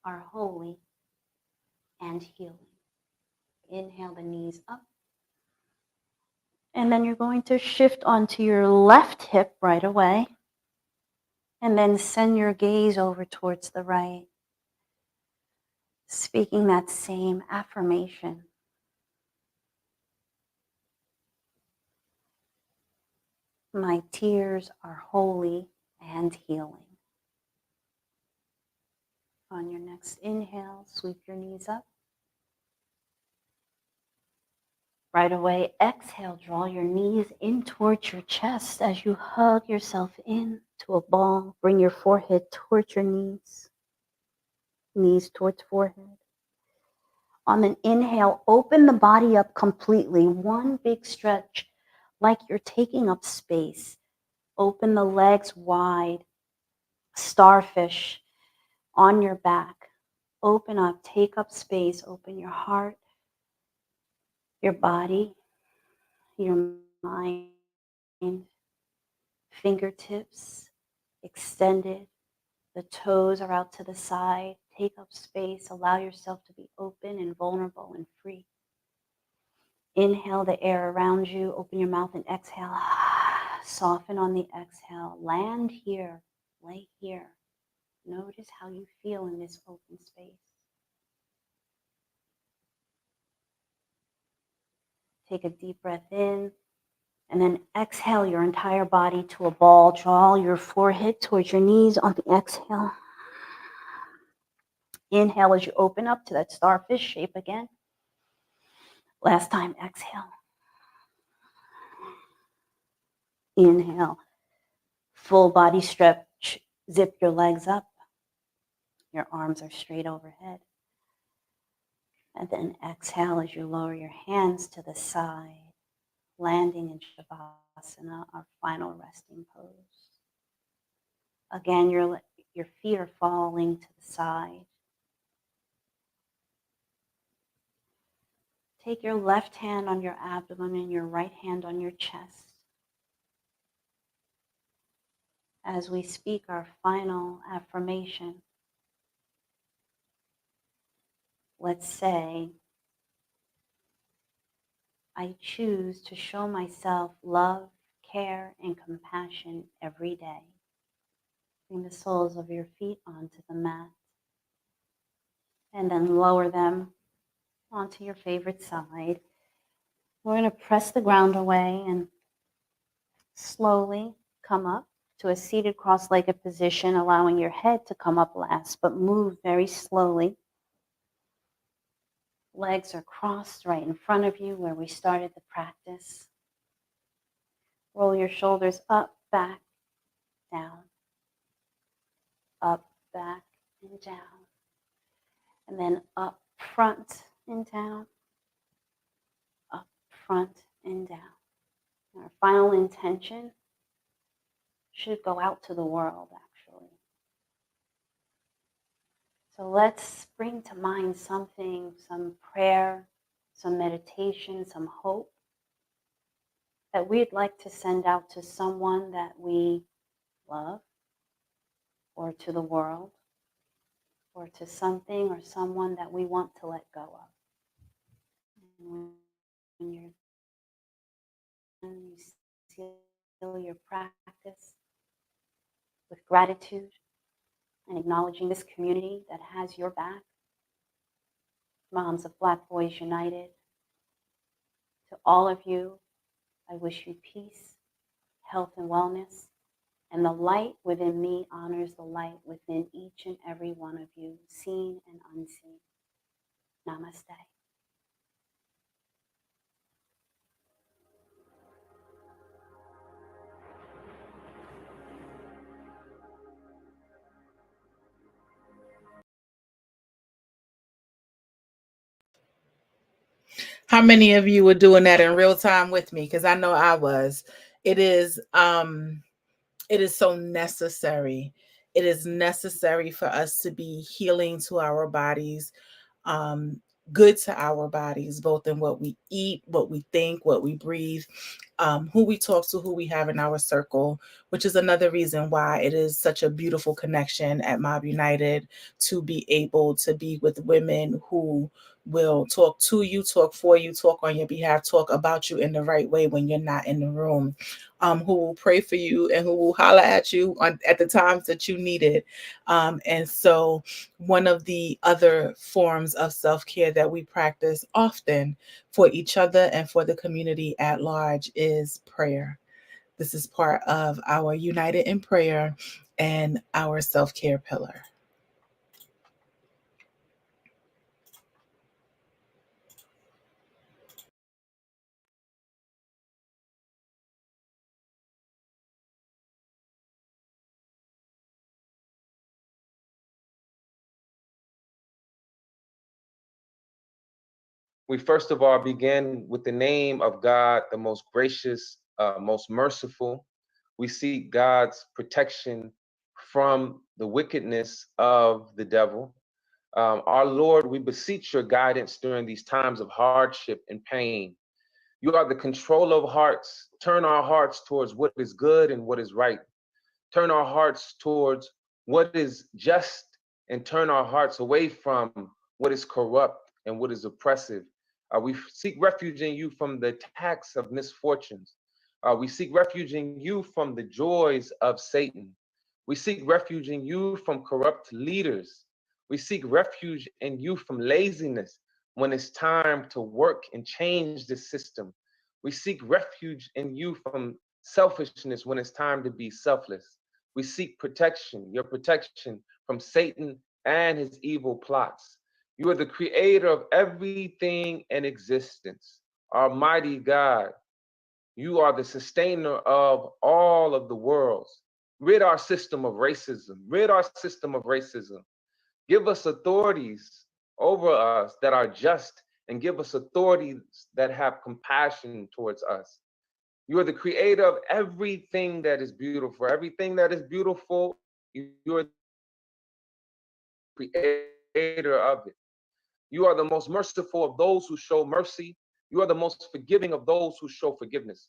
are holy and healing. Inhale the knees up. And then you're going to shift onto your left hip right away. And then send your gaze over towards the right. Speaking that same affirmation. My tears are holy and healing. On your next inhale, sweep your knees up. Right away, exhale, draw your knees in towards your chest as you hug yourself in to a ball. Bring your forehead towards your knees towards forehead. On an inhale, open the body up completely. One big stretch, like you're taking up space. Open the legs wide, starfish on your back. Open up, take up space, open your heart, your body, your mind, fingertips extended. The toes are out to the side. Take up space. Allow yourself to be open and vulnerable and free. Inhale the air around you. Open your mouth and exhale. Soften on the exhale. Land here. Lay here. Notice how you feel in this open space. Take a deep breath in. And then exhale your entire body to a ball. Draw your forehead towards your knees on the exhale. Inhale as you open up to that starfish shape again. Last time, exhale. Inhale. Full body stretch. Zip your legs up. Your arms are straight overhead. And then exhale as you lower your hands to the side, landing in Shavasana, our final resting pose. Again, your feet are falling to the side. Take your left hand on your abdomen and your right hand on your chest. As we speak our final affirmation, let's say, I choose to show myself love, care, and compassion every day. Bring the soles of your feet onto the mat and then lower them onto your favorite side. We're going to press the ground away and slowly come up to a seated cross-legged position, allowing your head to come up last, but move very slowly. Legs are crossed right in front of you where we started the practice. Roll your shoulders up, back, down, up, back, and down. And then up, front, and down, up, front, and down. Our final intention should go out to the world, actually. So let's bring to mind something, some prayer, some meditation, some hope that we'd like to send out to someone that we love, or to the world, or to something or someone that we want to let go of. And when you're done, you seal your practice with gratitude and acknowledging this community that has your back. Moms of Black Boys United, to all of you, I wish you peace, health, and wellness, and the light within me honors the light within each and every one of you, seen and unseen. Namaste. How many of you were doing that in real time with me? Because I know I was. It is so necessary. It is necessary for us to be healing to our bodies, good to our bodies, both in what we eat, what we think, what we breathe, who we talk to, who we have in our circle, which is another reason why it is such a beautiful connection at Mob United to be able to be with women who will talk to you, talk for you, talk on your behalf, talk about you in the right way when you're not in the room, who will pray for you and who will holler at you at the times that you need it. And so one of the other forms of self-care that we practice often for each other and for the community at large is prayer. This is part of our United in Prayer and our self-care pillar. We first of all begin with the name of God, the most gracious, most merciful. We seek God's protection from the wickedness of the devil. Our Lord, we beseech your guidance during these times of hardship and pain. You are the controller of hearts. Turn our hearts towards what is good and what is right. Turn our hearts towards what is just and turn our hearts away from what is corrupt and what is oppressive. We seek refuge in you from the attacks of misfortunes. We seek refuge in you from the joys of Satan. We seek refuge in you from corrupt leaders. We seek refuge in you from laziness when it's time to work and change the system. We seek refuge in you from selfishness when it's time to be selfless. We seek protection, your protection from Satan and his evil plots. You are the creator of everything in existence. Almighty God, you are the sustainer of all of the worlds. Rid our system of racism. Rid our system of racism. Give us authorities over us that are just and give us authorities that have compassion towards us. You are the creator of everything that is beautiful. Everything that is beautiful, you're the creator of it. You are the most merciful of those who show mercy. You are the most forgiving of those who show forgiveness.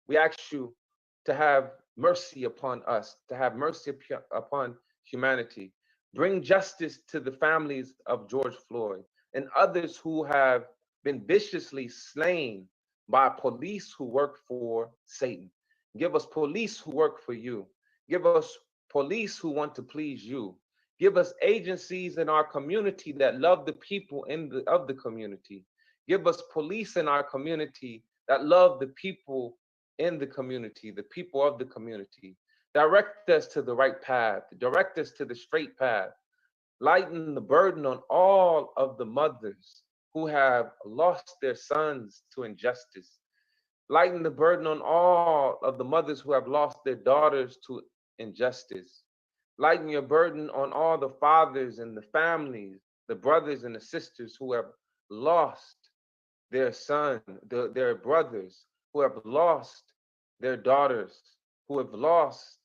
We ask you to have mercy upon us, to have mercy upon humanity. Bring justice to the families of George Floyd and others who have been viciously slain by police who work for Satan. Give us police who work for you. Give us police who want to please you. Give us agencies in our community that love the people of the community. Give us police in our community that love the people in the community, the people of the community. Direct us to the right path. Direct us to the straight path. Lighten the burden on all of the mothers who have lost their sons to injustice. Lighten the burden on all of the mothers who have lost their daughters to injustice. Lighten your burden on all the fathers and the families, the brothers and the sisters who have lost their son, their brothers, who have lost their daughters, who have lost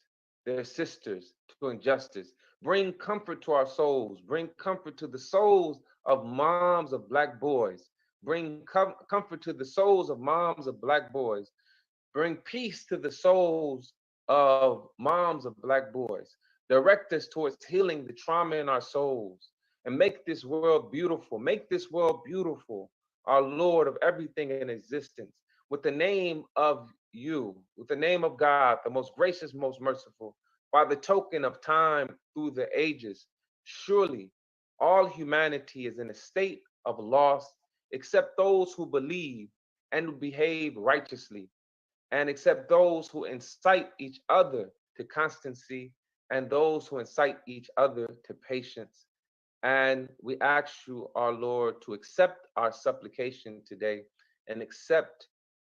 their sisters to injustice. Bring comfort to our souls. Bring comfort to the souls of moms of Black boys. Bring comfort to the souls of moms of Black boys. Bring peace to the souls of moms of Black boys. Direct us towards healing the trauma in our souls and make this world beautiful. Make this world beautiful, our Lord of everything in existence, with the name of you, with the name of God, the most gracious, most merciful, by the token of time through the ages. Surely all humanity is in a state of loss, except those who believe and who behave righteously, and except those who incite each other to constancy, and those who incite each other to patience. And we ask you, our Lord, to accept our supplication today and accept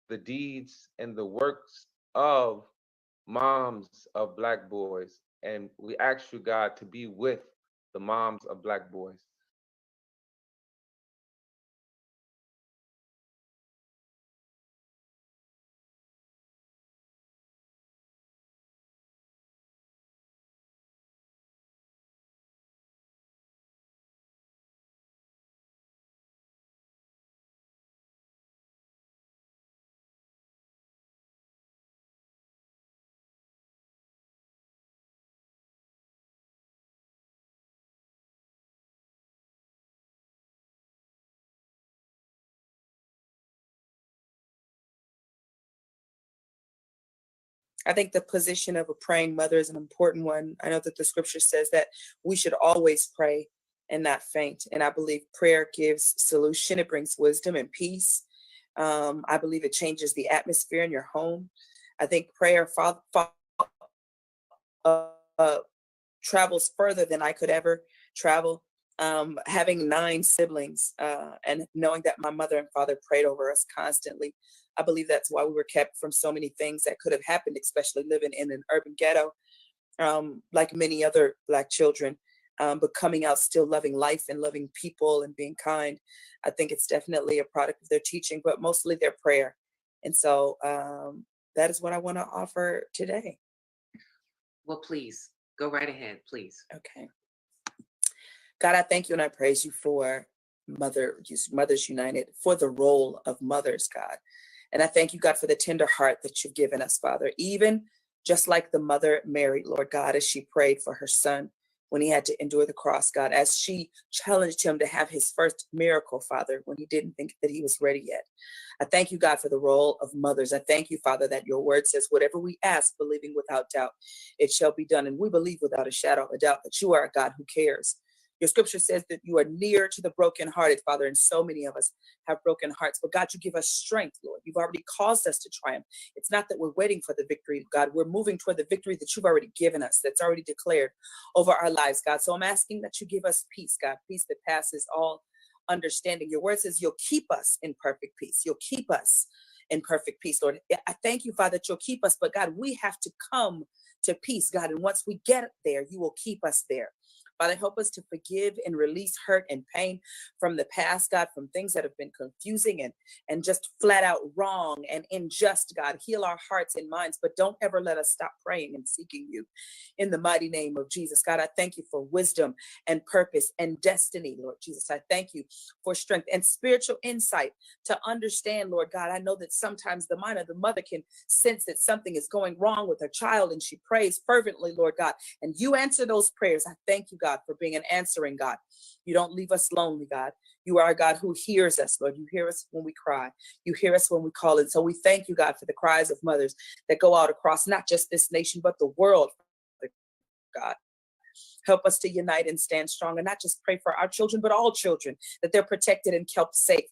the deeds and the works of moms of Black boys. And we ask you, God, to be with the moms of Black boys. I think the position of a praying mother is an important one. I know that the scripture says that we should always pray and not faint. And I believe prayer gives solution. It brings wisdom and peace. I believe it changes the atmosphere in your home. I think prayer travels further than I could ever travel. Having 9 siblings and knowing that my mother and father prayed over us constantly, I believe that's why we were kept from so many things that could have happened, especially living in an urban ghetto, like many other Black children, but coming out still loving life and loving people and being kind. I think it's definitely a product of their teaching, but mostly their prayer. And so that is what I want to offer today. Well, please go right ahead, please. Okay. God, I thank you and I praise you for Mothers United, for the role of mothers, God. And I thank you, God, for the tender heart that you've given us, Father, even just like the mother Mary, Lord God, as she prayed for her son when he had to endure the cross, God, as she challenged him to have his first miracle, Father, when he didn't think that he was ready yet. I thank you, God, for the role of mothers. I thank you, Father, that your word says, whatever we ask, believing without doubt, it shall be done. And we believe without a shadow of a doubt that you are a God who cares. Your scripture says that you are near to the brokenhearted, Father, and so many of us have broken hearts. But God, you give us strength, Lord. You've already caused us to triumph. It's not that we're waiting for the victory, God. We're moving toward the victory that you've already given us, that's already declared over our lives, God. So I'm asking that you give us peace, God, peace that passes all understanding. Your word says you'll keep us in perfect peace. You'll keep us in perfect peace, Lord. I thank you, Father, that you'll keep us. But God, we have to come to peace, God. And once we get there, you will keep us there. Father, help us to forgive and release hurt and pain from the past, God, from things that have been confusing and just flat out wrong and unjust, God. Heal our hearts and minds, but don't ever let us stop praying and seeking you. In the mighty name of Jesus, God, I thank you for wisdom and purpose and destiny, Lord Jesus. I thank you for strength and spiritual insight to understand, Lord God. I know that sometimes the mind of the mother can sense that something is going wrong with her child, and she prays fervently, Lord God, and you answer those prayers. I thank you, God, for being an answering God. You don't leave us lonely, God. You are a God who hears us, Lord. You hear us when we cry. You hear us when we call it. So we thank you, God, for the cries of mothers that go out across not just this nation, but the world, God. Help us to unite and stand strong and not just pray for our children, but all children, that they're protected and kept safe,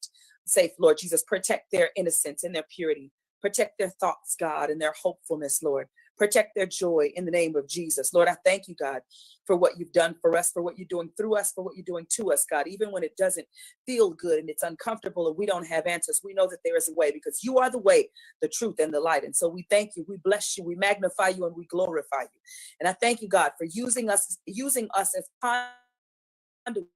Lord Jesus. Protect their innocence and their purity. Protect their thoughts, God, and their hopefulness, Lord. Protect their joy in the name of Jesus. Lord, I thank you, God, for what you've done for us, for what you're doing through us, for what you're doing to us, God. Even when it doesn't feel good and it's uncomfortable and we don't have answers, we know that there is a way because you are the way, the truth, and the light. And so we thank you, we bless you, we magnify you, and we glorify you. And I thank you, God, for using us as conduits.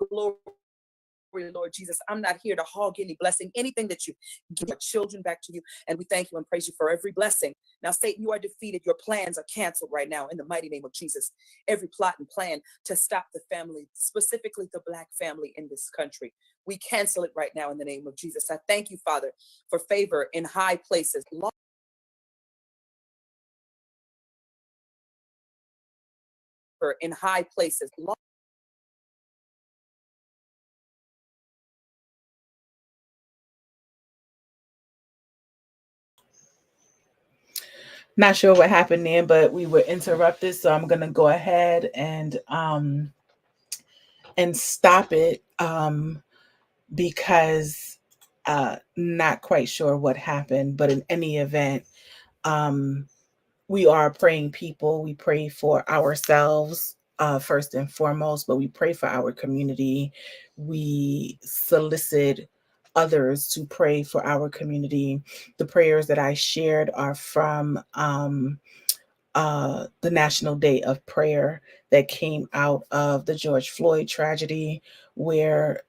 Glory, Lord Jesus. I'm not here to hog any blessing, anything that you give our children back to you. And we thank you and praise you for every blessing. Now, Satan, you are defeated. Your plans are canceled right now in the mighty name of Jesus. Every plot and plan to stop the family, specifically the Black family in this country, we cancel it right now in the name of Jesus. I thank you, Father, for favor in high places. In high places. Not sure what happened there, but we were interrupted. So I'm going to go ahead and stop it because not quite sure what happened, but in any event, we are praying people. We pray for ourselves first and foremost, but we pray for our community. We solicit others to pray for our community. The prayers that I shared are from the National Day of Prayer that came out of the George Floyd tragedy, where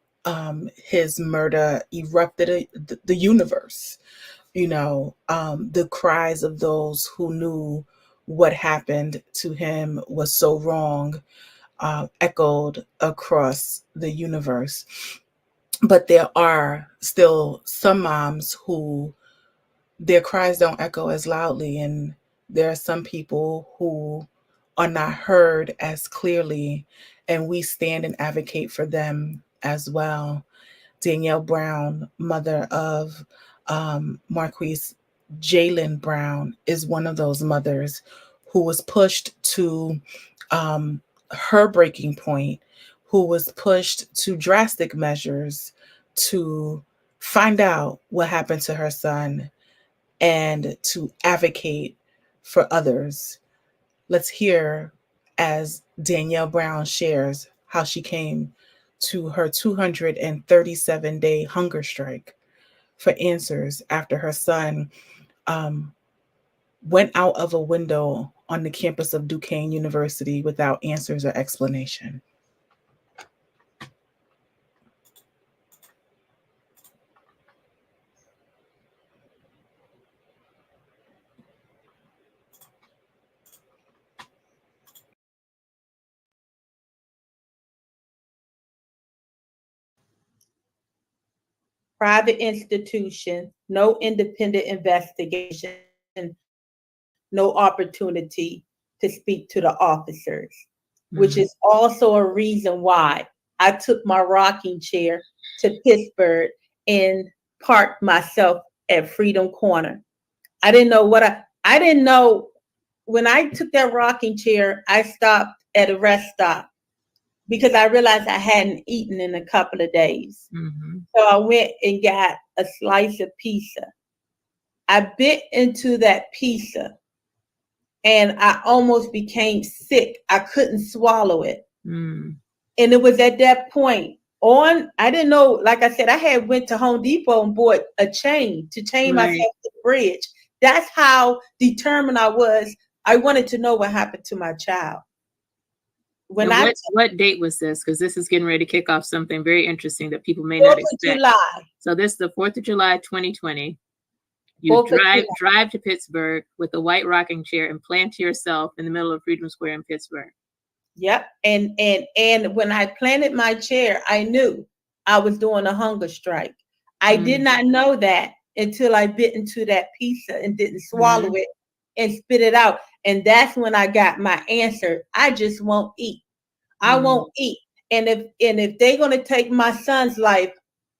his murder erupted the universe. You know, the cries of those who knew what happened to him was so wrong echoed across the universe. But there are still some moms who their cries don't echo as loudly, and there are some people who are not heard as clearly, and we stand and advocate for them as well. Danielle Brown, mother of Marquise Jalen Brown, is one of those mothers who was pushed to her breaking point, who was pushed to drastic measures to find out what happened to her son and to advocate for others. Let's hear as Danielle Brown shares how she came to her 237-day hunger strike for answers after her son went out of a window on the campus of Duquesne University without answers or explanation. Private institution, no independent investigation, no opportunity to speak to the officers, which is also a reason why I took my rocking chair to Pittsburgh and parked myself at Freedom Corner. I didn't know I didn't know when I took that rocking chair, I stopped at a rest stop because I realized I hadn't eaten in a couple of days. So I went and got a slice of pizza. I bit into that pizza and I almost became sick. I couldn't swallow it. And it was at that point I didn't know, like I said, I had went to Home Depot and bought a chain to chain myself to the bridge. That's how determined I was. I wanted to know what happened to my child. What date was this? Because this is getting ready to kick off something very interesting that people may not expect. July. So this is the 4th of July, 2020. You drive to Pittsburgh with a white rocking chair and plant yourself in the middle of Freedom Square in Pittsburgh. Yep. And when I planted my chair, I knew I was doing a hunger strike. I did not know that until I bit into that pizza and didn't swallow it and spit it out. And that's when I got my answer. I just won't eat. I won't eat. And if they're going to take my son's life,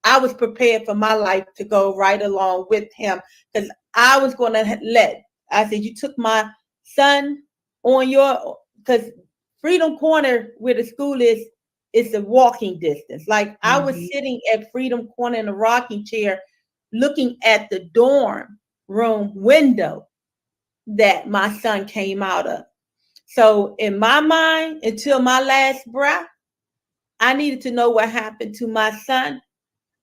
I was prepared for my life to go right along with him, because I was going to I said, you took my son on because Freedom Corner, where the school is a walking distance. Like I was sitting at Freedom Corner in a rocking chair, looking at the dorm room window that my son came out of. So in my mind, until my last breath, I needed to know what happened to my son.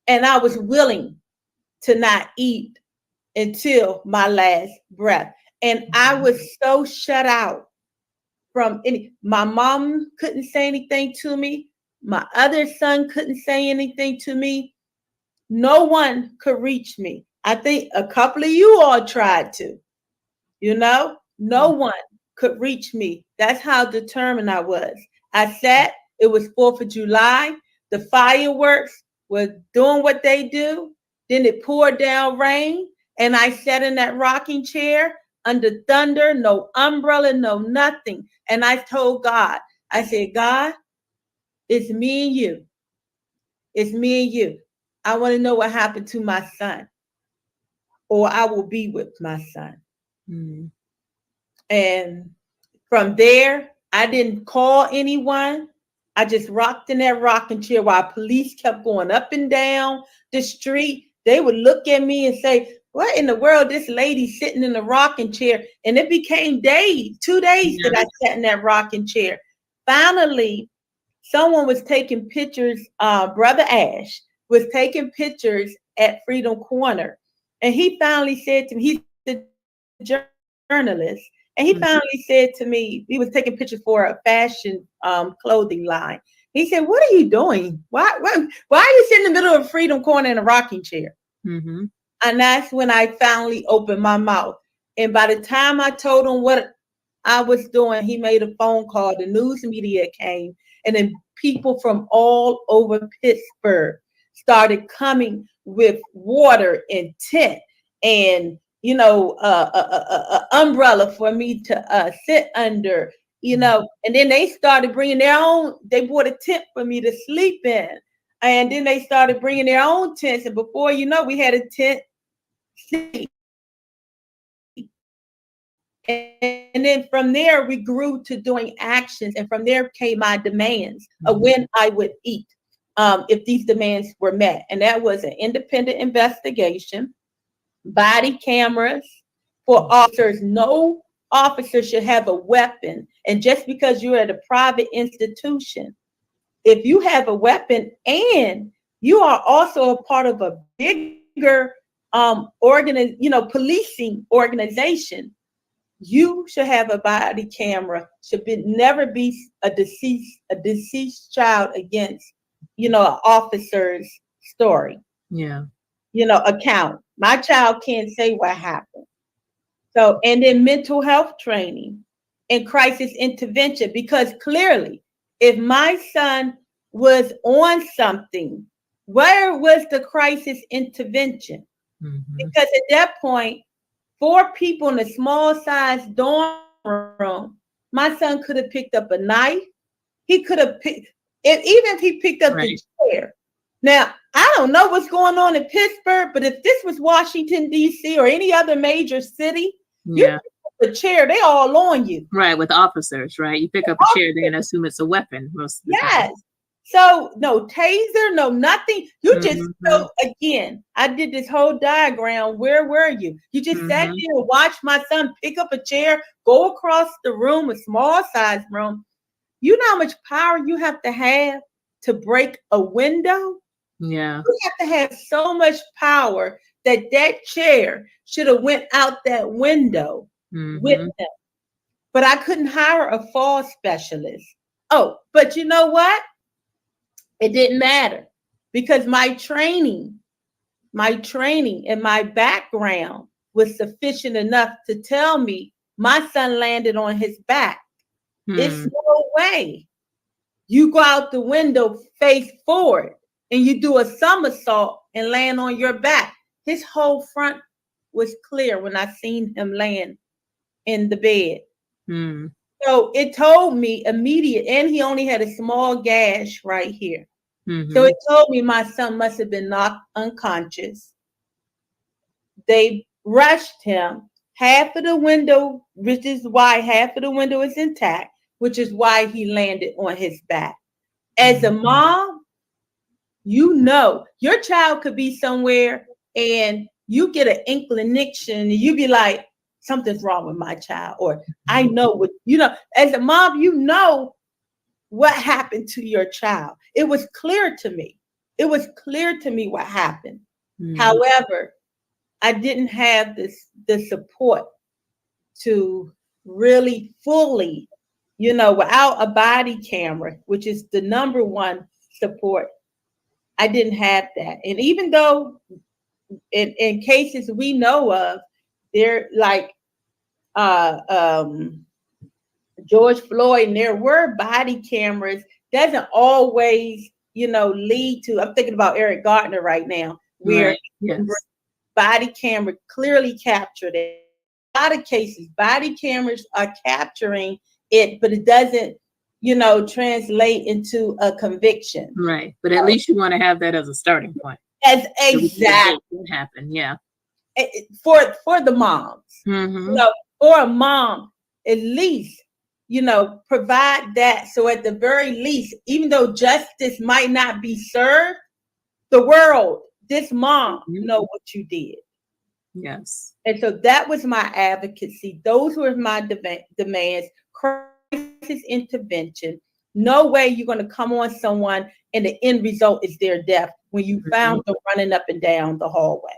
And I was willing to not eat until my last breath. And I was so shut out from my mom couldn't say anything to me. My other son couldn't say anything to me. No one could reach me. I think a couple of you all tried to, no one could reach me. That's how determined I was. I sat, it was 4th of July. The fireworks were doing what they do. Then it poured down rain. And I sat in that rocking chair under thunder, no umbrella, no nothing. And I told God, I said, God, it's me and you. It's me and you. I want to know what happened to my son, or I will be with my son. And from there, I didn't call anyone. I just rocked in that rocking chair while police kept going up and down the street. they would look at me and say, what in the world, this lady sitting in a rocking chair? And it became 2 days that I sat in that rocking chair. Finally, someone was taking pictures, Brother Ash was taking pictures at Freedom Corner. And he finally said to me, he's the journalist, and he finally said to me, he was taking pictures for a fashion clothing line. He said, what are you doing? Why are you sitting in the middle of Freedom Corner in a rocking chair? Mm-hmm. And that's when I finally opened my mouth. And by the time I told him what I was doing, he made a phone call. The news media came, and then people from all over Pittsburgh started coming with water and tent and, you know, umbrella for me to sit under, you know. And then they started bringing their own. They bought a tent for me to sleep in. And then they started bringing their own tents. And before you know, we had a tent seat. And then from there, we grew to doing actions. And from there came my demands of when I would eat, if these demands were met. And that was an independent investigation, body cameras for officers. No officer should have a weapon. And just because you're at a private institution, if you have a weapon and you are also a part of a bigger policing organization, you should have a body camera. Never be a deceased child against, an officer's story. Yeah. Account. My child can't say what happened. So, and then mental health training and crisis intervention, because clearly, if my son was on something, where was the crisis intervention? Mm-hmm. Because at that point, 4 people in a small size dorm room, my son could have picked up a knife. He could have even if he picked up the chair. Now, I don't know what's going on in Pittsburgh, but if this was Washington, D.C. or any other major city, you pick up a chair, they all on you. Right, with officers, right? You pick up a chair, they're going to assume it's a weapon most of the time. So no taser, no nothing. You just, so again, I did this whole diagram. Where were you? You just sat there and watched my son pick up a chair, go across the room, a small size room. You know how much power you have to break a window? Yeah. You have to have so much power that chair should have went out that window with them. But I couldn't hire a fall specialist. Oh, but you know what? It didn't matter, because my training and my background was sufficient enough to tell me my son landed on his back. It's no way you go out the window face forward and you do a somersault and land on your back. His whole front was clear when I seen him land in the bed. So it told me immediate, and he only had a small gash right here. So it told me my son must have been knocked unconscious. They rushed him. Half of the window, which is why half of the window is intact, which is why he landed on his back. As a mom, your child could be somewhere and you get an inclination and you be like, something's wrong with my child. Or I know what, as a mom, what happened to your child. It was clear to me. It was clear to me what happened. However, I didn't have the support to really fully, without a body camera, which is the number one support. I didn't have that. And even though in cases we know of, they're like George Floyd, and there were body cameras, doesn't always, lead to, I'm thinking about Eric Gardner right now, where body camera clearly captured it. A lot of cases, body cameras are capturing it, but it doesn't, translate into a conviction. Right. But at least you want to have that as a starting point. As exactly what happened. Yeah. For the moms, for a mom, at least, provide that. So at the very least, even though justice might not be served, the world this mom know what you did. Yes. And so that was my advocacy. Those were my demands. Crisis intervention. No way you're going to come on someone and the end result is their death when you found them running up and down the hallway.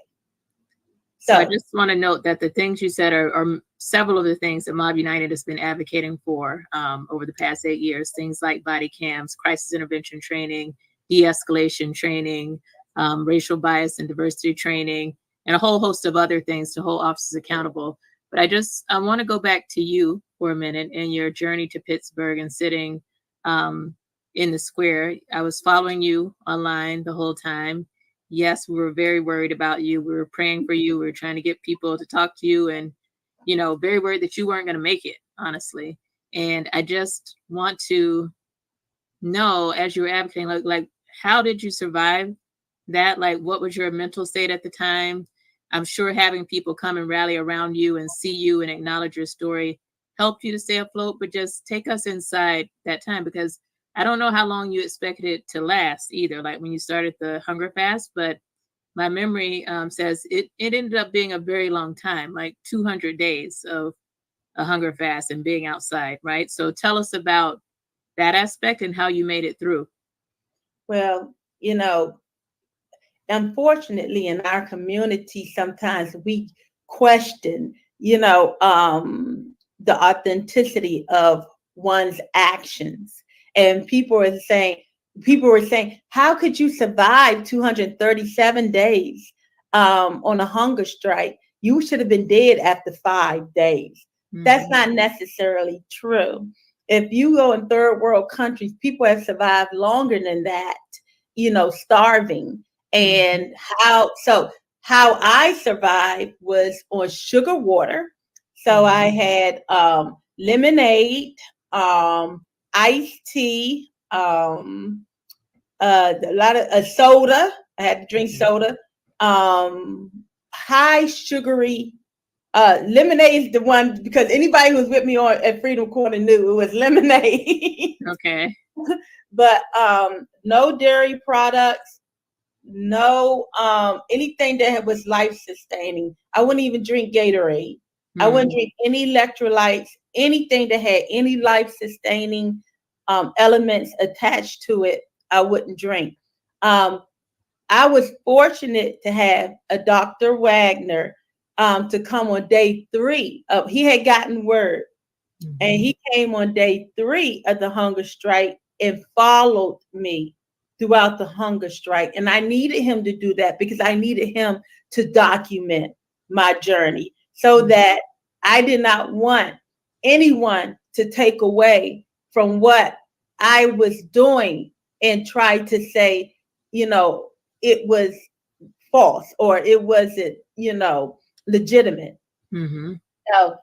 So I just want to note that the things you said are several of the things that Mob United has been advocating for over the past 8 years. Things like body cams, crisis intervention training, de-escalation training, racial bias and diversity training, and a whole host of other things to hold officers accountable. But I want to go back to you for a minute and your journey to Pittsburgh and sitting in the square. I was following you online the whole time. Yes, we were very worried about you. We were praying for you. We were trying to get people to talk to you and, you know, very worried that you weren't going to make it, honestly. And I just want to know, as you were advocating, like, how did you survive that? Like, what was your mental state at the time? I'm sure having people come and rally around you and see you and acknowledge your story helped you to stay afloat, but just take us inside that time, because I don't know how long you expected it to last either, like when you started the hunger fast, but my memory says it ended up being a very long time, like 200 days of a hunger fast and being outside, right? So tell us about that aspect and how you made it through. Well, you know, unfortunately in our community, sometimes we question, you know, the authenticity of one's actions. And people were saying, how could you survive 237 days on a hunger strike? You should have been dead after 5 days. That's not necessarily true. If you go in third world countries, people have survived longer than that, you know, starving. And how I survived was on sugar water. So I had lemonade, iced tea, a lot of soda. I had to drink soda. High sugary lemonade is the one, because anybody who was with me at Freedom Corner knew it was lemonade. Okay. But no dairy products, no anything that was life sustaining. I wouldn't even drink Gatorade. I wouldn't drink any electrolytes, anything that had any life sustaining elements attached to it. I wouldn't drink. I was fortunate to have a Dr. Wagner to come on day 3 of, he had gotten word, and he came on day 3 of the hunger strike and followed me throughout the hunger strike. And I needed him to do that because I needed him to document my journey, so that I did not want anyone to take away from what I was doing and try to say, you know, it was false or it wasn't, you know, legitimate. So,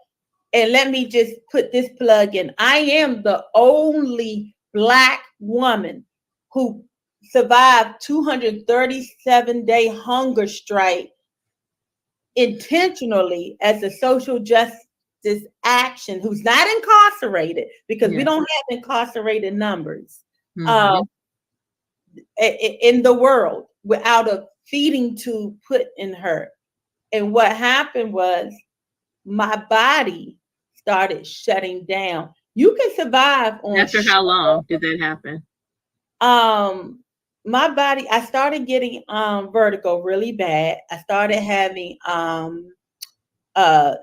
and let me just put this plug in. I am the only Black woman who survived 237-day hunger strike intentionally as a social justice action, who's not incarcerated, because we don't have incarcerated numbers in the world, without a feeding tube put in her. And what happened was my body started shutting down. You can survive on After how long did that happen? My body, I started getting vertigo really bad. I started having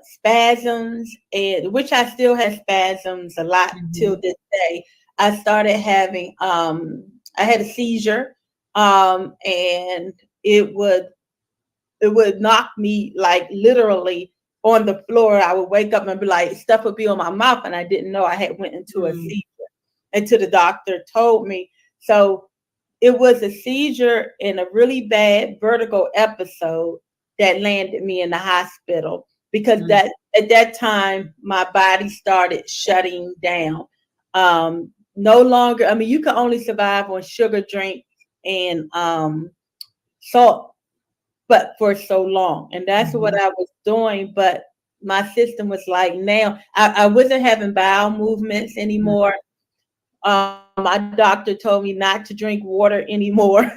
spasms, and which I still have spasms a lot till this day. I started having I had a seizure, and it would knock me like literally on the floor. I would wake up and be like, stuff would be on my mouth, and I didn't know I had went into a seizure until the doctor told me. So it was a seizure and a really bad vertigo episode that landed me in the hospital, because that at that time my body started shutting down. No longer, I mean, you can only survive on sugar drinks and salt, but for so long. And that's what I was doing. But my system was like, now I wasn't having bowel movements anymore. My doctor told me not to drink water anymore.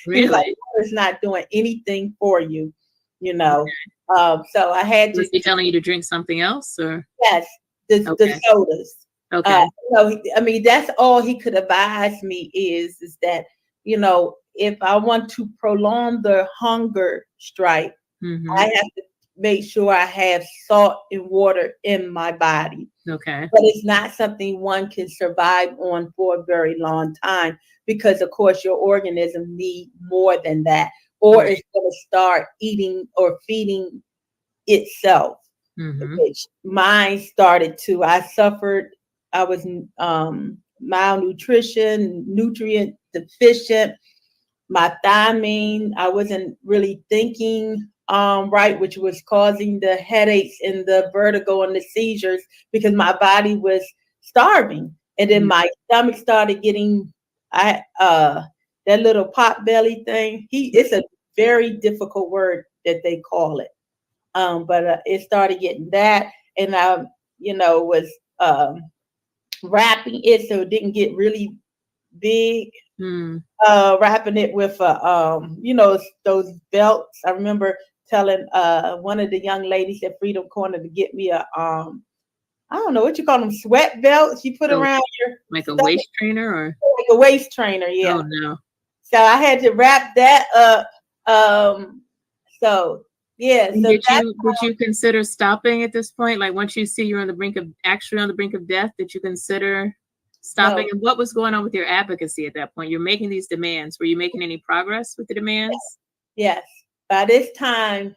He was like, Really? water's not doing anything for you, you know. So I had to. Was he telling you to drink something else, or? Yes, the Okay. sodas. Okay. I mean, that's all he could advise me is that, you know, if I want to prolong the hunger strike, I have to make sure I have salt and water in my body. Okay. But it's not something one can survive on for a very long time because, of course, your organism need more than that, or Right. it's going to start eating or feeding itself, which mine started to. I was malnutrition, nutrient deficient. My thiamine, I wasn't really thinking right, which was causing the headaches and the vertigo and the seizures because my body was starving. And then my stomach started getting that little pot belly thing. It's a very difficult word that they call it. But it started getting that, and I, you know, was wrapping it so it didn't get really big. Wrapping it with you know, those belts. I remember telling one of the young ladies at Freedom Corner to get me a I don't know what you call them, sweat belts you put So, around your like a stomach. waist trainer, or? Like a waist trainer, yeah. Oh no. So I had to wrap that up. So yeah. And So did you consider stopping at this point? Like once you see you're on the brink of death, did you consider stopping? No. And what was going on with your advocacy at that point? You're making these demands. Were you making any progress with the demands? Yes. By this time,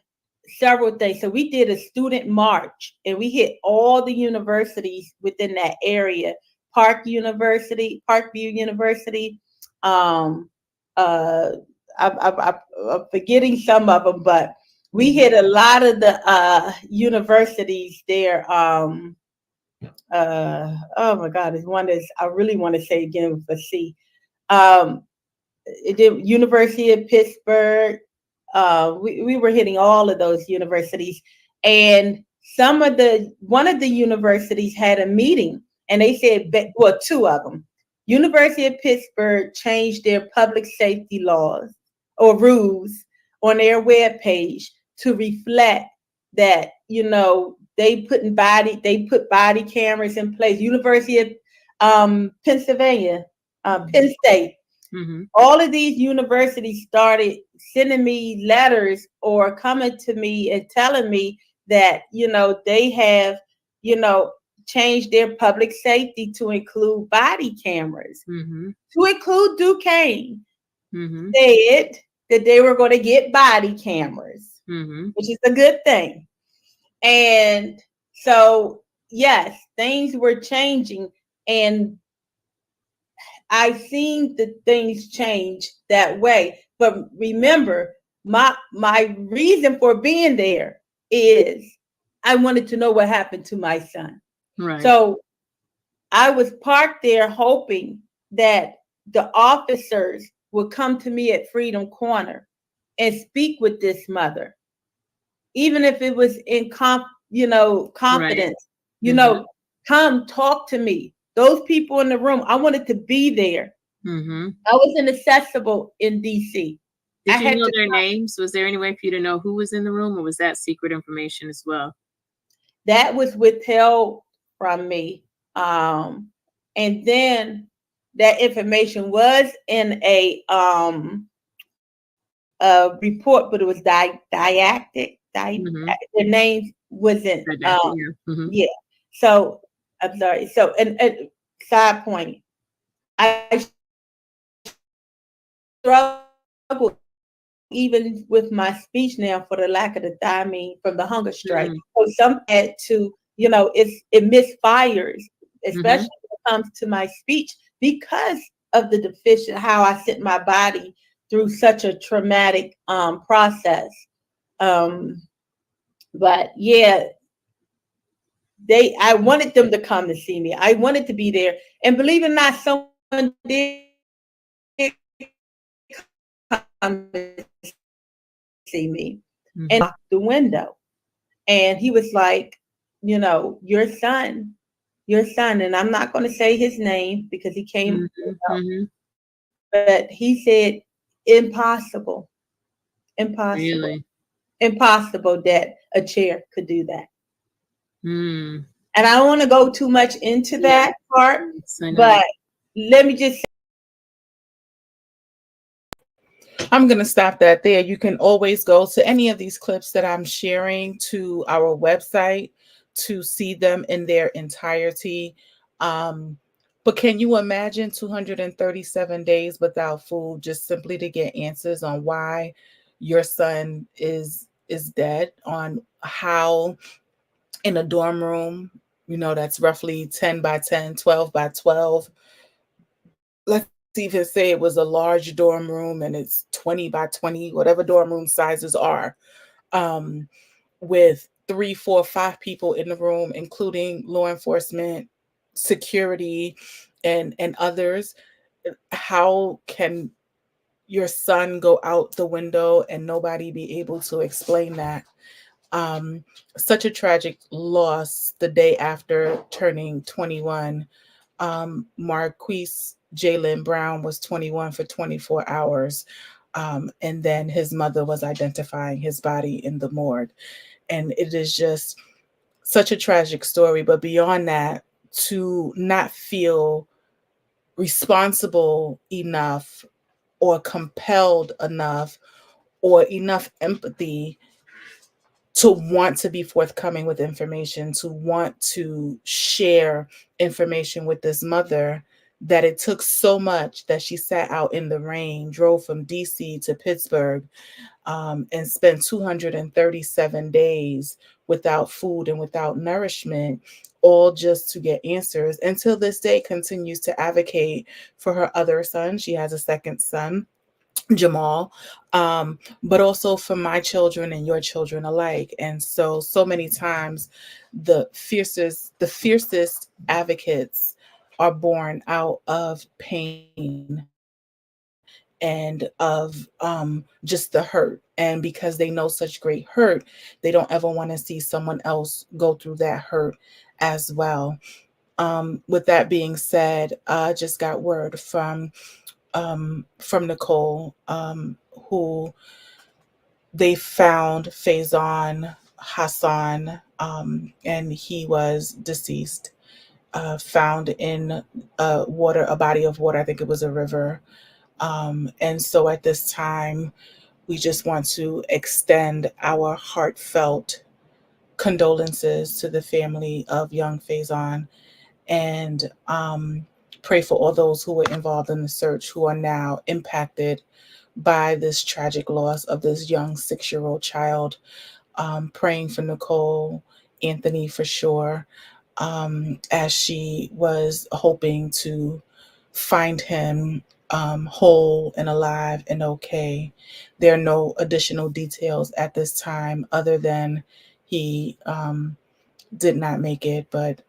several things. So we did a student march and we hit all the universities within that area. Parkview University. I'm forgetting some of them, but we hit a lot of the universities there. Oh my God, there's one that I really want to say again with a C. It did University of Pittsburgh. We were hitting all of those universities, and one of the universities had a meeting, and they said, well, two of them. University of Pittsburgh changed their public safety laws or rules on their webpage to reflect that, you know, they put body cameras in place. University of Pennsylvania, Penn State. All of these universities started sending me letters or coming to me and telling me that, you know, they have, you know, changed their public safety to include body cameras, to include Duquesne. Said that they were going to get body cameras, which is a good thing. And so, yes, things were changing, and I've seen the things change that way. But remember, my reason for being there is I wanted to know what happened to my son. Right. So I was parked there hoping that the officers would come to me at Freedom Corner and speak with this mother, even if it was in confidence. Right. You know, come talk to me. Those people in the room, I wanted to be there. I wasn't accessible in DC. Did you know their names? Was there any way for you to know who was in the room, or was that secret information as well? That was withheld from me. And then that information was in a report, but it was didactic. Their names wasn't. Yeah. So I'm sorry. So and side point, I struggle even with my speech now for the lack of the thiamine from the hunger strike. So some had to, you know, it misfires, especially when it comes to my speech because of the deficient, how I sent my body through such a traumatic process. But yeah, I wanted them to come to see me. I wanted to be there. And believe it or not, someone did come to see me and knocked the window. And he was like, you know, your son your son, and I'm not going to say his name because he came, Mm-hmm. but he said, impossible, impossible, Really? impossible that a chair could do that. Mm. And I don't want to go too much into that part, Yes, I know. but let me just say, I'm going to stop that there. You can always go to any of these clips that I'm sharing to our website to see them in their entirety. But can you imagine 237 days without food just simply to get answers on why your son is dead, on how in a dorm room, that's roughly 10 by 10, 12 by 12. Let's even say it was a large dorm room and it's 20 by 20, whatever dorm room sizes are, with 3, 4, 5 people in the room, including law enforcement, security, and others. How can your son go out the window and nobody be able to explain that? Such a tragic loss the day after turning 21. Marquise Jalen Brown was 21 for 24 hours. And then his mother was identifying his body in the morgue. And it is just such a tragic story. But beyond that, to not feel responsible enough or compelled enough or enough empathy to want to be forthcoming with information, to want to share information with this mother, that it took so much that she sat out in the rain, drove from DC to Pittsburgh, and spent 237 days without food and without nourishment, all just to get answers. Until this day, continues to advocate for her other son. She has a second son, Jamal, but also for my children and your children alike. And so many times the fiercest advocates are born out of pain and of just the hurt. And because they know such great hurt, they don't ever want to see someone else go through that hurt as well. With that being said, I just got word from Nicole, who they found Faison Hassan, and he was deceased, found in a body of water. I think it was a river. And so at this time, we just want to extend our heartfelt condolences to the family of young Faison, and pray for all those who were involved in the search who are now impacted by this tragic loss of this young 6-year-old child. Praying for Nicole Anthony for sure, as she was hoping to find him whole and alive and okay. There are no additional details at this time other than he did not make it, but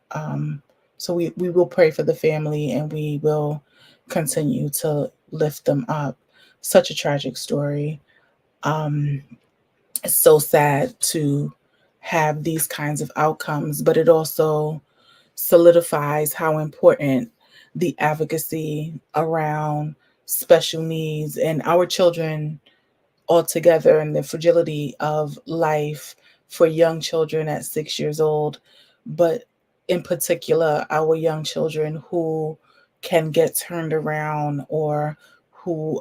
so we will pray for the family and we will continue to lift them up. Such a tragic story. It's so sad to have these kinds of outcomes, but it also solidifies how important the advocacy around special needs and our children altogether, and the fragility of life for young children at 6 years old, but in particular, our young children who can get turned around or who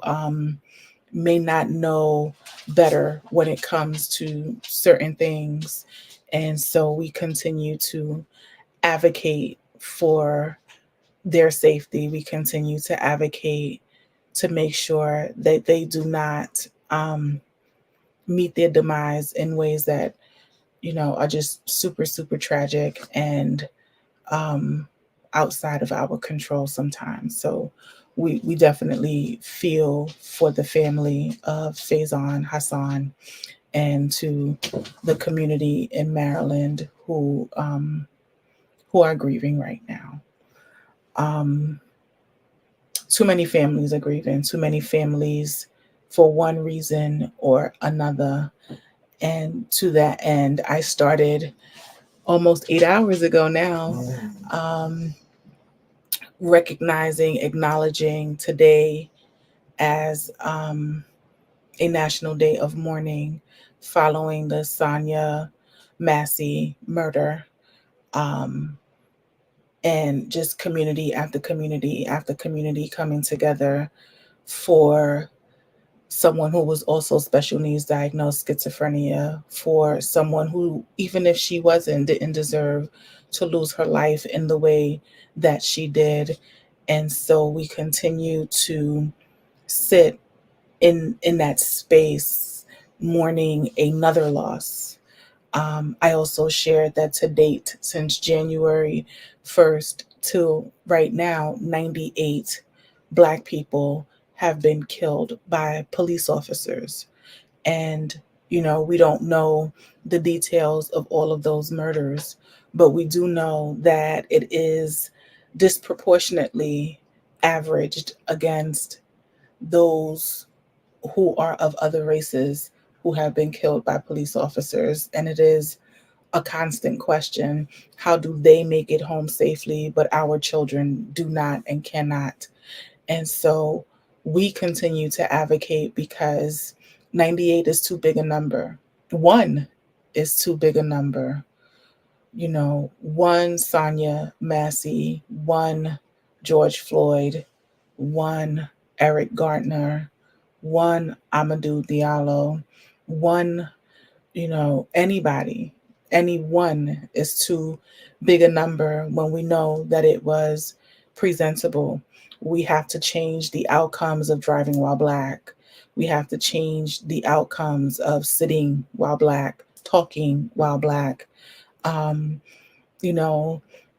may not know better when it comes to certain things. And so we continue to advocate for their safety. We continue to advocate to make sure that they do not meet their demise in ways that, are just super, super tragic and outside of our control sometimes. So we definitely feel for the family of Faison Hassan and to the community in Maryland who are grieving right now. Too many families are grieving, too many families for one reason or another. And to that end, I started almost 8 hours ago now, recognizing, acknowledging today as a national day of mourning following the Sonia Massey murder. And just community after community after community coming together for someone who was also special needs diagnosed schizophrenia, for someone who, even if she wasn't, didn't deserve to lose her life in the way that she did. And so we continue to sit in that space mourning another loss. I also shared that to date, since January 1st till right now, 98 Black people have been killed by police officers. And, we don't know the details of all of those murders, but we do know that it is disproportionately averaged against those who are of other races who have been killed by police officers. And it is a constant question. How do they make it home safely, but our children do not and cannot? And so we continue to advocate because 98 is too big a number. One is too big a number. One Sonia Massey, one George Floyd, one Eric Garner, one Amadou Diallo, one, anyone is too big a number when we know that it was presentable. We have to change the outcomes of driving while Black. We have to change the outcomes of sitting while Black, talking while Black,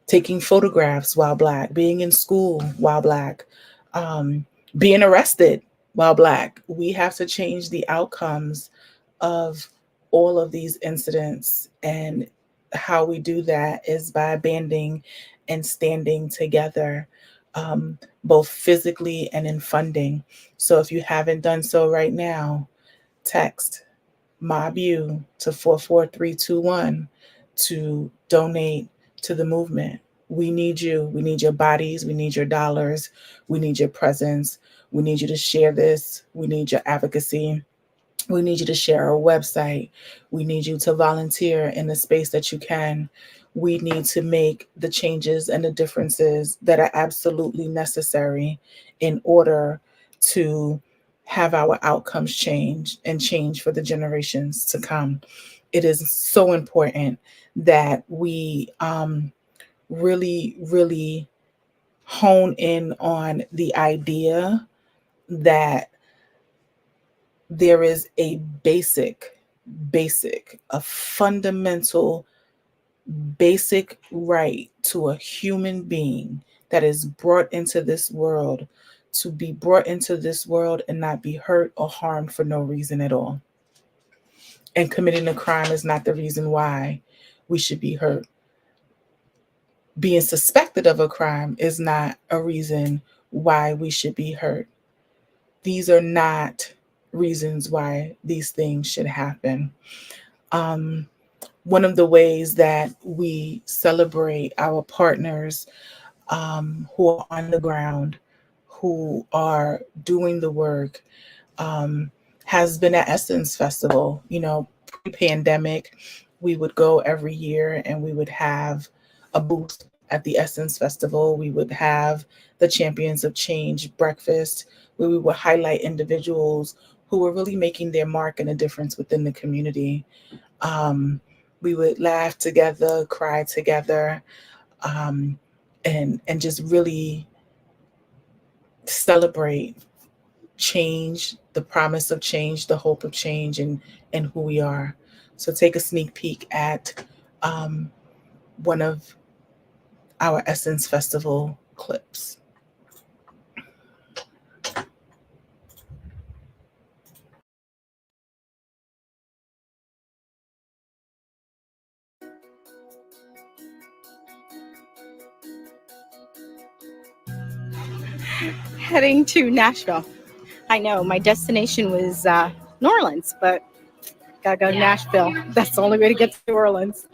taking photographs while Black, being in school while Black, being arrested while Black. We have to change the outcomes of all of these incidents. And how we do that is by banding and standing together, both physically and in funding. So if you haven't done so right now, text MOBBU to 44321 to donate to the movement. We need you. We need your bodies. We need your dollars. We need your presence. We need you to share this. We need your advocacy. We need you to share our website. We need you to volunteer in the space that you can. We need to make the changes and the differences that are absolutely necessary in order to have our outcomes change and change for the generations to come. It is so important that we really, really hone in on the idea that there is a a fundamental, basic right to a human being that is brought into this world to be brought into this world and not be hurt or harmed for no reason at all. And committing a crime is not the reason why we should be hurt. Being suspected of a crime is not a reason why we should be hurt. These are not reasons why these things should happen. One of the ways that we celebrate our partners who are on the ground, who are doing the work, has been at Essence Festival. Pre-pandemic, we would go every year and we would have a booth at the Essence Festival. We would have the Champions of Change breakfast, where we would highlight individuals who were really making their mark and a difference within the community. We would laugh together, cry together, and just really celebrate change, the promise of change, the hope of change, and who we are. So take a sneak peek at one of our Essence Festival clips. Heading to Nashville. I know my destination was New Orleans, but gotta go to Nashville. That's the only way to get to New Orleans.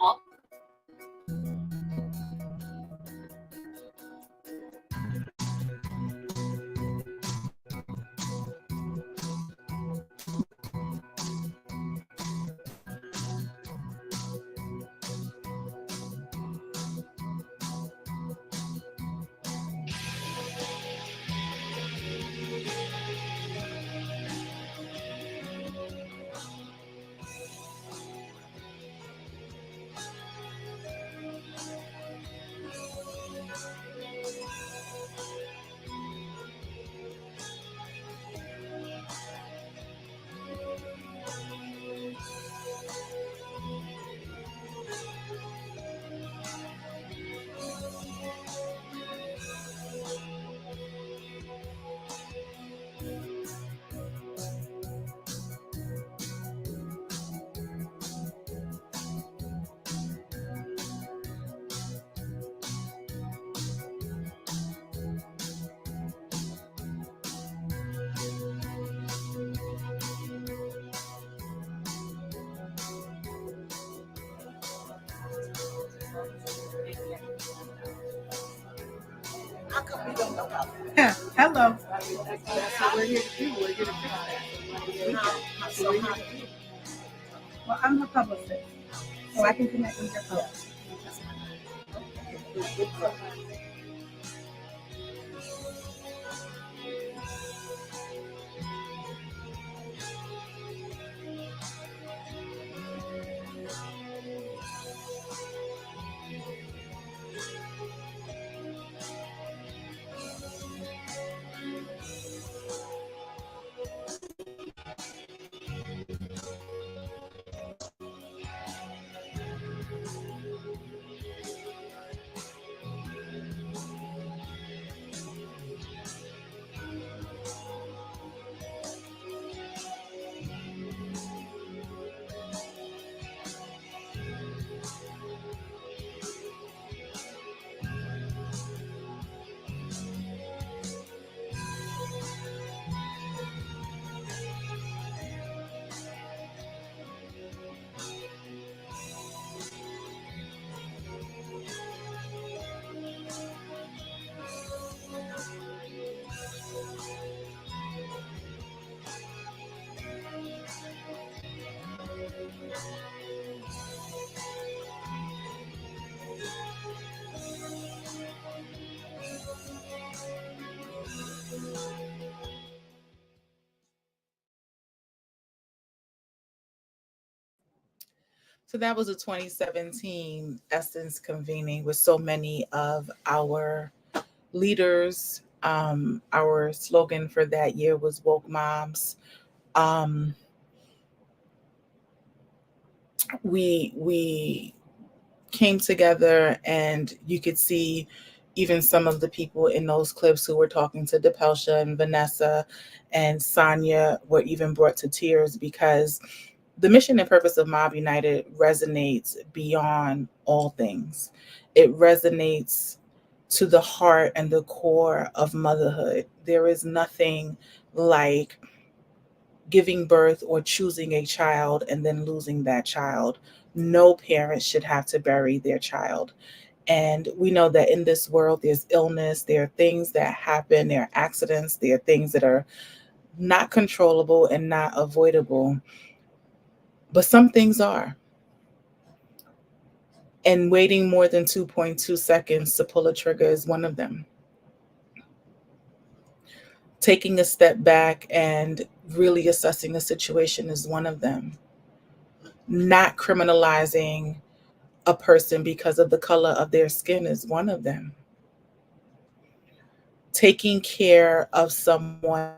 How come we don't know about that? Hello. That's what we're here to do. We're here to fix that. Well, I'm her publicist, so I can connect with your folks. So that was a 2017 Essence convening with so many of our leaders. Our slogan for that year was Woke Moms. We came together, and you could see even some of the people in those clips who were talking to DePelsha and Vanessa and Sonia were even brought to tears, because the mission and purpose of Mob United resonates beyond all things. It resonates to the heart and the core of motherhood. There is nothing like giving birth or choosing a child and then losing that child. No parent should have to bury their child. And we know that in this world, there's illness, there are things that happen, there are accidents, there are things that are not controllable and not avoidable. But some things are. And waiting more than 2.2 seconds to pull a trigger is one of them. Taking a step back and really assessing a situation is one of them. Not criminalizing a person because of the color of their skin is one of them. Taking care of someone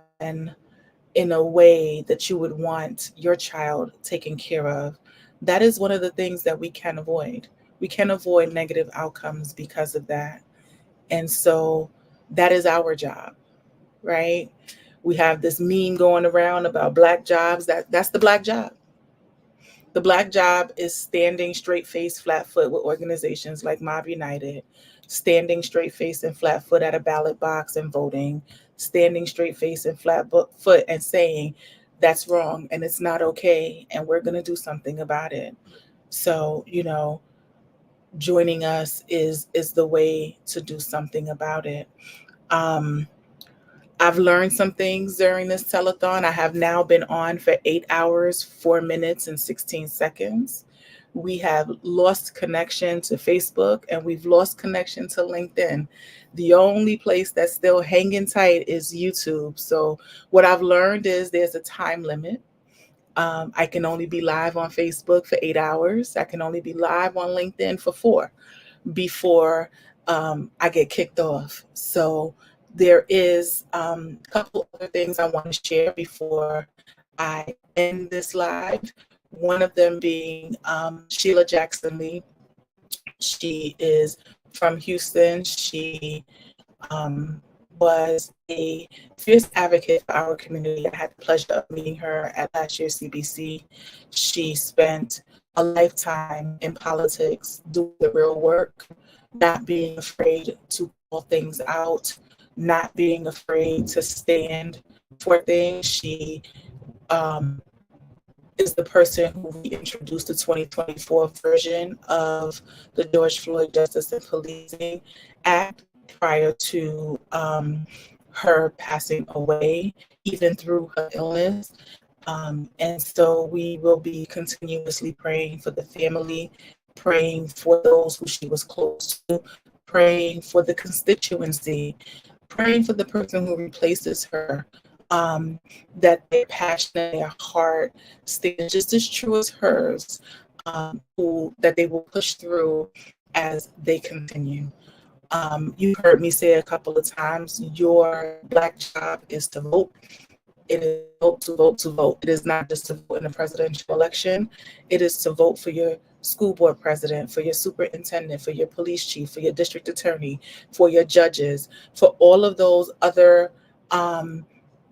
in a way that you would want your child taken care of, that is one of the things that we can avoid. We can avoid negative outcomes because of that. And so that is our job, right? We have this meme going around about Black jobs. That's the Black job. The Black job is standing straight face, flat foot with organizations like Mob United, standing straight face and flat foot at a ballot box and voting, standing straight face and flat foot and saying that's wrong and it's not okay and we're going to do something about it. So, joining us is the way to do something about it. I've learned some things during this telethon. I have now been on for 8 hours, 4 minutes, and 16 seconds. We have lost connection to Facebook and we've lost connection to LinkedIn. The only place that's still hanging tight is YouTube. So what I've learned is there's a time limit. I can only be live on Facebook for 8 hours. I can only be live on LinkedIn for 4 before I get kicked off. So there is a couple other things I want to share before I end this live. One of them being Sheila Jackson Lee. She is from Houston. She was a fierce advocate for our community. I had the pleasure of meeting her at last year's CBC. She spent a lifetime in politics, doing the real work, not being afraid to call things out, not being afraid to stand for things. She is the person who reintroduced the 2024 version of the George Floyd Justice and Policing Act. prior to her passing away, even through her illness. And so we will be continuously praying for the family, praying for those who she was close to, praying for the constituency, praying for the person who replaces her, that their passion and their heart stays just as true as hers, that they will push through as they continue. You heard me say a couple of times, your Black job is to vote. It is vote to vote to vote. It is not just to vote in a presidential election. It is to vote for your school board president, for your superintendent, for your police chief, for your district attorney, for your judges, for all of those other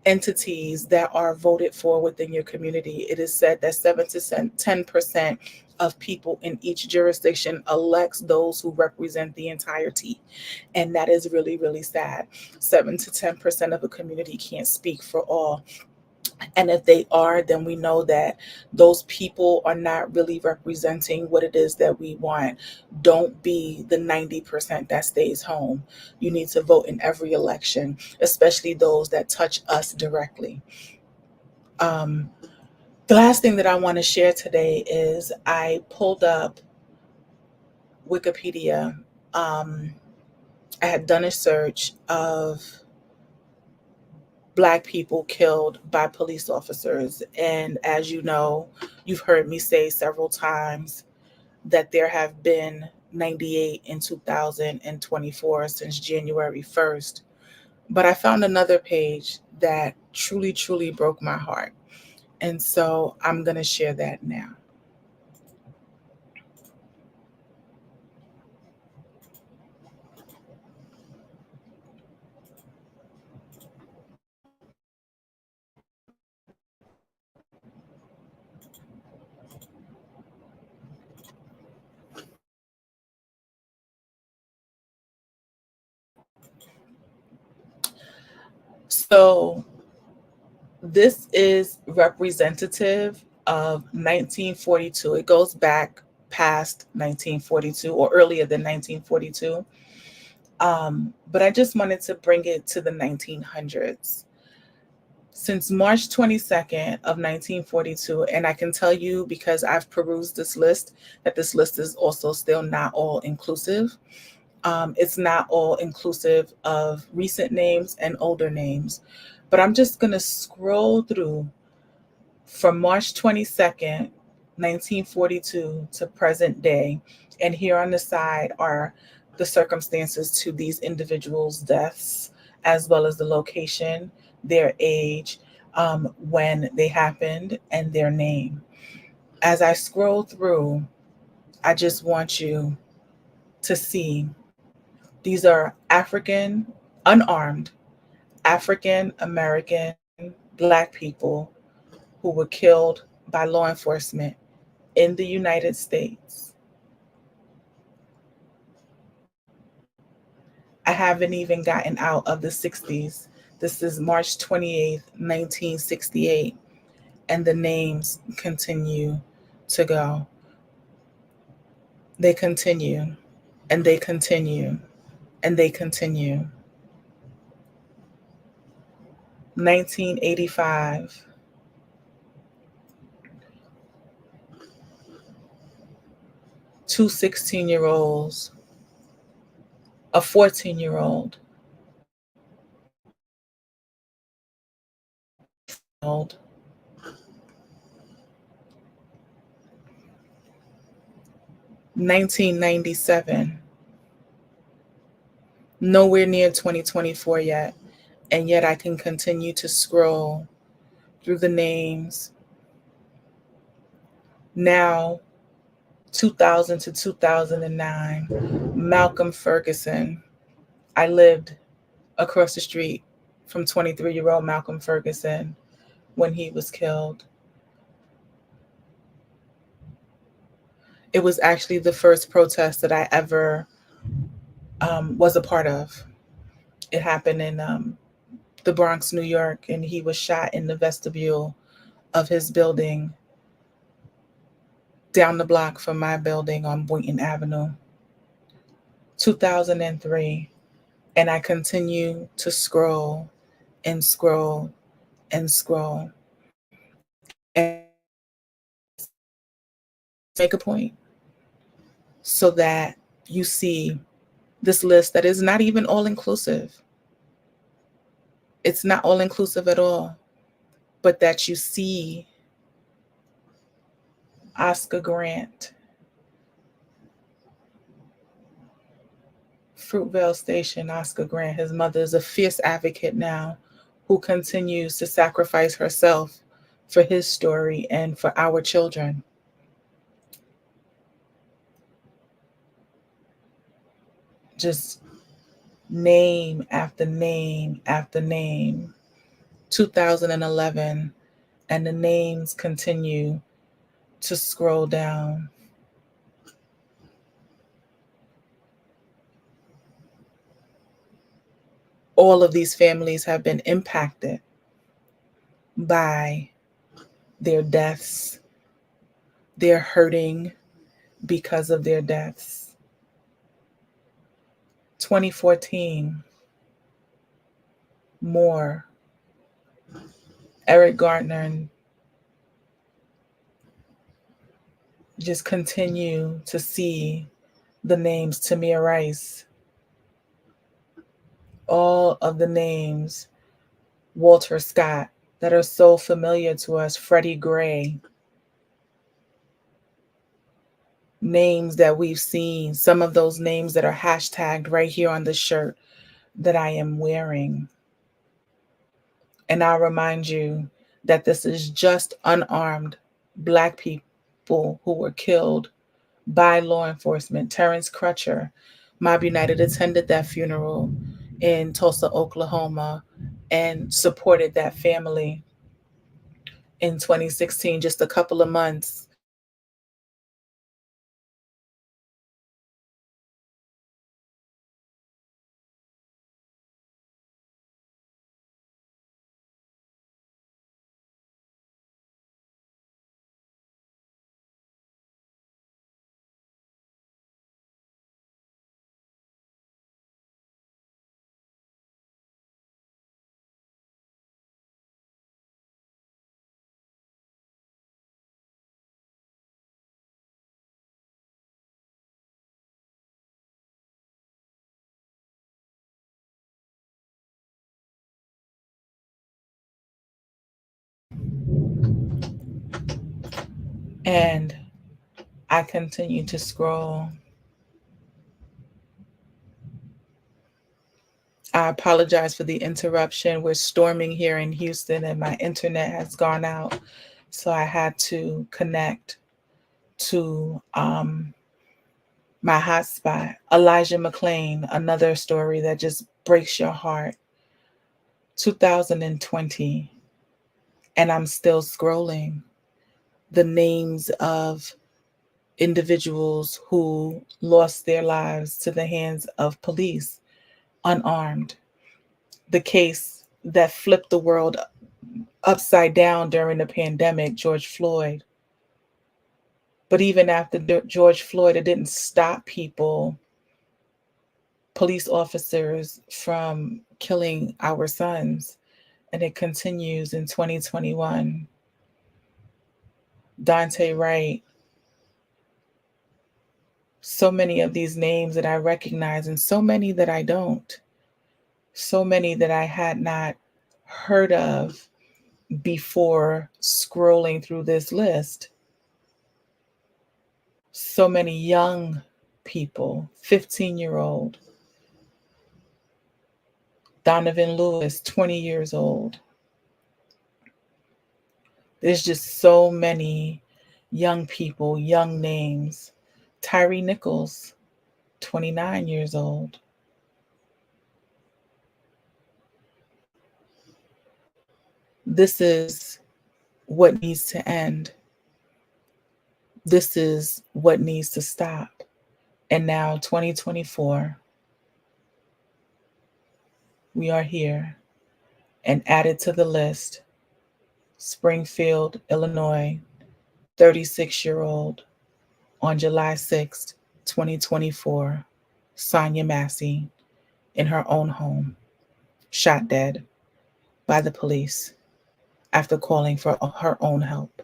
entities that are voted for within your community. It is said that 7 to 10% of people in each jurisdiction elects those who represent the entirety. And that is really, really sad. 7 to 10% of a community can't speak for all. And if they are, then we know that those people are not really representing what it is that we want. Don't be the 90% that stays home. You need to vote in every election, especially those that touch us directly. The last thing that I want to share today is I pulled up Wikipedia. I had done a search of Black people killed by police officers. And as you know, you've heard me say several times that there have been 98 in 2024 since January 1st. But I found another page that truly, truly broke my heart. And so I'm going to share that now. So this is representative of 1942. It goes back past 1942 or earlier than 1942. But I just wanted to bring it to the 1900s. Since March 22nd of 1942, and I can tell you because I've perused this list, that this list is also still not all inclusive. It's not all inclusive of recent names and older names, but I'm just going to scroll through from March 22nd, 1942 to present day. And here on the side are the circumstances to these individuals' deaths, as well as the location, their age, when they happened, and their name. As I scroll through, I just want you to see these are African, unarmed, African American Black people who were killed by law enforcement in the United States. I haven't even gotten out of the 60s. This is March 28th, 1968, and the names continue to go. They continue, and they continue, and they continue. 1985. Two 16-year-olds, a 14-year-old, 1997, nowhere near 2024 yet, and yet I can continue to scroll through the names. Now, 2000 to 2009, Malcolm Ferguson. I lived across the street from 23-year-old Malcolm Ferguson when he was killed. It was actually the first protest that I ever was a part of. It happened in the Bronx, New York, and he was shot in the vestibule of his building down the block from my building on Boynton Avenue. 2003, And I continue to scroll and scroll and scroll and make a point so that you see this list that is not even all inclusive. It's not all inclusive at all, but that you see Oscar Grant, Fruitvale Station, Oscar Grant. His mother is a fierce advocate now who continues to sacrifice herself for his story and for our children. Just name after name after name. 2011, and the names continue to scroll down. All of these families have been impacted by their deaths. They're hurting because of their deaths. 2014, more. Eric Gardner, and just continue to see the names. Tamir Rice, all of the names. Walter Scott, that are so familiar to us. Freddie Gray, names that we've seen, some of those names that are hashtagged right here on the shirt that I am wearing. And I'll remind you that this is just unarmed Black people who were killed by law enforcement. Terrence Crutcher, Mob United, attended that funeral in Tulsa, Oklahoma, and supported that family in 2016, just a couple of months. And I continue to scroll. I apologize for the interruption. We're storming here in Houston and my internet has gone out. So I had to connect to my hotspot. Elijah McClain, another story that just breaks your heart. 2020, and I'm still scrolling. The names of individuals who lost their lives to the hands of police, unarmed. The case that flipped the world upside down during the pandemic, George Floyd. But even after George Floyd, it didn't stop people, police officers, from killing our sons. And it continues in 2021. Dante Wright. So many of these names that I recognize and so many that I don't. So many that I had not heard of before scrolling through this list. So many young people, 15-year-old. Donovan Lewis, 20 years old. There's just so many young people, young names. Tyree Nichols, 29 years old. This is what needs to end. This is what needs to stop. And now, 2024, we are here and added to the list, Springfield, Illinois, 36-year-old, on July 6th, 2024, Sonia Massey, in her own home, shot dead by the police after calling for her own help.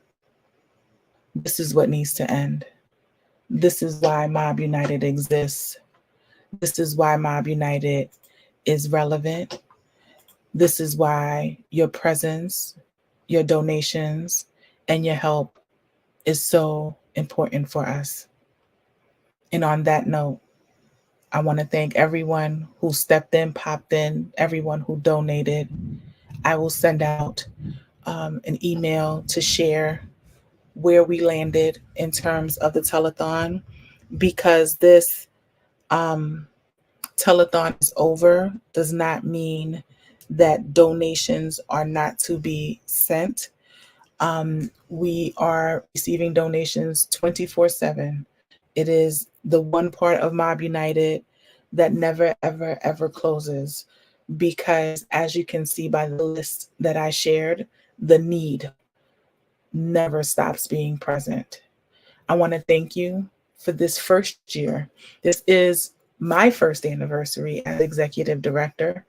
This is what needs to end. This is why Mob United exists. This is why Mob United is relevant. This is why your presence, your donations, and your help is so important for us. And on that note, I want to thank everyone who stepped in, popped in, everyone who donated. I will send out an email to share where we landed in terms of the telethon, because this telethon is over does not mean that donations are not to be sent. We are receiving donations 24/7. It is the one part of Mob United that never, ever, ever closes, because as you can see by the list that I shared, the need never stops being present. I want to thank you for this first year. This is my first anniversary as executive director.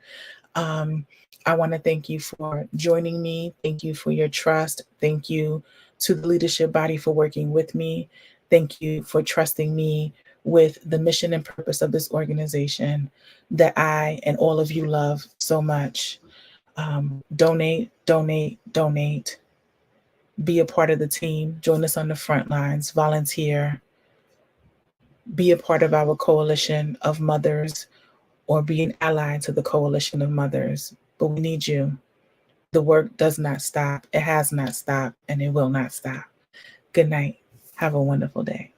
I want to thank you for joining me. Thank you for your trust. Thank you to the leadership body for working with me. Thank you for trusting me with the mission and purpose of this organization that I and all of you love so much. Donate, donate, donate. Be a part of the team. Join us on the front lines. Volunteer. Be a part of our coalition of mothers, or be an ally to the coalition of mothers. But we need you. The work does not stop. It has not stopped, and it will not stop. Good night. Have a wonderful day.